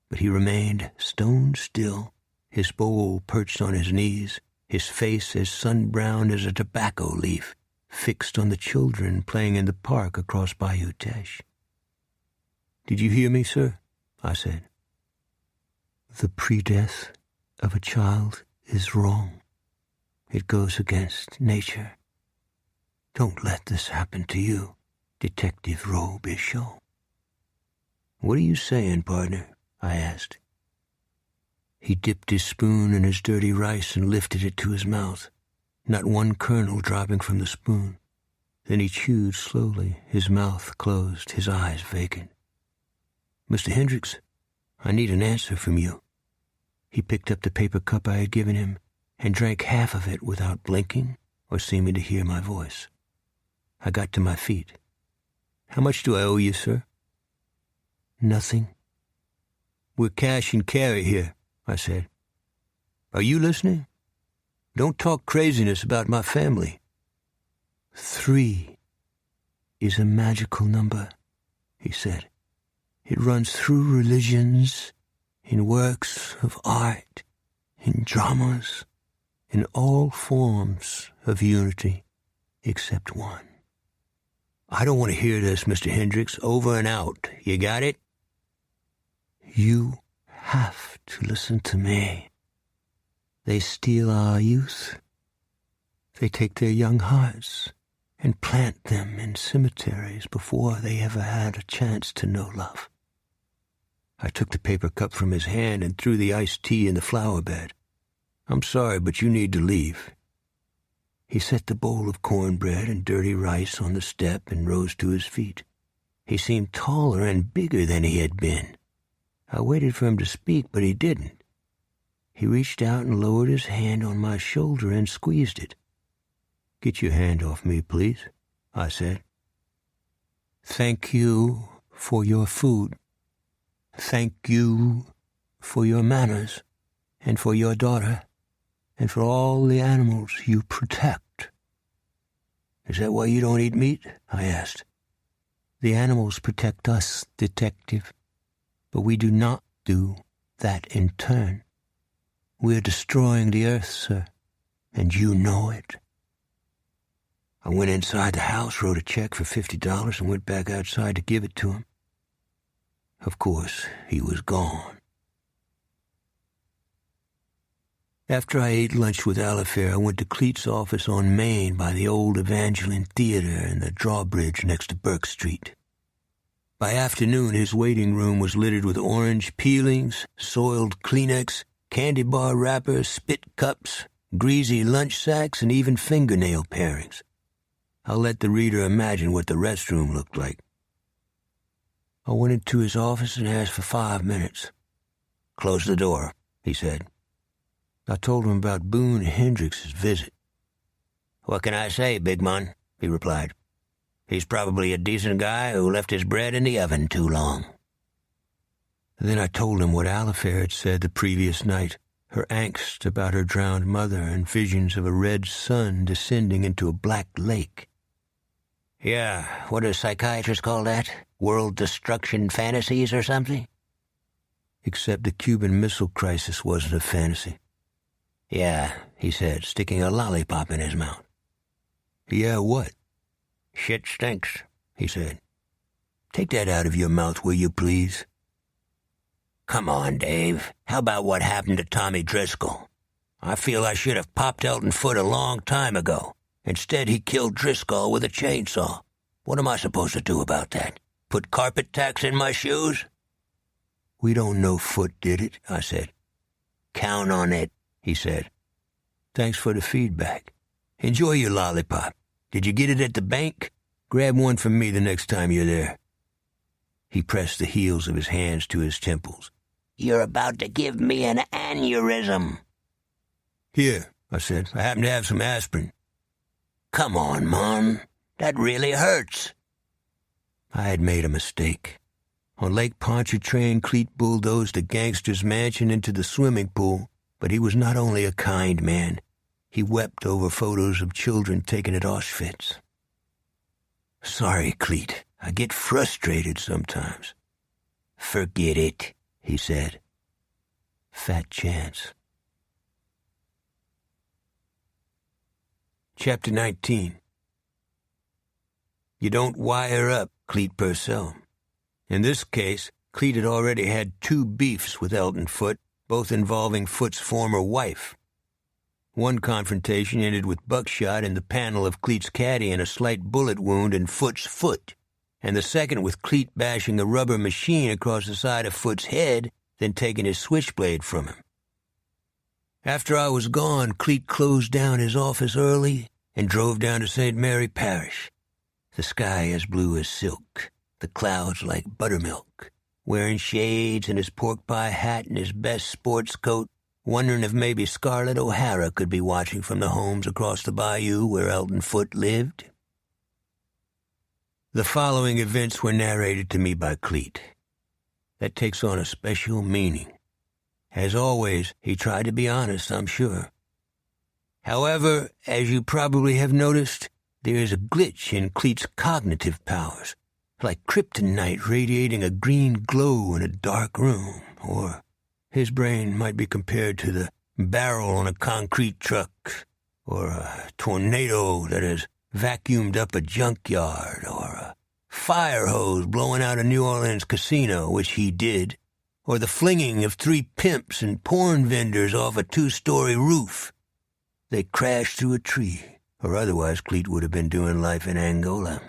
But he remained stone still, his bowl perched on his knees, his face as sun-browned as a tobacco leaf, fixed on the children playing in the park across Bayou Teche. Did you hear me, sir? I said. The pre-death of a child is wrong. It goes against nature. Don't let this happen to you, Detective Robichaud. What are you saying, partner? I asked. He dipped his spoon in his dirty rice and lifted it to his mouth, not one kernel dropping from the spoon. Then he chewed slowly, his mouth closed, his eyes vacant. Mr. Hendricks, I need an answer from you. He picked up the paper cup I had given him and drank half of it without blinking or seeming to hear my voice. I got to my feet. How much do I owe you, sir? Nothing. We're cash and carry here, I said. Are you listening? Don't talk craziness about my family. 3 is a magical number, he said. It runs through religions, in works of art, in dramas, in all forms of unity, except one. I don't want to hear this, Mr. Hendricks. Over and out. You got it? You have to listen to me. They steal our youth. They take their young hearts and plant them in cemeteries before they ever had a chance to know love. I took the paper cup from his hand and threw the iced tea in the flower bed. I'm sorry, but you need to leave. He set the bowl of cornbread and dirty rice on the step and rose to his feet. He seemed taller and bigger than he had been. I waited for him to speak, but he didn't. He reached out and lowered his hand on my shoulder and squeezed it. Get your hand off me, please, I said. Thank you for your food. Thank you for your manners and for your daughter and for all the animals you protect. Is that why you don't eat meat? I asked. The animals protect us, detective, but we do not do that in turn. We're destroying the earth, sir, and you know it. I went inside the house, wrote a check for $50, and went back outside to give it to him. Of course, he was gone. After I ate lunch with Alifair, I went to Cleet's office on Main by the old Evangeline Theater and the drawbridge next to Burke Street. By afternoon, his waiting room was littered with orange peelings, soiled Kleenex, candy bar wrappers, spit cups, greasy lunch sacks, and even fingernail parings. I'll let the reader imagine what the restroom looked like. I went into his office and asked for 5 minutes. Close the door, he said. I told him about Boone Hendricks' visit. What can I say, big man? He replied. He's probably a decent guy who left his bread in the oven too long. Then I told him what Alifair had said the previous night, her angst about her drowned mother and visions of a red sun descending into a black lake. Yeah, what do psychiatrists call that? World destruction fantasies or something? Except the Cuban Missile Crisis wasn't a fantasy. Yeah, he said, sticking a lollipop in his mouth. Yeah, what? Shit stinks, he said. Take that out of your mouth, will you, please? Come on, Dave. How about what happened to Tommy Driscoll? I feel I should have popped Elton Foote a long time ago. Instead, he killed Driscoll with a chainsaw. What am I supposed to do about that? Put carpet tacks in my shoes? We don't know Foote did it, I said. Count on it, he said. Thanks for the feedback. Enjoy your lollipop. Did you get it at the bank? Grab one from me the next time you're there. He pressed the heels of his hands to his temples. You're about to give me an aneurysm. Here, I said. I happen to have some aspirin. Come on, Mom. That really hurts. I had made a mistake. On Lake Pontchartrain, Cleet bulldozed a gangster's mansion into the swimming pool, but he was not only a kind man. He wept over photos of children taken at Auschwitz. Sorry, Cleet. I get frustrated sometimes. Forget it, he said. Fat chance. Chapter 19. You don't wire up Cleet Purcell. In this case, Cleet had already had 2 beefs with Elton Foote, both involving Foote's former wife. One confrontation ended with buckshot in the panel of Cleet's caddy and a slight bullet wound in Foote's foot, and the second with Cleet bashing a rubber machine across the side of Foote's head, then taking his switchblade from him. After I was gone, Cleet closed down his office early and drove down to St. Mary Parish. The sky as blue as silk, the clouds like buttermilk, wearing shades and his pork pie hat and his best sports coat, wondering if maybe Scarlett O'Hara could be watching from the homes across the bayou where Elton Foote lived. The following events were narrated to me by Cleet. That takes on a special meaning. As always, he tried to be honest, I'm sure. However, as you probably have noticed, there is a glitch in Cleet's cognitive powers, like kryptonite radiating a green glow in a dark room, or his brain might be compared to the barrel on a concrete truck, or a tornado that has vacuumed up a junkyard, or a fire hose blowing out a New Orleans casino, which he did, or the flinging of 3 pimps and porn vendors off a 2-story roof. They crashed through a tree, or otherwise Cleet would have been doing life in Angola.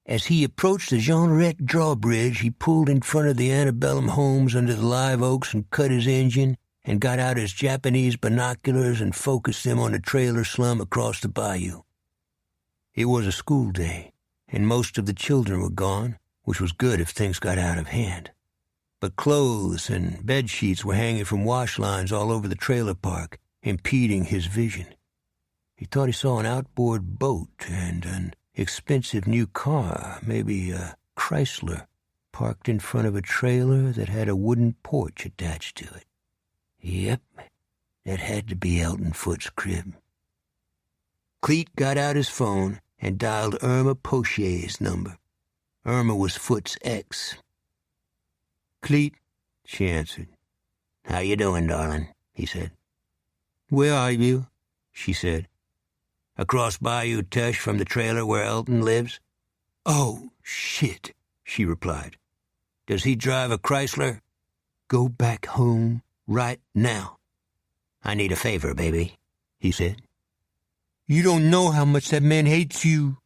As he approached the Jeanerette drawbridge, he pulled in front of the antebellum homes under the live oaks and cut his engine and got out his Japanese binoculars and focused them on the trailer slum across the bayou. It was a school day, and most of the children were gone, which was good if things got out of hand. But clothes and bed sheets were hanging from wash lines all over the trailer park, impeding his vision. He thought he saw an outboard boat and an expensive new car, maybe a Chrysler, parked in front of a trailer that had a wooden porch attached to it. Yep, that had to be Elton Foot's crib. Cleet got out his phone and dialed Irma Pochier's number. Irma was Foot's ex. "Cleet," she answered. "How you doing, darling?" he said. "Where are you?" she said. "Across Bayou Tush from the trailer where Elton lives." "Oh, shit," she replied. "Does he drive a Chrysler?" "Go back home right now." "I need a favor, baby," he said. "You don't know how much that man hates you.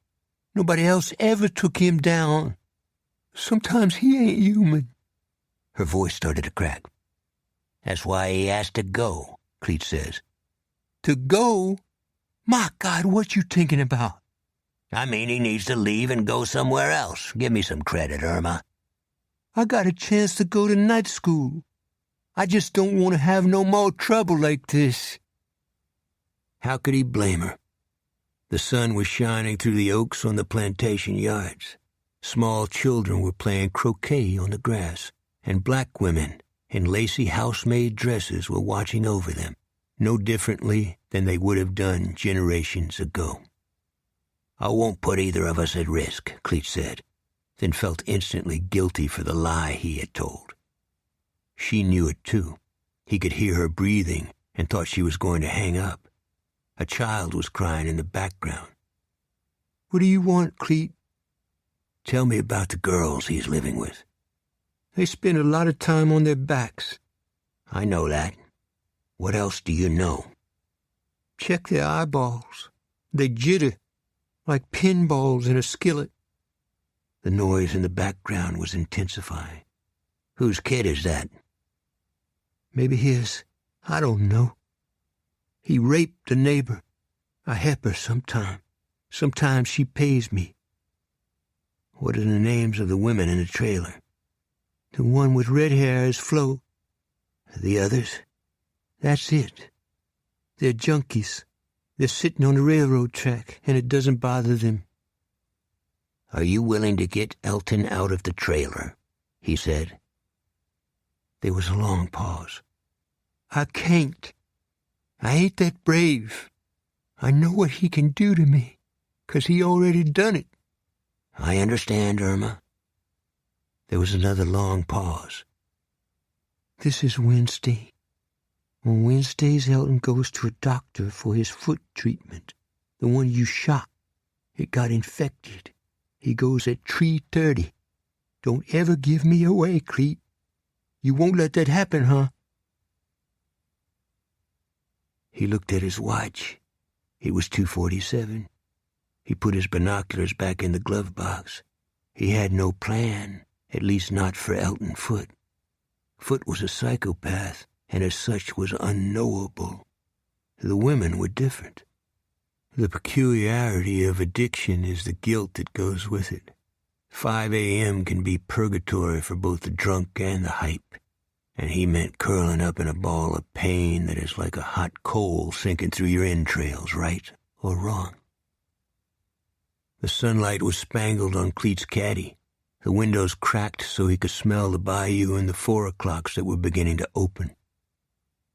Nobody else ever took him down. Sometimes he ain't human." Her voice started to crack. "That's why he has to go," Cleet says. "To go? My God, what you thinking about?" "I mean he needs to leave and go somewhere else. Give me some credit, Irma." "I got a chance to go to night school. I just don't want to have no more trouble like this." How could he blame her? The sun was shining through the oaks on the plantation yards. Small children were playing croquet on the grass, and black women in lacy housemaid dresses were watching over them, no differently than they would have done generations ago. "I won't put either of us at risk," Cleet said, then felt instantly guilty for the lie he had told. She knew it too. He could hear her breathing and thought she was going to hang up. A child was crying in the background. "What do you want, Cleet?" "Tell me about the girls he's living with." "They spend a lot of time on their backs." "I know that. What else do you know?" "Check their eyeballs. They jitter, like pinballs in a skillet." The noise in the background was intensifying. "Whose kid is that?" "Maybe his. I don't know. He raped a neighbor. I help her sometime. Sometimes she pays me." "What are the names of the women in the trailer?" "The one with red hair is Flo." "The others?" "That's it. They're junkies. They're sitting on the railroad track, and it doesn't bother them." "Are you willing to get Elton out of the trailer?" he said. There was a long pause. "I can't. I ain't that brave. I know what he can do to me, 'cause he already done it." "I understand, Irma." There was another long pause. "This is Wednesday. On Wednesdays, Elton goes to a doctor for his foot treatment, the one you shot. It got infected. He goes at 3:30. Don't ever give me away, Cleet. You won't let that happen, huh?" He looked at his watch. It was 2:47. He put his binoculars back in the glove box. He had no plan, at least not for Elton Foot. Foot was a psychopath, and as such was unknowable. The women were different. The peculiarity of addiction is the guilt that goes with it. 5 a.m. can be purgatory for both the drunk and the hype, and he meant curling up in a ball of pain that is like a hot coal sinking through your entrails, right or wrong. The sunlight was spangled on Cleet's caddy. The windows cracked so he could smell the bayou and the 4 o'clocks that were beginning to open.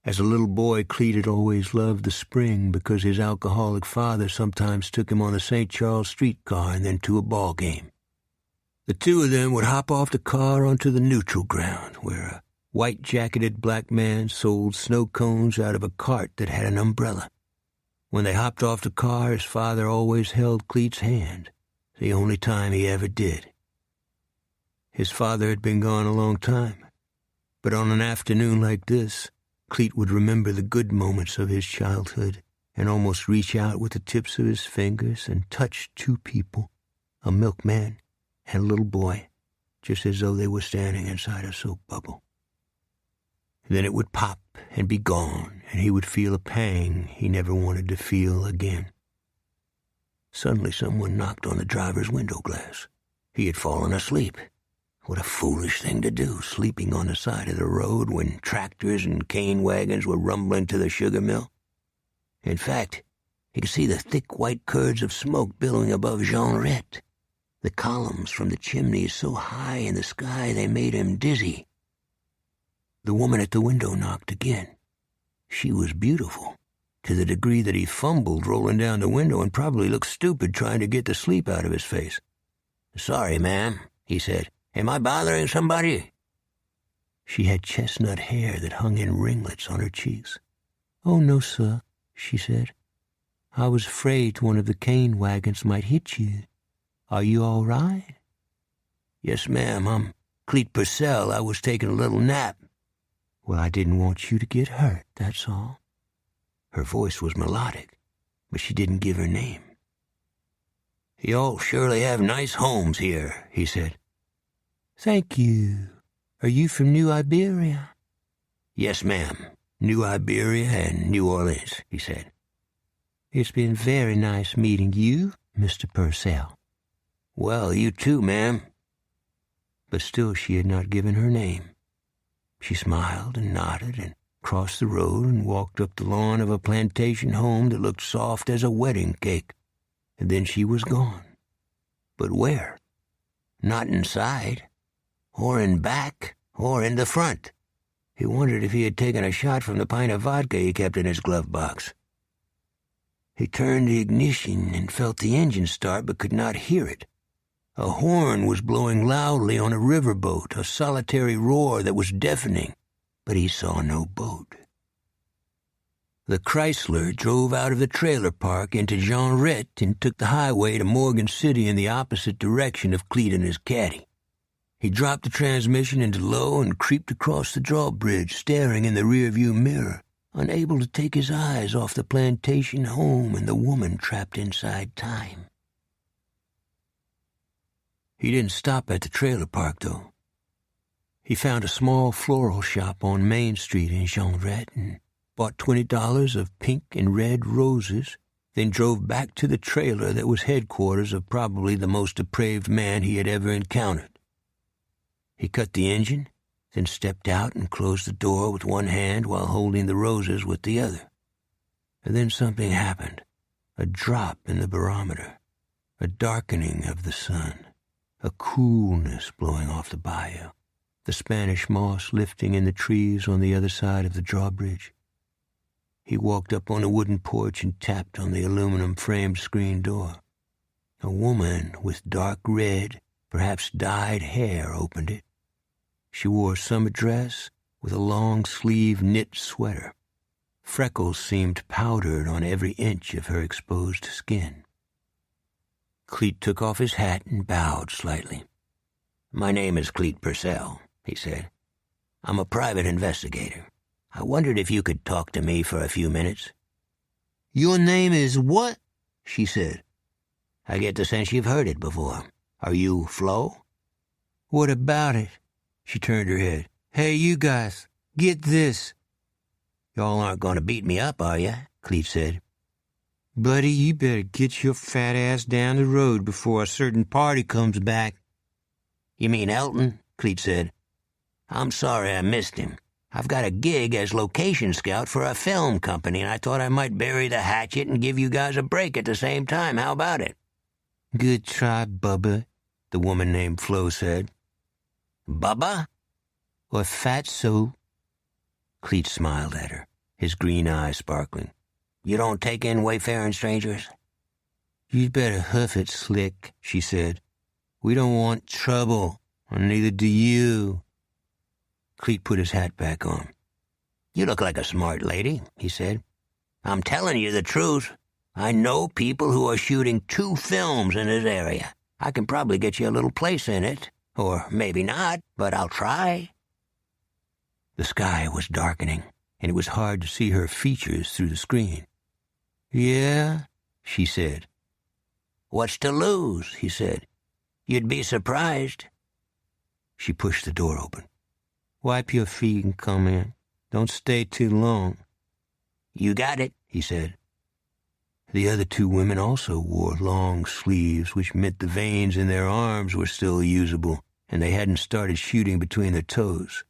As a little boy, Cleet had always loved the spring because his alcoholic father sometimes took him on a St. Charles streetcar and then to a ball game. The two of them would hop off the car onto the neutral ground, where a white-jacketed black man sold snow cones out of a cart that had an umbrella. When they hopped off the car, his father always held Cleet's hand, the only time he ever did. His father had been gone a long time, but on an afternoon like this, Cleet would remember the good moments of his childhood and almost reach out with the tips of his fingers and touch two people, a milkman and a little boy, just as though they were standing inside a soap bubble. Then it would pop and be gone, and he would feel a pang he never wanted to feel again. Suddenly someone knocked on the driver's window glass. He had fallen asleep. What a foolish thing to do, sleeping on the side of the road when tractors and cane wagons were rumbling to the sugar mill. In fact, he could see the thick white curds of smoke billowing above Jeanrette, the columns from the chimneys so high in the sky they made him dizzy. The woman at the window knocked again. She was beautiful, to the degree that he fumbled rolling down the window and probably looked stupid trying to get the sleep out of his face. "Sorry, ma'am," he said. "Am I bothering somebody?" She had chestnut hair that hung in ringlets on her cheeks. "Oh, no, sir," she said. "I was afraid one of the cane wagons might hit you. Are you all right?" "Yes, ma'am. I'm Cleet Purcell. I was taking a little nap." "Well, I didn't want you to get hurt, that's all." Her voice was melodic, but she didn't give her name. "Y'all surely have nice homes here," he said. "Thank you. Are you from New Iberia?" "Yes, ma'am. New Iberia and New Orleans," he said. "It's been very nice meeting you, Mr. Purcell." "Well, you too, ma'am." But still she had not given her name. She smiled and nodded and crossed the road and walked up the lawn of a plantation home that looked soft as a wedding cake. And then she was gone. But where? Not inside, or in back, or in the front. He wondered if he had taken a shot from the pint of vodka he kept in his glove box. He turned the ignition and felt the engine start but could not hear it. A horn was blowing loudly on a riverboat, a solitary roar that was deafening, but he saw no boat. The Chrysler drove out of the trailer park into Jeanrette and took the highway to Morgan City in the opposite direction of Cleet and his caddy. He dropped the transmission into low and creeped across the drawbridge, staring in the rearview mirror, unable to take his eyes off the plantation home and the woman trapped inside time. He didn't stop at the trailer park, though. He found a small floral shop on Main Street in Jeanrette and bought $20 of pink and red roses, then drove back to the trailer that was headquarters of probably the most depraved man he had ever encountered. He cut the engine, then stepped out and closed the door with one hand while holding the roses with the other. And then something happened, a drop in the barometer, a darkening of the sun, a coolness blowing off the bayou, the Spanish moss lifting in the trees on the other side of the drawbridge. He walked up on a wooden porch and tapped on the aluminum-framed screen door. A woman with dark red, perhaps dyed hair opened it. She wore a summer dress with a long-sleeved knit sweater. Freckles seemed powdered on every inch of her exposed skin. Cleet took off his hat and bowed slightly. "My name is Cleet Purcell," he said. "I'm a private investigator. I wondered if you could talk to me for a few minutes." "Your name is what?" she said. "I get the sense you've heard it before. Are you Flo?" "What about it?" She turned her head. "Hey, you guys, get this." "Y'all aren't going to beat me up, are you?" Cleet said. "Buddy, you better get your fat ass down the road before a certain party comes back." "You mean Elton?" Cleet said. "I'm sorry I missed him. I've got a gig as location scout for a film company, and I thought I might bury the hatchet and give you guys a break at the same time. How about it?" "Good try, Bubba," the woman named Flo said. "Bubba?" "Or Fatso." Cleet smiled at her, his green eyes sparkling. "You don't take in wayfaring strangers?" "You'd better huff it, Slick," she said. "We don't want trouble, and neither do you." Cleet put his hat back on. "You look like a smart lady," he said. "I'm telling you the truth. I know people who are shooting 2 films in this area. I can probably get you a little place in it. Or maybe not, but I'll try." The sky was darkening, and it was hard to see her features through the screen. "Yeah," she said. "What's to lose?" he said. "You'd be surprised." She pushed the door open. "Wipe your feet and come in. Don't stay too long." "You got it," he said. The other 2 women also wore long sleeves, which meant the veins in their arms were still usable, and they hadn't started shooting between their toes.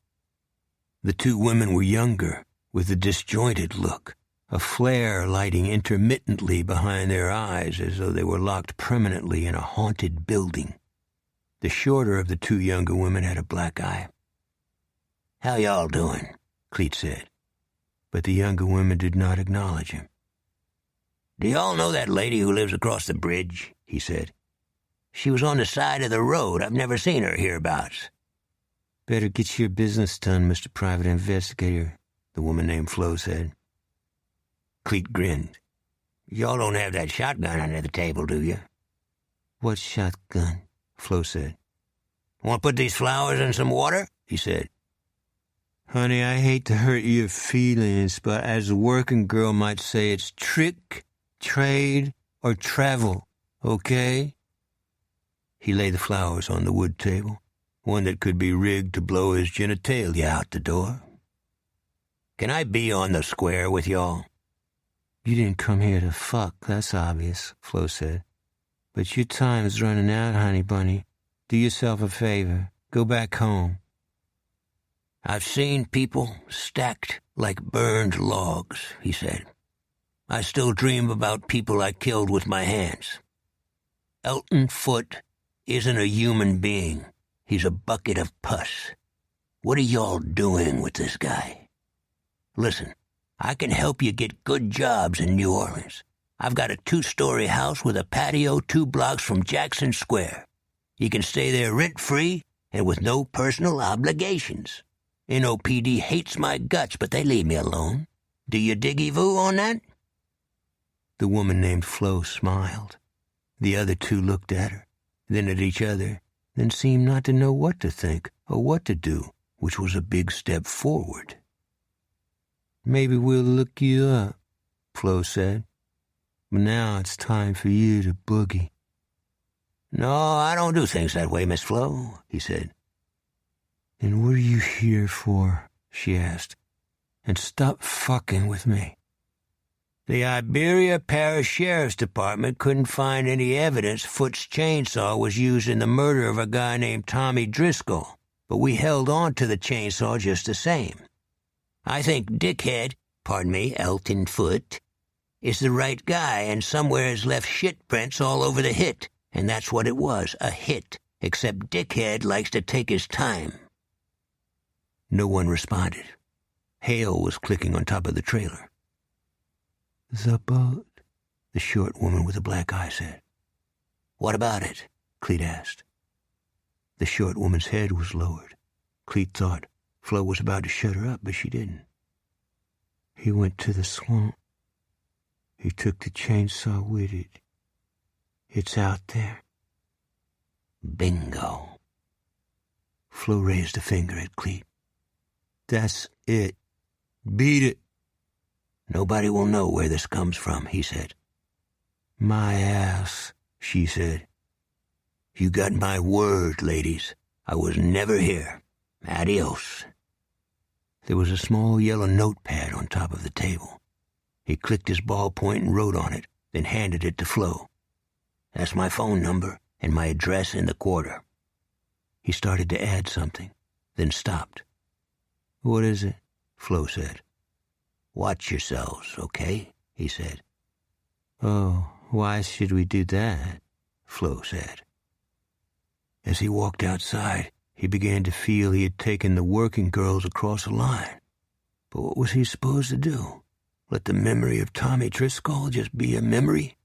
The 2 women were younger, with a disjointed look, a flare lighting intermittently behind their eyes as though they were locked permanently in a haunted building. The shorter of the 2 younger women had a black eye. "How y'all doing?" Cleet said. But the younger women did not acknowledge him. "Do y'all know that lady who lives across the bridge?" he said. "She was on the side of the road. I've never seen her hereabouts." "Better get your business done, Mr. Private Investigator," the woman named Flo said. Cleet grinned. "Y'all don't have that shotgun under the table, do you?" "What shotgun?" Flo said. "Want to put these flowers in some water?" he said. "Honey, I hate to hurt your feelings, but as a working girl might say, it's trick, trade, or travel, okay?" He laid the flowers on the wood table, one that could be rigged to blow his genitalia out the door. "Can I be on the square with y'all?" "You didn't come here to fuck, that's obvious," Flo said. "But your time's running out, honey bunny. Do yourself a favor. Go back home." "I've seen people stacked like burned logs," he said. "I still dream about people I killed with my hands. Elton Foote isn't a human being. He's a bucket of pus. What are y'all doing with this guy? Listen, I can help you get good jobs in New Orleans. I've got a 2-story house with a patio 2 blocks from Jackson Square. You can stay there rent-free and with no personal obligations. NOPD hates my guts, but they leave me alone. Do you diggy-voo on that?" The woman named Flo smiled. The other 2 looked at her, then at each other, then seemed not to know what to think or what to do, which was a big step forward. "Maybe we'll look you up," Flo said. "But now it's time for you to boogie." "No, I don't do things that way, Miss Flo," he said. "Then what are you here for?" she asked. "And stop fucking with me." "The Iberia Parish Sheriff's Department couldn't find any evidence Foote's chainsaw was used in the murder of a guy named Tommy Driscoll, but we held on to the chainsaw just the same. I think Elton Foote, is the right guy and somewhere has left shit prints all over the hit, and that's what it was, a hit, except Dickhead likes to take his time." No one responded. Hail was clicking on top of the trailer. "The boat," the short woman with the black eye said. "What about it?" Cleet asked. The short woman's head was lowered. Cleet thought Flo was about to shut her up, but she didn't. "He went to the swamp. He took the chainsaw with it. It's out there." "Bingo." Flo raised a finger at Cleet. "That's it. Beat it." "Nobody will know where this comes from," he said. "My ass," she said. "You got my word, ladies. I was never here. Adios." There was a small yellow notepad on top of the table. He clicked his ballpoint and wrote on it, then handed it to Flo. "That's my phone number and my address in the quarter." He started to add something, then stopped. "What is it?" Flo said. "Watch yourselves, okay?" he said. "Oh, why should we do that?" Flo said. As he walked outside, he began to feel he had taken the working girls across a line. But what was he supposed to do? Let the memory of Tommy Driscoll just be a memory?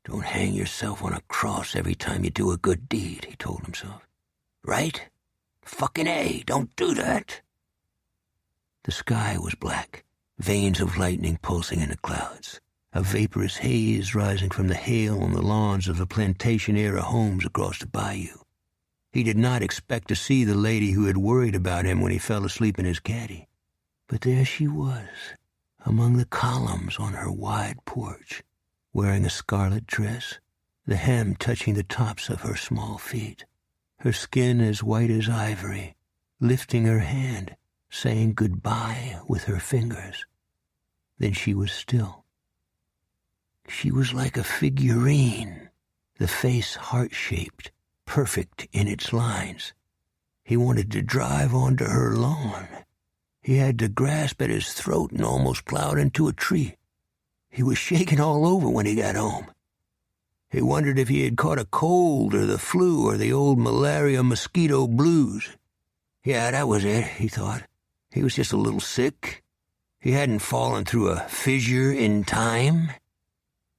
"Don't hang yourself on a cross every time you do a good deed," he told himself. "Right? Fucking A, don't do that." The sky was black, veins of lightning pulsing in the clouds. a vaporous haze rising from the hail on the lawns of the plantation-era homes across the bayou. He did not expect to see the lady who had worried about him when he fell asleep in his caddy. But there she was, among the columns on her wide porch, wearing a scarlet dress, the hem touching the tops of her small feet, her skin as white as ivory, lifting her hand, saying goodbye with her fingers. Then she was still. She was like a figurine, the face heart-shaped, perfect in its lines. He wanted to drive onto her lawn. He had to grasp at his throat and almost plowed into a tree. He was shaking all over when he got home. He wondered if he had caught a cold or the flu or the old malaria mosquito blues. Yeah, that was it, he thought. He was just a little sick. He hadn't fallen through a fissure in time.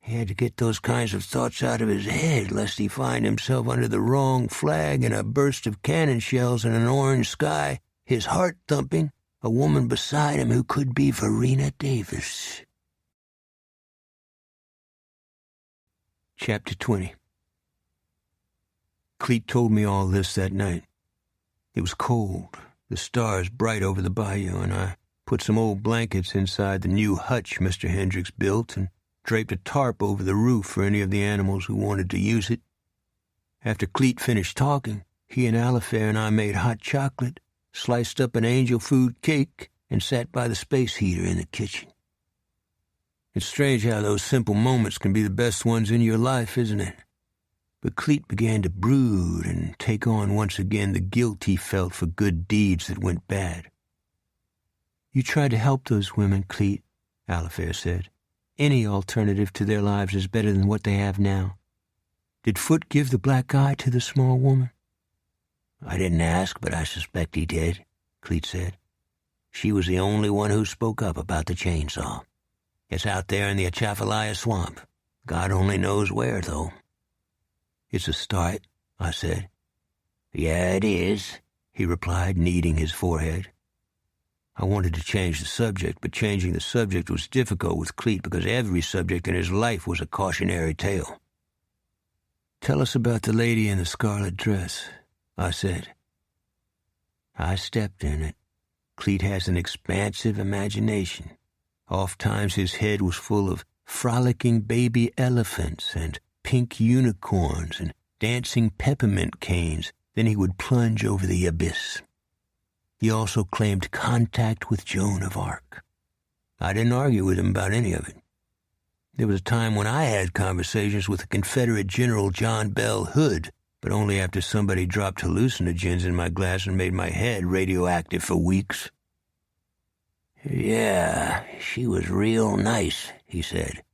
He had to get those kinds of thoughts out of his head, lest he find himself under the wrong flag in a burst of cannon shells in an orange sky, his heart thumping, a woman beside him who could be Verena Davis. Chapter 20. Cleet told me all this that night. It was cold, the stars bright over the bayou, and I put some old blankets inside the new hutch Mr. Hendricks built and draped a tarp over the roof for any of the animals who wanted to use it. After Cleet finished talking, he and Alifair and I made hot chocolate, sliced up an angel food cake, and sat by the space heater in the kitchen. It's strange how those simple moments can be the best ones in your life, isn't it? But Cleet began to brood and take on once again the guilt he felt for good deeds that went bad. "You tried to help those women, Cleet," Alifair said. "Any alternative to their lives is better than what they have now. Did Foot give the black eye to the small woman?" "I didn't ask, but I suspect he did," Cleet said. "She was the only one who spoke up about the chainsaw. It's out there in the Atchafalaya swamp. God only knows where, though." "It's a start," I said. "Yeah, it is," he replied, kneading his forehead. I wanted to change the subject, but changing the subject was difficult with Cleet because every subject in his life was a cautionary tale. "Tell us about the lady in the scarlet dress," I said. I stepped in it. Cleet has an expansive imagination. Oftentimes his head was full of frolicking baby elephants and pink unicorns and dancing peppermint canes. Then he would plunge over the abyss. He also claimed contact with Joan of Arc. I didn't argue with him about any of it. There was a time when I had conversations with the Confederate General John Bell Hood, but only after somebody dropped hallucinogens in my glass and made my head radioactive for weeks. "Yeah, she was real nice," he said.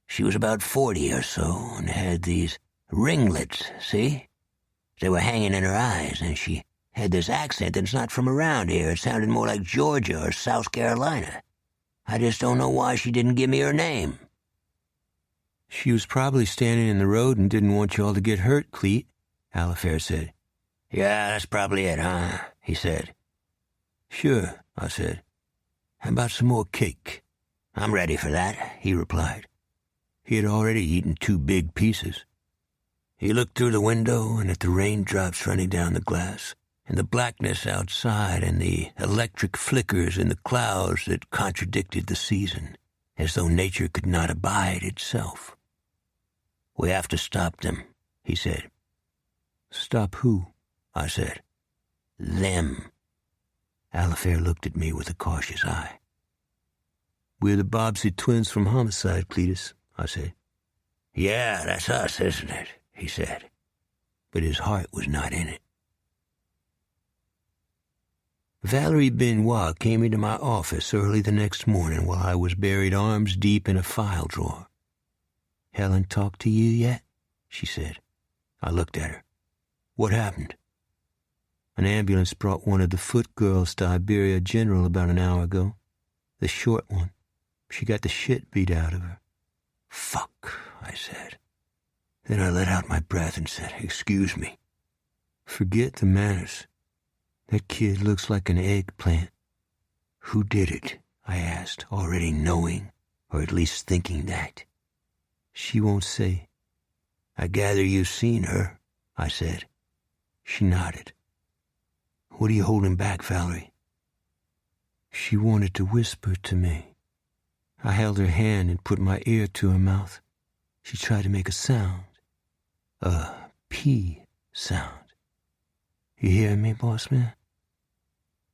"She was about 40 or so and had these ringlets, see? They were hanging in her eyes, and she had this accent that's not from around here. It sounded more like Georgia or South Carolina. I just don't know why she didn't give me her name." "She was probably standing in the road and didn't want you all to get hurt, Cleet," Alifair said. "Yeah, that's probably it, huh?" he said. "Sure," I said. "How about some more cake?" "I'm ready for that," he replied. He had already eaten 2 big pieces. He looked through the window and at the raindrops running down the glass, and the blackness outside and the electric flickers in the clouds that contradicted the season, as though nature could not abide itself. "We have to stop them," he said. "Stop who?" I said. "Them." Alifair looked at me with a cautious eye. "We're the Bobbsey twins from Homicide, Cletus," I said. "Yeah, that's us, isn't it?" he said. But his heart was not in it. Valerie Benoit came into my office early the next morning while I was buried arms deep in a file drawer. "Helen talked to you yet?" she said. I looked at her. "What happened?" "An ambulance brought one of the Foot girls to Iberia General about an hour ago. The short one. She got the shit beat out of her." "Fuck," I said. Then I let out my breath and said, "Excuse me." "Forget the manners. That kid looks like an eggplant." "Who did it?" I asked, already knowing, or at least thinking that. She won't say. I gather you've seen her, I said. She nodded. What are you holding back, Valerie? She wanted to whisper to me. I held her hand and put my ear to her mouth. She tried to make a sound. A P sound. You hear me, boss man?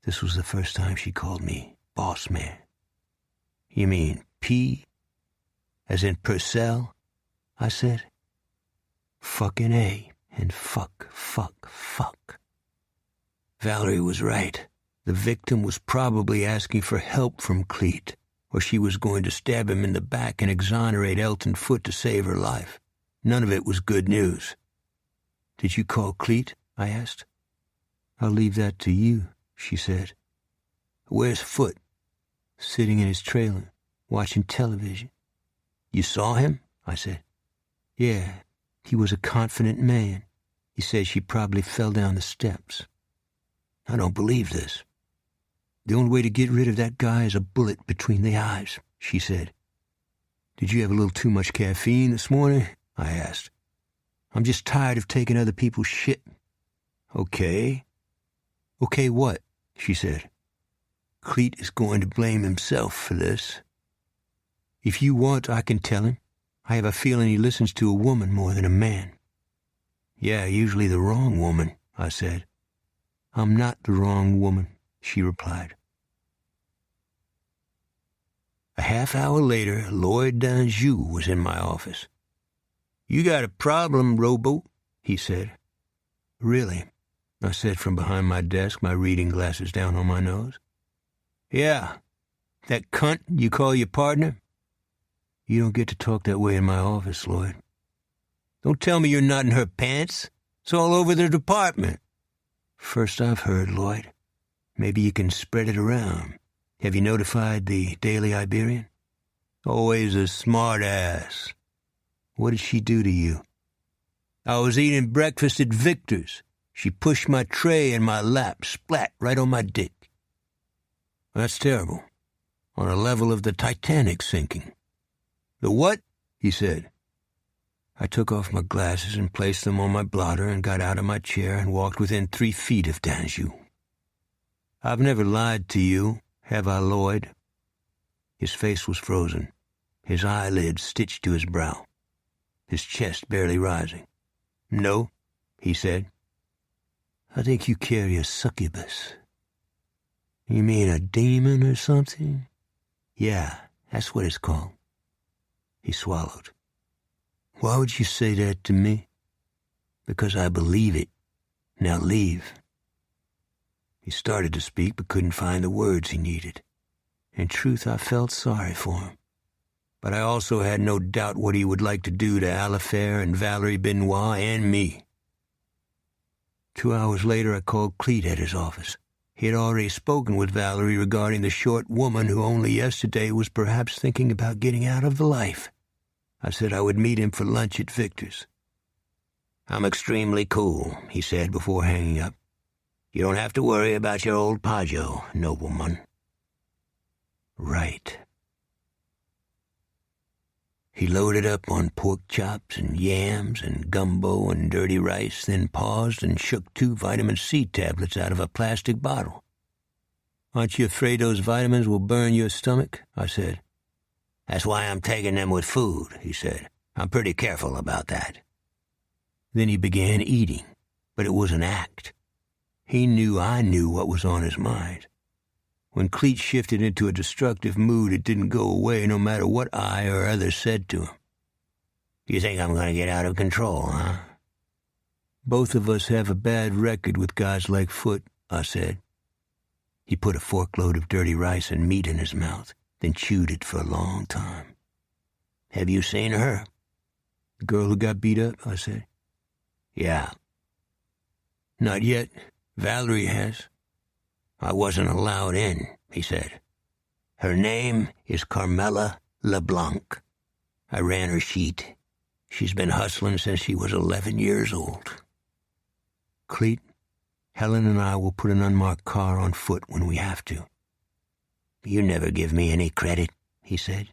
This was the first time she called me boss man. You mean P? As in Purcell? I said. Fucking A and fuck. Valerie was right. The victim was probably asking for help from Cleet, or she was going to stab him in the back and exonerate Elton Foote to save her life. None of it was good news. Did you call Cleet? I asked. I'll leave that to you, she said. Where's Foote? Sitting in his trailer, watching television. You saw him? I said. Yeah, he was a confident man. He said she probably fell down the steps. I don't believe this. The only way to get rid of that guy is a bullet between the eyes, she said. Did you have a little too much caffeine this morning? I asked. I'm just tired of taking other people's shit. Okay. Okay what? She said. Cleet is going to blame himself for this. If you want, I can tell him. I have a feeling he listens to a woman more than a man. Yeah, usually the wrong woman, I said. I'm not the wrong woman, she replied. A half hour later, Lloyd Danjou was in my office. You got a problem, Robo, he said. Really? I said from behind my desk, my reading glasses down on my nose. Yeah. That cunt you call your partner? You don't get to talk that way in my office, Lloyd. Don't tell me you're not in her pants. It's all over the department. First I've heard, Lloyd. Maybe you can spread it around. Have you notified the Daily Iberian? Always a smart ass. What did she do to you? I was eating breakfast at Victor's. She pushed my tray in my lap, splat right on my dick. That's terrible. On a level of the Titanic sinking. The what? He said. I took off my glasses and placed them on my blotter and got out of my chair and walked within 3 feet of Danjou. I've never lied to you, have I, Lloyd? His face was frozen, his eyelids stitched to his brow, his chest barely rising. No, he said. I think you carry a succubus. You mean a demon or something? Yeah, that's what it's called. He swallowed. Why would you say that to me? Because I believe it. Now leave. He started to speak but couldn't find the words he needed. In truth, I felt sorry for him. But I also had no doubt what he would like to do to Alifair and Valerie Benoit and me. 2 hours later, I called Cleet at his office. He had already spoken with Valerie regarding the short woman who only yesterday was perhaps thinking about getting out of the life. I said I would meet him for lunch at Victor's. I'm extremely cool, he said before hanging up. You don't have to worry about your old Pajo, nobleman. Right. He loaded up on pork chops and yams and gumbo and dirty rice, then paused and shook 2 vitamin C tablets out of a plastic bottle. Aren't you afraid those vitamins will burn your stomach? I said. That's why I'm taking them with food, he said. I'm pretty careful about that. Then he began eating, but it was an act. He knew I knew what was on his mind. When Cleet shifted into a destructive mood, it didn't go away no matter what I or others said to him. You think I'm going to get out of control, huh? Both of us have a bad record with guys like Foote, I said. He put a forkload of dirty rice and meat in his mouth, then chewed it for a long time. Have you seen her? The girl who got beat up, I said. Yeah. Not yet. Valerie has. I wasn't allowed in, he said. Her name is Carmela LeBlanc. I ran her sheet. She's been hustling since she was 11 years old. Cleet, Helen and I will put an unmarked car on foot when we have to. You never give me any credit, he said.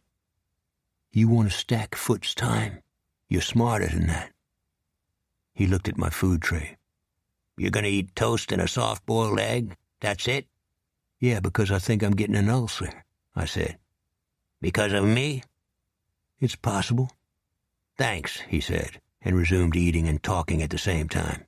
You want to stack Foot's time. You're smarter than that. He looked at my food tray. You're going to eat toast and a soft-boiled egg? That's it? Yeah, because I think I'm getting an ulcer, I said. Because of me? It's possible. Thanks, he said, and resumed eating and talking at the same time.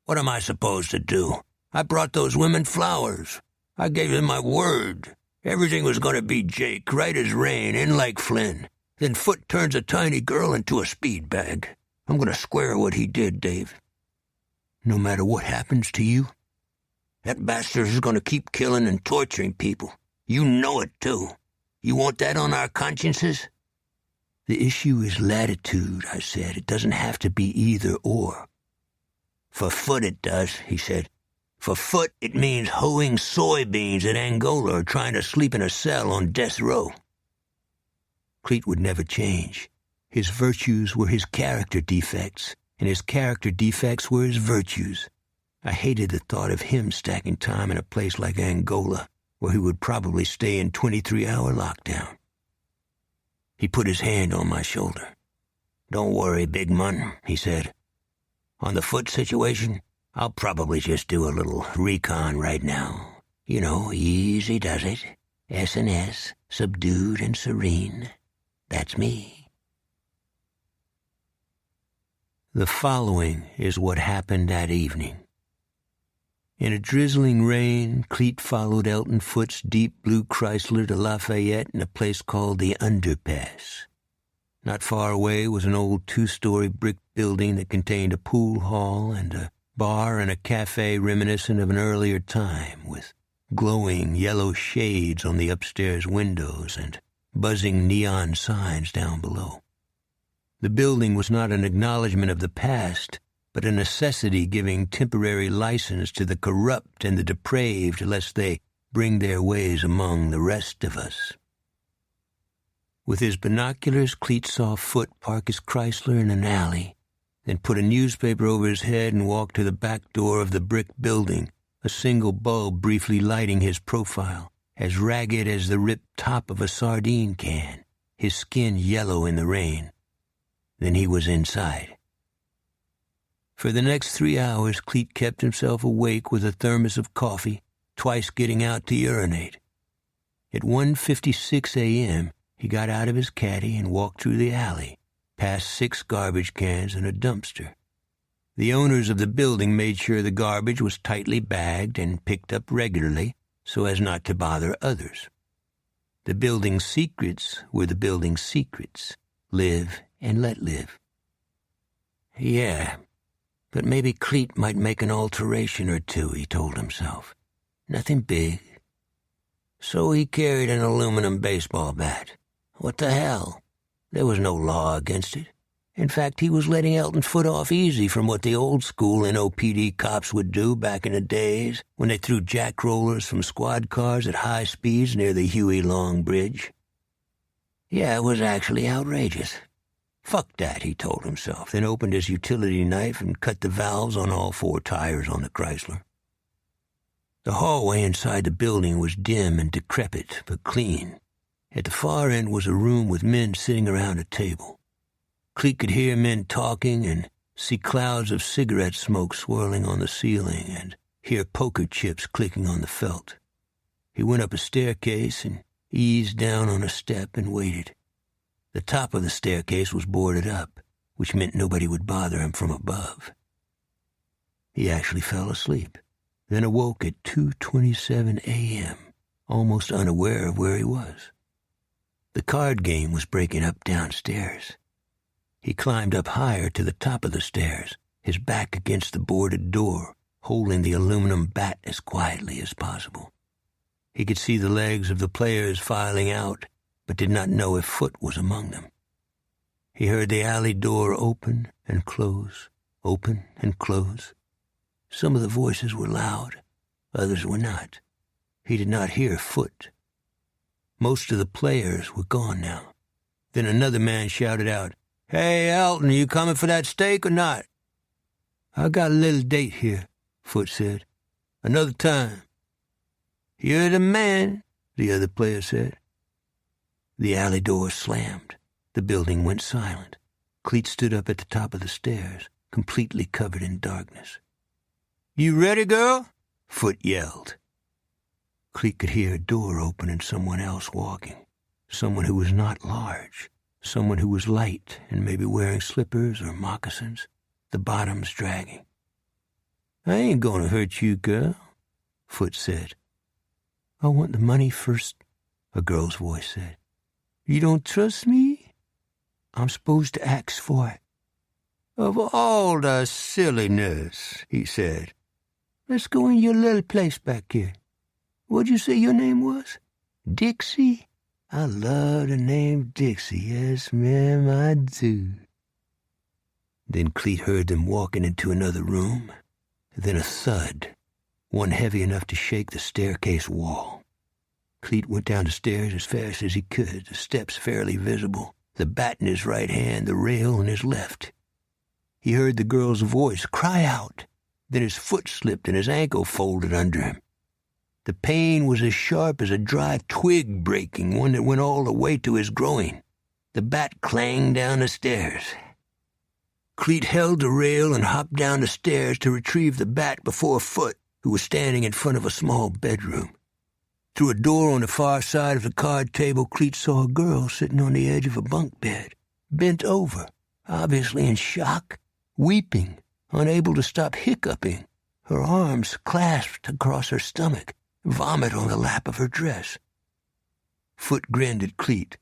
What am I supposed to do? I brought those women flowers. I gave them my word. Everything was going to be Jake, right as rain, in like Flynn. Then Foot turns a tiny girl into a speed bag. I'm going to square what he did, Dave. No matter what happens to you? That bastard is going to keep killing and torturing people. You know it, too. You want that on our consciences? The issue is latitude, I said. It doesn't have to be either or. For Foot it does, he said. For Foot it means hoeing soybeans at Angola or trying to sleep in a cell on death row. Cleet would never change. His virtues were his character defects, and his character defects were his virtues. I hated the thought of him stacking time in a place like Angola, where he would probably stay in 23-hour lockdown. He put his hand on my shoulder. Don't worry, big mun, he said. On the Foot situation, I'll probably just do a little recon right now. You know, easy does it. S&S, subdued and serene. That's me. The following is what happened that evening. In a drizzling rain, Cleet followed Elton Foot's deep blue Chrysler to Lafayette in a place called the Underpass. Not far away was an old 2-story brick building that contained a pool hall and a bar and a cafe reminiscent of an earlier time, with glowing yellow shades on the upstairs windows and buzzing neon signs down below. The building was not an acknowledgment of the past, but a necessity giving temporary license to the corrupt and the depraved lest they bring their ways among the rest of us. With his binoculars, Cleet saw Foot park his Chrysler in an alley, then put a newspaper over his head and walk to the back door of the brick building, a single bulb briefly lighting his profile, as ragged as the ripped top of a sardine can, his skin yellow in the rain. Then he was inside. For the next 3 hours, Cleet kept himself awake with a thermos of coffee, twice getting out to urinate. At 1:56 a.m., he got out of his caddy and walked through the alley, past 6 garbage cans and a dumpster. The owners of the building made sure the garbage was tightly bagged and picked up regularly so as not to bother others. The building's secrets were the building's secrets. Live and let live. Yeah, but maybe Cleet might make an alteration or two, he told himself. Nothing big. So he carried an aluminum baseball bat. What the hell? There was no law against it. In fact, he was letting Elton Foot off easy from what the old school NOPD cops would do back in the days when they threw jack rollers from squad cars at high speeds near the Huey Long Bridge. Yeah, it was actually outrageous. Fuck that, he told himself, then opened his utility knife and cut the valves on all 4 tires on the Chrysler. The hallway inside the building was dim and decrepit, but clean. At the far end was a room with men sitting around a table. Cleet could hear men talking and see clouds of cigarette smoke swirling on the ceiling and hear poker chips clicking on the felt. He went up a staircase and eased down on a step and waited. The top of the staircase was boarded up, which meant nobody would bother him from above. He actually fell asleep, then awoke at 2:27 a.m., almost unaware of where he was. The card game was breaking up downstairs. He climbed up higher to the top of the stairs, his back against the boarded door, holding the aluminum bat as quietly as possible. He could see the legs of the players filing out, but did not know if Foot was among them. He heard the alley door open and close, open and close. Some of the voices were loud, others were not. He did not hear Foot. Most of the players were gone now. Then another man shouted out, "Hey, Elton, you coming for that steak or not?" "I got a little date here," Foot said. "Another time." "You're the man," the other player said. The alley door slammed. The building went silent. Cleet stood up at the top of the stairs, completely covered in darkness. "You ready, girl?" Foot yelled. Cleet could hear a door open and someone else walking. Someone who was not large. Someone who was light and maybe wearing slippers or moccasins, the bottoms dragging. "I ain't gonna hurt you, girl," Foot said. "I want the money first," a girl's voice said. "You don't trust me? I'm supposed to ask for it." "Of all the silliness," he said. "Let's go in your little place back here. What'd you say your name was? Dixie? I love the name Dixie. Yes, ma'am, I do." Then Cleet heard them walking into another room. Then a thud, one heavy enough to shake the staircase wall. Cleet went down the stairs as fast as he could, the steps fairly visible, the bat in his right hand, the rail in his left. He heard the girl's voice cry out. Then his foot slipped and his ankle folded under him. The pain was as sharp as a dry twig breaking, one that went all the way to his groin. The bat clanged down the stairs. Cleet held the rail and hopped down the stairs to retrieve the bat before Foot, who was standing in front of a small bedroom. Through a door on the far side of the card table, Cleet saw a girl sitting on the edge of a bunk bed, bent over, obviously in shock, weeping, unable to stop hiccuping, her arms clasped across her stomach, vomit on the lap of her dress. Foot grinned at Cleet.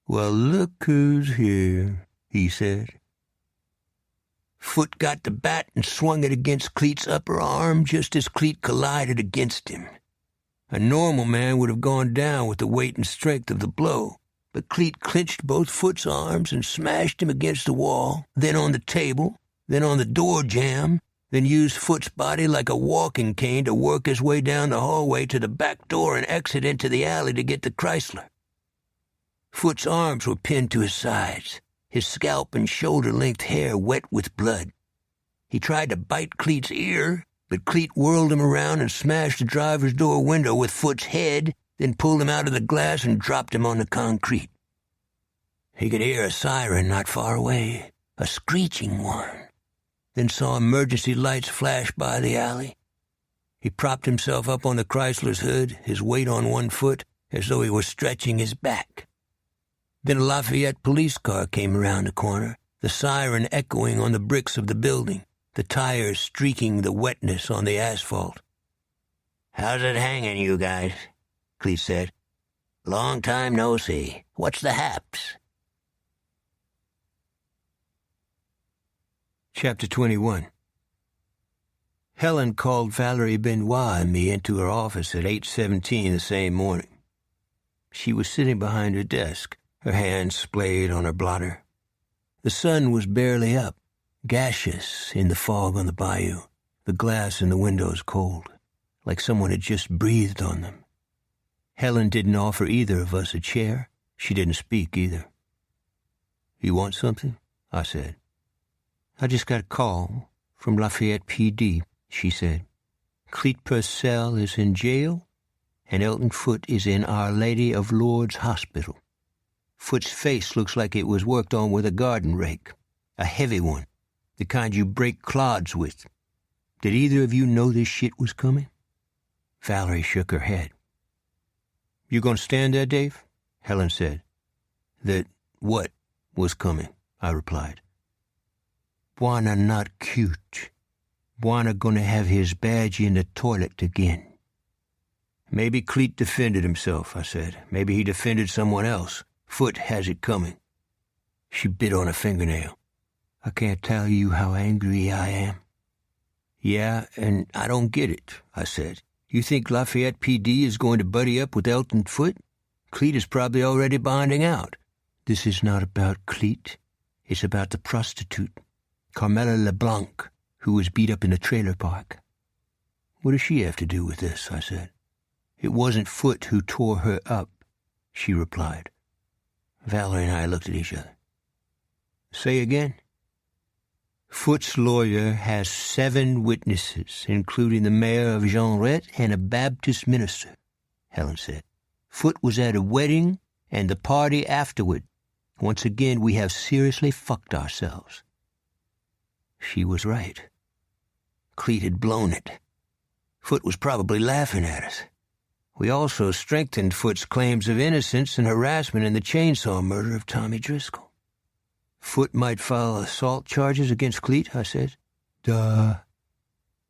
"Well, look who's here," he said. Foot got the bat and swung it against Cleet's upper arm just as Cleet collided against him. A normal man would have gone down with the weight and strength of the blow, but Cleet clenched both Foot's arms and smashed him against the wall, then on the table, then on the door jamb, then used Foot's body like a walking cane to work his way down the hallway to the back door and exit into the alley to get the Chrysler. Foot's arms were pinned to his sides, his scalp and shoulder-length hair wet with blood. He tried to bite Cleet's ear, but Cleet whirled him around and smashed the driver's door window with Foot's head, then pulled him out of the glass and dropped him on the concrete. He could hear a siren not far away, a screeching one, then saw emergency lights flash by the alley. He propped himself up on the Chrysler's hood, his weight on one foot, as though he were stretching his back. Then a Lafayette police car came around the corner, the siren echoing on the bricks of the building, the tires streaking the wetness on the asphalt. "How's it hanging, you guys?" Cleet said. "Long time no see. What's the haps?" Chapter 21. Helen called Valerie Benoit and me into her office at 8:17 the same morning. She was sitting behind her desk, her hands splayed on her blotter. The sun was barely up, gaseous in the fog on the bayou, the glass in the windows cold, like someone had just breathed on them. Helen didn't offer either of us a chair. She didn't speak either. "You want something?" I said. "I just got a call from Lafayette PD," she said. "Cleet Purcell is in jail, and Elton Foot is in Our Lady of Lourdes Hospital. Foot's face looks like it was worked on with a garden rake, a heavy one, the kind you break clods with. Did either of you know this shit was coming?" Valerie shook her head. "You gonna stand there, Dave?" Helen said. "That what was coming?" I replied. "Bwana not cute. Bwana gonna have his badge in the toilet again." "Maybe Cleet defended himself," I said. "Maybe he defended someone else. Foot has it coming." She bit on a fingernail. "I can't tell you how angry I am." "Yeah, and I don't get it," I said. "You think Lafayette PD is going to buddy up with Elton Foot? Cleet is probably already bonding out." "This is not about Cleet. It's about the prostitute, Carmela LeBlanc, who was beat up in the trailer park." "What does she have to do with this?" I said. "It wasn't Foot who tore her up," she replied. Valerie and I looked at each other. "Say again?" "Foot's lawyer has 7 witnesses, including the mayor of Jeanrette and a Baptist minister," Helen said. "Foot was at a wedding And the party afterward. Once again, we have seriously fucked ourselves. She was right. Cleet had blown it. Foot was probably laughing at us. We also strengthened Foot's claims of innocence and harassment in the chainsaw murder of Tommy Driscoll. Foot might file assault charges against Cleet, I said. Duh.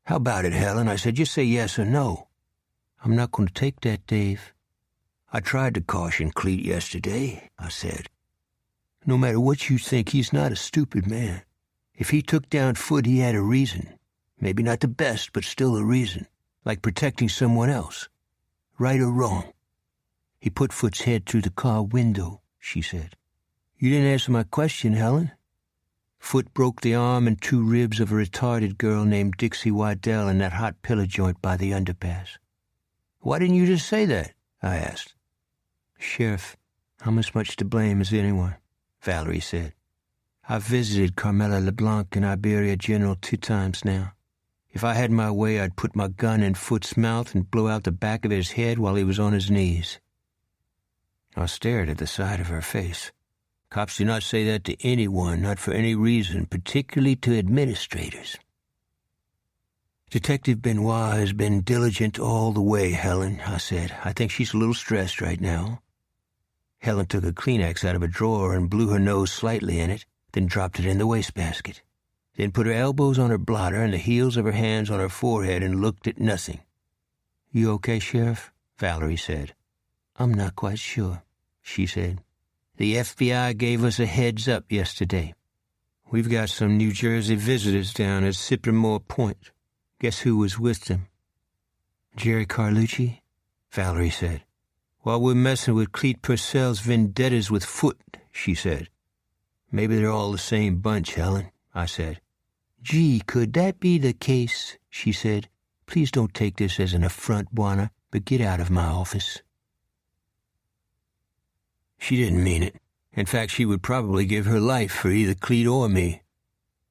How about it, Helen? I said, just say yes or no. I'm not going to take that, Dave. I tried to caution Cleet yesterday, I said. No matter what you think, he's not a stupid man. If he took down Foot, he had a reason. Maybe not the best, but still a reason. Like protecting someone else. Right or wrong. He put Foot's head through the car window, she said. You didn't answer my question, Helen. Foot broke the arm and 2 ribs of a retarded girl named Dixie Waddell in that hot pillar joint by the underpass. Why didn't you just say that? I asked. Sheriff, I'm as much to blame as anyone, Valerie said. I've visited Carmela LeBlanc in Iberia General 2 times now. If I had my way, I'd put my gun in Foot's mouth and blow out the back of his head while he was on his knees. I stared at the side of her face. Cops do not say that to anyone, not for any reason, particularly to administrators. Detective Benoit has been diligent all the way, Helen, I said. I think she's a little stressed right now. Helen took a Kleenex out of a drawer and blew her nose slightly in it, then dropped it in the wastebasket. Then put her elbows on her blotter and the heels of her hands on her forehead and looked at nothing. You okay, Sheriff? Valerie said. I'm not quite sure, she said. The FBI gave us a heads up yesterday. We've got some New Jersey visitors down at Cypremore Point. Guess who was with them? Jerry Carlucci, Valerie said. While we're messing with Cleet Purcell's vendettas with Foot, she said. Maybe they're all the same bunch, Helen, I said. Gee, could that be the case, she said. Please don't take this as an affront, Buana, but get out of my office. She didn't mean it. In fact, she would probably give her life for either Cleet or me.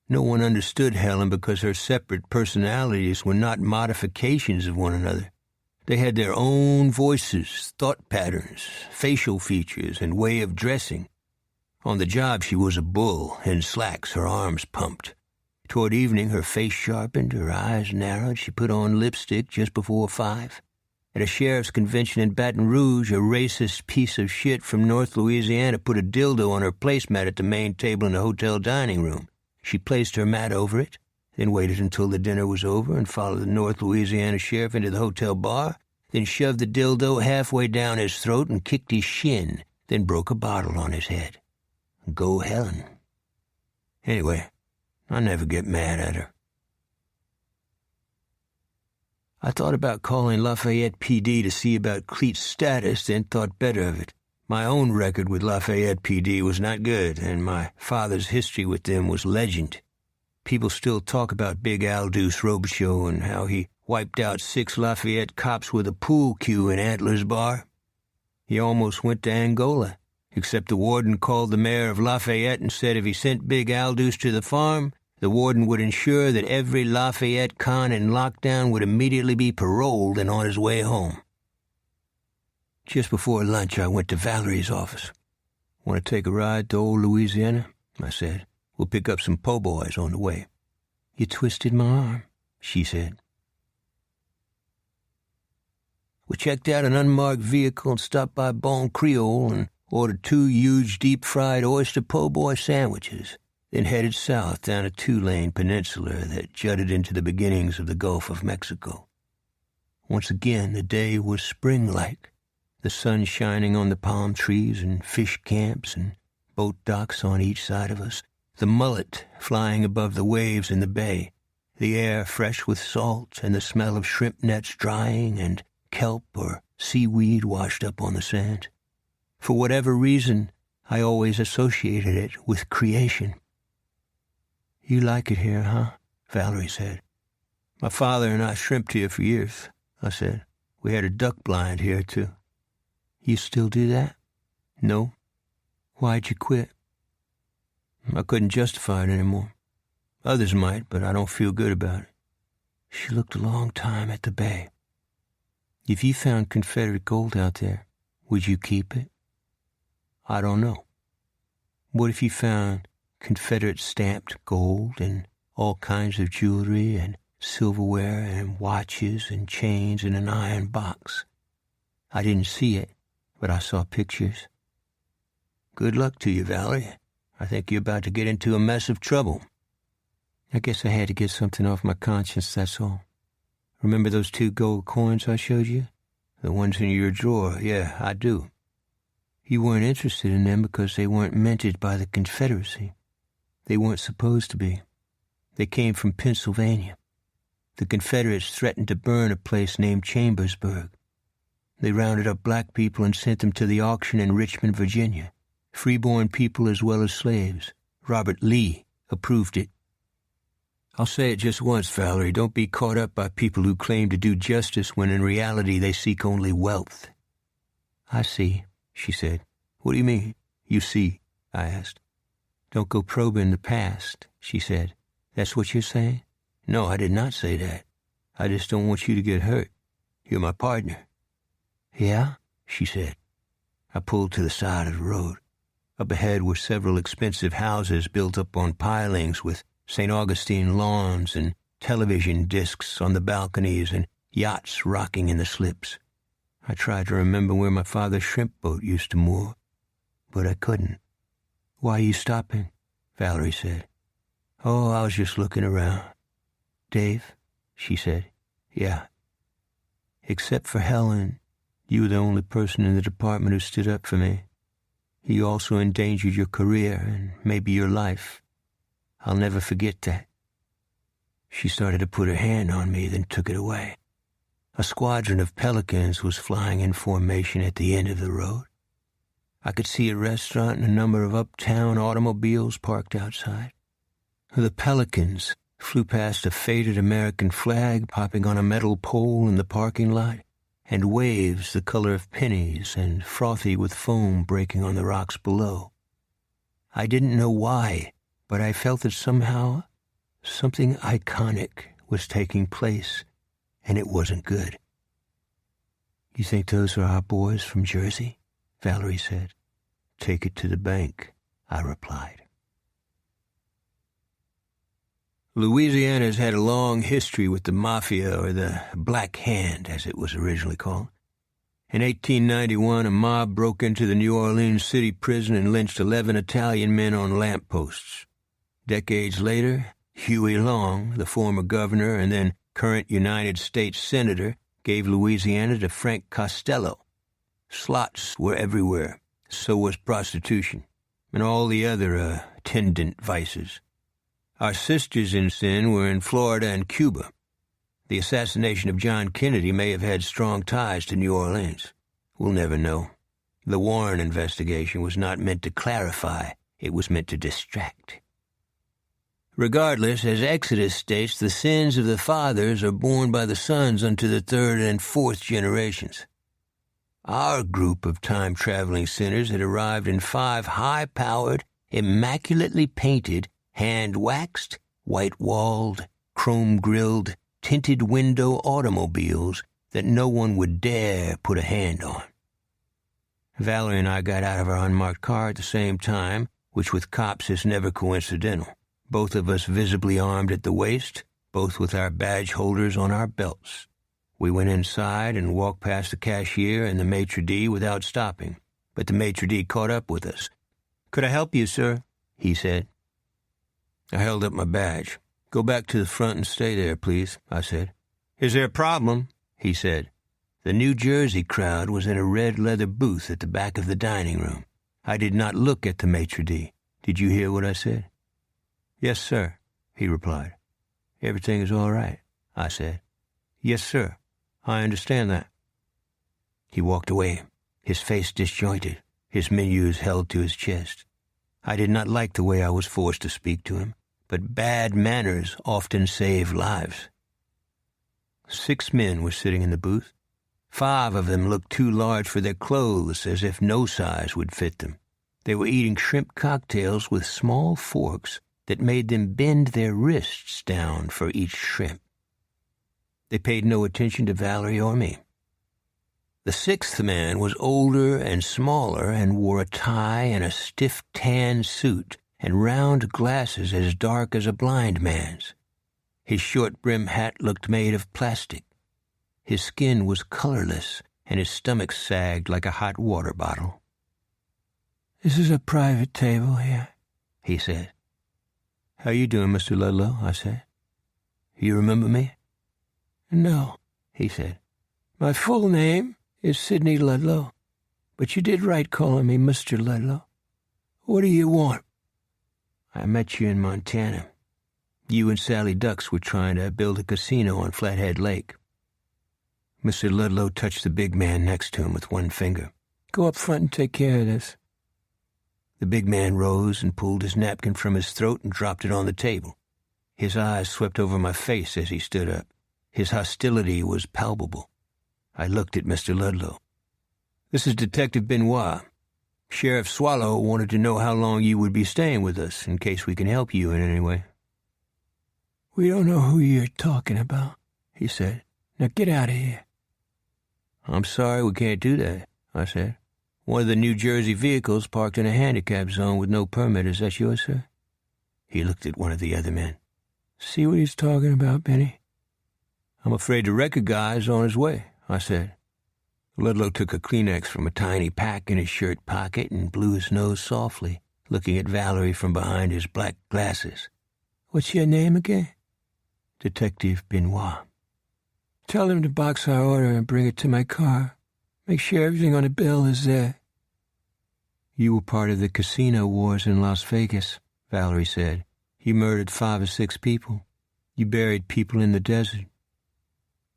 No one understood Helen because her separate personalities were not modifications of one another. They had their own voices, thought patterns, facial features, and way of dressing. On the job, she was a bull, in slacks, her arms pumped. Toward evening, her face sharpened, her eyes narrowed. She put on lipstick just before 5. At a sheriff's convention in Baton Rouge, a racist piece of shit from North Louisiana put a dildo on her placemat at the main table in the hotel dining room. She placed her mat over it, then waited until the dinner was over and followed the North Louisiana sheriff into the hotel bar, then shoved the dildo halfway down his throat and kicked his shin, then broke a bottle on his head. Go Helen. Anyway, I never get mad at her. I thought about calling Lafayette PD to see about Cleet's status, then thought better of it. My own record with Lafayette PD was not good, and my father's history with them was legend. People still talk about Big Aldous Robichaux and how he wiped out 6 Lafayette cops with a pool cue in Antlers Bar. He almost went to Angola, except the warden called the mayor of Lafayette and said if he sent Big Aldous to the farm, the warden would ensure that every Lafayette con in lockdown would immediately be paroled and on his way home. Just before lunch, I went to Valerie's office. Want to take a ride to old Louisiana? I said. We'll pick up some po' boys on the way. You twisted my arm, she said. We checked out an unmarked vehicle and stopped by Bon Creole and ordered 2 huge deep-fried oyster po' boy sandwiches, then headed south down a 2-lane peninsula that jutted into the beginnings of the Gulf of Mexico. Once again, the day was spring-like, the sun shining on the palm trees and fish camps and boat docks on each side of us, the mullet flying above the waves in the bay, the air fresh with salt and the smell of shrimp nets drying and kelp or seaweed washed up on the sand. For whatever reason, I always associated it with creation. You like it here, huh? Valerie said. My father and I shrimped here for years, I said. We had a duck blind here, too. You still do that? No. Why'd you quit? I couldn't justify it anymore. Others might, but I don't feel good about it. She looked a long time at the bay. If you found Confederate gold out there, would you keep it? I don't know. What if you found Confederate-stamped gold and all kinds of jewelry and silverware and watches and chains in an iron box? I didn't see it, but I saw pictures. Good luck to you, Valerie. I think you're about to get into a mess of trouble. I guess I had to get something off my conscience, that's all. Remember those 2 gold coins I showed you? The ones in your drawer, yeah, I do. You weren't interested in them because they weren't minted by the Confederacy. They weren't supposed to be. They came from Pennsylvania. The Confederates threatened to burn a place named Chambersburg. They rounded up black people and sent them to the auction in Richmond, Virginia. Freeborn people as well as slaves. Robert Lee approved it. I'll say it just once, Valerie. Don't be caught up by people who claim to do justice when in reality they seek only wealth. I see, she said. What do you mean, you see? I asked. Don't go probing the past, she said. That's what you're saying? No, I did not say that. I just don't want you to get hurt. You're my partner. Yeah, she said. I pulled to the side of the road. Up ahead were several expensive houses built up on pilings with St. Augustine lawns and television discs on the balconies and yachts rocking in the slips. I tried to remember where my father's shrimp boat used to moor, but I couldn't. Why are you stopping? Valerie said. Oh, I was just looking around. Dave, she said. Yeah. Except for Helen, you were the only person in the department who stood up for me. You also endangered your career and maybe your life. I'll never forget that. She started to put her hand on me, then took it away. A squadron of pelicans was flying in formation at the end of the road. I could see a restaurant and a number of uptown automobiles parked outside. The pelicans flew past a faded American flag popping on a metal pole in the parking lot, and waves the color of pennies and frothy with foam breaking on the rocks below. I didn't know why, but I felt that somehow something iconic was taking place, and it wasn't good. You think those are our boys from Jersey? Valerie said. Take it to the bank, I replied. Louisiana's had a long history with the Mafia, or the Black Hand, as it was originally called. In 1891, a mob broke into the New Orleans City Prison and lynched 11 Italian men on lampposts. Decades later, Huey Long, the former governor and then current United States Senator, gave Louisiana to Frank Costello. Slots were everywhere, so was prostitution, and all the other attendant vices. Our sisters in sin were in Florida and Cuba. The assassination of John Kennedy may have had strong ties to New Orleans. We'll never know. The Warren investigation was not meant to clarify, it was meant to distract. Regardless, as Exodus states, the sins of the fathers are borne by the sons unto the 3rd and 4th generations. Our group of time-traveling sinners had arrived in 5 high-powered, immaculately painted, hand-waxed, white-walled, chrome-grilled, tinted-window automobiles that no one would dare put a hand on. Valerie and I got out of our unmarked car at the same time, which with cops is never coincidental. Both of us visibly armed at the waist, both with our badge holders on our belts. We went inside and walked past the cashier and the maitre d' without stopping, but the maitre d' caught up with us. "Could I help you, sir?" he said. I held up my badge. "Go back to the front and stay there, please," I said. "Is there a problem?" he said. The New Jersey crowd was in a red leather booth at the back of the dining room. I did not look at the maitre d'. Did you hear what I said? "Yes, sir," he replied. "Everything is all right," I said. "Yes, sir. I understand that." He walked away, his face disjointed, his menus held to his chest. I did not like the way I was forced to speak to him, but bad manners often save lives. 6 men were sitting in the booth. 5 of them looked too large for their clothes, as if no size would fit them. They were eating shrimp cocktails with small forks that made them bend their wrists down for each shrimp. They paid no attention to Valerie or me. The sixth man was older and smaller and wore a tie and a stiff tan suit and round glasses as dark as a blind man's. His short-brimmed hat looked made of plastic. His skin was colorless and his stomach sagged like a hot water bottle. "This is a private table here," he said. "How you doing, Mr. Ludlow?" I said. "You remember me?" "No," he said. "My full name is Sidney Ludlow, but you did right calling me Mr. Ludlow. What do you want?" "I met you in Montana. You and Sally Ducks were trying to build a casino on Flathead Lake." Mr. Ludlow touched the big man next to him with one finger. "Go up front and take care of this." The big man rose and pulled his napkin from his throat and dropped it on the table. His eyes swept over my face as he stood up. His hostility was palpable. I looked at Mr. Ludlow. "This is Detective Benoit. Sheriff Swallow wanted to know how long you would be staying with us, in case we can help you in any way." "We don't know who you're talking about," he said. "Now get out of here." "I'm sorry, we can't do that," I said. "One of the New Jersey vehicles parked in a handicap zone with no permit. Is that yours, sir?" He looked at one of the other men. "See what he's talking about, Benny?" "I'm afraid the record guy is on his way," I said. Ludlow took a Kleenex from a tiny pack in his shirt pocket and blew his nose softly, looking at Valerie from behind his black glasses. "What's your name again?" "Detective Benoit." "Tell him to box our order and bring it to my car. Make sure everything on the bill is there." "You were part of the casino wars in Las Vegas," Valerie said. "You murdered 5 or 6 people. You buried people in the desert."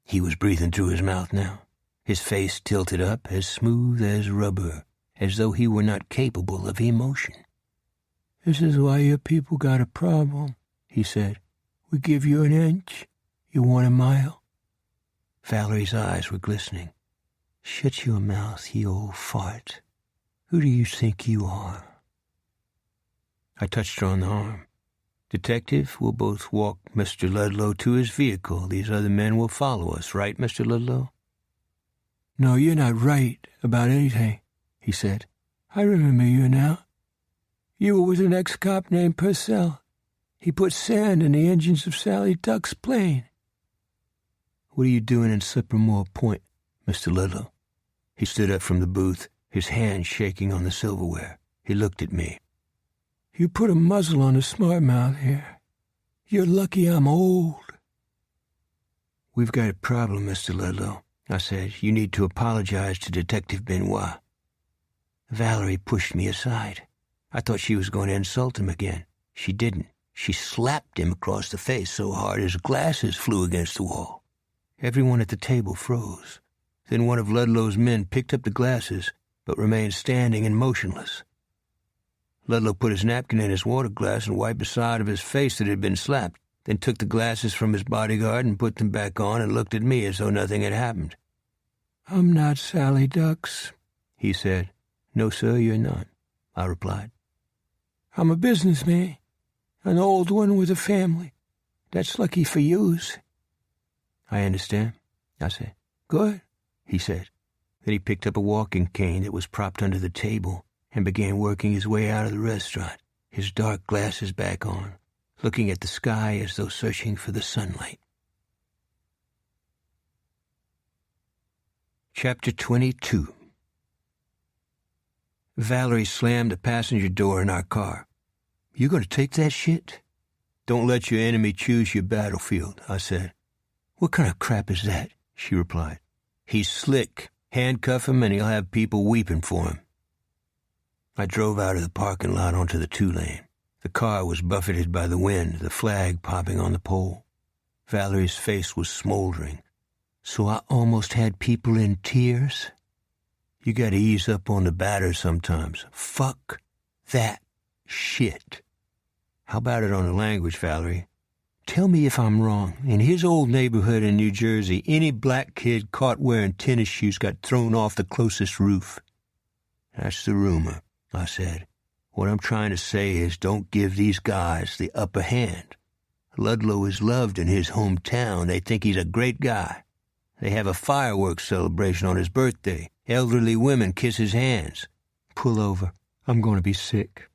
He was breathing through his mouth now, his face tilted up as smooth as rubber, as though he were not capable of emotion. "This is why your people got a problem," he said. "We give you an inch, you want a mile." Valerie's eyes were glistening. "Shut your mouth, you old fart. Who do you think you are?" I touched her on the arm. "Detective, we'll both walk Mr. Ludlow to his vehicle. These other men will follow us, right, Mr. Ludlow?" "No, you're not right about anything," he said. "I remember you now. You were with an ex-cop named Purcell. He put sand in the engines of Sally Duck's plane." "What are you doing in Slippermore Point, Mr. Ludlow?" He stood up from the booth, his hand shaking on the silverware. He looked at me. "You put a muzzle on a smart mouth here. You're lucky I'm old." "We've got a problem, Mr. Ludlow," I said. "You need to apologize to Detective Benoit." Valerie pushed me aside. I thought she was going to insult him again. She didn't. She slapped him across the face so hard his glasses flew against the wall. Everyone at the table froze. Then one of Ludlow's men picked up the glasses, but remained standing and motionless. Ludlow put his napkin in his water glass and wiped the side of his face that had been slapped, then took the glasses from his bodyguard and put them back on and looked at me as though nothing had happened. "I'm not Sally Ducks," he said. "No, sir, you're not," I replied. "I'm a businessman, an old one with a family. That's lucky for yous." "I understand," I said. "Good," he said. Then he picked up a walking cane that was propped under the table and began working his way out of the restaurant, his dark glasses back on, looking at the sky as though searching for the sunlight. Chapter 22. Valerie slammed the passenger door in our car. "You gonna take that shit?" "Don't let your enemy choose your battlefield," I said. "What kind of crap is that?" she replied. "He's slick. Handcuff him and he'll have people weeping for him." I drove out of the parking lot onto the 2-lane. The car was buffeted by the wind, the flag popping on the pole. Valerie's face was smoldering. "So I almost had people in tears?" "You gotta ease up on the batter sometimes. Fuck that shit." "How about it on the language, Valerie?" "Tell me if I'm wrong. In his old neighborhood in New Jersey, any black kid caught wearing tennis shoes got thrown off the closest roof." "That's the rumor," I said. "What I'm trying to say is don't give these guys the upper hand. Ludlow is loved in his hometown. They think he's a great guy. They have a fireworks celebration on his birthday. Elderly women kiss his hands. Pull over. I'm going to be sick.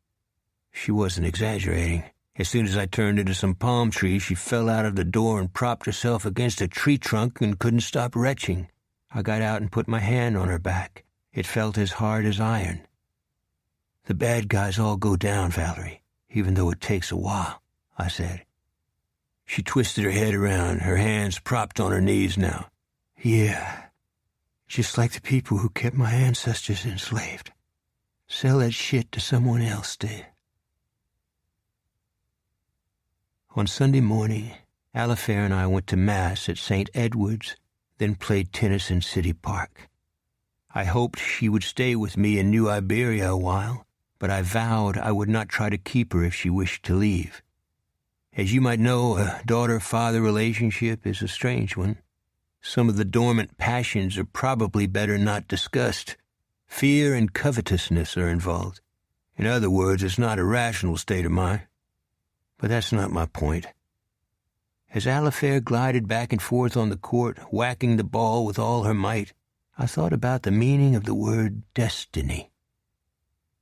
She wasn't exaggerating. As soon as I turned into some palm trees, she fell out of the door and propped herself against a tree trunk and couldn't stop retching. I got out and put my hand on her back. It felt as hard as iron. The bad guys all go down, Valerie, even though it takes a while, I said. She twisted her head around, her hands propped on her knees now. Yeah, just like the people who kept my ancestors enslaved. Sell that shit to someone else, Dave. On Sunday morning, Alifair and I went to Mass at St. Edward's, then played tennis in City Park. I hoped she would stay with me in New Iberia a while, but I vowed I would not try to keep her if she wished to leave. As you might know, a daughter-father relationship is a strange one. Some of the dormant passions are probably better not discussed. Fear and covetousness are involved. In other words, it's not a rational state of mind. But that's not my point. As Alifair glided back and forth on the court, whacking the ball with all her might, I thought about the meaning of the word destiny.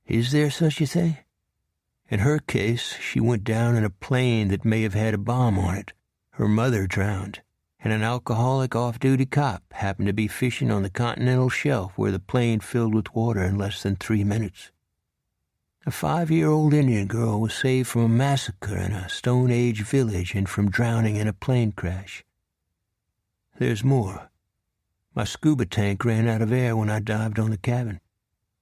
Is there such a thing? In her case, she went down in a plane that may have had a bomb on it. Her mother drowned, and an alcoholic off-duty cop happened to be fishing on the continental shelf where the plane filled with water in less than 3 minutes. A 5-year-old Indian girl was saved from a massacre in a Stone Age village and from drowning in a plane crash. There's more. My scuba tank ran out of air when I dived on the cabin.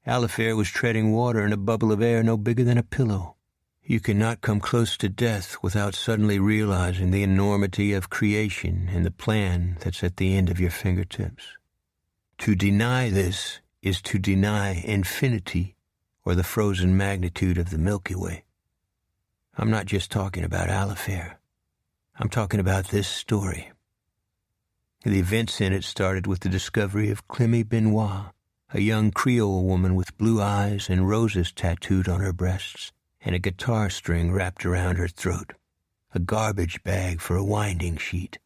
Alifair was treading water in a bubble of air no bigger than a pillow. You cannot come close to death without suddenly realizing the enormity of creation and the plan that's at the end of your fingertips. To deny this is to deny infinity, or the frozen magnitude of the Milky Way. I'm not just talking about Alifair. I'm talking about this story. The events in it started with the discovery of Clemmy Benoit, a young Creole woman with blue eyes and roses tattooed on her breasts, and a guitar string wrapped around her throat, a garbage bag for a winding sheet,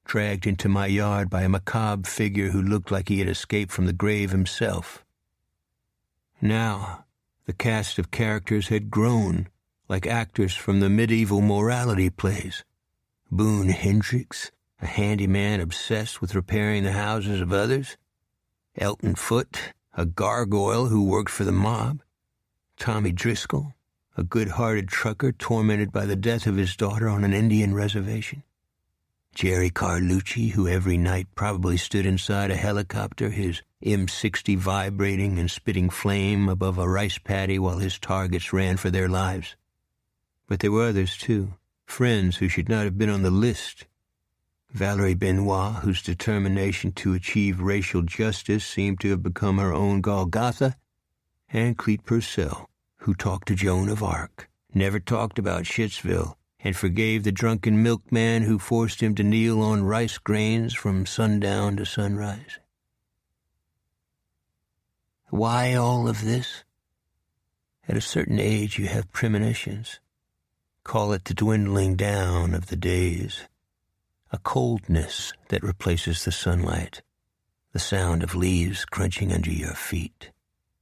dragged into my yard by a macabre figure who looked like he had escaped from the grave himself. Now, the cast of characters had grown, like actors from the medieval morality plays. Boone Hendricks, a handyman obsessed with repairing the houses of others. Elton Foote, a gargoyle who worked for the mob. Tommy Driscoll, a good-hearted trucker tormented by the death of his daughter on an Indian reservation. Jerry Carlucci, who every night probably stood inside a helicopter, his M60 vibrating and spitting flame above a rice paddy while his targets ran for their lives. But there were others, too, friends who should not have been on the list. Valerie Benoit, whose determination to achieve racial justice seemed to have become her own Golgotha, and Clete Purcell, who talked to Joan of Arc, never talked about Shittsville, and forgave the drunken milkman who forced him to kneel on rice grains from sundown to sunrise. Why all of this? At a certain age you have premonitions. Call it the dwindling down of the days. A coldness that replaces the sunlight. The sound of leaves crunching under your feet.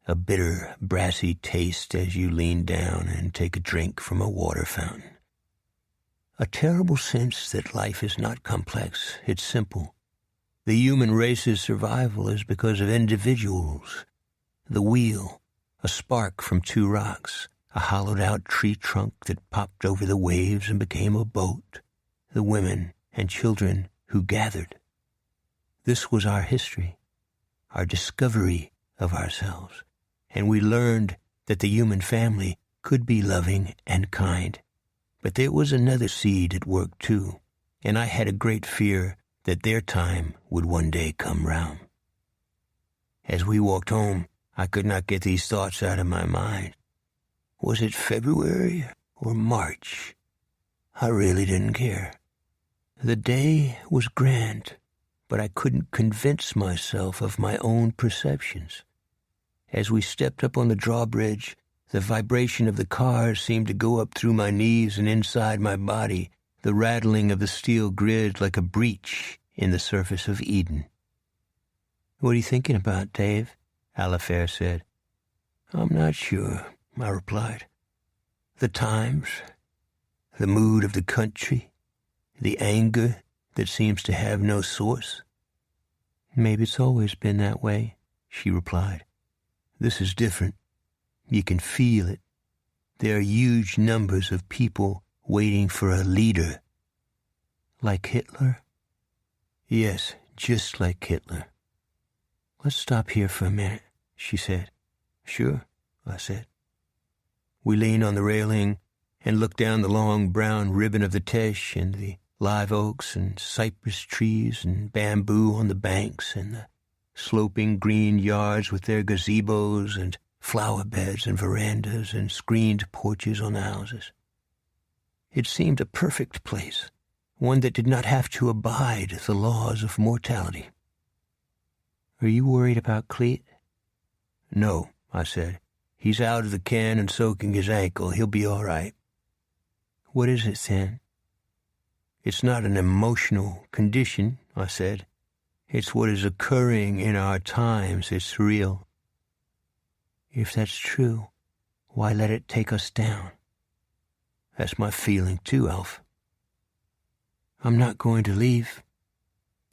A bitter, brassy taste as you lean down and take a drink from a water fountain. A terrible sense that life is not complex, it's simple. The human race's survival is because of individuals. The wheel, a spark from 2 rocks, a hollowed-out tree trunk that popped over the waves and became a boat. The women and children who gathered. This was our history, our discovery of ourselves, and we learned that the human family could be loving and kind. But there was another seed at work, too, and I had a great fear that their time would one day come round. As we walked home, I could not get these thoughts out of my mind. Was it February or March? I really didn't care. The day was grand, but I couldn't convince myself of my own perceptions. As we stepped up on the drawbridge, the vibration of the cars seemed to go up through my knees and inside my body, the rattling of the steel grid like a breach in the surface of Eden. "What are you thinking about, Dave?" Alifair said. "I'm not sure," I replied. "The times, the mood of the country, the anger that seems to have no source." "Maybe it's always been that way," she replied. "This is different. You can feel it. There are huge numbers of people waiting for a leader." "Like Hitler?" "Yes, just like Hitler." "Let's stop here for a minute," she said. "Sure," I said. We leaned on the railing and looked down the long brown ribbon of the Teche and the live oaks and cypress trees and bamboo on the banks and the sloping green yards with their gazebos and flower beds and verandas and screened porches on the houses. It seemed a perfect place, one that did not have to abide the laws of mortality. "Are you worried about Cleet?" "No," I said. "He's out of the can and soaking his ankle. He'll be all right." "What is it, then?" "It's not an emotional condition," I said. "It's what is occurring in our times. It's real." "If that's true, why let it take us down?" "That's my feeling too, Alf." "I'm not going to leave,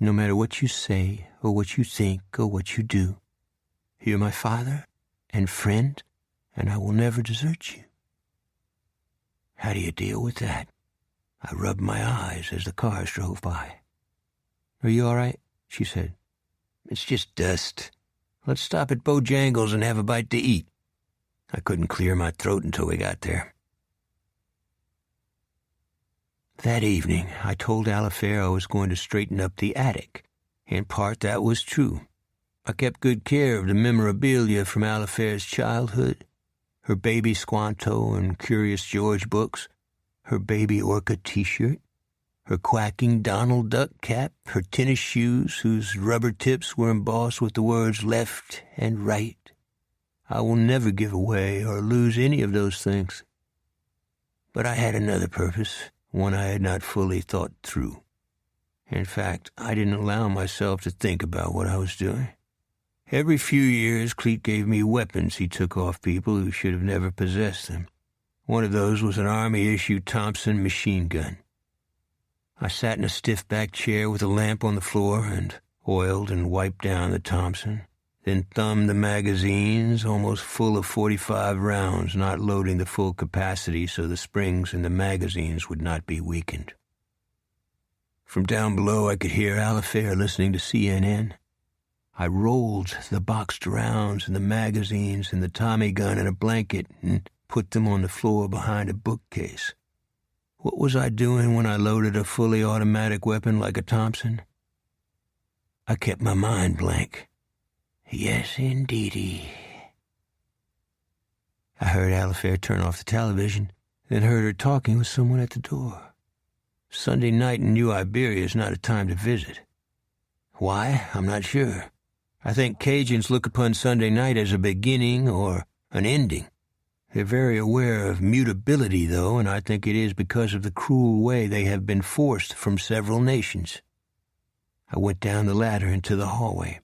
no matter what you say or what you think or what you do. You're my father and friend, and I will never desert you." "How do you deal with that?" I rubbed my eyes as the cars drove by. "Are you all right?" she said. "It's just dust. Let's stop at Bojangles and have a bite to eat." I couldn't clear my throat until we got there. That evening, I told Alifair I was going to straighten up the attic. In part, that was true. I kept good care of the memorabilia from Alifair's childhood, her baby Squanto and Curious George books, her baby Orca t-shirt, her quacking Donald Duck cap, her tennis shoes whose rubber tips were embossed with the words left and right. I will never give away or lose any of those things. But I had another purpose, one I had not fully thought through. In fact, I didn't allow myself to think about what I was doing. Every few years, Cleet gave me weapons he took off people who should have never possessed them. One of those was an Army-issue Thompson machine gun. I sat in a stiff-backed chair with a lamp on the floor and oiled and wiped down the Thompson, then thumbed the magazines, almost full of 45 rounds, not loading the full capacity so the springs in the magazines would not be weakened. From down below, I could hear Alifair listening to CNN. I rolled the boxed rounds and the magazines and the Tommy gun in a blanket and put them on the floor behind a bookcase. What was I doing when I loaded a fully automatic weapon like a Thompson? I kept my mind blank. Yes, indeedy. I heard Alifair turn off the television, then heard her talking with someone at the door. Sunday night in New Iberia is not a time to visit. Why? I'm not sure. I think Cajuns look upon Sunday night as a beginning or an ending. They're very aware of mutability, though, and I think it is because of the cruel way they have been forced from several nations. I went down the ladder into the hallway.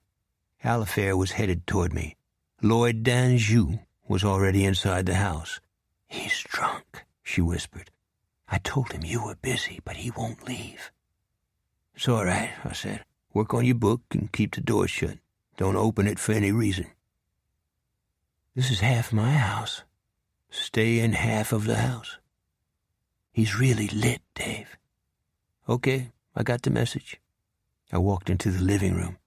Alifair was headed toward me. Lloyd Danjou was already inside the house. "He's drunk," she whispered. "I told him you were busy, but he won't leave." "It's all right," I said. "Work on your book and keep the door shut. Don't open it for any reason." "This is half my house. Stay in half of the house." "He's really lit, Dave." "Okay, I got the message." I walked into the living room.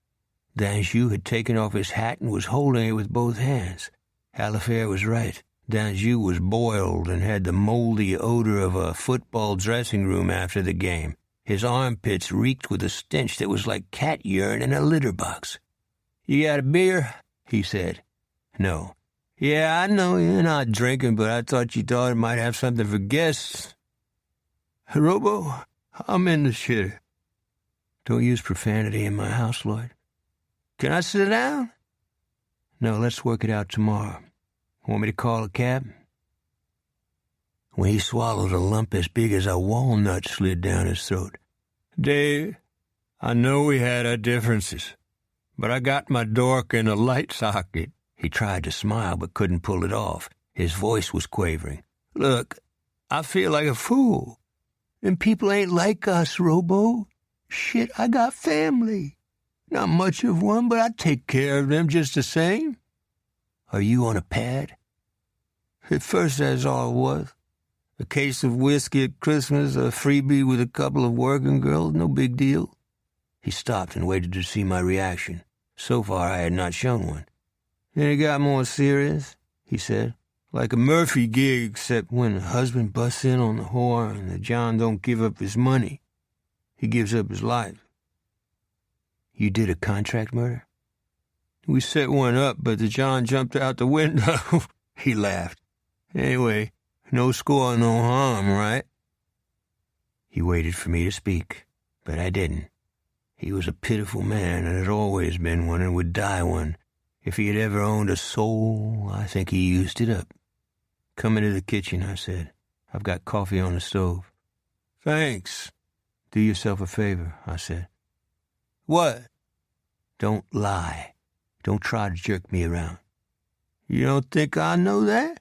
Danjou had taken off his hat and was holding it with both hands. Alifair was right. Danjou was boiled and had the moldy odor of a football dressing room after the game. His armpits reeked with a stench that was like cat urine in a litter box. "You got a beer?" he said. "No." "Yeah, I know you're not drinking, but I thought you thought it might have something for guests." "Robo, I'm in the shitter." "Don't use profanity in my house, Lloyd." "Can I sit down?" "No, let's work it out tomorrow. Want me to call a cab?" When he swallowed a lump as big as a walnut slid down his throat. "Dave, I know we had our differences, but I got my dork in a light socket. He tried to smile but couldn't pull it off. His voice was quavering. Look, I feel like a fool. And people ain't like us, Robo. Shit, I got family. Not much of one, but I take care of them just the same. Are you on a pad? At first, that's all it was. A case of whiskey at Christmas, a freebie with a couple of working girls, no big deal. He stopped and waited to see my reaction. So far, I had not shown one. Then it got more serious, he said. Like a Murphy gig, except when the husband busts in on the whore and the John don't give up his money. He gives up his life. You did a contract murder? We set one up, but the John jumped out the window. He laughed. Anyway, no score, no harm, right? He waited for me to speak, but I didn't. He was a pitiful man and had always been one and would die one. If he had ever owned a soul, I think he used it up. Come into the kitchen, I said. I've got coffee on the stove. Thanks. Do yourself a favor, I said. What? Don't lie. Don't try to jerk me around. You don't think I know that?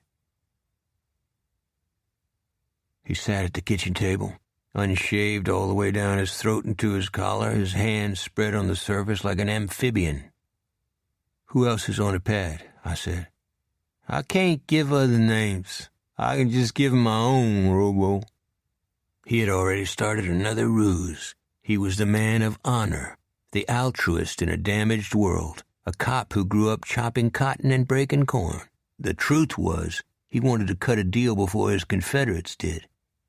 He sat at the kitchen table, unshaved all the way down his throat and to his collar, his hands spread on the surface like an amphibian. Who else is on a pad? I said. I can't give other names. I can just give my own, Robo. He had already started another ruse. He was the man of honor, the altruist in a damaged world, a cop who grew up chopping cotton and breaking corn. The truth was, he wanted to cut a deal before his Confederates did.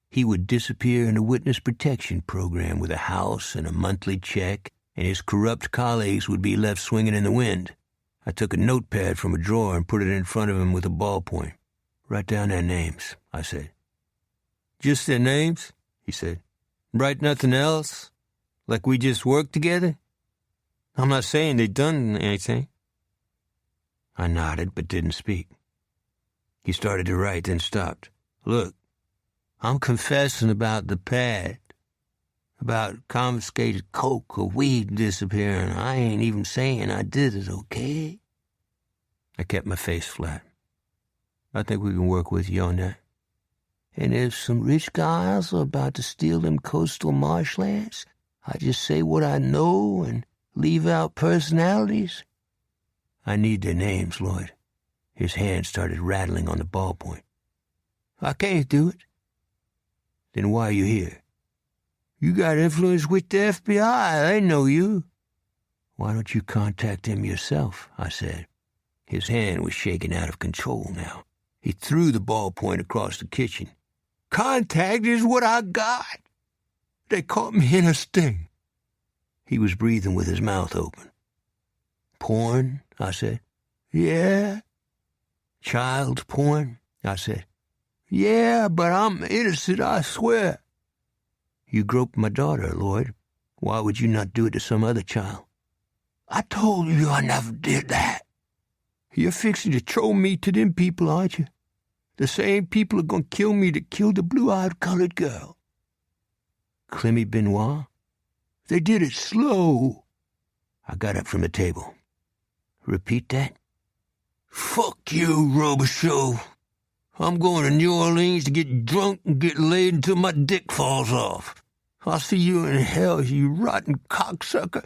He would disappear in a witness protection program with a house and a monthly check, and his corrupt colleagues would be left swinging in the wind. I took a notepad from a drawer and put it in front of him with a ballpoint. Write down their names, I said. Just their names? He said. Write nothing else? Like we just worked together? I'm not saying they done anything. I nodded but didn't speak. He started to write, then stopped. Look, I'm confessing about the pad. About confiscated coke or weed disappearing. I ain't even saying I did it, okay? I kept my face flat. I think we can work with you on that. And if some rich guys are about to steal them coastal marshlands, I just say what I know and leave out personalities. I need their names, Lloyd. His hand started rattling on the ballpoint. I can't do it. Then why are you here? You got influence with the FBI. They know you. Why don't you contact them yourself, I said. His hand was shaking out of control now. He threw the ballpoint across the kitchen. Contact is what I got. They caught me in a sting. He was breathing with his mouth open. Porn, I said. Yeah. Child porn, I said. Yeah, but I'm innocent, I swear. You groped my daughter, Lloyd. Why would you not do it to some other child? I told you I never did that. You're fixing to throw me to them people, aren't you? The same people are going to kill me that killed the blue-eyed colored girl. Clemmy Benoit? They did it slow. I got up from the table. Repeat that? Fuck you, Robichaud. I'm going to New Orleans to get drunk and get laid until my dick falls off. I'll see you in hell, you rotten cocksucker.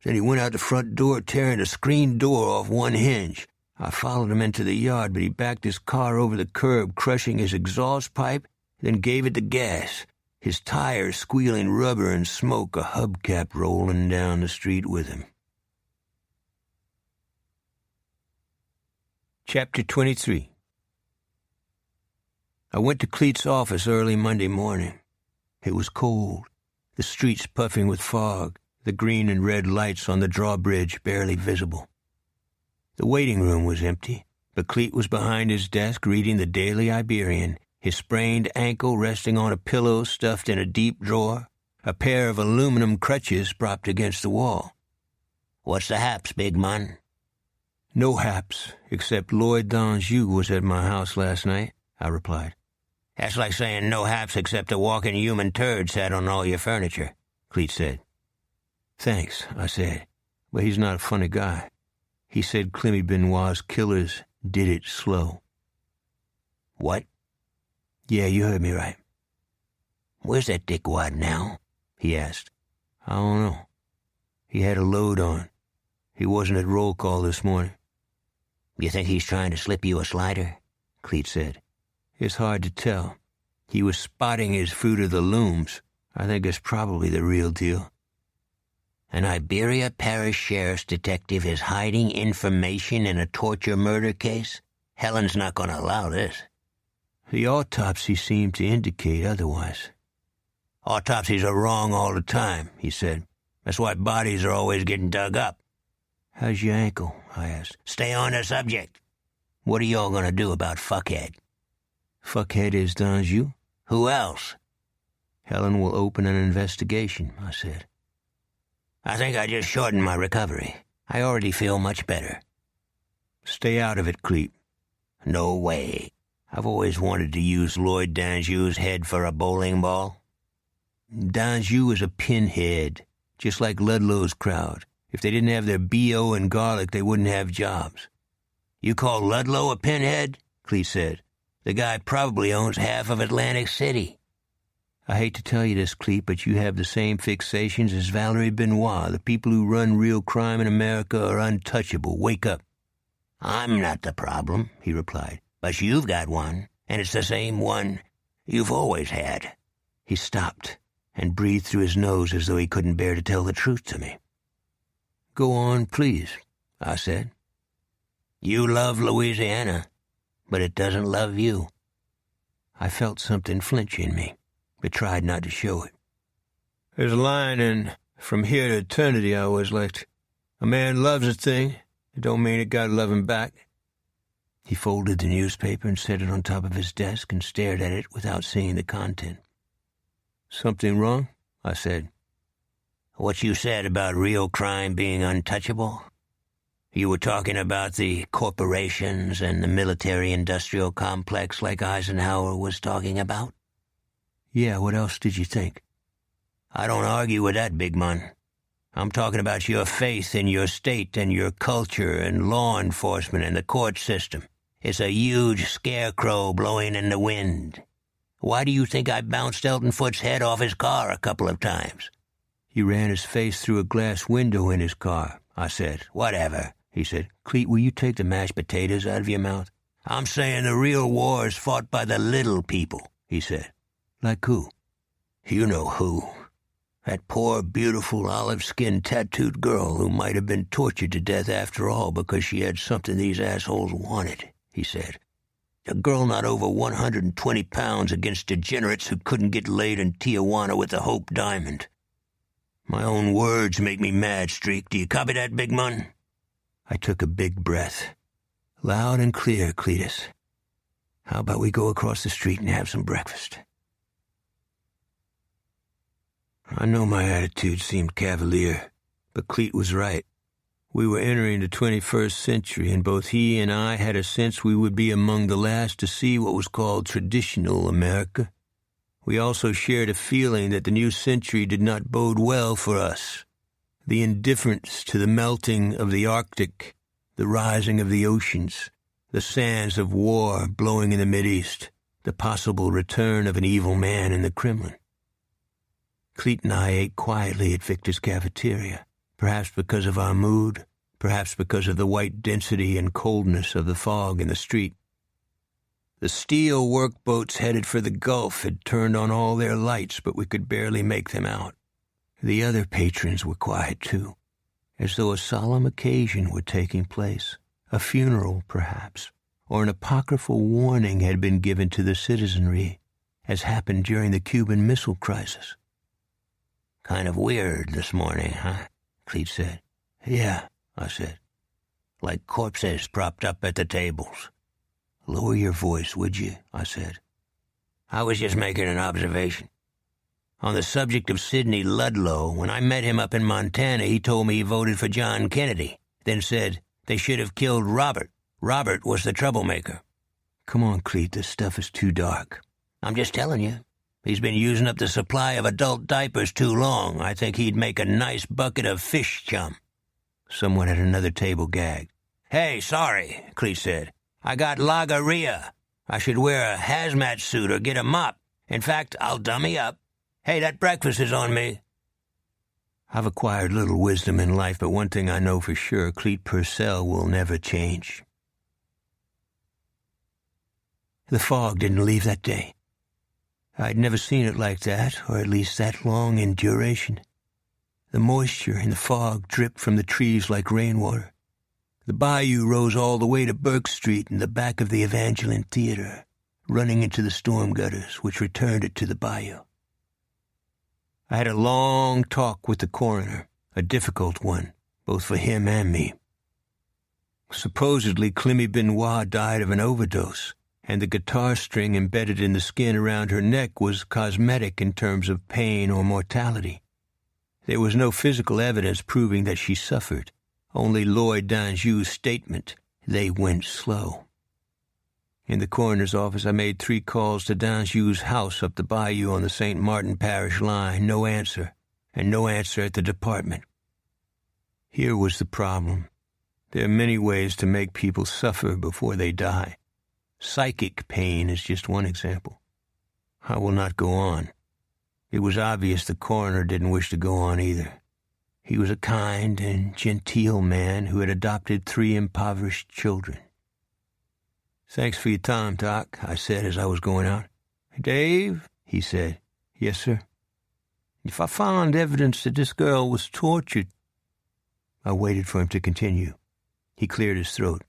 Then he went out the front door, tearing the screen door off one hinge. I followed him into the yard, but he backed his car over the curb, crushing his exhaust pipe, then gave it the gas. His tires squealing rubber and smoke, a hubcap rolling down the street with him. Chapter 23. I went to Cleet's office early Monday morning. It was cold, the streets puffing with fog, the green and red lights on the drawbridge barely visible. The waiting room was empty, but Cleet was behind his desk reading the Daily Iberian, his sprained ankle resting on a pillow stuffed in a deep drawer, a pair of aluminum crutches propped against the wall. What's the haps, big man? No haps, except Lloyd Donjou was at my house last night, I replied. That's like saying no haps except a walking human turd sat on all your furniture, Cleet said. Thanks, I said, but he's not a funny guy. He said Clemmy Benoit's killers did it slow. What? Yeah, you heard me right. Where's that dickwad now? He asked. I don't know. He had a load on. He wasn't at roll call this morning. You think he's trying to slip you a slider? Cleet said. It's hard to tell. He was spotting his fruit of the looms. I think it's probably the real deal. An Iberia Parish Sheriff's detective is hiding information in a torture murder case? Helen's not going to allow this. The autopsy seemed to indicate otherwise. Autopsies are wrong all the time, he said. That's why bodies are always getting dug up. How's your ankle? I asked. Stay on the subject. What are y'all going to do about Fuckhead? Fuckhead is Danjou? Who else? Helen will open an investigation, I said. I think I just shortened my recovery. I already feel much better. Stay out of it, Cleet. No way. I've always wanted to use Lloyd Danjou's head for a bowling ball. Danjou is a pinhead, just like Ludlow's crowd. If they didn't have their B.O. and garlic, they wouldn't have jobs. You call Ludlow a pinhead? Cleet said. The guy probably owns half of Atlantic City. I hate to tell you this, Cleet, but you have the same fixations as Valerie Benoit. The people who run real crime in America are untouchable. Wake up. I'm not the problem, he replied. But you've got one, and it's the same one you've always had. He stopped and breathed through his nose as though he couldn't bear to tell the truth to me. Go on, please, I said. You love Louisiana, but it doesn't love you. I felt something flinch in me, but tried not to show it. There's a line in From Here to Eternity I always liked. A man loves a thing, it don't mean it gotta love him back. He folded the newspaper and set it on top of his desk and stared at it without seeing the content. Something wrong? I said. What you said about real crime being untouchable? You were talking about the corporations and the military-industrial complex like Eisenhower was talking about? Yeah, what else did you think? I don't argue with that, big man. I'm talking about your faith in your state and your culture and law enforcement and the court system. It's a huge scarecrow blowing in the wind. Why do you think I bounced Elton Foot's head off his car a couple of times? He ran his face through a glass window in his car, I said. Whatever, he said. Cleet, will you take the mashed potatoes out of your mouth? I'm saying the real war is fought by the little people, he said. Like who? You know who. That poor, beautiful, olive-skinned, tattooed girl who might have been tortured to death after all because she had something these assholes wanted, he said. A girl not over 120 pounds against degenerates who couldn't get laid in Tijuana with the Hope Diamond. My own words make me mad, Streak. Do you copy that, big man? I took a big breath. Loud and clear, Cletus. How about we go across the street and have some breakfast? I know my attitude seemed cavalier, but Cleet was right. We were entering the 21st century, and both he and I had a sense we would be among the last to see what was called traditional America. We also shared a feeling that the new century did not bode well for us. The indifference to the melting of the Arctic, the rising of the oceans, the sands of war blowing in the Mideast, the possible return of an evil man in the Kremlin. Cleet and I ate quietly at Victor's cafeteria, perhaps because of our mood, perhaps because of the white density and coldness of the fog in the street. The steel workboats headed for the Gulf had turned on all their lights, but we could barely make them out. The other patrons were quiet, too, as though a solemn occasion were taking place, a funeral, perhaps, or an apocryphal warning had been given to the citizenry, as happened during the Cuban Missile Crisis. Kind of weird this morning, huh? Cleet said. Yeah, I said. Like corpses propped up at the tables. Lower your voice, would you? I said. I was just making an observation. On the subject of Sidney Ludlow, when I met him up in Montana, he told me he voted for John Kennedy, then said they should have killed Robert. Robert was the troublemaker. Come on, Cleet, this stuff is too dark. I'm just telling you. He's been using up the supply of adult diapers too long. I think he'd make a nice bucket of fish chum. Someone at another table gagged. "Hey, sorry," Cleet said. "I got logorrhea. I should wear a hazmat suit or get a mop. In fact, I'll dummy up. Hey, that breakfast is on me." I've acquired little wisdom in life, but one thing I know for sure, Cleet Purcell will never change. The fog didn't leave that day. I'd never seen it like that, or at least that long in duration. The moisture in the fog dripped from the trees like rainwater. The bayou rose all the way to Burke Street in the back of the Evangeline Theater, running into the storm gutters, which returned it to the bayou. I had a long talk with the coroner, a difficult one, both for him and me. Supposedly, Clemmy Benoit died of an overdose, and the guitar string embedded in the skin around her neck was cosmetic in terms of pain or mortality. There was no physical evidence proving that she suffered, only Lloyd Danjou's statement, "They went slow." In the coroner's office, I made 3 calls to Danjou's house up the bayou on the St. Martin Parish line. No answer, and no answer at the department. Here was the problem. There are many ways to make people suffer before they die. Psychic pain is just one example. I will not go on. It was obvious the coroner didn't wish to go on either. He was a kind and genteel man who had adopted 3 impoverished children. "Thanks for your time, Doc," I said as I was going out. "Dave," he said. "Yes, sir." "If I find evidence that this girl was tortured—" I waited for him to continue. He cleared his throat.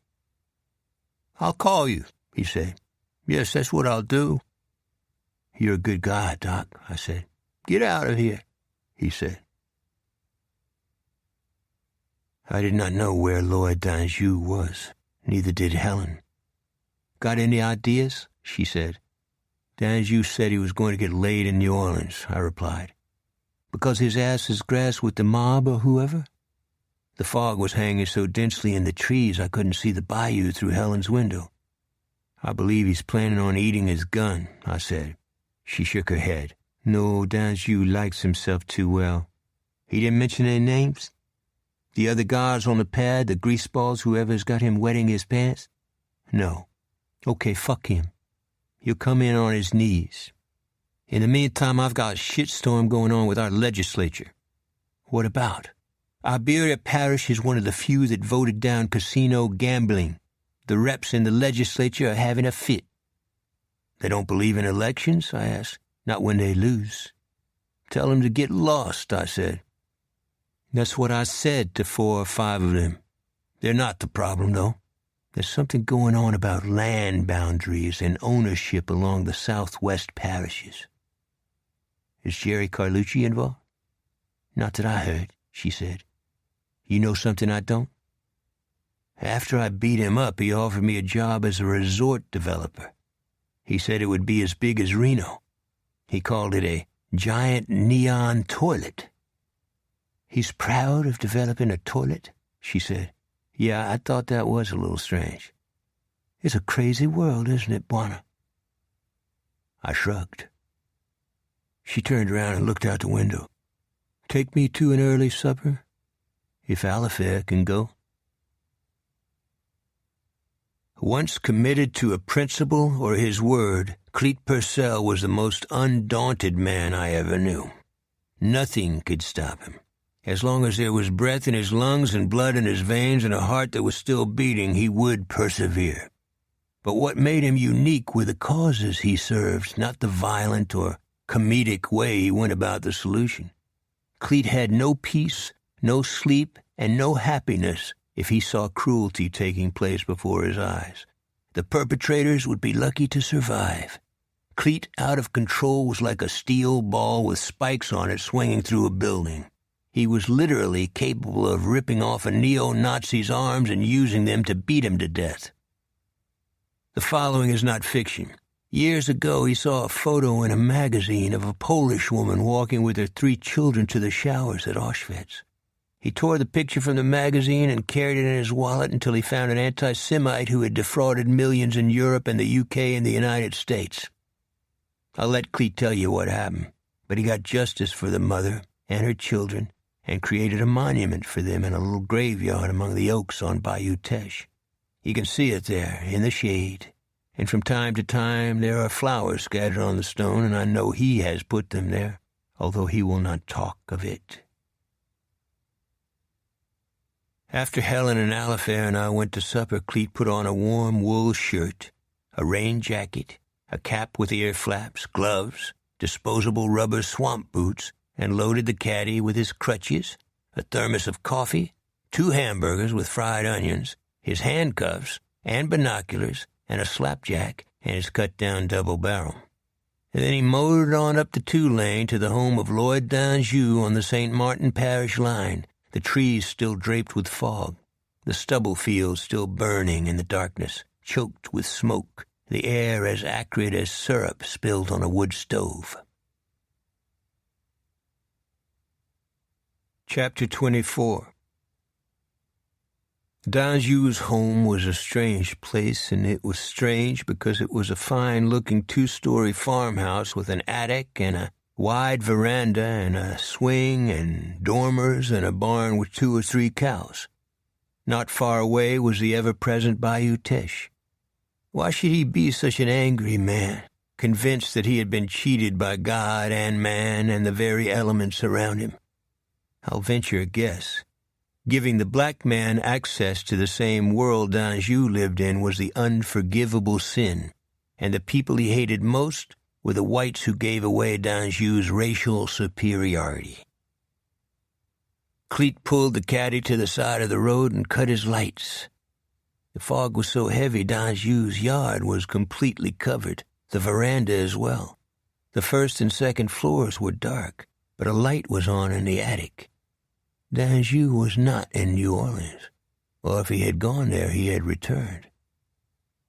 "I'll call you," he said. "Yes, that's what I'll do." "You're a good guy, Doc," I said. "Get out of here," he said. I did not know where Lloyd Danjou was. Neither did Helen. "Got any ideas?" she said. "Danjou said he was going to get laid in New Orleans," I replied. "Because his ass is grass with the mob or whoever?" The fog was hanging so densely in the trees I couldn't see the bayou through Helen's window. "I believe he's planning on eating his gun," I said. She shook her head. "No, Danjou likes himself too well." "He didn't mention any names? The other guards on the pad, the greaseballs, whoever's got him wetting his pants?" "No." "Okay, fuck him. He'll come in on his knees. In the meantime, I've got a shitstorm going on with our legislature." "What about?" "Iberia Parish is one of the few that voted down casino gambling. The reps in the legislature are having a fit." "They don't believe in elections?" I asked. "Not when they lose." "Tell them to get lost," I said. That's what I said to 4 or 5 of them. They're not the problem, though. There's something going on about land boundaries and ownership along the southwest parishes. Is Jerry Carlucci involved? "Not that I heard," she said. "You know something I don't?" "After I beat him up, he offered me a job as a resort developer. He said it would be as big as Reno. He called it a giant neon toilet." "He's proud of developing a toilet?" she said. "Yeah, I thought that was a little strange. It's a crazy world, isn't it, Bwana?" I shrugged. She turned around and looked out the window. "Take me to an early supper? If Alifair can go." Once committed to a principle or his word, Cleet Purcell was the most undaunted man I ever knew. Nothing could stop him. As long as there was breath in his lungs and blood in his veins and a heart that was still beating, he would persevere. But what made him unique were the causes he served, not the violent or comedic way he went about the solution. Cleet had no peace, no sleep, and no happiness if he saw cruelty taking place before his eyes. The perpetrators would be lucky to survive. Cleet, out of control, was like a steel ball with spikes on it swinging through a building. He was literally capable of ripping off a neo-Nazi's arms and using them to beat him to death. The following is not fiction. Years ago, he saw a photo in a magazine of a Polish woman walking with her 3 children to the showers at Auschwitz. He tore the picture from the magazine and carried it in his wallet until he found an anti-Semite who had defrauded millions in Europe and the UK and the United States. I'll let Cleet tell you what happened, but he got justice for the mother and her children and created a monument for them in a little graveyard among the oaks on Bayou Teche. You can see it there in the shade, and from time to time there are flowers scattered on the stone, and I know he has put them there, although he will not talk of it. After Helen and Alifair and I went to supper, Cleet put on a warm wool shirt, a rain jacket, a cap with ear flaps, gloves, disposable rubber swamp boots, and loaded the caddy with his crutches, a thermos of coffee, 2 hamburgers with fried onions, his handcuffs, and binoculars, and a slapjack, and his cut-down double barrel. And then he motored on up the 2-lane to the home of Lloyd d'Anjou on the St. Martin Parish line, the trees still draped with fog, the stubble fields still burning in the darkness, choked with smoke, the air as acrid as syrup spilled on a wood stove. Chapter 24. D'Anjou's home was a strange place, and it was strange because it was a fine-looking 2-story farmhouse with an attic and a wide veranda and a swing and dormers and a barn with 2 or 3 cows. Not far away was the ever-present Bayou Teche. Why should he be such an angry man, convinced that he had been cheated by God and man and the very elements around him? I'll venture a guess. Giving the black man access to the same world d'Anjou lived in was the unforgivable sin, and the people he hated most were the whites who gave away d'Anjou's racial superiority. Cleet pulled the caddy to the side of the road and cut his lights. The fog was so heavy d'Anjou's yard was completely covered, the veranda as well. The first and second floors were dark, but a light was on in the attic. D'Anjou was not in New Orleans, or if he had gone there, he had returned.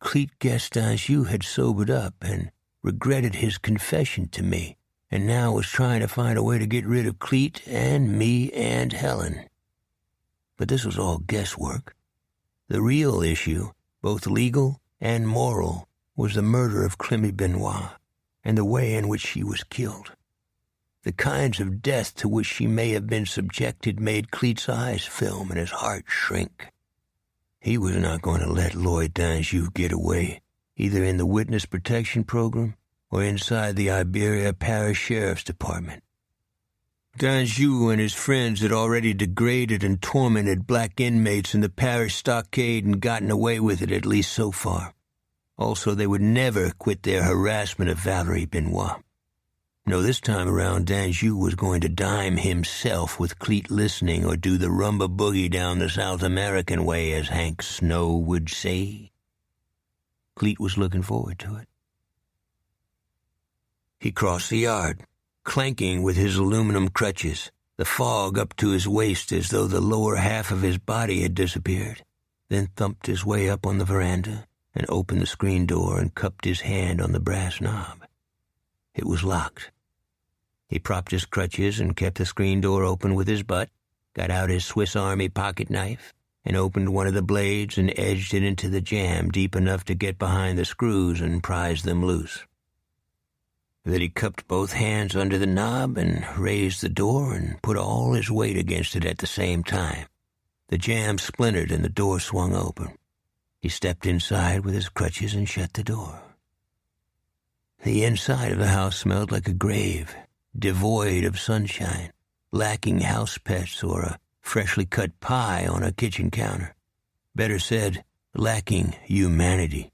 Cleet guessed d'Anjou had sobered up and regretted his confession to me, and now was trying to find a way to get rid of Cleet and me and Helen. But this was all guesswork. The real issue, both legal and moral, was the murder of Clemmy Benoit and the way in which she was killed. The kinds of death to which she may have been subjected made Cleet's eyes film and his heart shrink. He was not going to let Lloyd d'Anjou get away, either in the Witness Protection Program or inside the Iberia Parish Sheriff's Department. D'Anjou and his friends had already degraded and tormented black inmates in the parish stockade and gotten away with it, at least so far. Also, they would never quit their harassment of Valerie Benoit. No, this time around, d'Anjou was going to dime himself with Cleet listening or do the rumba boogie down the South American way, as Hank Snow would say. Cleet was looking forward to it. He crossed the yard, clanking with his aluminum crutches, the fog up to his waist as though the lower half of his body had disappeared, then thumped his way up on the veranda and opened the screen door and cupped his hand on the brass knob. It was locked. He propped his crutches and kept the screen door open with his butt, got out his Swiss Army pocket knife, and opened one of the blades and edged it into the jamb deep enough to get behind the screws and prise them loose. Then he cupped both hands under the knob and raised the door and put all his weight against it at the same time. The jamb splintered and the door swung open. He stepped inside with his crutches and shut the door. The inside of the house smelled like a grave, devoid of sunshine, lacking house pets or a freshly cut pie on a kitchen counter. Better said, lacking humanity.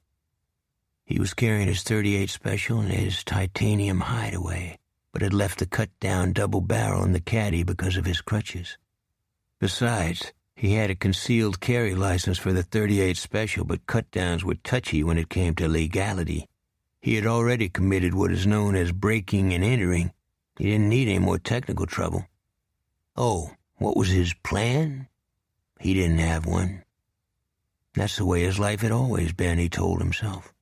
He was carrying his .38 Special and his titanium hideaway, but had left the cut-down double barrel in the caddy because of his crutches. Besides, he had a concealed carry license for the .38 Special, but cut-downs were touchy when it came to legality. He had already committed what is known as breaking and entering. He didn't need any more technical trouble. Oh, what was his plan? He didn't have one. That's the way his life had always been, he told himself.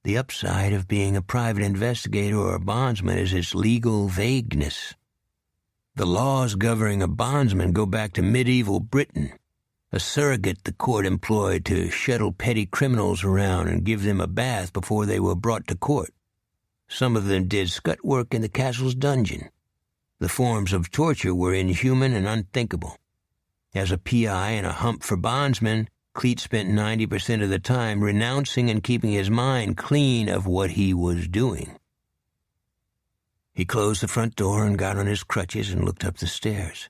The upside of being a private investigator or a bondsman is its legal vagueness. The laws governing a bondsman go back to medieval Britain, a surrogate the court employed to shuttle petty criminals around and give them a bath before they were brought to court. Some of them did scut work in the castle's dungeon. The forms of torture were inhuman and unthinkable. As a PI and a hump for bondsmen, Cleet spent 90% of the time renouncing and keeping his mind clean of what he was doing. He closed the front door and got on his crutches and looked up the stairs.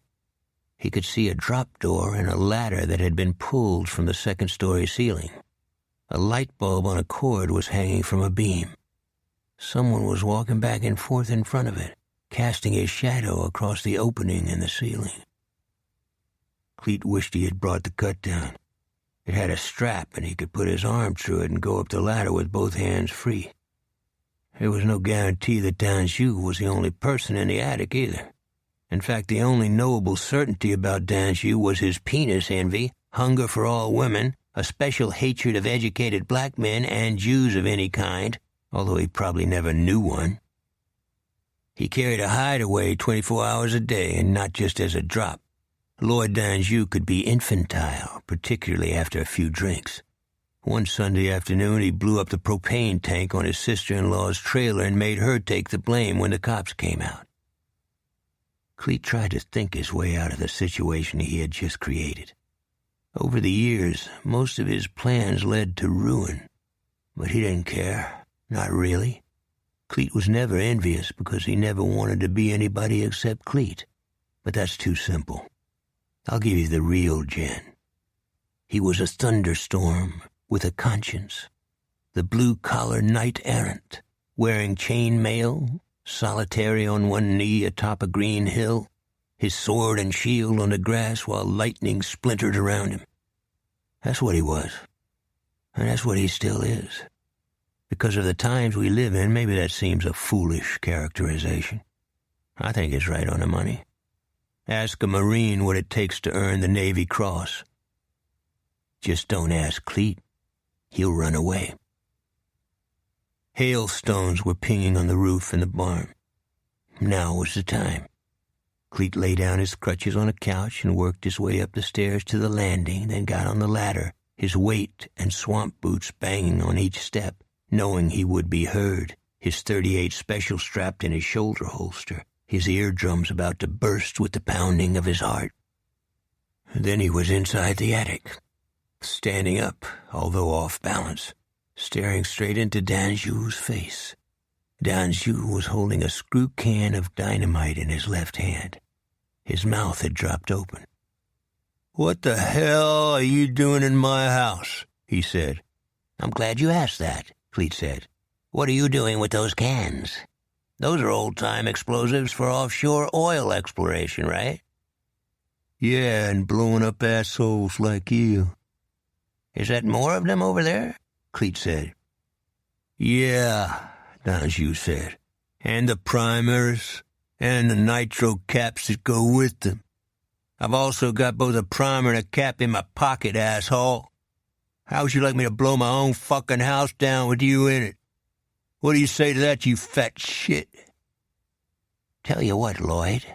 He could see a drop door and a ladder that had been pulled from the second-story ceiling. A light bulb on a cord was hanging from a beam. Someone was walking back and forth in front of it, casting his shadow across the opening in the ceiling. Cleet wished he had brought the cut down. It had a strap, and he could put his arm through it and go up the ladder with both hands free. There was no guarantee that Danjou was the only person in the attic either. In fact, the only knowable certainty about Danjou was his penis envy, hunger for all women, a special hatred of educated black men and Jews of any kind, although he probably never knew one. He carried a hideaway 24 hours a day, and not just as a drop. Lloyd Danjou could be infantile, particularly after a few drinks. One Sunday afternoon, he blew up the propane tank on his sister-in-law's trailer and made her take the blame when the cops came out. Cleet tried to think his way out of the situation he had just created. Over the years, most of his plans led to ruin. But he didn't care. Not really. Cleet was never envious because he never wanted to be anybody except Cleet. But that's too simple. I'll give you the real Jen. He was a thunderstorm with a conscience. The blue-collar knight-errant, wearing chain mail, solitary on one knee atop a green hill, his sword and shield on the grass while lightning splintered around him. That's what he was. And that's what he still is. Because of the times we live in, maybe that seems a foolish characterization. I think it's right on the money. Ask a Marine what it takes to earn the Navy Cross. Just don't ask Cleet. He'll run away. Hailstones were pinging on the roof in the barn. Now was the time. Cleet lay down his crutches on a couch and worked his way up the stairs to the landing, then got on the ladder, his weight and swamp boots banging on each step, knowing he would be heard, his .38 special strapped in his shoulder holster, his eardrums about to burst with the pounding of his heart. Then he was inside the attic, standing up, although off balance, staring straight into Danjou's face. Danjou was holding a screw can of dynamite in his left hand. His mouth had dropped open. "What the hell are you doing in my house?" he said. "I'm glad you asked that," Cleet said. "What are you doing with those cans? Those are old-time explosives for offshore oil exploration, right?" "Yeah, and blowing up assholes like you." "Is that more of them over there?" Cleet said. "Yeah," Danjou said, "and the primers, and the nitro caps that go with them. I've also got both a primer and a cap in my pocket, asshole. How would you like me to blow my own fucking house down with you in it? What do you say to that, you fat shit?" "Tell you what, Lloyd,"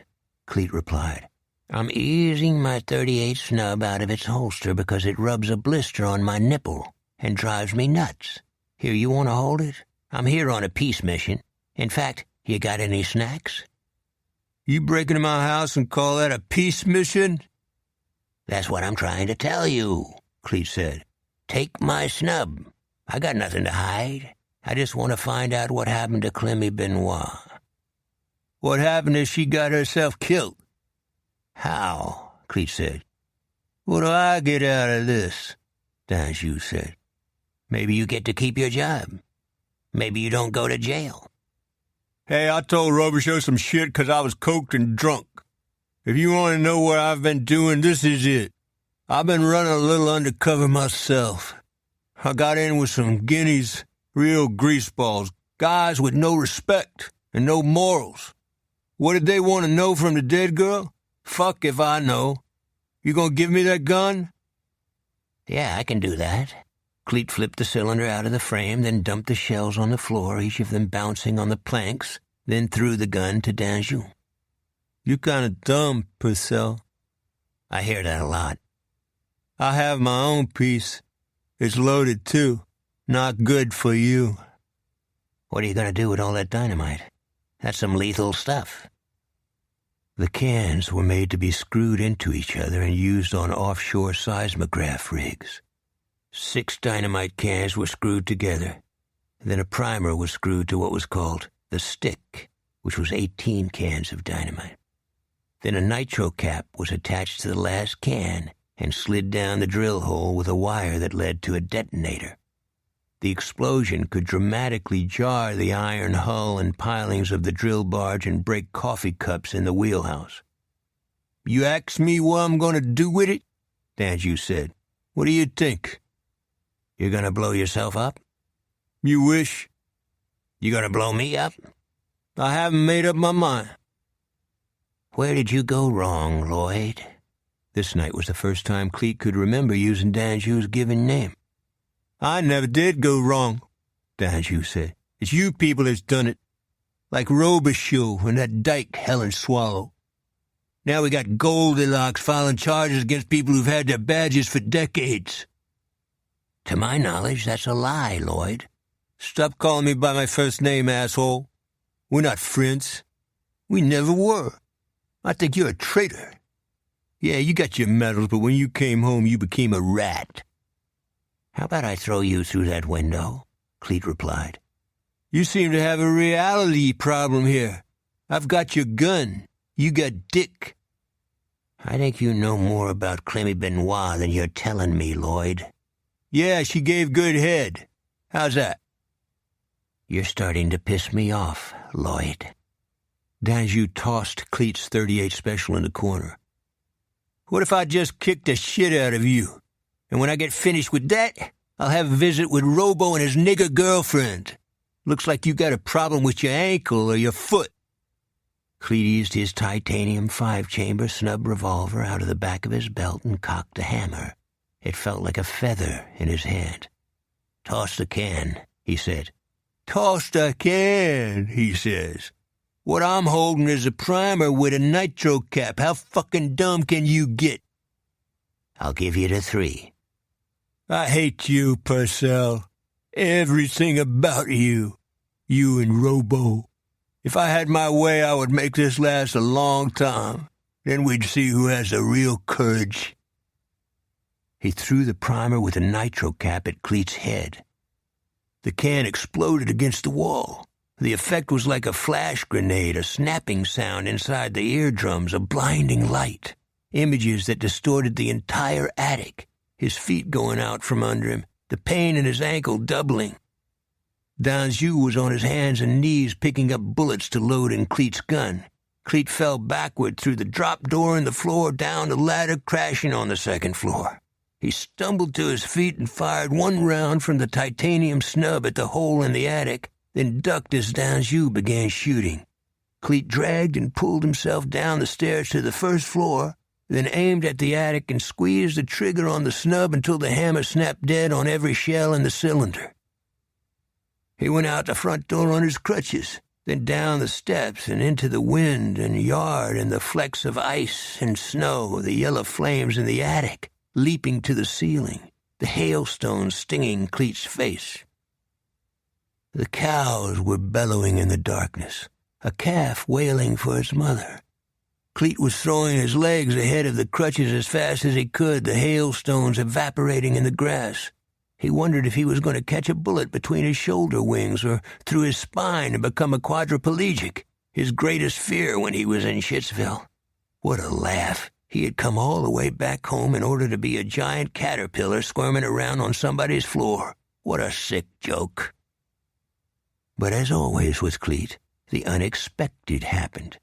Cleet replied. "I'm easing my .38 snub out of its holster because it rubs a blister on my nipple and drives me nuts. Here, you want to hold it? I'm here on a peace mission. In fact, you got any snacks?" "You break into my house and call that a peace mission?" "That's what I'm trying to tell you," Cleet said. "Take my snub. I got nothing to hide. I just want to find out what happened to Clemmy Benoit." "What happened is she got herself killed." "How?" Cleet said. "What do I get out of this?" Danjou said. "Maybe you get to keep your job. Maybe you don't go to jail." "Hey, I told Robichaud some shit because I was coked and drunk. If you want to know what I've been doing, this is it. I've been running a little undercover myself. I got in with some guineas, real greaseballs, guys with no respect and no morals. What did they want to know from the dead girl? Fuck if I know. You gonna give me that gun?" "Yeah, I can do that." Cleet flipped the cylinder out of the frame, then dumped the shells on the floor, each of them bouncing on the planks, then threw the gun to Danjou. "You kind of dumb, Purcell." "I hear that a lot." "I have my own piece. It's loaded, too. Not good for you." "What are you going to do with all that dynamite? That's some lethal stuff." The cans were made to be screwed into each other and used on offshore seismograph rigs. 6 dynamite cans were screwed together. Then a primer was screwed to what was called the stick, which was 18 cans of dynamite. Then a nitro cap was attached to the last can and slid down the drill hole with a wire that led to a detonator. The explosion could dramatically jar the iron hull and pilings of the drill barge and break coffee cups in the wheelhouse. "You ask me what I'm going to do with it?" Danjou said. "What do you think? You're going to blow yourself up? You wish. You going to blow me up? I haven't made up my mind." "Where did you go wrong, Lloyd?" This night was the first time Cleet could remember using Danjou's given name. "I never did go wrong," Danjou said. "It's you people that's done it. Like Robichaud and that dyke Helen Swallow. Now we got Goldilocks filing charges against people who've had their badges for decades." "To my knowledge, that's a lie, Lloyd." "Stop calling me by my first name, asshole. We're not friends. We never were. I think you're a traitor. Yeah, you got your medals, but when you came home, you became a rat." "How about I throw you through that window?" Cleet replied. "You seem to have a reality problem here. I've got your gun. You got Dick." "I think you know more about Clemmy Benoit than you're telling me, Lloyd." "Yeah, she gave good head. How's that?" "You're starting to piss me off, Lloyd." Danjou tossed Cleet's .38 Special in the corner. "What if I just kick the shit out of you? And when I get finished with that, I'll have a visit with Robo and his nigger girlfriend. Looks like you got a problem with your ankle or your foot." Cleet eased his titanium 5-chamber snub revolver out of the back of his belt and cocked the hammer. It felt like a feather in his hand. "Toss the can," he said. "Toss the can," he says. "What I'm holding is a primer with a nitro cap. How fucking dumb can you get?" "I'll give you the 3. "I hate you, Purcell. Everything about you. You and Robo. If I had my way, I would make this last a long time. Then we'd see who has the real courage." He threw the primer with a nitro cap at Cleet's head. The can exploded against the wall. The effect was like a flash grenade, a snapping sound inside the eardrums, a blinding light. Images that distorted the entire attic, his feet going out from under him, the pain in his ankle doubling. Danjou was on his hands and knees picking up bullets to load in Cleet's gun. Cleet fell backward through the drop door in the floor, down the ladder, crashing on the second floor. He stumbled to his feet and fired one round from the titanium snub at the hole in the attic, then ducked as Danjou began shooting. Cleet dragged and pulled himself down the stairs to the first floor, then aimed at the attic and squeezed the trigger on the snub until the hammer snapped dead on every shell in the cylinder. He went out the front door on his crutches, then down the steps and into the wind and yard and the flecks of ice and snow, the yellow flames in the attic, leaping to the ceiling, the hailstones stinging Cleet's face. The cows were bellowing in the darkness, a calf wailing for its mother. Cleet was throwing his legs ahead of the crutches as fast as he could, the hailstones evaporating in the grass. He wondered if he was going to catch a bullet between his shoulder wings or through his spine and become a quadriplegic, his greatest fear when he was in Shittsville. What a laugh. He had come all the way back home in order to be a giant caterpillar squirming around on somebody's floor. What a sick joke. But as always with Cleet, the unexpected happened.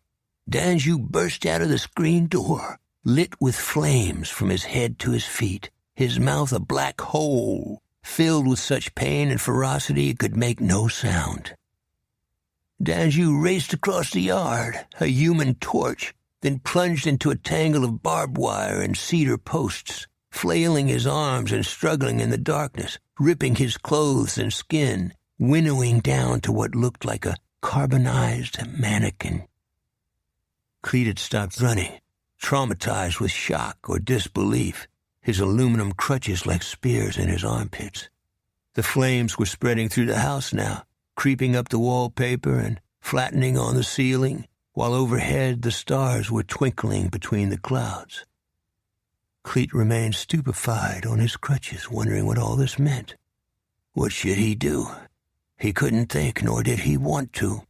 Danjou burst out of the screen door, lit with flames from his head to his feet, his mouth a black hole, filled with such pain and ferocity it could make no sound. Danjou raced across the yard, a human torch, then plunged into a tangle of barbed wire and cedar posts, flailing his arms and struggling in the darkness, ripping his clothes and skin, winnowing down to what looked like a carbonized mannequin. Cleet had stopped running, traumatized with shock or disbelief, his aluminum crutches like spears in his armpits. The flames were spreading through the house now, creeping up the wallpaper and flattening on the ceiling, while overhead the stars were twinkling between the clouds. Cleet remained stupefied on his crutches, wondering what all this meant. What should he do? He couldn't think, nor did he want to.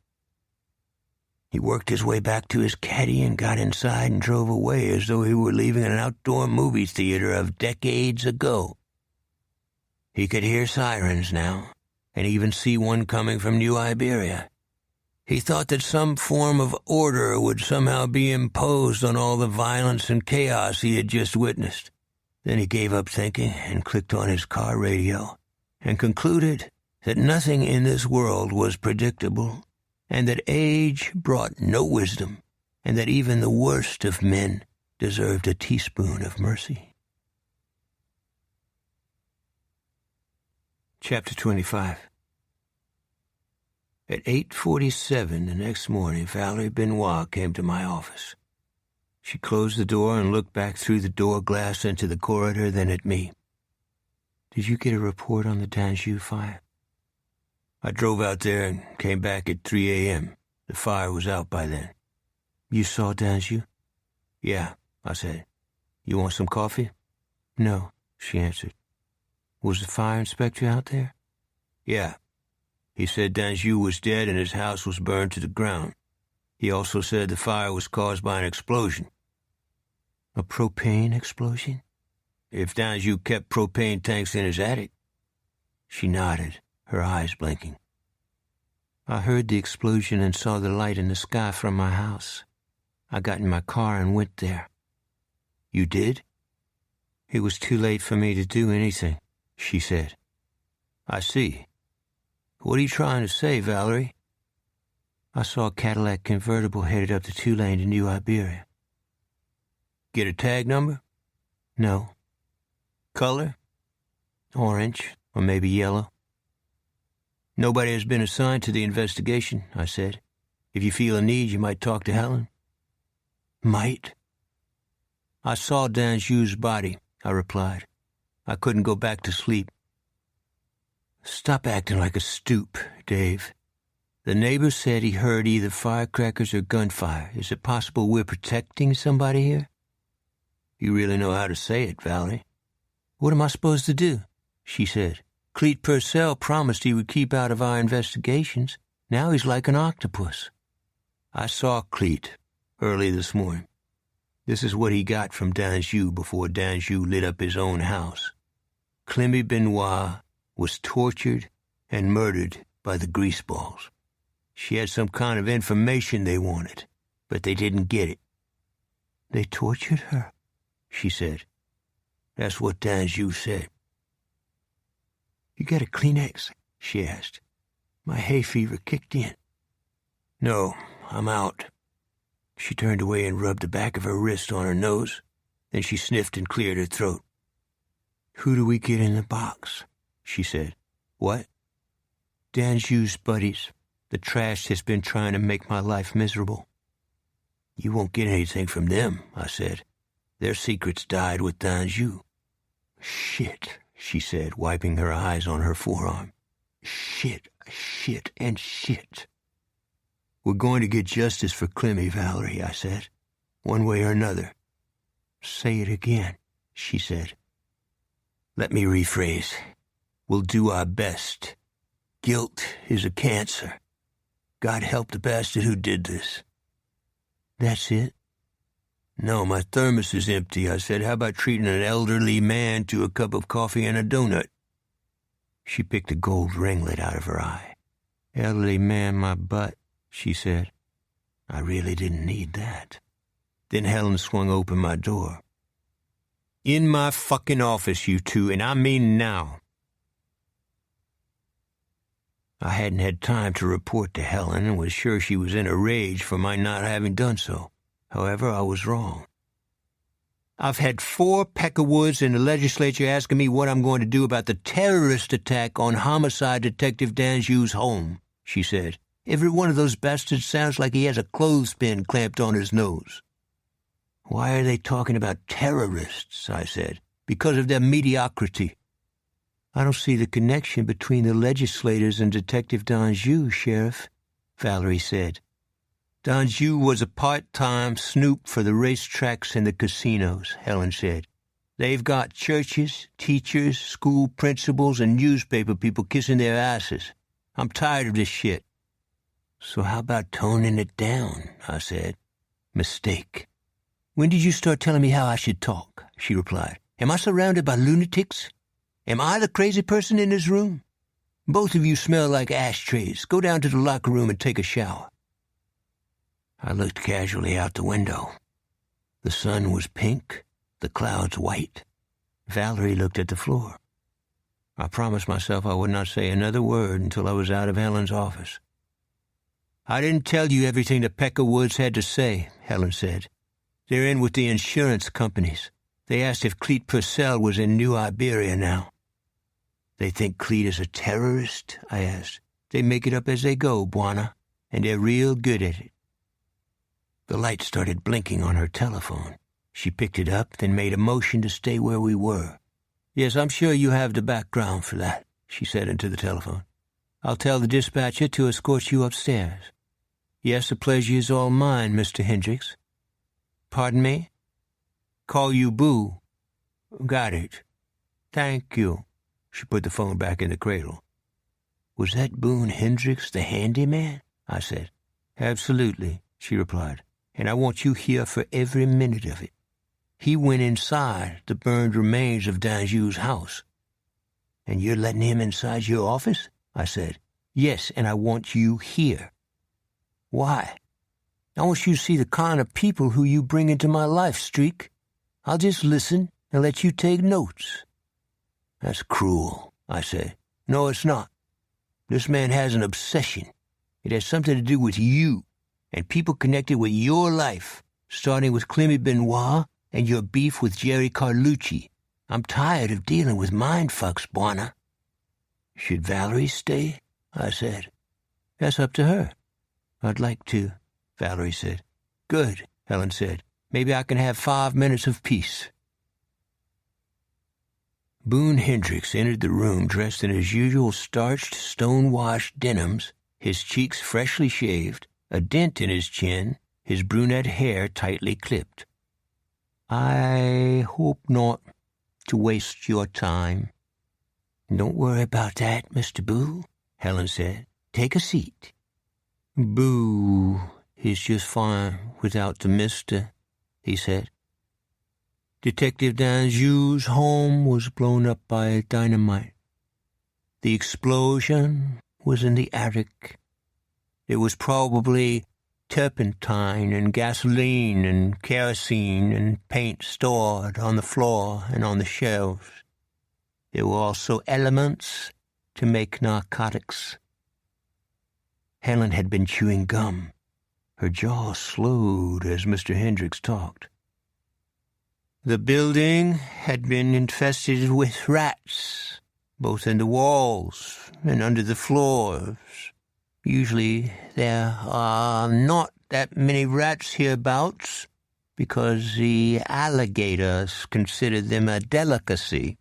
He worked his way back to his caddy and got inside and drove away as though he were leaving an outdoor movie theater of decades ago. He could hear sirens now, and even see one coming from New Iberia. He thought that some form of order would somehow be imposed on all the violence and chaos he had just witnessed. Then he gave up thinking and clicked on his car radio and concluded that nothing in this world was predictable, and that age brought no wisdom, and that even the worst of men deserved a teaspoon of mercy. Chapter 25. At 8:47 the next morning, Valerie Benoit came to my office. She closed the door and looked back through the door glass into the corridor, then at me. "Did you get a report on the Danjou fire?" "I drove out there and came back at 3 a.m. The fire was out by then." "You saw Danjou?" "Yeah," I said. "You want some coffee?" "No," she answered. "Was the fire inspector out there?" "Yeah. He said Danjou was dead and his house was burned to the ground. He also said the fire was caused by an explosion." "A propane explosion?" "If Danjou kept propane tanks in his attic." She nodded, her eyes blinking. "I heard the explosion and saw the light in the sky from my house. I got in my car and went there." "You did?" "It was too late for me to do anything," she said. "I see. What are you trying to say, Valerie?" "I saw a Cadillac convertible headed up the 2-lane to New Iberia." "Get a tag number?" "No." "Color?" "Orange, or maybe yellow." "Nobody has been assigned to the investigation," I said. "If you feel a need, you might talk to Helen." "Might?" "I saw Danjou's body," I replied. "I couldn't go back to sleep." "Stop acting like a stoop, Dave. The neighbor said he heard either firecrackers or gunfire. Is it possible we're protecting somebody here?" "You really know how to say it, Valerie." "What am I supposed to do?" she said. "Cleet Purcell promised he would keep out of our investigations. Now he's like an octopus." "I saw Cleet early this morning. This is what he got from Danjou before Danjou lit up his own house. Clemmy Benoit was tortured and murdered by the greaseballs. She had some kind of information they wanted, but they didn't get it." "They tortured her," she said. "That's what Danjou said." "You got a Kleenex?" she asked. "My hay fever kicked in." "No, I'm out." She turned away and rubbed the back of her wrist on her nose. Then she sniffed and cleared her throat. "Who do we get in the box?" she said. "What?" "Danjou's buddies. The trash has been trying to make my life miserable." "You won't get anything from them," I said. "Their secrets died with Danjou." "Shit," she said, wiping her eyes on her forearm. "Shit, shit, and shit." "We're going to get justice for Clemmy, Valerie," I said. "One way or another." "Say it again," she said. "Let me rephrase. We'll do our best. Guilt is a cancer. God help the bastard who did this." "That's it?" "No, my thermos is empty," I said. "How about treating an elderly man to a cup of coffee and a donut?" She picked a gold ringlet out of her eye. "Elderly man, my butt," she said. I really didn't need that. Then Helen swung open my door. "In my fucking office, you two, and I mean now." I hadn't had time to report to Helen and was sure she was in a rage for my not having done so. However, I was wrong. "I've had 4 Peckerwoods in the legislature asking me what I'm going to do about the terrorist attack on homicide detective Danjou's home," she said. "Every one of those bastards sounds like he has a clothespin clamped on his nose." "Why are they talking about terrorists?" I said. "Because of their mediocrity." "I don't see the connection between the legislators and Detective Danjou, Sheriff," Valerie said. Danjou was a part-time snoop for the racetracks and the casinos, Helen said. They've got churches, teachers, school principals, and newspaper people kissing their asses. I'm tired of this shit. So how about toning it down, I said. Mistake. When did you start telling me how I should talk? She replied. Am I surrounded by lunatics? Am I the crazy person in this room? Both of you smell like ashtrays. Go down to the locker room and take a shower. I looked casually out the window. The sun was pink, the clouds white. Valerie looked at the floor. I promised myself I would not say another word until I was out of Helen's office. I didn't tell you everything the Pecker Woods had to say, Helen said. They're in with the insurance companies. They asked if Cleet Purcell was in New Iberia now. They think Cleet is a terrorist? I asked. They make it up as they go, Bwana, and they're real good at it. The light started blinking on her telephone. She picked it up, then made a motion to stay where we were. Yes, I'm sure you have the background for that, she said into the telephone. I'll tell the dispatcher to escort you upstairs. Yes, the pleasure is all mine, Mr. Hendricks. Pardon me? Call you Boo. Got it. Thank you. She put the phone back in the cradle. Was that Boone Hendricks the handyman? I said. Absolutely, she replied. And I want you here for every minute of it. He went inside the burned remains of Danjou's house. And you're letting him inside your office? I said. Yes, and I want you here. Why? I want you to see the kind of people who you bring into my life, Streak. I'll just listen and let you take notes. That's cruel, I said. No, it's not. This man has an obsession. It has something to do with you and people connected with your life, starting with Clemmy Benoit and your beef with Jerry Carlucci. I'm tired of dealing with mindfucks, Bwana. Should Valerie stay? I said. That's up to her. I'd like to, Valerie said. Good, Helen said. Maybe I can have 5 minutes of peace. Boone Hendricks entered the room dressed in his usual starched, stone-washed denims, his cheeks freshly shaved, a dent in his chin, his brunette hair tightly clipped. I hope not to waste your time. Don't worry about that, Mr. Boo, Helen said. Take a seat. Boo, he's just fine without the mister, he said. Detective Danjou's home was blown up by dynamite. The explosion was in the attic. It was probably turpentine and gasoline and kerosene and paint stored on the floor and on the shelves. There were also elements to make narcotics. Helen had been chewing gum. Her jaw slowed as Mr. Hendricks talked. The building had been infested with rats, both in the walls and under the floors. Usually there are not that many rats hereabouts because the alligators consider them a delicacy.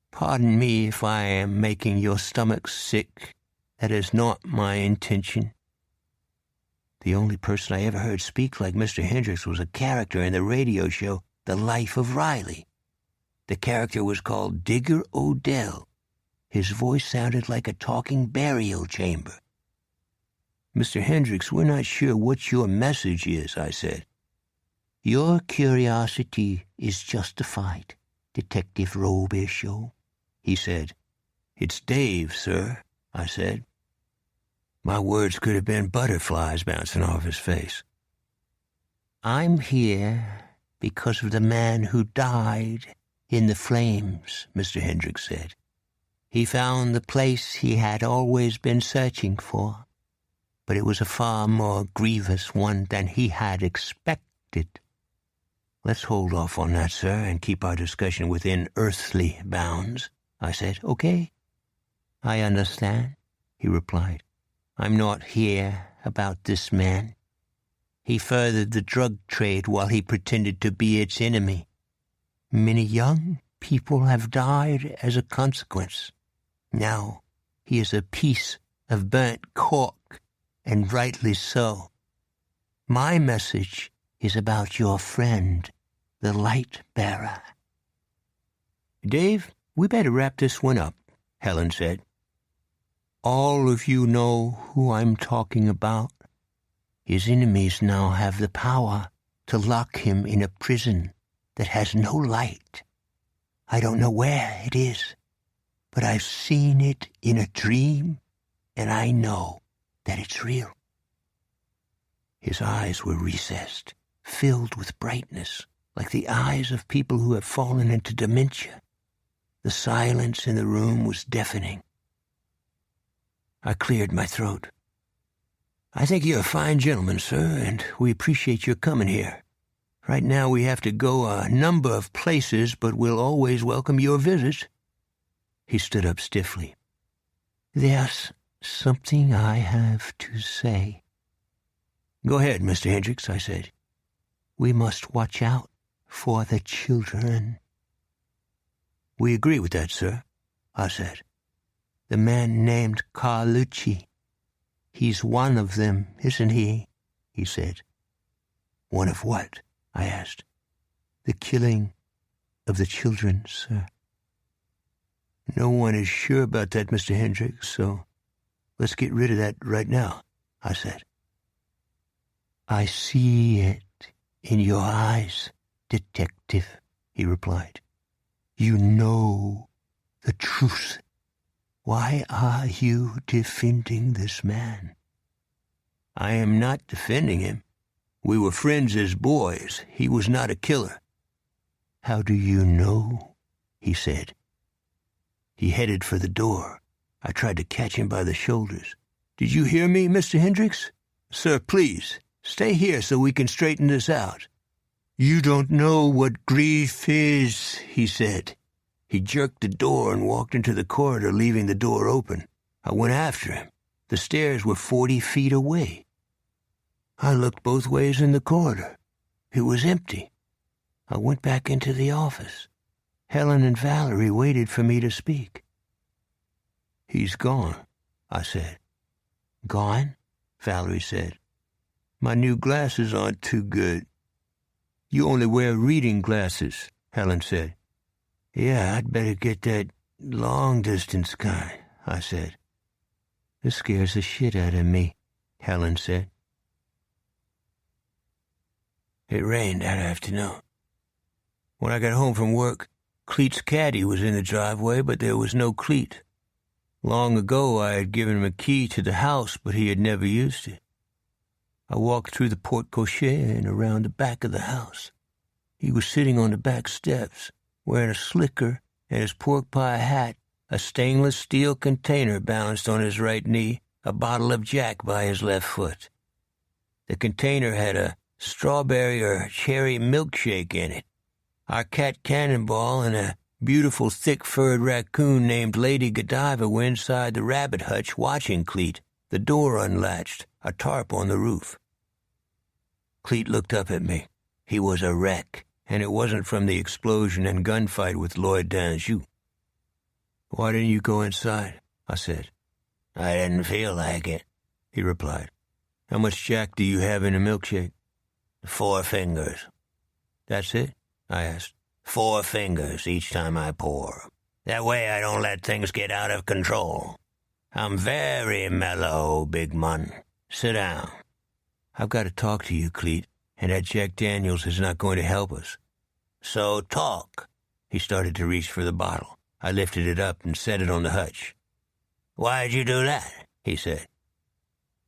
Pardon me if I am making your stomach sick. That is not my intention. The only person I ever heard speak like Mr. Hendricks was a character in the radio show The Life of Riley. The character was called Digger Odell. His voice sounded like a talking burial chamber. Mr. Hendricks, we're not sure what your message is, I said. Your curiosity is justified, Detective Robichaud, he said. It's Dave, sir, I said. My words could have been butterflies bouncing off his face. I'm here because of the man who died in the flames, Mr. Hendricks said. He found the place he had always been searching for, but it was a far more grievous one than he had expected. Let's hold off on that, sir, and keep our discussion within earthly bounds, I said. Okay. I understand, he replied. I'm not here about this man. He furthered the drug trade while he pretended to be its enemy. Many young people have died as a consequence. Now he is a piece of burnt cork, and rightly so. My message is about your friend, the light bearer. Dave, we better wrap this one up, Helen said. All of you know who I'm talking about. His enemies now have the power to lock him in a prison that has no light. I don't know where it is, but I've seen it in a dream, and I know that it's real. His eyes were recessed, filled with brightness, like the eyes of people who have fallen into dementia. The silence in the room was deafening. I cleared my throat. I think you're a fine gentleman, sir, and we appreciate your coming here. Right now we have to go a number of places, but we'll always welcome your visits. He stood up stiffly. There's something I have to say. Go ahead, Mr. Hendricks, I said. We must watch out for the children. We agree with that, sir, I said. The man named Carlucci. He's one of them, isn't he? He said. One of what? I asked. The killing of the children, sir. No one is sure about that, Mr. Hendricks, so let's get rid of that right now, I said. I see it in your eyes, detective, he replied. You know the truth. Why are you defending this man? I am not defending him. We were friends as boys. He was not a killer. How do you know? He said. He headed for the door. I tried to catch him by the shoulders. Did you hear me, Mr. Hendricks? Sir, please, stay here so we can straighten this out. You don't know what grief is, he said. He jerked the door and walked into the corridor, leaving the door open. I went after him. The stairs were 40 feet away. I looked both ways in the corridor. It was empty. I went back into the office. Helen and Valerie waited for me to speak. He's gone, I said. Gone? Valerie said. My new glasses aren't too good. You only wear reading glasses, Helen said. Yeah, I'd better get that long-distance kind, I said. This scares the shit out of me, Helen said. It rained that afternoon. When I got home from work, Cleet's caddy was in the driveway, but there was no Cleet. Long ago, I had given him a key to the house, but he had never used it. I walked through the porte-cochere and around the back of the house. He was sitting on the back steps, wearing a slicker and his pork pie hat, a stainless steel container balanced on his right knee, a bottle of Jack by his left foot. The container had a strawberry or cherry milkshake in it. Our cat Cannonball and a beautiful thick-furred raccoon named Lady Godiva were inside the rabbit hutch watching Cleet, the door unlatched, a tarp on the roof. Cleet looked up at me. He was a wreck, and it wasn't from the explosion and gunfight with Lloyd d'Anjou. Why didn't you go inside? I said. I didn't feel like it, he replied. How much Jack do you have in a milkshake? 4 fingers. That's it? I asked. 4 fingers each time I pour. That way I don't let things get out of control. I'm very mellow, big mun. Sit down. I've got to talk to you, Cleet, and that Jack Daniels is not going to help us. So talk. He started to reach for the bottle. I lifted it up and set it on the hutch. Why'd you do that? He said.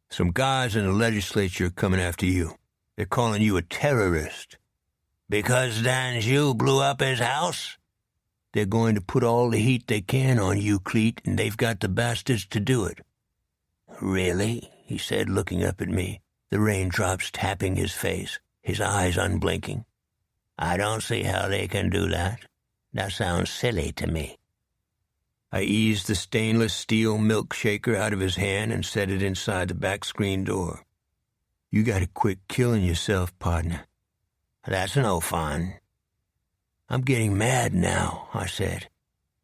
Some guys in the legislature are coming after you. They're calling you a terrorist. Because d'Anjou blew up his house? They're going to put all the heat they can on you, Cleet, and they've got the bastards to do it. Really? He said, looking up at me, the raindrops tapping his face, his eyes unblinking. I don't see how they can do that. That sounds silly to me. I eased the stainless steel milk shaker out of his hand and set it inside the back screen door. You gotta quit killing yourself, partner. That's no fun. I'm getting mad now, I said.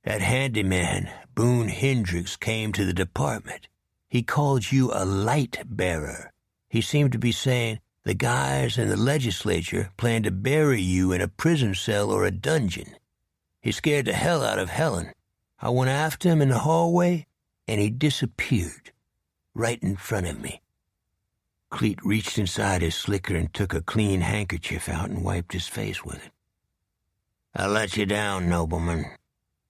That handyman, Boone Hendricks, came to the department. He called you a light bearer. He seemed to be saying, The guys in the legislature plan to bury you in a prison cell or a dungeon. He scared the hell out of Helen. I went after him in the hallway, and he disappeared, right in front of me. Cleet reached inside his slicker and took a clean handkerchief out and wiped his face with it. I let you down, nobleman.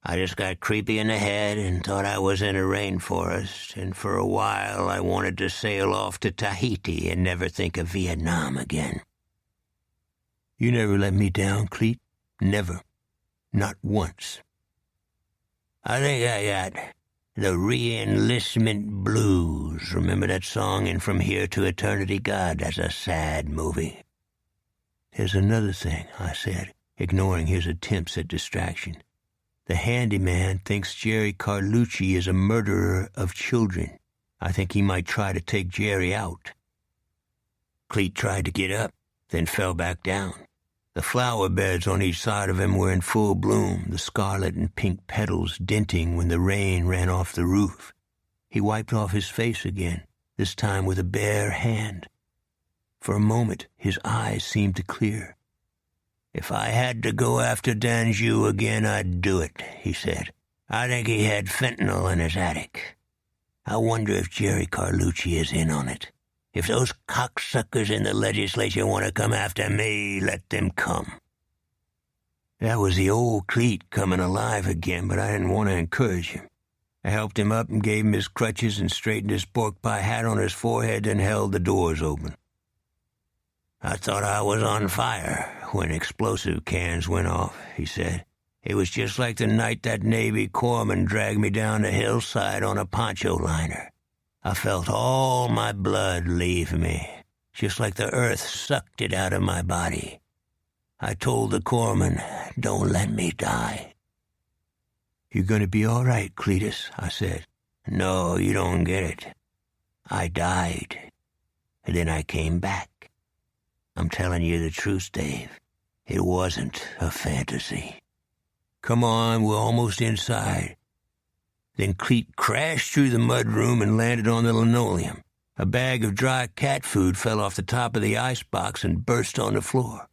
I just got creepy in the head and thought I was in a rainforest, and for a while I wanted to sail off to Tahiti and never think of Vietnam again. You never let me down, Cleet. Never. Not once. I think I got the re-enlistment blues. Remember that song in From Here to Eternity? God, that's a sad movie. There's another thing, I said, ignoring his attempts at distraction. The handyman thinks Jerry Carlucci is a murderer of children. I think he might try to take Jerry out. Cleet tried to get up, then fell back down. The flower beds on each side of him were in full bloom, the scarlet and pink petals denting when the rain ran off the roof. He wiped off his face again, this time with a bare hand. For a moment, his eyes seemed to clear. If I had to go after Danjou again, I'd do it, he said. I think he had fentanyl in his attic. I wonder if Jerry Carlucci is in on it. If those cocksuckers in the legislature want to come after me, let them come. That was the old Cleet coming alive again, but I didn't want to encourage him. I helped him up and gave him his crutches and straightened his pork pie hat on his forehead and held the doors open. I thought I was on fire when explosive cans went off, he said. It was just like the night that Navy corpsman dragged me down the hillside on a poncho liner. I felt all my blood leave me, just like the earth sucked it out of my body. I told the corpsman, don't let me die. You're going to be all right, Cletus, I said. No, you don't get it. I died, and then I came back. I'm telling you the truth, Dave. It wasn't a fantasy. Come on, we're almost inside. Then Cleet crashed through the mudroom and landed on the linoleum. A bag of dry cat food fell off the top of the icebox and burst on the floor.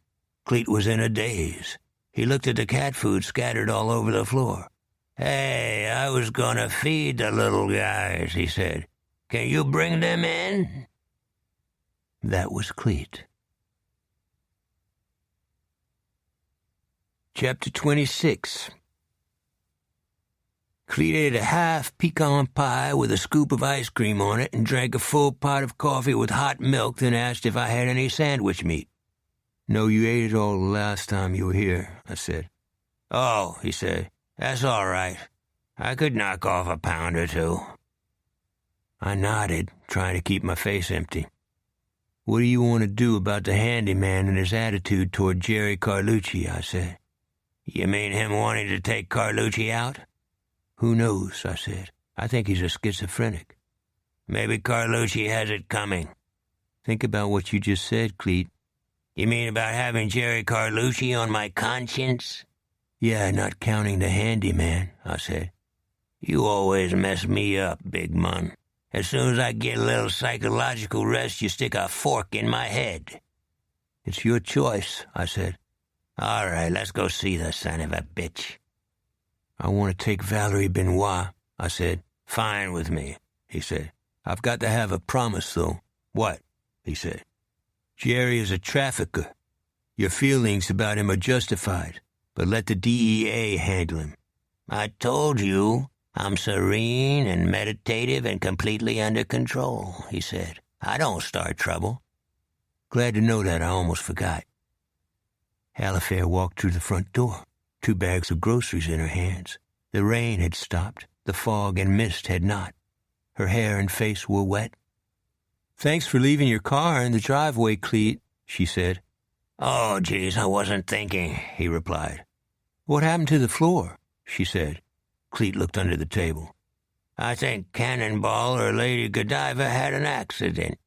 Cleet was in a daze. He looked at the cat food scattered all over the floor. Hey, I was gonna feed the little guys, he said. Can you bring them in? That was Cleet. Chapter 26. Cleet ate a half pecan pie with a scoop of ice cream on it and drank a full pot of coffee with hot milk, then asked if I had any sandwich meat. No, you ate it all the last time you were here, I said. Oh, he said, that's all right. I could knock off a pound or two. I nodded, trying to keep my face empty. What do you want to do about the handyman and his attitude toward Jerry Carlucci, I said. You mean him wanting to take Carlucci out? Who knows, I said. I think he's a schizophrenic. Maybe Carlucci has it coming. Think about what you just said, Cleet. You mean about having Jerry Carlucci on my conscience? Yeah, not counting the handyman, I said. You always mess me up, big mun. As soon as I get a little psychological rest, you stick a fork in my head. It's your choice, I said. All right, let's go see the son of a bitch. I want to take Valerie Benoit, I said. Fine with me, he said. I've got to have a promise, though. What? He said. Jerry is a trafficker. Your feelings about him are justified, but let the DEA handle him. I told you, I'm serene and meditative and completely under control, he said. I don't start trouble. Glad to know that. I almost forgot. Alifair walked through the front door, 2 bags of groceries in her hands. The rain had stopped. The fog and mist had not. Her hair and face were wet. Thanks for leaving your car in the driveway, Cleet, she said. Oh, geez, I wasn't thinking, he replied. What happened to the floor? She said. Cleet looked under the table. I think Cannonball or Lady Godiva had an accident.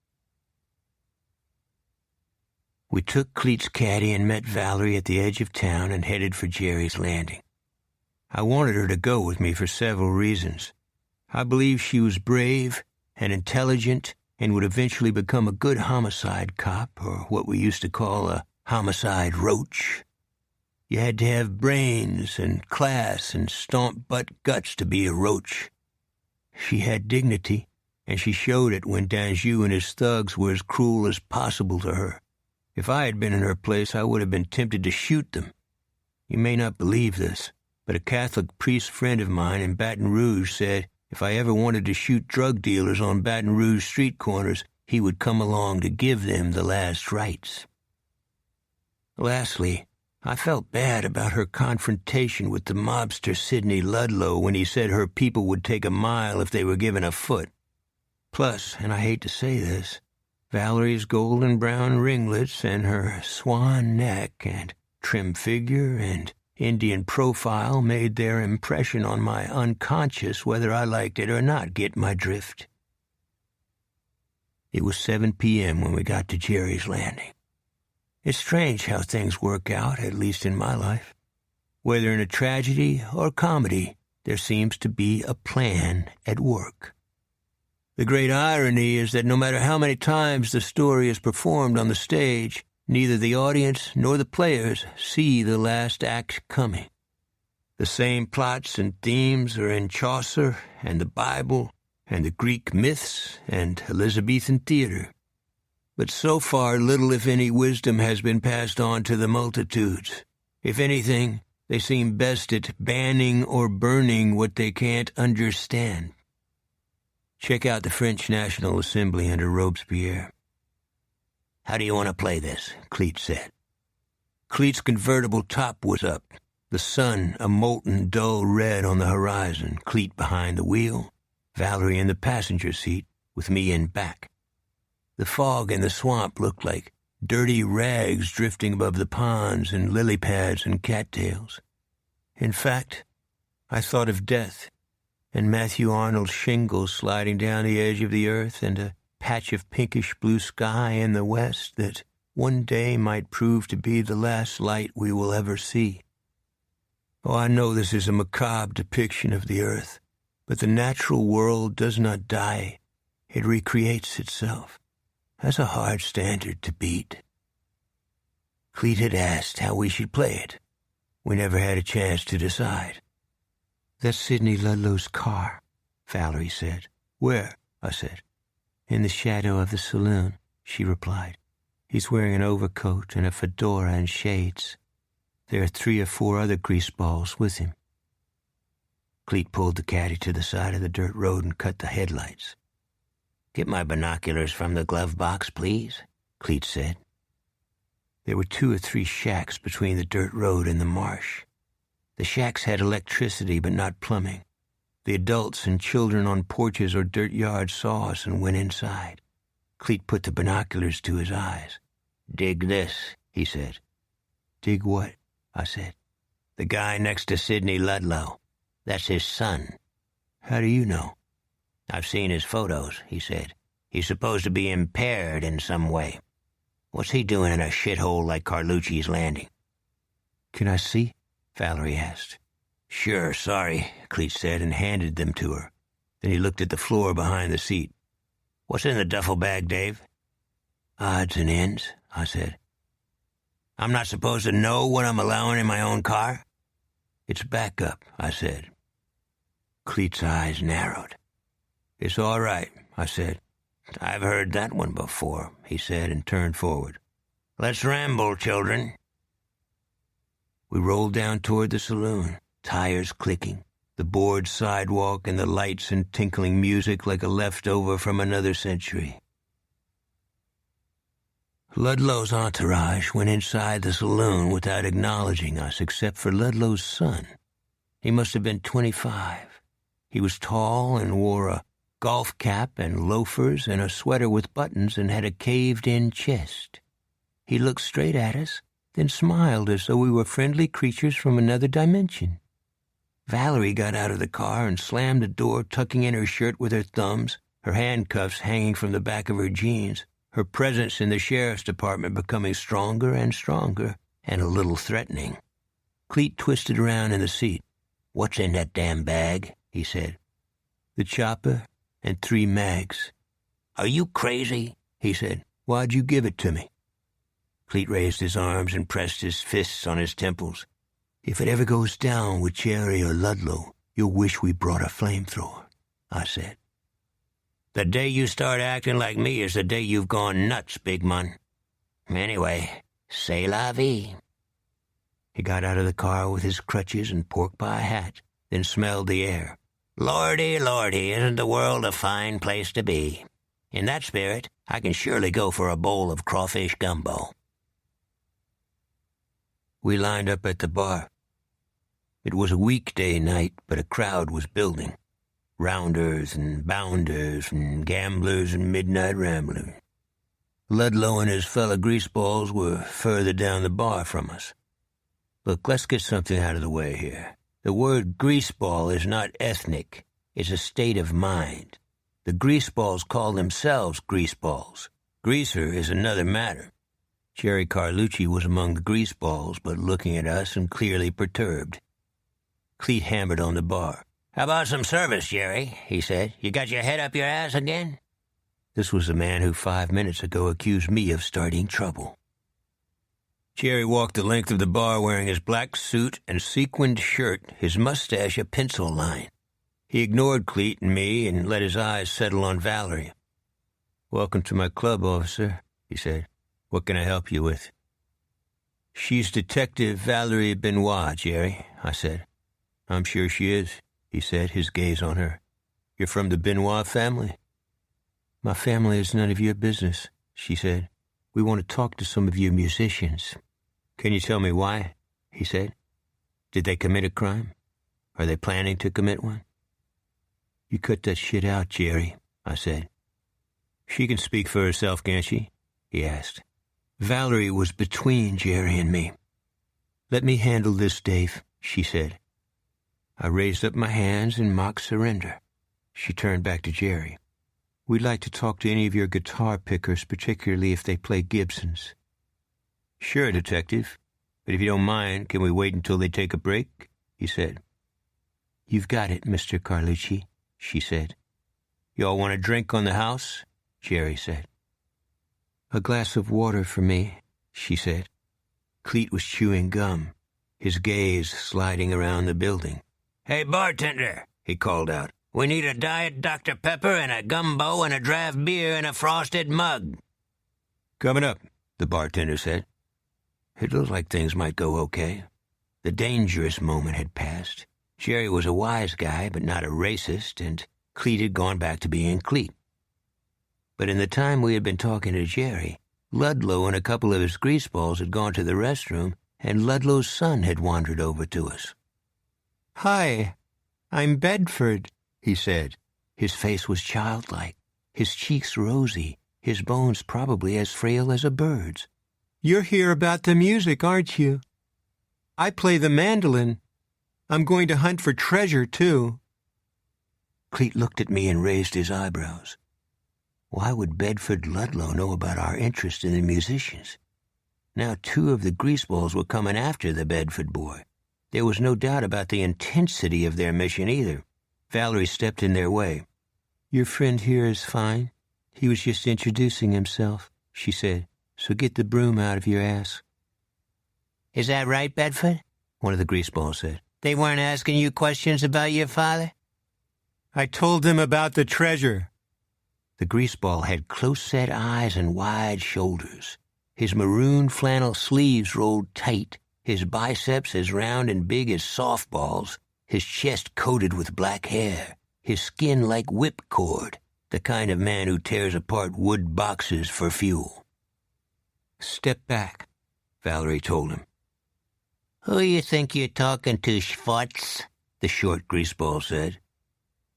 We took Cleet's caddy and met Valerie at the edge of town and headed for Jerry's Landing. I wanted her to go with me for several reasons. I believed she was brave and intelligent and would eventually become a good homicide cop, or what we used to call a homicide roach. You had to have brains and class and stomp-butt guts to be a roach. She had dignity, and she showed it when Danjou and his thugs were as cruel as possible to her. If I had been in her place, I would have been tempted to shoot them. You may not believe this, but a Catholic priest friend of mine in Baton Rouge said if I ever wanted to shoot drug dealers on Baton Rouge street corners, he would come along to give them the last rites. Lastly, I felt bad about her confrontation with the mobster Sidney Ludlow when he said her people would take a mile if they were given a foot. Plus, and I hate to say this, Valerie's golden brown ringlets and her swan neck and trim figure and Indian profile made their impression on my unconscious whether I liked it or not. Get my drift? It was 7 p.m. when we got to Jerry's Landing. It's strange how things work out, at least in my life. Whether in a tragedy or comedy, there seems to be a plan at work. The great irony is that no matter how many times the story is performed on the stage, neither the audience nor the players see the last act coming. The same plots and themes are in Chaucer and the Bible and the Greek myths and Elizabethan theater. But so far, little if any wisdom has been passed on to the multitudes. If anything, they seem best at banning or burning what they can't understand. Check out the French National Assembly under Robespierre. "How do you want to play this?" Cleet said. Cleet's convertible top was up, the sun a molten dull red on the horizon, Cleet behind the wheel, Valerie in the passenger seat, with me in back. The fog in the swamp looked like dirty rags drifting above the ponds and lily pads and cattails. In fact, I thought of death and Matthew Arnold's shingles sliding down the edge of the earth and a patch of pinkish blue sky in the west that one day might prove to be the last light we will ever see. Oh, I know this is a macabre depiction of the earth, but the natural world does not die. It recreates itself. That's a hard standard to beat. Cleet had asked how we should play it. We never had a chance to decide. "That's Sidney Ludlow's car," Valerie said. "Where?" I said. "In the shadow of the saloon," she replied. "He's wearing an overcoat and a fedora and shades. There are 3 or 4 other greaseballs with him." Cleet pulled the caddy to the side of the dirt road and cut the headlights. "Get my binoculars from the glove box, please," Cleet said. There were 2 or 3 shacks between the dirt road and the marsh. The shacks had electricity but not plumbing. The adults and children on porches or dirt yards saw us and went inside. Cleet put the binoculars to his eyes. "Dig this," he said. "Dig what?" I said. "The guy next to Sidney Ludlow. That's his son." "How do you know?" "I've seen his photos," he said. "He's supposed to be impaired in some way. What's he doing in a shithole like Carlucci's Landing?" "Can I see?" Valerie asked. "Sure, sorry," Cleet said and handed them to her. Then he looked at the floor behind the seat. "What's in the duffel bag, Dave?" "Odds and ends," I said. "I'm not supposed to know what I'm allowing in my own car?" "It's backup," I said. Cleet's eyes narrowed. "It's all right," I said. "I've heard that one before," he said and turned forward. "Let's ramble, children." We rolled down toward the saloon, tires clicking, the board sidewalk and the lights and tinkling music like a leftover from another century. Ludlow's entourage went inside the saloon without acknowledging us, except for Ludlow's son. He must have been 25. He was tall and wore a golf cap and loafers and a sweater with buttons and had a caved-in chest. He looked straight at us, then smiled as though we were friendly creatures from another dimension. Valerie got out of the car and slammed the door, tucking in her shirt with her thumbs, her handcuffs hanging from the back of her jeans, her presence in the sheriff's department becoming stronger and stronger and a little threatening. Cleet twisted around in the seat. "What's in that damn bag?" he said. "The chopper and 3 mags." Are you crazy? He said. Why'd you give it to me? Cleet raised his arms and pressed his fists on his temples. If it ever goes down with Jerry or Ludlow, you'll wish we brought a flamethrower, I said. The day you start acting like me is the day you've gone nuts, big man. Anyway, c'est la vie. He got out of the car with his crutches and pork-pie hat, then smelled the air. Lordy, lordy, isn't the world a fine place to be? In that spirit, I can surely go for a bowl of crawfish gumbo. We lined up at the bar. It was a weekday night, but a crowd was building. Rounders and bounders and gamblers and midnight ramblers. Ludlow and his fellow greaseballs were further down the bar from us. Look, let's get something out of the way here. The word greaseball is not ethnic. It's a state of mind. The greaseballs call themselves greaseballs. Greaser is another matter. Jerry Carlucci was among the greaseballs, but looking at us and clearly perturbed. Cleet hammered on the bar. How about some service, Jerry? He said. You got your head up your ass again? This was the man who 5 minutes ago accused me of starting trouble. Jerry walked the length of the bar wearing his black suit and sequined shirt, his mustache a pencil line. He ignored Cleet and me and let his eyes settle on Valerie. Welcome to my club, officer, he said. What can I help you with? She's Detective Valerie Benoit, Jerry, I said. I'm sure she is, he said, his gaze on her. You're from the Benoit family? My family is none of your business, she said. We want to talk to some of your musicians. Can you tell me why? He said. Did they commit a crime? Are they planning to commit one? You cut that shit out, Jerry, I said. She can speak for herself, can't she? He asked. Valerie was between Jerry and me. Let me handle this, Dave, she said. I raised up my hands in mock surrender. She turned back to Jerry. We'd like to talk to any of your guitar pickers, particularly if they play Gibsons. Sure, Detective. But if you don't mind, can we wait until they take a break? He said. You've got it, Mr. Carlucci, she said. You all want a drink on the house? Jerry said. A glass of water for me, she said. Cleet was chewing gum, his gaze sliding around the building. Hey, bartender, he called out. We need a Diet Dr. Pepper and a gumbo and a draft beer in a frosted mug. Coming up, the bartender said. It looked like things might go okay. The dangerous moment had passed. Jerry was a wise guy, but not a racist, and Cleet had gone back to being Cleet. But in the time we had been talking to Jerry, Ludlow and a couple of his greaseballs had gone to the restroom, and Ludlow's son had wandered over to us. Hi, I'm Bedford, he said. His face was childlike, his cheeks rosy, his bones probably as frail as a bird's. You're here about the music, aren't you? I play the mandolin. I'm going to hunt for treasure, too. Cleet looked at me and raised his eyebrows. Why would Bedford Ludlow know about our interest in the musicians? Now 2 of the greaseballs were coming after the Bedford boy. There was no doubt about the intensity of their mission either. Valerie stepped in their way. Your friend here is fine. He was just introducing himself, she said. So get the broom out of your ass. Is that right, Bedford? One of the greaseballs said. They weren't asking you questions about your father? I told them about the treasure. The greaseball had close-set eyes and wide shoulders. His maroon flannel sleeves rolled tight, his biceps as round and big as softballs, his chest coated with black hair, his skin like whipcord, the kind of man who tears apart wood boxes for fuel. Step back, Valerie told him. Who you think you're talking to, Schwartz? The short greaseball said.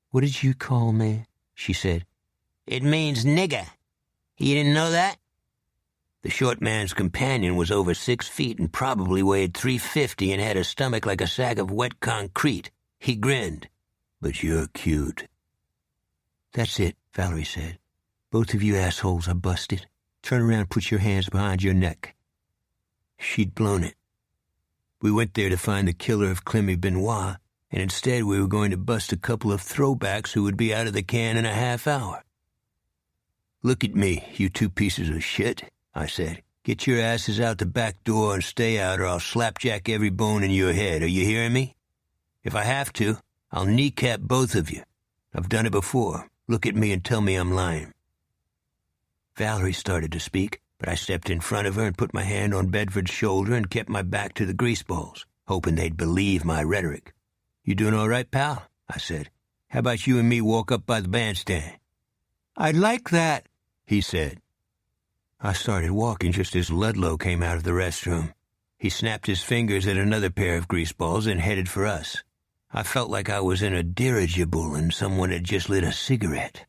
What did you call me? She said. It means nigger. You didn't know that? The short man's companion was over 6 feet and probably weighed 350 and had a stomach like a sack of wet concrete. He grinned. But you're cute. That's it, Valerie said. Both of you assholes are busted. Turn around and put your hands behind your neck. She'd blown it. We went there to find the killer of Clemmy Benoit, and instead we were going to bust a couple of throwbacks who would be out of the can in a half hour. "Look at me, you two pieces of shit," I said. "Get your asses out the back door and stay out, or I'll slapjack every bone in your head. Are you hearing me? If I have to, I'll kneecap both of you. I've done it before. Look at me and tell me I'm lying." Valerie started to speak, but I stepped in front of her and put my hand on Bedford's shoulder and kept my back to the greaseballs, hoping they'd believe my rhetoric. "You doing all right, pal?" I said. "How about you and me walk up by the bandstand?" "I'd like that," he said. I started walking just as Ludlow came out of the restroom. He snapped his fingers at another pair of greaseballs and headed for us. I felt like I was in a dirigible and someone had just lit a cigarette.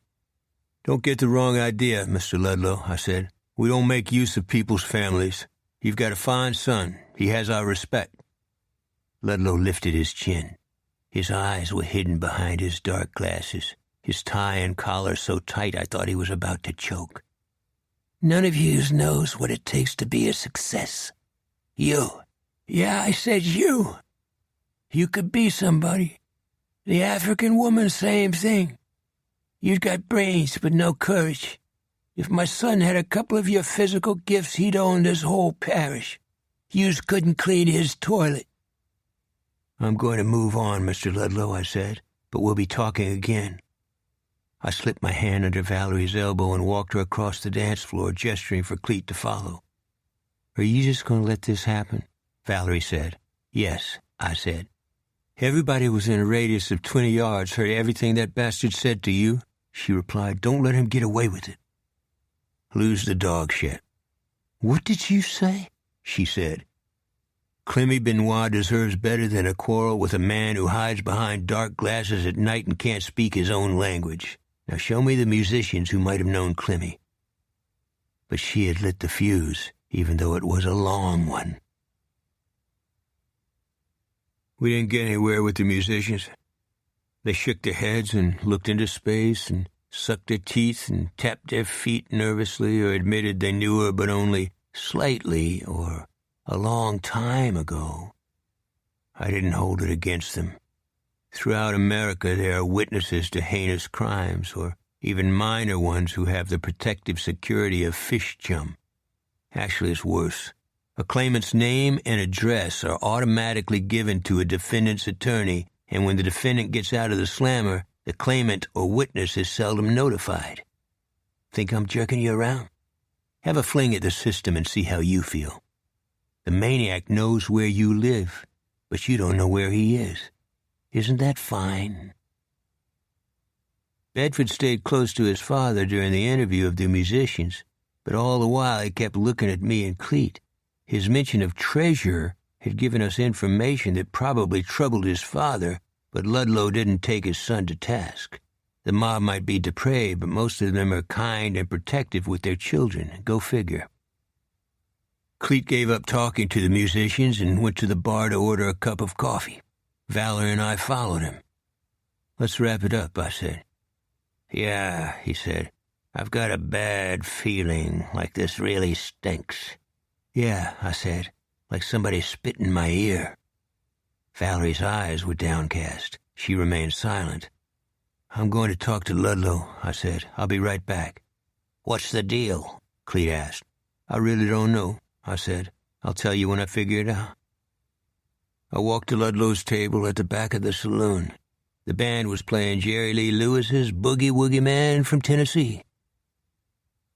"Don't get the wrong idea, Mr. Ludlow," I said. "We don't make use of people's families. You've got a fine son. He has our respect." Ludlow lifted his chin. His eyes were hidden behind his dark glasses, his tie and collar so tight I thought he was about to choke. "None of yous knows what it takes to be a success. You. Yeah, I said you. You could be somebody. The African woman, same thing. You've got brains but no courage. If my son had a couple of your physical gifts, he'd own this whole parish. Yous couldn't clean his toilet." "I'm going to move on, Mr. Ludlow," I said, "but we'll be talking again." I slipped my hand under Valerie's elbow and walked her across the dance floor, gesturing for Cleet to follow. "Are you just going to let this happen?" Valerie said. "Yes," I said. "Everybody within a radius of 20 yards heard everything that bastard said to you," she replied. "Don't let him get away with it." "Lose the dog shit." "What did you say?" she said. "Clemmy Benoit deserves better than a quarrel with a man who hides behind dark glasses at night and can't speak his own language. Now show me the musicians who might have known Clemmy." But she had lit the fuse, even though it was a long one. We didn't get anywhere with the musicians. They shook their heads and looked into space and sucked their teeth and tapped their feet nervously or admitted they knew her but only slightly or a long time ago. I didn't hold it against them. Throughout America there are witnesses to heinous crimes, or even minor ones who have the protective security of fish chum. Actually, it's worse. A claimant's name and address are automatically given to a defendant's attorney, and when the defendant gets out of the slammer, the claimant or witness is seldom notified. Think I'm jerking you around? Have a fling at the system and see how you feel. The maniac knows where you live, but you don't know where he is. Isn't that fine? Bedford stayed close to his father during the interview of the musicians, but all the while he kept looking at me and Cleet. His mention of treasure had given us information that probably troubled his father, but Ludlow didn't take his son to task. The mob might be depraved, but most of them are kind and protective with their children. Go figure. Cleet gave up talking to the musicians and went to the bar to order a cup of coffee. Valerie and I followed him. "Let's wrap it up," I said. "Yeah," he said. "I've got a bad feeling, like this really stinks." "Yeah," I said, "like somebody spit in my ear." Valerie's eyes were downcast. She remained silent. "I'm going to talk to Ludlow," I said. "I'll be right back." "What's the deal?" Cleet asked. "I really don't know," I said. "I'll tell you when I figure it out." I walked to Ludlow's table at the back of the saloon. The band was playing Jerry Lee Lewis's Boogie Woogie Man from Tennessee.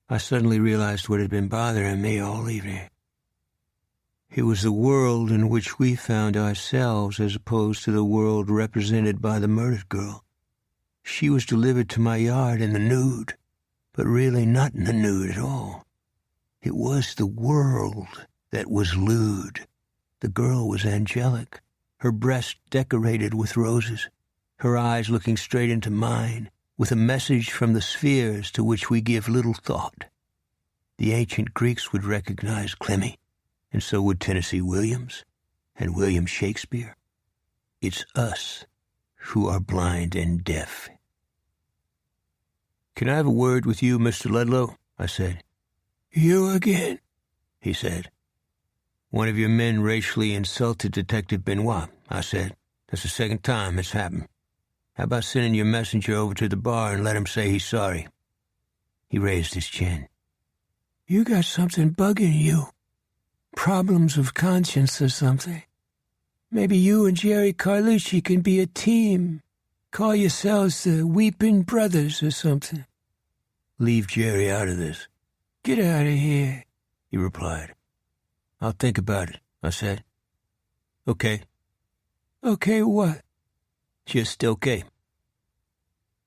I suddenly realized what had been bothering me all evening. It was the world in which we found ourselves as opposed to the world represented by the murdered girl. She was delivered to my yard in the nude, but really not in the nude at all. It was the world that was lewd. The girl was angelic, her breast decorated with roses, her eyes looking straight into mine, with a message from the spheres to which we give little thought. The ancient Greeks would recognize Clemmy, and so would Tennessee Williams and William Shakespeare. It's us who are blind and deaf. "Can I have a word with you, Mr. Ludlow?" I said. "You again," he said. "One of your men racially insulted Detective Benoit," I said. "That's the second time it's happened. How about sending your messenger over to the bar and let him say he's sorry?" He raised his chin. "You got something bugging you. Problems of conscience or something. Maybe you and Jerry Carlucci can be a team. Call yourselves the Weeping Brothers or something." "Leave Jerry out of this." "Get out of here," he replied. "I'll think about it," I said. "Okay." "Okay what?" "Just okay."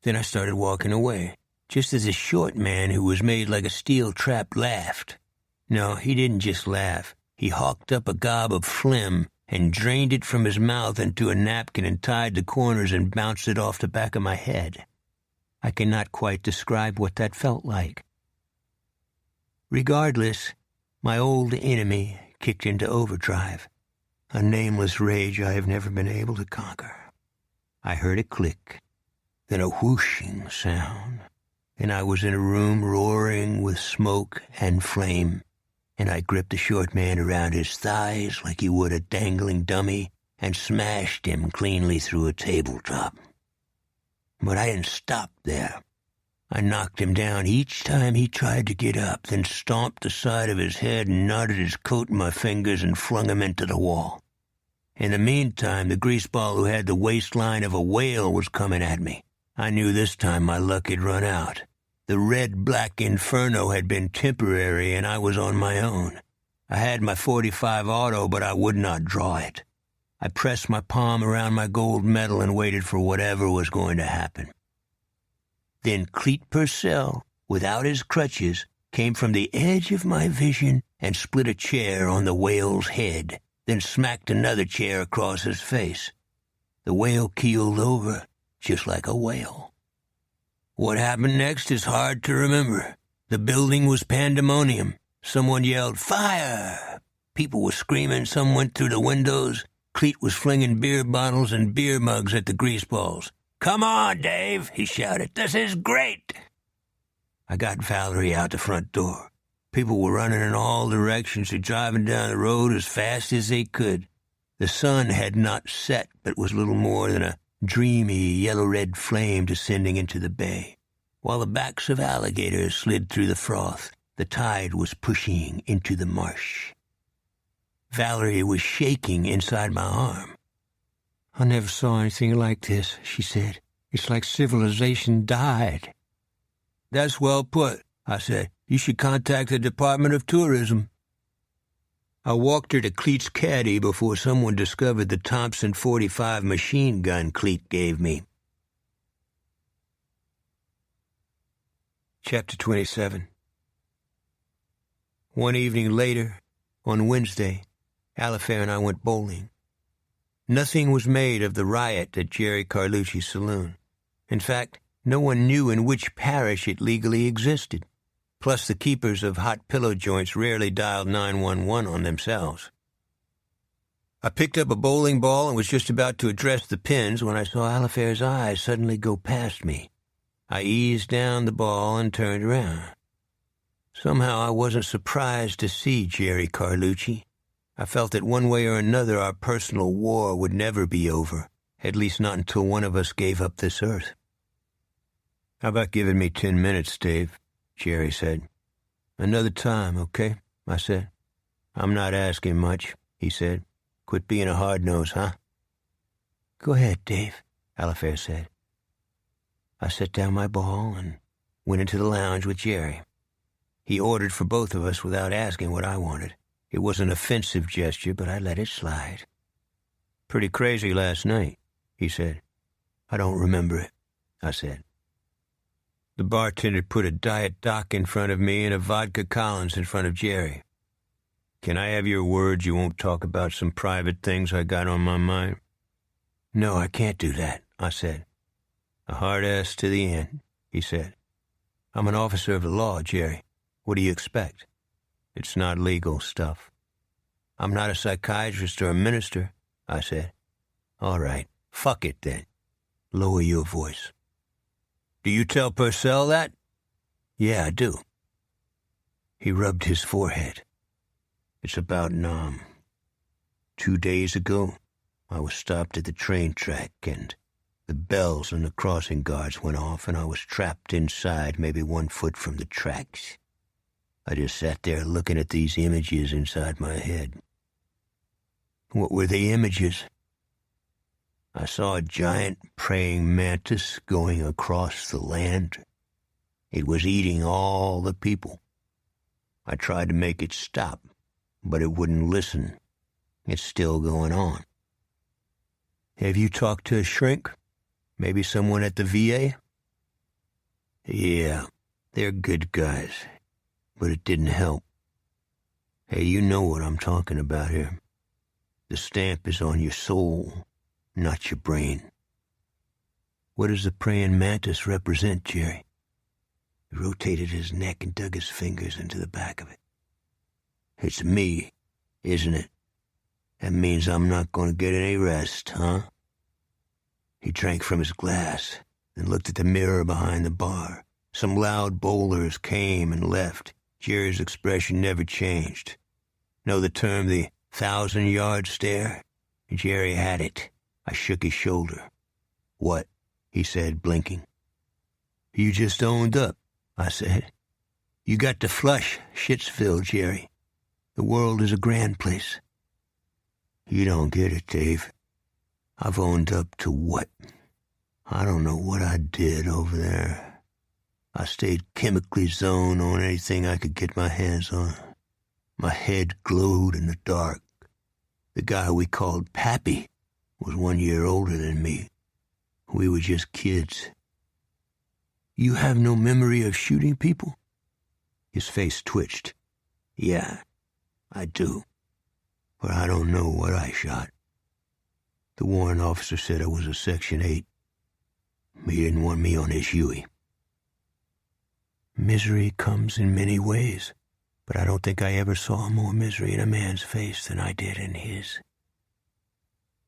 Then I started walking away, just as a short man who was made like a steel trap laughed. No, he didn't just laugh. He hawked up a gob of phlegm and drained it from his mouth into a napkin and tied the corners and bounced it off the back of my head. I cannot quite describe what that felt like. Regardless, my old enemy kicked into overdrive, a nameless rage I have never been able to conquer. I heard a click, then a whooshing sound, and I was in a room roaring with smoke and flame, and I gripped the short man around his thighs like you would a dangling dummy and smashed him cleanly through a tabletop. But I didn't stop there. I knocked him down each time he tried to get up, then stomped the side of his head and knotted his coat in my fingers and flung him into the wall. In the meantime, the greaseball who had the waistline of a whale was coming at me. I knew this time my luck had run out. The red-black inferno had been temporary, and I was on my own. I had my .45 auto, but I would not draw it. I pressed my palm around my gold medal and waited for whatever was going to happen. Then Cleet Purcell, without his crutches, came from the edge of my vision and split a chair on the whale's head, then smacked another chair across his face. The whale keeled over, just like a whale. What happened next is hard to remember. The building was pandemonium. Someone yelled, "Fire!" People were screaming. Some went through the windows. Cleet was flinging beer bottles and beer mugs at the greaseballs. "Come on, Dave," he shouted. "This is great." I got Valerie out the front door. People were running in all directions and driving down the road as fast as they could. The sun had not set, but was little more than a dreamy yellow-red flame descending into the bay. While the backs of alligators slid through the froth, the tide was pushing into the marsh. Valerie was shaking inside my arm. "I never saw anything like this," she said. "It's like civilization died." "That's well put," I said. "You should contact the Department of Tourism." I walked her to Cleet's caddy before someone discovered the Thompson .45 machine gun Cleet gave me. Chapter 27. One evening later, on Wednesday, Alifair and I went bowling. Nothing was made of the riot at Jerry Carlucci's saloon. In fact, no one knew in which parish it legally existed. Plus, the keepers of hot pillow joints rarely dialed 911 on themselves. I picked up a bowling ball and was just about to address the pins when I saw Alifair's eyes suddenly go past me. I eased down the ball and turned around. Somehow I wasn't surprised to see Jerry Carlucci. I felt that one way or another our personal war would never be over, at least not until one of us gave up this earth. "How about giving me 10 minutes, Dave?" Jerry said. "Another time, okay?" I said. "I'm not asking much," he said. "Quit being a hard-nose, huh?" "Go ahead, Dave," Alifair said. I set down my ball and went into the lounge with Jerry. He ordered for both of us without asking what I wanted. It was an offensive gesture, but I let it slide. "Pretty crazy last night," he said. "I don't remember it," I said. The bartender put a Diet Doc in front of me and a Vodka Collins in front of Jerry. "Can I have your word you won't talk about some private things I got on my mind?" "No, I can't do that," I said. "A hard ass to the end," he said. "I'm an officer of the law, Jerry. What do you expect? It's not legal stuff." "I'm not a psychiatrist or a minister," I said. "All right, fuck it then. Lower your voice." "Do you tell Purcell that?" "Yeah, I do." He rubbed his forehead. "It's about Nam. 2 days ago, I was stopped at the train track, and The bells and the crossing guards went off, and I was trapped inside, maybe 1 foot from the tracks. I just sat there looking at these images inside my head. What were the images? I saw a giant praying mantis going across the land. It was eating all the people. I tried to make it stop, but it wouldn't listen. It's still going on. Have you talked to a shrink? Maybe someone at the VA? Yeah, they're good guys, but it didn't help. Hey, you know what I'm talking about here. The stamp is on your soul, not your brain. What does the praying mantis represent, Jerry? He rotated his neck and dug his fingers into the back of it. It's me, isn't it? That means I'm not going to get any rest, huh? He drank from his glass and looked at the mirror behind the bar. Some loud bowlers came and left. Jerry's expression never changed. Know the term, the 1,000-yard stare? Jerry had it. I shook his shoulder. What? He said, blinking. You just owned up, I said. You got to flush Shitsville, Jerry. The world is a grand place. You don't get it, Dave. I've owned up to what? I don't know what I did over there. I stayed chemically zoned on anything I could get my hands on. My head glowed in the dark. The guy we called Pappy was 1 year older than me. We were just kids. You have no memory of shooting people? His face twitched. Yeah, I do. But I don't know what I shot. The warrant officer said I was a Section 8. He didn't want me on his Huey. Misery comes in many ways, but I don't think I ever saw more misery in a man's face than I did in his.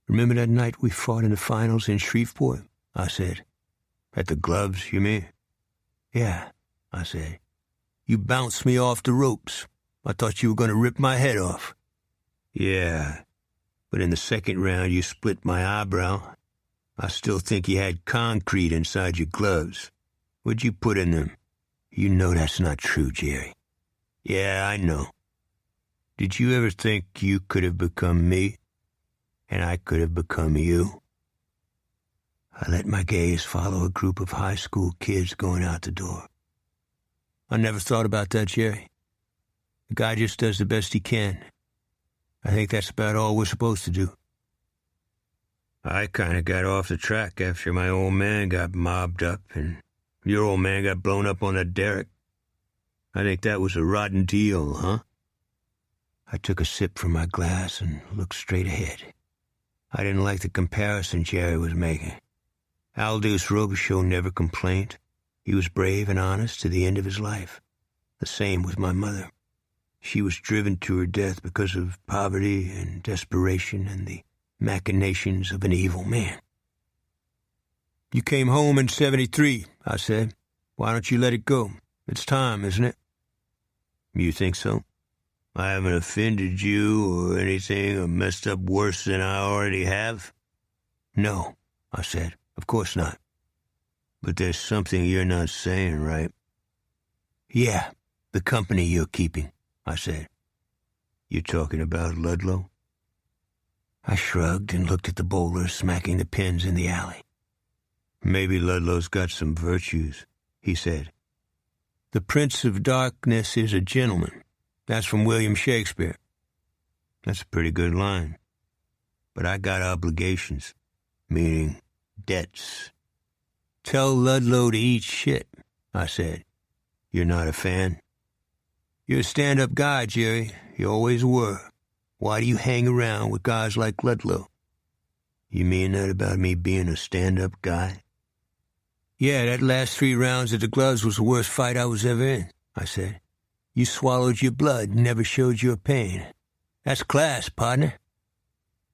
Remember that night we fought in the finals in Shreveport? I said. At the gloves, you mean? Yeah, I said. You bounced me off the ropes. I thought you were going to rip my head off. Yeah, but in the second round you split my eyebrow. I still think you had concrete inside your gloves. What'd you put in them? You know that's not true, Jerry. Yeah, I know. Did you ever think you could have become me, and I could have become you? I let my gaze follow a group of high school kids going out the door. I never thought about that, Jerry. The guy just does the best he can. I think that's about all we're supposed to do. I kind of got off the track after my old man got mobbed up and your old man got blown up on that derrick. I think that was a rotten deal, huh? I took a sip from my glass and looked straight ahead. I didn't like the comparison Jerry was making. Aldous Robichaux never complained. He was brave and honest to the end of his life. The same with my mother. She was driven to her death because of poverty and desperation and the machinations of an evil man. You came home in 73, I said. Why don't you let it go? It's time, isn't it? You think so? I haven't offended you or anything or messed up worse than I already have? No, I said. Of course not. But there's something you're not saying, right? Yeah, the company you're keeping, I said. You talking about Ludlow? I shrugged and looked at the bowlers smacking the pins in the alley. Maybe Ludlow's got some virtues, he said. The Prince of Darkness is a gentleman. That's from William Shakespeare. That's a pretty good line. But I got obligations, meaning debts. Tell Ludlow to eat shit, I said. You're not a fan? You're a stand-up guy, Jerry. You always were. Why do you hang around with guys like Ludlow? You mean that about me being a stand-up guy? Yeah, that last 3 rounds at the gloves was the worst fight I was ever in, I said. You swallowed your blood and never showed your pain. That's class, partner.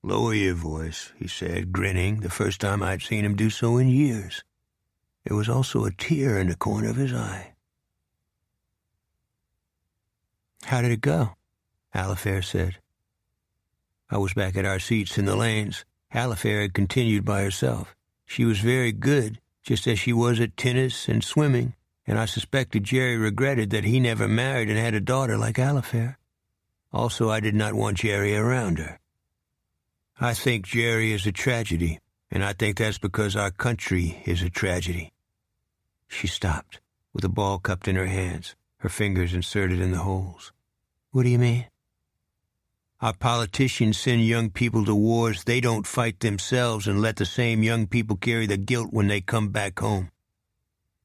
Lower your voice, he said, grinning, the first time I'd seen him do so in years. There was also a tear in the corner of his eye. How did it go? Alifair said. I was back at our seats in the lanes. Alifair had continued by herself. She was very good, just as she was at tennis and swimming, and I suspected Jerry regretted that he never married and had a daughter like Alifair. Also, I did not want Jerry around her. I think Jerry is a tragedy, and I think that's because our country is a tragedy. She stopped, with a ball cupped in her hands, her fingers inserted in the holes. What do you mean? Our politicians send young people to wars they don't fight themselves and let the same young people carry the guilt when they come back home.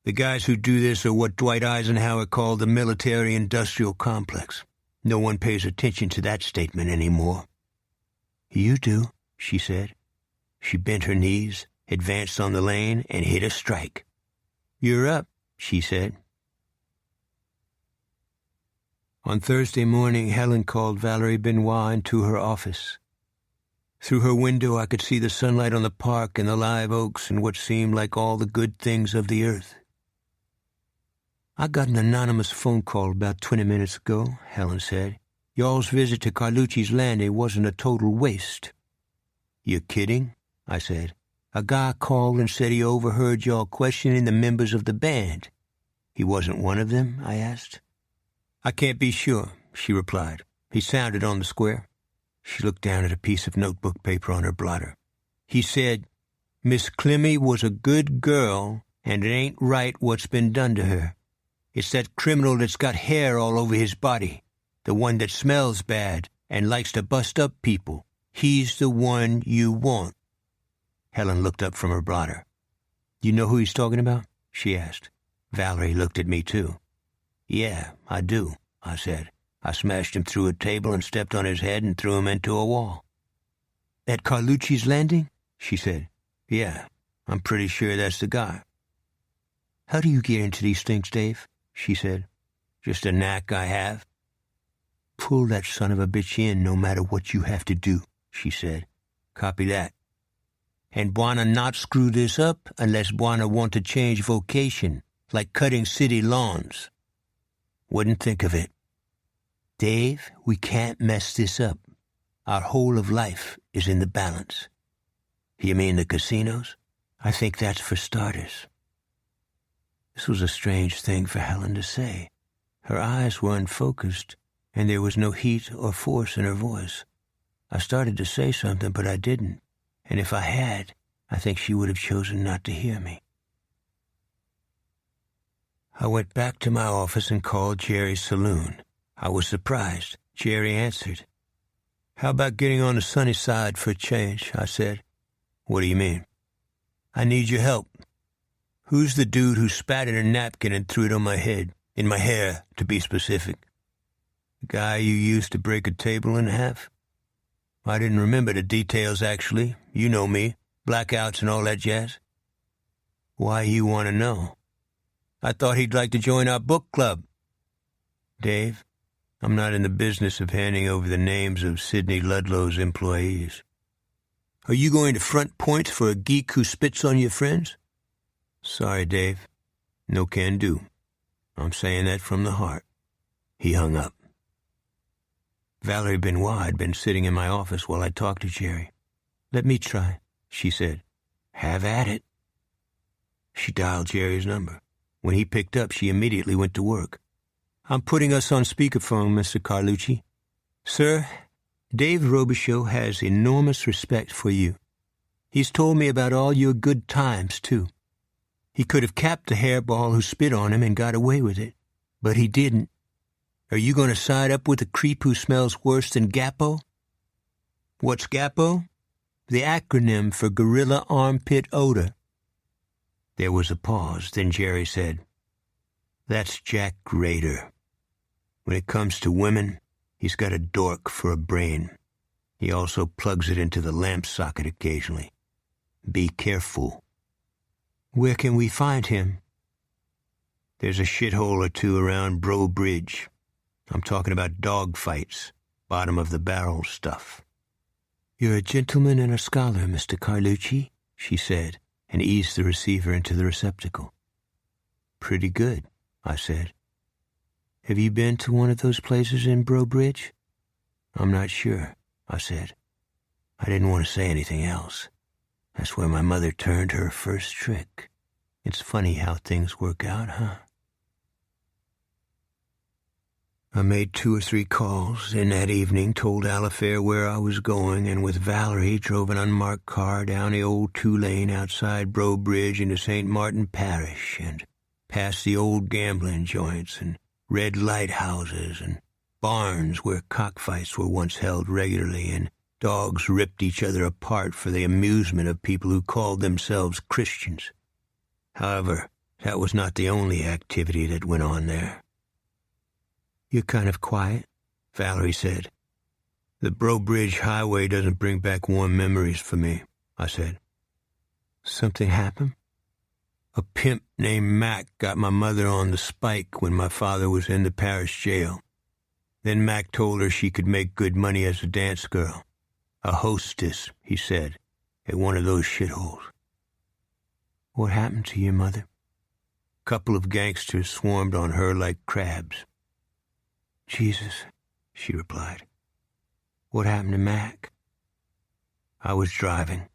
The guys who do this are what Dwight Eisenhower called the military-industrial complex. No one pays attention to that statement anymore. You do, she said. She bent her knees, advanced on the lane, and hit a strike. You're up, she said. On Thursday morning, Helen called Valerie Benoit into her office. Through her window, I could see the sunlight on the park and the live oaks and what seemed like all the good things of the earth. I got an anonymous phone call about 20 minutes ago, Helen said. Y'all's visit to Carlucci's Landing wasn't a total waste. You're kidding? I said. A guy called and said he overheard y'all questioning the members of the band. He wasn't one of them? I asked. I can't be sure, she replied. He sounded on the square. She looked down at a piece of notebook paper on her blotter. He said, Miss Clemmy was a good girl, and it ain't right what's been done to her. It's that criminal that's got hair all over his body, the one that smells bad and likes to bust up people. He's the one you want. Helen looked up from her blotter. You know who he's talking about? She asked. Valerie looked at me, too. Yeah, I do, I said. I smashed him through a table and stepped on his head and threw him into a wall. At Carlucci's Landing? She said. Yeah, I'm pretty sure that's the guy. How do you get into these things, Dave? She said. Just a knack I have. Pull that son of a bitch in no matter what you have to do, she said. Copy that. And Buana not screw this up unless Buana want to change vocation, like cutting city lawns. Wouldn't think of it. Dave, we can't mess this up. Our whole of life is in the balance. You mean the casinos? I think that's for starters. This was a strange thing for Helen to say. Her eyes were unfocused, and there was no heat or force in her voice. I started to say something, but I didn't, and if I had, I think she would have chosen not to hear me. I went back to my office and called Jerry's saloon. I was surprised. Jerry answered. How about getting on the sunny side for a change? I said. What do you mean? I need your help. Who's the dude who spat in a napkin and threw it on my head? In my hair, to be specific. The guy you used to break a table in half? I didn't remember the details, actually. You know me. Blackouts and all that jazz. Why you want to know? I thought he'd like to join our book club. Dave, I'm not in the business of handing over the names of Sidney Ludlow's employees. Are you going to front points for a geek who spits on your friends? Sorry, Dave. No can do. I'm saying that from the heart. He hung up. Valerie Benoit had been sitting in my office while I talked to Jerry. Let me try, she said. Have at it. She dialed Jerry's number. When he picked up, she immediately went to work. I'm putting us on speakerphone, Mr. Carlucci. Sir, Dave Robichaux has enormous respect for you. He's told me about all your good times, too. He could have capped the hairball who spit on him and got away with it, but he didn't. Are you going to side up with a creep who smells worse than Gapo? What's Gapo? The acronym for Gorilla Armpit Odor. There was a pause, then Jerry said, That's Jack Rader. When it comes to women, he's got a dork for a brain. He also plugs it into the lamp socket occasionally. Be careful. Where can we find him? There's a shithole or two around Bro Bridge. I'm talking about dog fights, bottom-of-the-barrel stuff. You're a gentleman and a scholar, Mr. Carlucci, she said, and eased the receiver into the receptacle. Pretty good, I said. Have you been to one of those places in Bro Bridge? I'm not sure, I said. I didn't want to say anything else. That's where my mother turned her first trick. It's funny how things work out, huh? I made 2 or 3 calls, and that evening told Alifair where I was going, and with Valerie drove an unmarked car down the old 2-lane outside Bro Bridge into St. Martin Parish, and past the old gambling joints and red lighthouses and barns where cockfights were once held regularly, and dogs ripped each other apart for the amusement of people who called themselves Christians. However, that was not the only activity that went on there. "You're kind of quiet," Valerie said. "The Bro Bridge Highway doesn't bring back warm memories for me," I said. "Something happened?" "A pimp named Mac got my mother on the spike when my father was in the parish jail. Then Mac told her she could make good money as a dance girl. A hostess," he said, "at one of those shitholes." "What happened to your mother?" "Couple of gangsters swarmed on her like crabs." "Jesus," she replied. "What happened to Mac?" I was driving,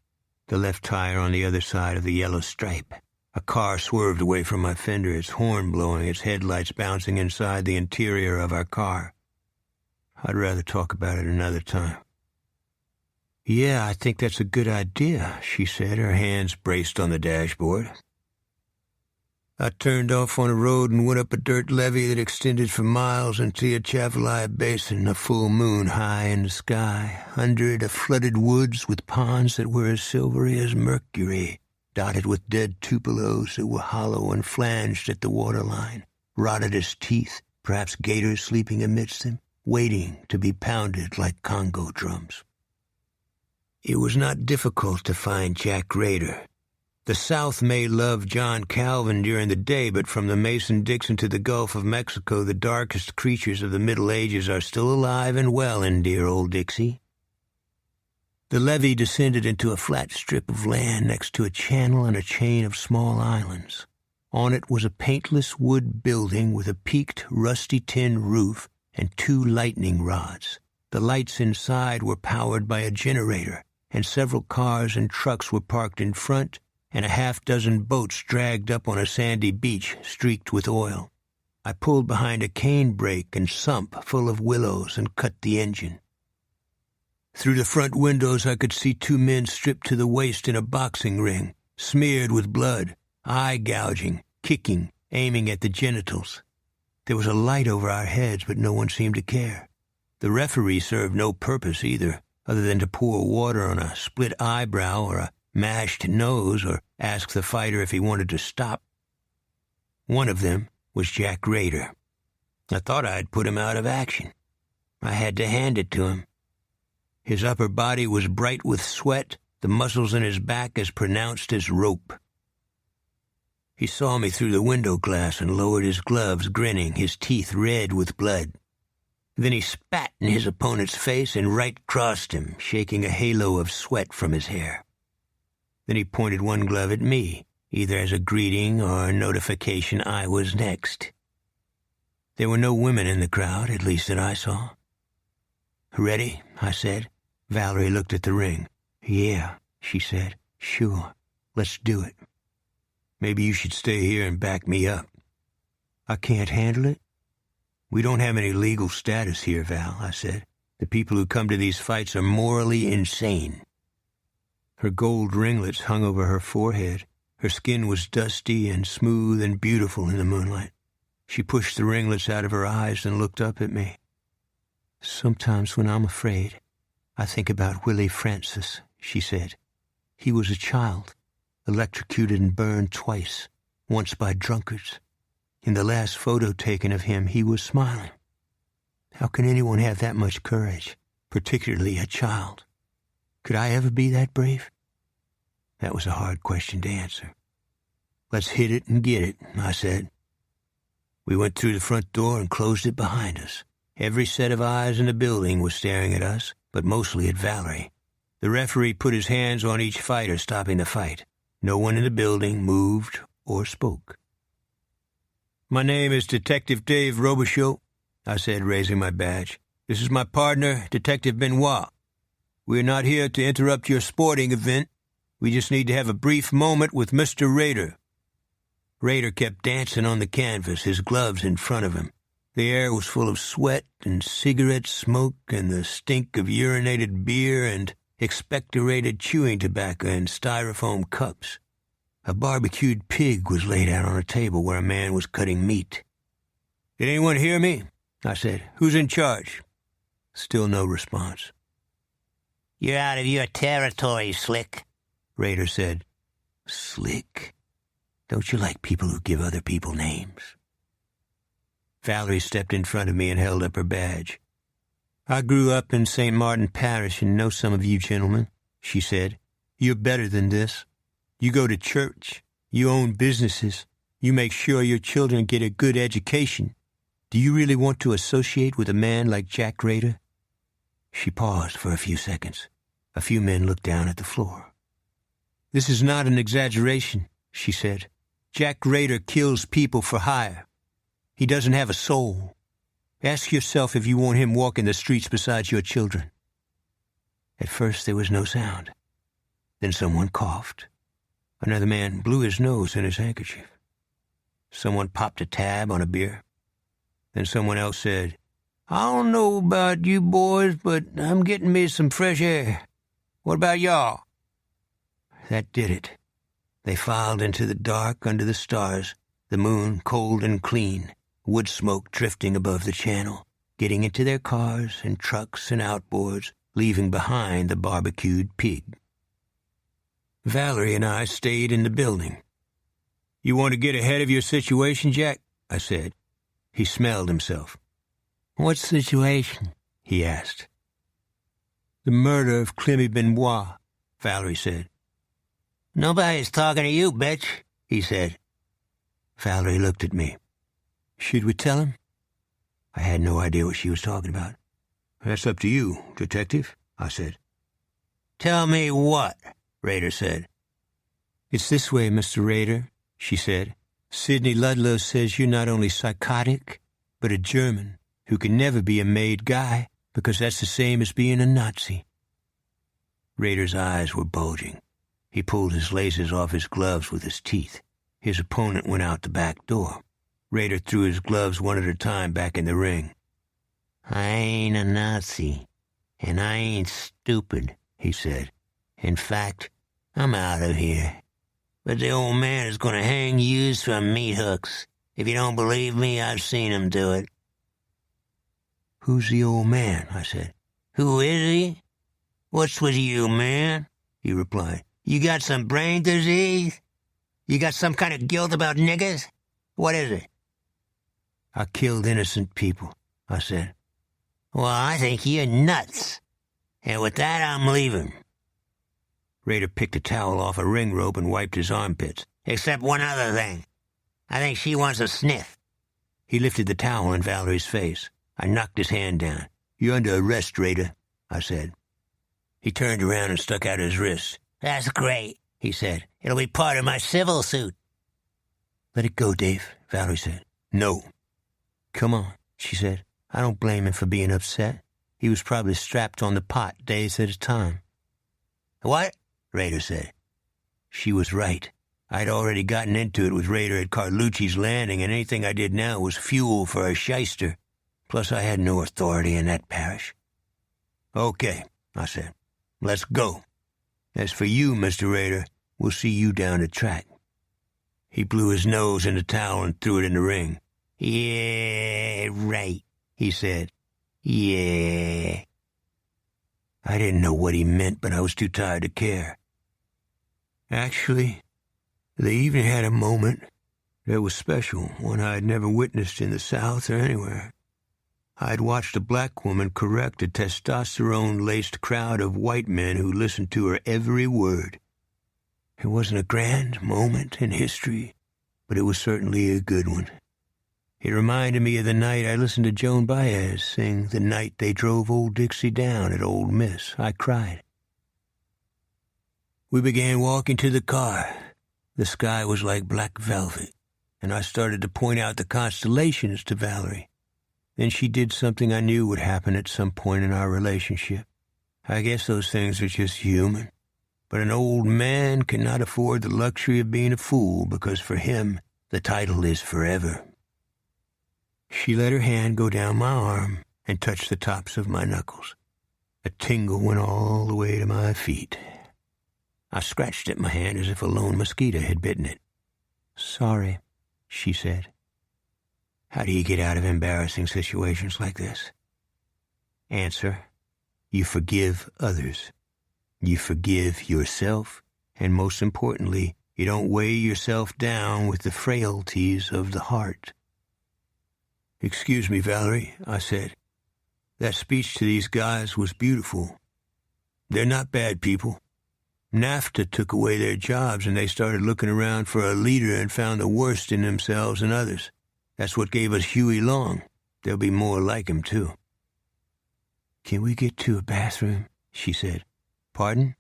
the left tire on the other side of the yellow stripe. A car swerved away from my fender, its horn blowing, its headlights bouncing inside the interior of our car. I'd rather talk about it another time. "Yeah, I think that's a good idea," she said, her hands braced on the dashboard. I turned off on a road and went up a dirt levee that extended for miles into the Atchafalaya Basin, a full moon high in the sky. Under it, a flooded woods with ponds that were as silvery as mercury, dotted with dead tupelos that were hollow and flanged at the waterline, rotted as teeth, perhaps gators sleeping amidst them, waiting to be pounded like Congo drums. It was not difficult to find Jack Rader. The South may love John Calvin during the day, but from the Mason-Dixon to the Gulf of Mexico, the darkest creatures of the Middle Ages are still alive and well in dear old Dixie. The levee descended into a flat strip of land next to a channel and a chain of small islands. On it was a paintless wood building with a peaked, rusty tin roof and 2 lightning rods. The lights inside were powered by a generator, and several cars and trucks were parked in front, and a half-dozen boats dragged up on a sandy beach streaked with oil. I pulled behind a cane brake and sump full of willows and cut the engine. Through the front windows I could see 2 men stripped to the waist in a boxing ring, smeared with blood, eye-gouging, kicking, aiming at the genitals. There was a light over our heads, but no one seemed to care. The referee served no purpose either, other than to pour water on a split eyebrow or a mashed nose or ask the fighter if he wanted to stop. One of them was Jack Rader. I thought I'd put him out of action. I had to hand it to him. His upper body was bright with sweat, the muscles in his back as pronounced as rope. He saw me through the window glass and lowered his gloves, grinning, his teeth red with blood. Then he spat in his opponent's face and right-crossed him, shaking a halo of sweat from his hair. Then he pointed one glove at me, either as a greeting or a notification I was next. There were no women in the crowd, at least that I saw. "Ready?" I said. Valerie looked at the ring. "Yeah," she said. "Sure. Let's do it." "Maybe you should stay here and back me up." "I can't handle it." "We don't have any legal status here, Val," I said. "The people who come to these fights are morally insane." Her gold ringlets hung over her forehead. Her skin was dusty and smooth and beautiful in the moonlight. She pushed the ringlets out of her eyes and looked up at me. "Sometimes when I'm afraid, I think about Willie Francis," she said. "He was a child, electrocuted and burned twice, once by drunkards. In the last photo taken of him, he was smiling. How can anyone have that much courage, particularly a child? Could I ever be that brave?" That was a hard question to answer. "Let's hit it and get it," I said. We went through the front door and closed it behind us. Every set of eyes in the building was staring at us, but mostly at Valerie. The referee put his hands on each fighter, stopping the fight. No one in the building moved or spoke. "My name is Detective Dave Robichaud," I said, raising my badge. "This is my partner, Detective Benoit. We are not here to interrupt your sporting event. We just need to have a brief moment with Mr. Rader." Rader kept dancing on the canvas, his gloves in front of him. The air was full of sweat and cigarette smoke and the stink of urinated beer and expectorated chewing tobacco in styrofoam cups. A barbecued pig was laid out on a table where a man was cutting meat. "Did anyone hear me?" I said. "Who's in charge?" Still no response. "You're out of your territory, Slick," Rader said. Slick? Don't you like people who give other people names? Valerie stepped in front of me and held up her badge. "I grew up in St. Martin Parish and know some of you gentlemen," she said. "You're better than this. You go to church. You own businesses. You make sure your children get a good education. Do you really want to associate with a man like Jack Rader?" She paused for a few seconds. A few men looked down at the floor. "This is not an exaggeration," she said. "Jack Rader kills people for hire. He doesn't have a soul. Ask yourself if you want him walking the streets beside your children." At first there was no sound. Then someone coughed. Another man blew his nose in his handkerchief. Someone popped a tab on a beer. Then someone else said, "I don't know about you boys, but I'm getting me some fresh air. What about y'all?" That did it. They filed into the dark under the stars, the moon cold and clean, wood smoke drifting above the channel, getting into their cars and trucks and outboards, leaving behind the barbecued pig. Valerie and I stayed in the building. "You want to get ahead of your situation, Jack?" I said. He smelled himself. "What situation?" he asked. "The murder of Clemmy Benoit," Valerie said. "Nobody's talking to you, bitch," he said. Valerie looked at me. "Should we tell him?" I had no idea what she was talking about. "That's up to you, detective," I said. "Tell me what?" Rader said. "It's this way, Mr. Rader," she said. "Sidney Ludlow says you're not only psychotic, but a German who can never be a made guy because that's the same as being a Nazi." Rader's eyes were bulging. He pulled his laces off his gloves with his teeth. His opponent went out the back door. Rader threw his gloves one at a time back in the ring. "I ain't a Nazi, and I ain't stupid," he said. "In fact, I'm out of here. But the old man is going to hang yous from meat hooks. If you don't believe me, I've seen him do it." "Who's the old man?" I said. "Who is he? What's with you, man?" he replied. "You got some brain disease? You got some kind of guilt about niggas? What is it?" "I killed innocent people," I said. "Well, I think you're nuts. And with that, I'm leaving." Rader picked a towel off a ring rope and wiped his armpits. "Except one other thing. I think she wants a sniff." He lifted the towel in Valerie's face. I knocked his hand down. "You're under arrest, Rader," I said. He turned around and stuck out his wrist. "That's great," he said. "It'll be part of my civil suit." "Let it go, Dave," Valerie said. "No." "Come on," she said. "I don't blame him for being upset. He was probably strapped on the pot days at a time." "What?" Rader said. She was right. I'd already gotten into it with Rader at Carlucci's Landing, and anything I did now was fuel for a shyster. Plus, I had no authority in that parish. "Okay," I said. "Let's go. As for you, Mr. Rader, we'll see you down the track." He blew his nose in the towel and threw it in the ring. "Yeah, right," he said. "Yeah." I didn't know what he meant, but I was too tired to care. Actually, they even had a moment that was special, one I'd never witnessed in the South or anywhere. I'd watched a black woman correct a testosterone-laced crowd of white men who listened to her every word. It wasn't a grand moment in history, but it was certainly a good one. It reminded me of the night I listened to Joan Baez sing "The Night They Drove Old Dixie Down" at Ole Miss. I cried. We began walking to the car. The sky was like black velvet, and I started to point out the constellations to Valerie. Then she did something I knew would happen at some point in our relationship. I guess those things are just human. But an old man cannot afford the luxury of being a fool because for him the title is forever. She let her hand go down my arm and touch the tops of my knuckles. A tingle went all the way to my feet. I scratched at my hand as if a lone mosquito had bitten it. "Sorry," she said. How do you get out of embarrassing situations like this? Answer: you forgive others. You forgive yourself, and most importantly, you don't weigh yourself down with the frailties of the heart. "Excuse me, Valerie," I said. "That speech to these guys was beautiful. They're not bad people. NAFTA took away their jobs and they started looking around for a leader and found the worst in themselves and others. That's what gave us Huey Long. There'll be more like him, too." "Can we get to a bathroom?" she said. "Pardon?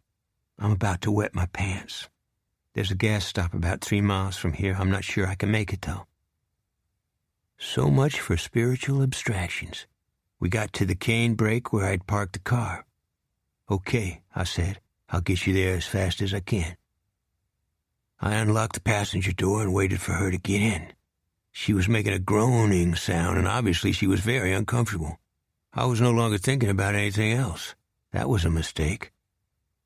I'm about to wet my pants. There's a gas stop about 3 miles from here. I'm not sure I can make it, though." So much for spiritual abstractions. We got to the cane break where I'd parked the car. "Okay," I said. "I'll get you there as fast as I can." I unlocked the passenger door and waited for her to get in. She was making a groaning sound, and obviously she was very uncomfortable. I was no longer thinking about anything else. That was a mistake.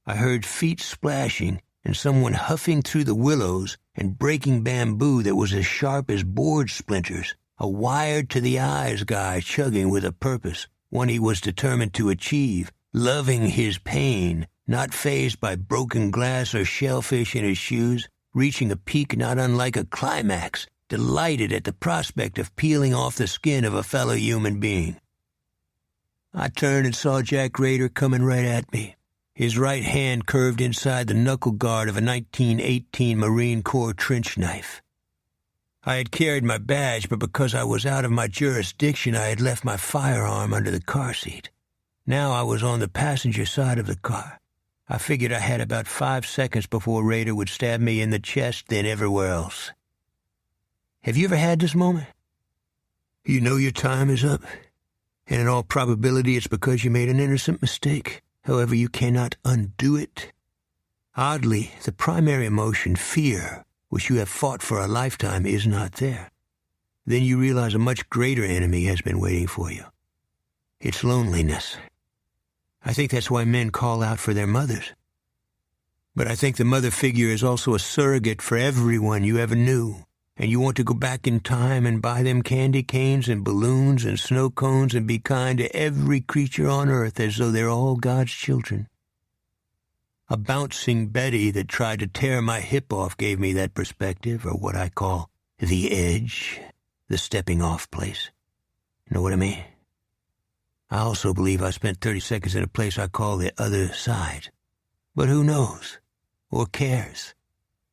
I heard feet splashing and someone huffing through the willows and breaking bamboo that was as sharp as board splinters. A wired-to-the-eyes guy chugging with a purpose, one he was determined to achieve, loving his pain, not fazed by broken glass or shellfish in his shoes, reaching a peak not unlike a climax, delighted at the prospect of peeling off the skin of a fellow human being. I turned and saw Jack Rader coming right at me. His right hand curved inside the knuckle guard of a 1918 Marine Corps trench knife. I had carried my badge, but because I was out of my jurisdiction, I had left my firearm under the car seat. Now I was on the passenger side of the car. I figured I had about 5 seconds before Rader would stab me in the chest, then everywhere else. Have you ever had this moment? You know your time is up, and in all probability it's because you made an innocent mistake. However, you cannot undo it. Oddly, the primary emotion, fear, which you have fought for a lifetime, is not there. Then you realize a much greater enemy has been waiting for you. It's loneliness. I think that's why men call out for their mothers. But I think the mother figure is also a surrogate for everyone you ever knew, and you want to go back in time and buy them candy canes and balloons and snow cones and be kind to every creature on earth as though they're all God's children. A bouncing Betty that tried to tear my hip off gave me that perspective, or what I call the edge, the stepping-off place. Know what I mean? I also believe I spent 30 seconds in a place I call the other side. But who knows? Or cares?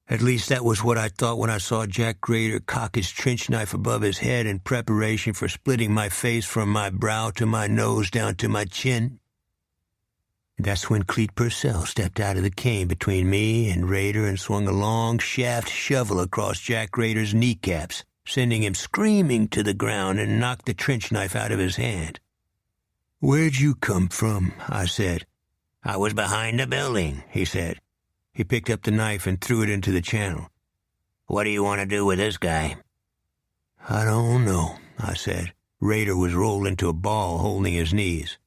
At least that was what I thought when I saw Jack Rader cock his trench knife above his head in preparation for splitting my face from my brow to my nose down to my chin. That's when Cleet Purcell stepped out of the cane between me and Rader and swung a long shaft shovel across Jack Rader's kneecaps, sending him screaming to the ground, and knocked the trench knife out of his hand. "Where'd you come from?" I said. "I was behind the building," he said. He picked up the knife and threw it into the channel. "What do you want to do with this guy?" "I don't know," I said. Rader was rolled into a ball holding his knees.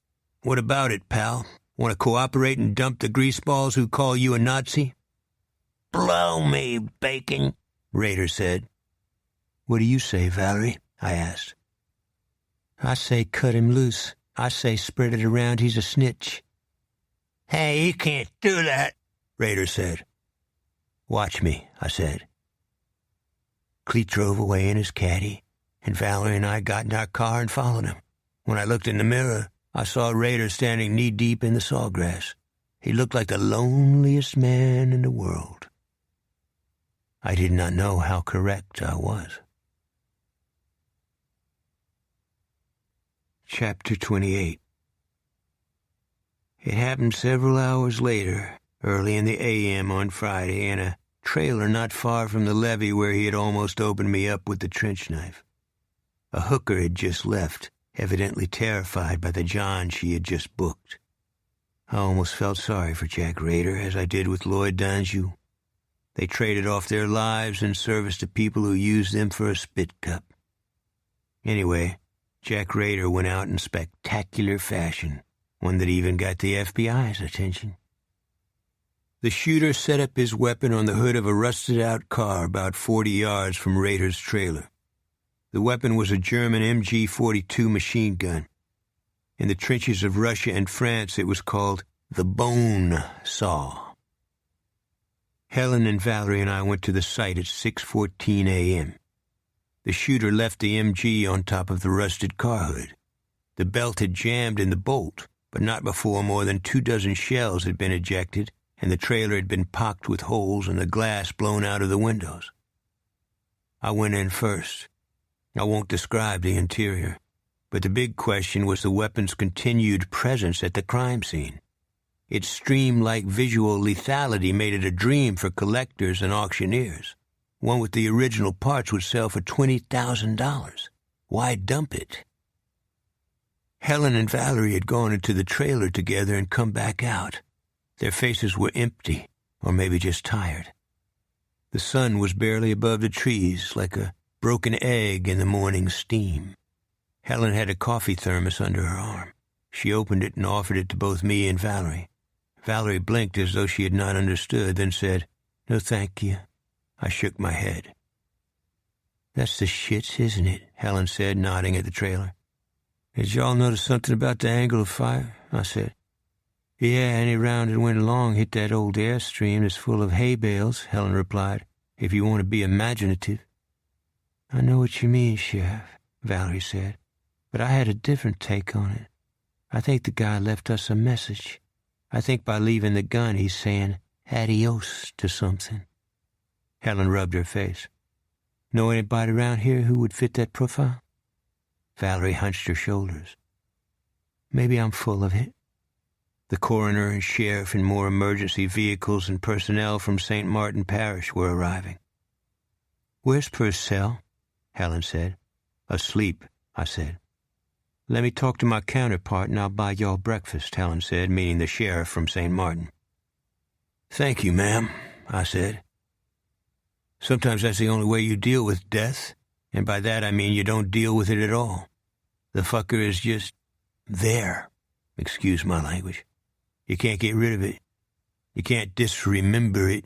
"What about it, pal? Want to cooperate and dump the greaseballs who call you a Nazi?" "Blow me, bacon," Rader said. "What do you say, Valerie?" I asked. "I say cut him loose. I say spread it around he's a snitch." "Hey, you can't do that," Rader said. "Watch me," I said. Cleet drove away in his caddy, and Valerie and I got in our car and followed him. When I looked in the mirror, I saw Rader standing knee-deep in the sawgrass. He looked like the loneliest man in the world. I did not know how correct I was. Chapter 28. It happened several hours later, early in the a.m. on Friday, in a trailer not far from the levee where he had almost opened me up with the trench knife. A hooker had just left, evidently terrified by the John she had just booked. I almost felt sorry for Jack Rader, as I did with Lloyd Danjou. They traded off their lives in service to people who used them for a spit cup. Anyway, Jack Rader went out in spectacular fashion, one that even got the FBI's attention. The shooter set up his weapon on the hood of a rusted-out car about 40 yards from Rader's trailer. The weapon was a German MG-42 machine gun. In the trenches of Russia and France, it was called the bone saw. Helen and Valerie and I went to the site at 6:14 a.m. The shooter left the MG on top of the rusted car hood. The belt had jammed in the bolt, but not before more than 24 shells had been ejected, and the trailer had been pocked with holes and the glass blown out of the windows. I went in first. I won't describe the interior, but the big question was the weapon's continued presence at the crime scene. Its stream-like visual lethality made it a dream for collectors and auctioneers. One with the original parts would sell for $20,000. Why dump it? Helen and Valerie had gone into the trailer together and come back out. Their faces were empty, or maybe just tired. The sun was barely above the trees, like a broken egg in the morning steam. Helen had a coffee thermos under her arm. She opened it and offered it to both me and Valerie. Valerie blinked as though she had not understood, then said, "No, thank you." I shook my head. "That's the shits, isn't it?" Helen said, nodding at the trailer. "Did y'all notice something about the angle of fire?" I said. "Yeah, any round that went along hit that old airstream that's full of hay bales," Helen replied, "if you want to be imaginative." "I know what you mean, Sheriff," Valerie said, "but I had a different take on it. I think the guy left us a message. I think by leaving the gun he's saying adios to something." Helen rubbed her face. "Know anybody around here who would fit that profile?" Valerie hunched her shoulders. "Maybe I'm full of it." The coroner and sheriff and more emergency vehicles and personnel from St. Martin Parish were arriving. "Where's Purcell?" Helen said. "Asleep," I said. "Let me talk to my counterpart and I'll buy y'all breakfast," Helen said, meaning the sheriff from St. Martin. "Thank you, ma'am," I said. Sometimes that's the only way you deal with death, and by that I mean you don't deal with it at all. The fucker is just there. Excuse my language. You can't get rid of it. You can't disremember it.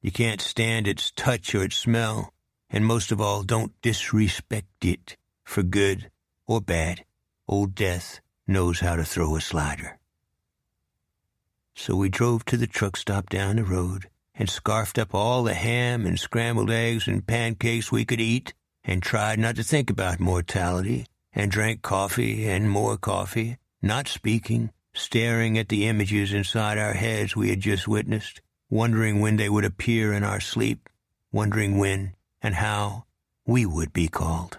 You can't stand its touch or its smell. And most of all, don't disrespect it. For good or bad, old death knows how to throw a slider. So we drove to the truck stop down the road and scarfed up all the ham and scrambled eggs and pancakes we could eat and tried not to think about mortality and drank coffee and more coffee, not speaking, staring at the images inside our heads we had just witnessed, wondering when they would appear in our sleep, wondering when and how we would be called.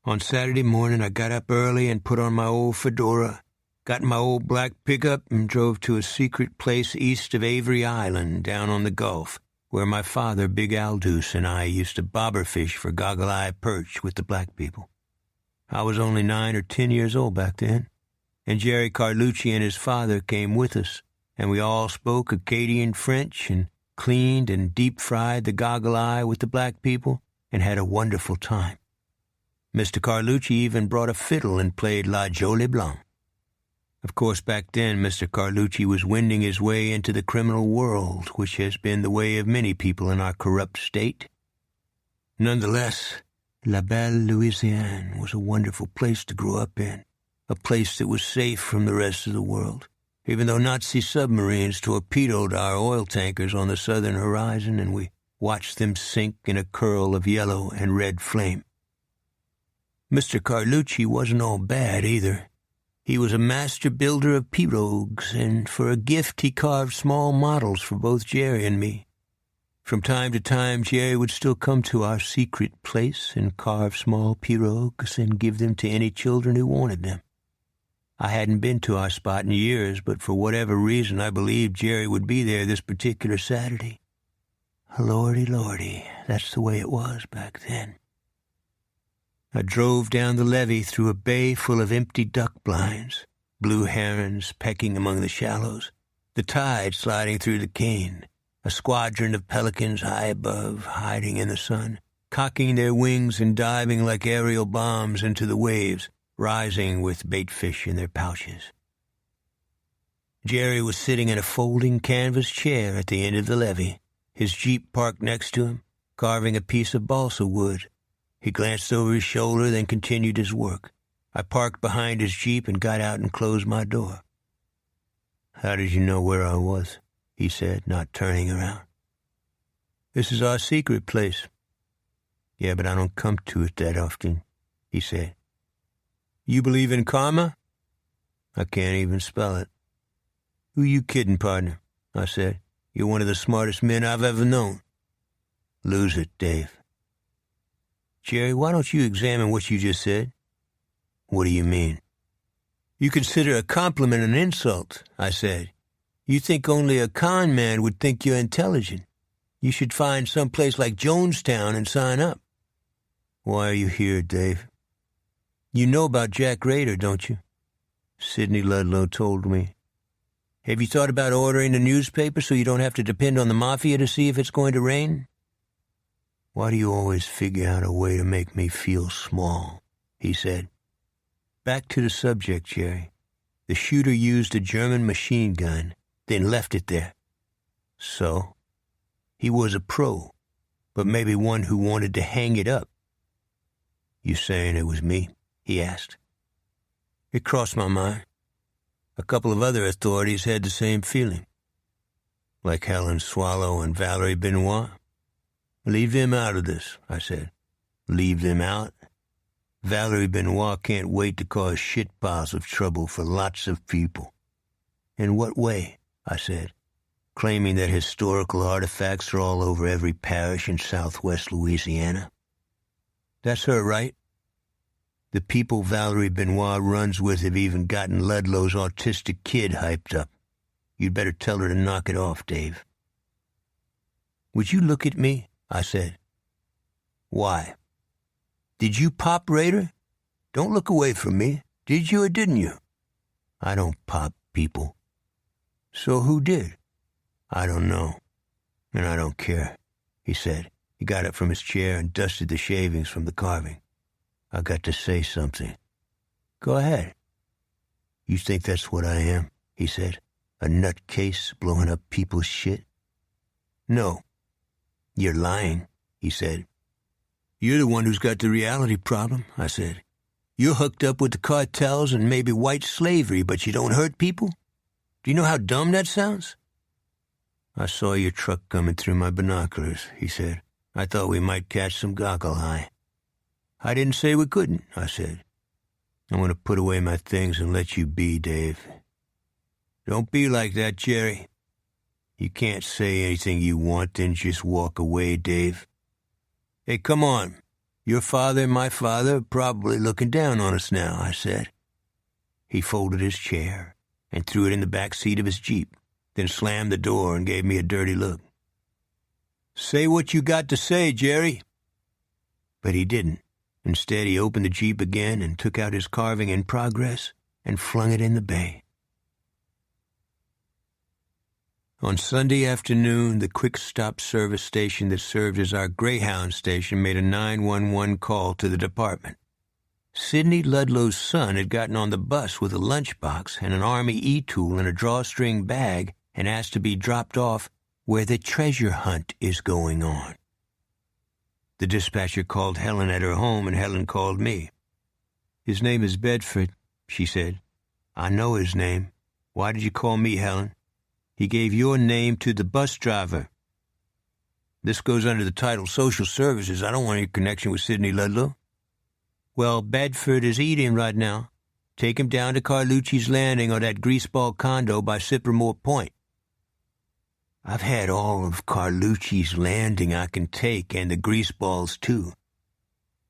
On Saturday morning, I got up early and put on my old fedora, got in my old black pickup and drove to a secret place east of Avery Island down on the Gulf, where my father, Big Aldous, and I used to bobber fish for goggle-eye perch with the black people. I was only 9 or 10 years old back then, and Jerry Carlucci and his father came with us, and we all spoke Acadian French and cleaned and deep-fried the goggle-eye with the black people and had a wonderful time. Mr. Carlucci even brought a fiddle and played La Jolie Blanc. Of course, back then, Mr. Carlucci was wending his way into the criminal world, which has been the way of many people in our corrupt state. Nonetheless, La Belle Louisiane was a wonderful place to grow up in, a place that was safe from the rest of the world, even though Nazi submarines torpedoed our oil tankers on the southern horizon and we watched them sink in a curl of yellow and red flame. Mr. Carlucci wasn't all bad either. He was a master builder of pirogues, and for a gift he carved small models for both Jerry and me. From time to time, Jerry would still come to our secret place and carve small pirogues and give them to any children who wanted them. I hadn't been to our spot in years, but for whatever reason I believed Jerry would be there this particular Saturday. Lordy, lordy, that's the way it was back then. I drove down the levee through a bay full of empty duck blinds, blue herons pecking among the shallows, the tide sliding through the cane, a squadron of pelicans high above, hiding in the sun, cocking their wings and diving like aerial bombs into the waves, rising with bait fish in their pouches. Jerry was sitting in a folding canvas chair at the end of the levee, his Jeep parked next to him, carving a piece of balsa wood. He glanced over his shoulder, then continued his work. I parked behind his Jeep and got out and closed my door. "How did you know where I was?" he said, not turning around. "This is our secret place." "Yeah, but I don't come to it that often," he said. "You believe in karma?" "I can't even spell it." "Who you kidding, partner?" I said. "You're one of the smartest men I've ever known." "Lose it, Dave." "Jerry, why don't you examine what you just said?" "What do you mean?" "You consider a compliment an insult," I said. "You think only a con man would think you're intelligent. You should find some place like Jonestown and sign up." "Why are you here, Dave?" "You know about Jack Rader, don't you?" "Sidney Ludlow told me." "Have you thought about ordering the newspaper so you don't have to depend on the mafia to see if it's going to rain?" "Why do you always figure out a way to make me feel small?" he said. "Back to the subject, Jerry. The shooter used a German machine gun, then left it there." "So?" "He was a pro, but maybe one who wanted to hang it up." "You saying it was me?" he asked. It crossed my mind. A couple of other authorities had the same feeling. "Like Helen Swallow and Valerie Benoit?" "Leave them out of this," I said. "Leave them out?" "Valerie Benoit can't wait to cause shit piles of trouble for lots of people." "In what way?" I said, claiming that historical artifacts are all over every parish in southwest Louisiana. "That's her, right? The people Valerie Benoit runs with have even gotten Ludlow's autistic kid hyped up. You'd better tell her to knock it off, Dave." "Would you look at me?" I said. "Why? Did you pop Rader? Don't look away from me. Did you or didn't you?" "I don't pop people." "So who did?" "I don't know, and I don't care," he said. He got up from his chair and dusted the shavings from the carving. "I got to say something." "Go ahead." "You think that's what I am?" he said. "A nutcase blowing up people's shit?" "No." "You're lying," he said. "You're the one who's got the reality problem," I said. "You're hooked up with the cartels and maybe white slavery, but you don't hurt people? Do you know how dumb that sounds?" "I saw your truck coming through my binoculars," he said. "I thought we might catch some goggle eye." "I didn't say we couldn't," I said. "I'm going to put away my things and let you be, Dave." "Don't be like that, Jerry." "You can't say anything you want, then just walk away, Dave." "Hey, come on. Your father and my father are probably looking down on us now," I said. He folded his chair and threw it in the back seat of his Jeep, then slammed the door and gave me a dirty look. "Say what you got to say, Jerry." But he didn't. Instead, he opened the Jeep again and took out his carving in progress and flung it in the bay. On Sunday afternoon, the quick-stop service station that served as our Greyhound station made a 911 call to the department. Sidney Ludlow's son had gotten on the bus with a lunchbox and an Army E-tool in a drawstring bag and asked to be dropped off where the treasure hunt is going on. The dispatcher called Helen at her home, and Helen called me. "His name is Bedford," she said. "I know his name. Why did you call me, Helen?" "He gave your name to the bus driver." "This goes under the title Social Services. I don't want any connection with Sidney Ludlow." "Well, Bedford is eating right now. Take him down to Carlucci's Landing or that greaseball condo by Cypremore Point." "I've had all of Carlucci's Landing I can take, and the greaseballs, too."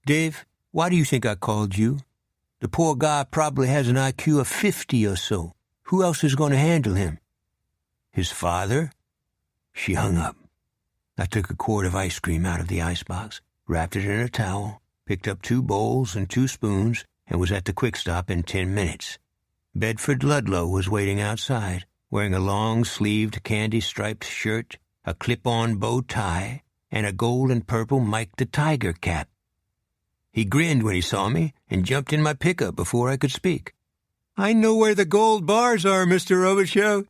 "Dave, why do you think I called you? The poor guy probably has an IQ of 50 or so. Who else is going to handle him?" "His father?" She hung up. I took a quart of ice cream out of the icebox, wrapped it in a towel, picked up 2 bowls and 2 spoons, and was at the quick stop in 10 minutes. Bedford Ludlow was waiting outside, wearing a long-sleeved candy-striped shirt, a clip-on bow tie, and a gold and purple Mike the Tiger cap. He grinned when he saw me and jumped in my pickup before I could speak. "I know where the gold bars are, Mr. Robichaux,"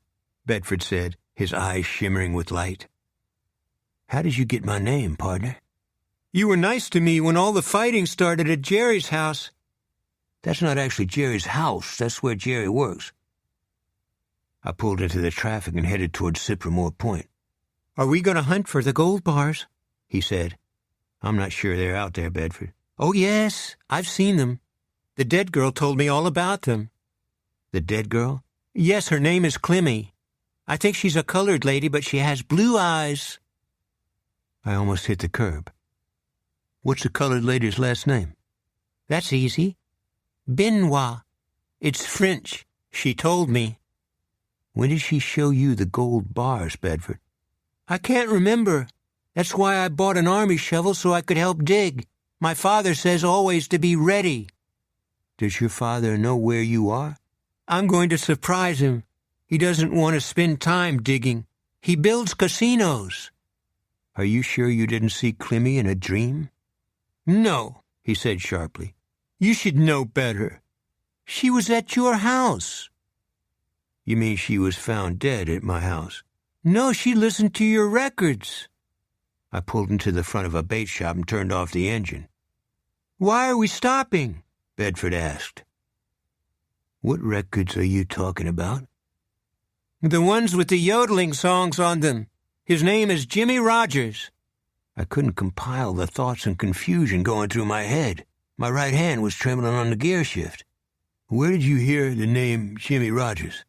Bedford said, his eyes shimmering with light. "How did you get my name, partner?" "You were nice to me when all the fighting started at Jerry's house." "That's not actually Jerry's house. That's where Jerry works." I pulled into the traffic and headed toward Cypremore Point. "Are we going to hunt for the gold bars?" he said. "I'm not sure they're out there, Bedford." "Oh, yes, I've seen them. The dead girl told me all about them." "The dead girl?" "Yes, her name is Clemmy. I think she's a colored lady, but she has blue eyes." I almost hit the curb. "What's the colored lady's last name?" "That's easy. Benoit. It's French. She told me." "When did she show you the gold bars, Bedford?" "I can't remember. That's why I bought an army shovel so I could help dig. My father says always to be ready." "Does your father know where you are?" "I'm going to surprise him. He doesn't want to spend time digging. He builds casinos." "Are you sure you didn't see Clemmy in a dream?" "No," he said sharply. "You should know better. She was at your house." "You mean she was found dead at my house?" "No, she listened to your records." I pulled into the front of a bait shop and turned off the engine. "Why are we stopping?" Bedford asked. "What records are you talking about?" "The ones with the yodeling songs on them. His name is Jimmy Rogers." I couldn't compile the thoughts and confusion going through my head. My right hand was trembling on the gear shift. "Where did you hear the name Jimmy Rogers?"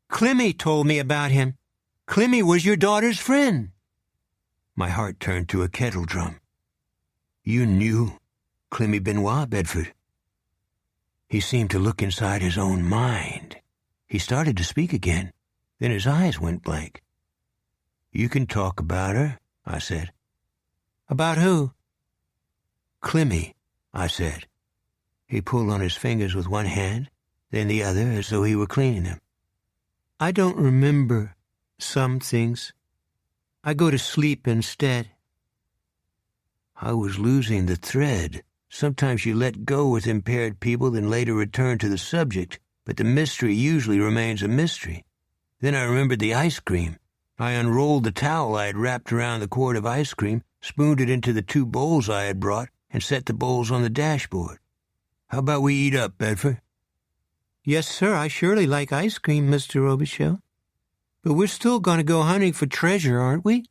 "Clemmy told me about him. Clemmy was your daughter's friend." My heart turned to a kettle drum. "You knew Clemmy Benoit, Bedford?" He seemed to look inside his own mind. He started to speak again. Then his eyes went blank. "You can talk about her," I said. "About who?" "Clemmy," I said. He pulled on his fingers with one hand, then the other as though he were cleaning them. "I don't remember some things. I go to sleep instead." I was losing the thread. Sometimes you let go with impaired people, then later return to the subject, but the mystery usually remains a mystery. Then I remembered the ice cream. I unrolled the towel I had wrapped around the quart of ice cream, spooned it into the 2 bowls I had brought, and set the bowls on the dashboard. "How about we eat up, Bedford?" "Yes, sir, I surely like ice cream, Mr. Robichaux. But we're still going to go hunting for treasure, aren't we?"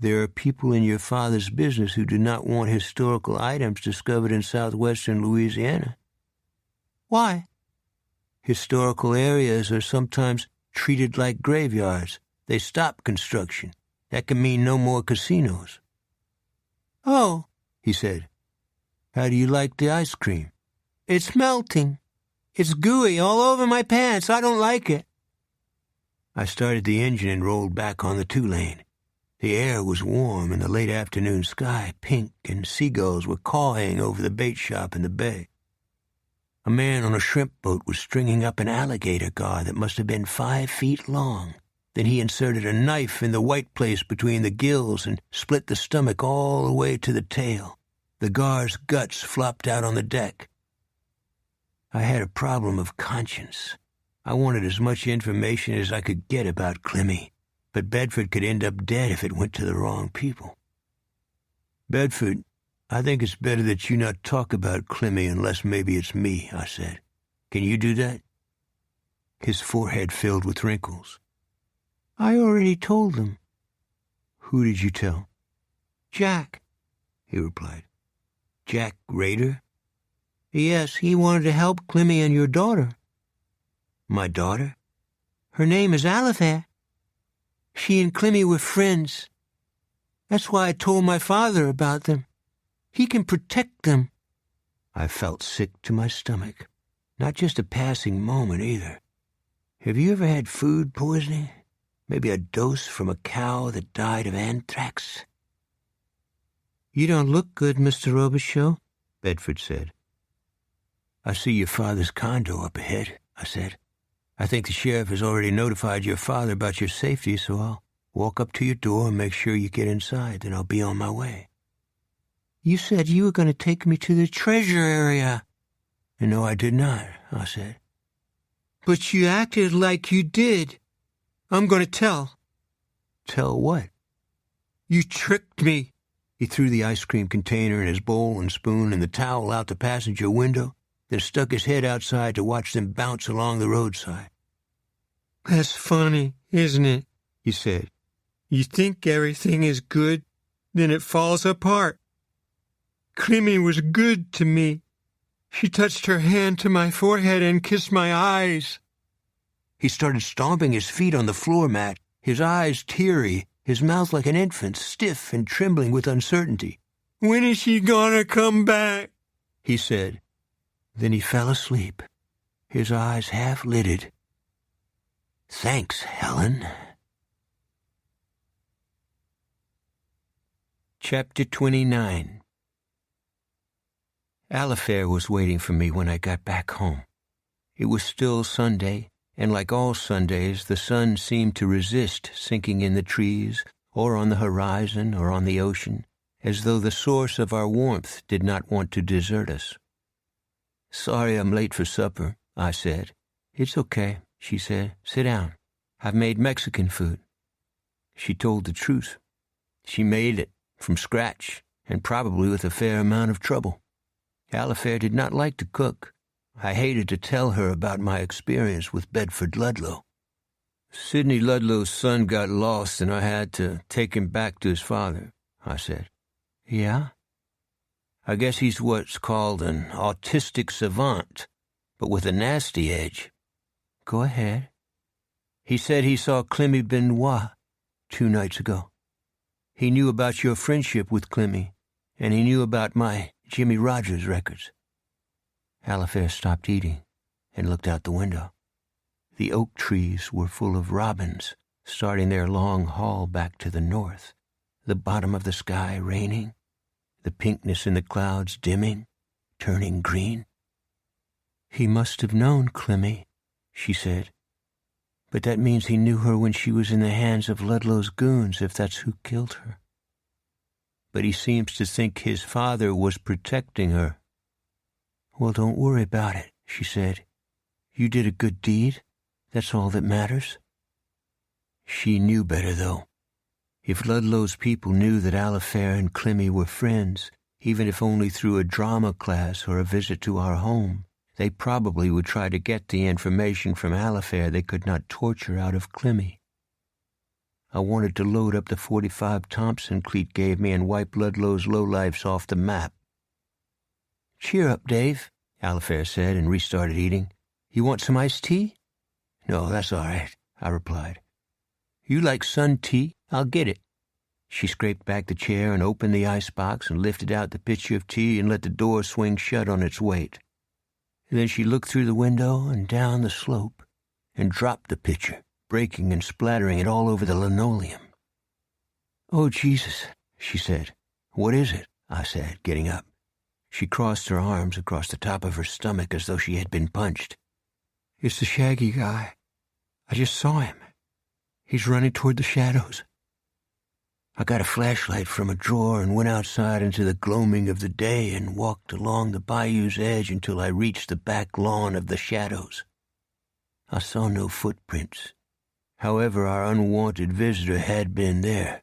"There are people in your father's business who do not want historical items discovered in southwestern Louisiana." "Why?" "Historical areas are sometimes treated like graveyards. They stop construction. That can mean no more casinos." "Oh," he said. "How do you like the ice cream?" "It's melting. It's gooey all over my pants. I don't like it." I started the engine and rolled back on the 2-lane. The air was warm and the late afternoon sky pink, and seagulls were cawing over the bait shop in the bay. A man on a shrimp boat was stringing up an alligator gar that must have been 5 feet long. Then he inserted a knife in the white place between the gills and split the stomach all the way to the tail. The gar's guts flopped out on the deck. I had a problem of conscience. I wanted as much information as I could get about Clemmy, but Bedford could end up dead if it went to the wrong people. "Bedford, I think it's better that you not talk about Clemmy unless maybe it's me," I said. "Can you do that?" His forehead filled with wrinkles. "I already told them." "Who did you tell?" "Jack," he replied. "Jack Rader?" "Yes, he wanted to help Clemmy and your daughter." "My daughter?" "Her name is Aliphae. She and Clemmy were friends. That's why I told my father about them. He can protect them." I felt sick to my stomach. Not just a passing moment, either. Have you ever had food poisoning? Maybe a dose from a cow that died of anthrax? "You don't look good, Mr. Robichaux," Bedford said. "I see your father's condo up ahead," I said. "I think the sheriff has already notified your father about your safety, so I'll walk up to your door and make sure you get inside, then I'll be on my way." "You said you were going to take me to the treasure area." "No, I did not," I said. "But you acted like you did. I'm going to tell." "Tell what?" "You tricked me." He threw the ice cream container and his bowl and spoon and the towel out the passenger window, then stuck his head outside to watch them bounce along the roadside. "That's funny, isn't it?" he said. "You think everything is good, then it falls apart. Clemmy was good to me. She touched her hand to my forehead and kissed my eyes." He started stomping his feet on the floor mat, his eyes teary, his mouth like an infant's, stiff and trembling with uncertainty. "When is she gonna come back?" he said. Then he fell asleep, his eyes half-lidded. "Thanks, Helen." Chapter 29. Alifair was waiting for me when I got back home. It was still Sunday, and like all Sundays, the sun seemed to resist sinking in the trees, or on the horizon, or on the ocean, as though the source of our warmth did not want to desert us. "Sorry I'm late for supper," I said. "It's okay," she said. "Sit down. I've made Mexican food." She told the truth. She made it from scratch, and probably with a fair amount of trouble. Alifair did not like to cook. I hated to tell her about my experience with Bedford Ludlow. "Sidney Ludlow's son got lost, and I had to take him back to his father," I said. "Yeah?" "I guess he's what's called an autistic savant, but with a nasty edge." "Go ahead." "He said he saw Clemmy Benoit 2 nights ago. He knew about your friendship with Clemmy, and he knew about my Jimmy Rogers records." Alifair stopped eating and looked out the window. The oak trees were full of robins, starting their long haul back to the north, the bottom of the sky raining, the pinkness in the clouds dimming, turning green. "He must have known Clemmy," she said. "But that means he knew her when she was in the hands of Ludlow's goons, if that's who killed her. But he seems to think his father was protecting her." "Well, don't worry about it," she said. "You did a good deed. That's all that matters." She knew better, though. If Ludlow's people knew that Alifair and Clemmy were friends, even if only through a drama class or a visit to our home, they probably would try to get the information from Alifair they could not torture out of Clemmy. I wanted to load up the .45 Thompson Cleet gave me and wipe Ludlow's lowlifes off the map. "Cheer up, Dave," Alifair said and restarted eating. "You want some iced tea?" "No, that's all right," I replied. "You like sun tea? I'll get it." She scraped back the chair and opened the icebox and lifted out the pitcher of tea and let the door swing shut on its weight. Then she looked through the window and down the slope and dropped the pitcher, breaking and splattering it all over the linoleum. "Oh, Jesus," she said. "What is it?" I said, getting up. She crossed her arms across the top of her stomach as though she had been punched. "It's the shaggy guy. I just saw him. He's running toward the shadows." I got a flashlight from a drawer and went outside into the gloaming of the day and walked along the bayou's edge until I reached the back lawn of the shadows. I saw no footprints. However, our unwanted visitor had been there.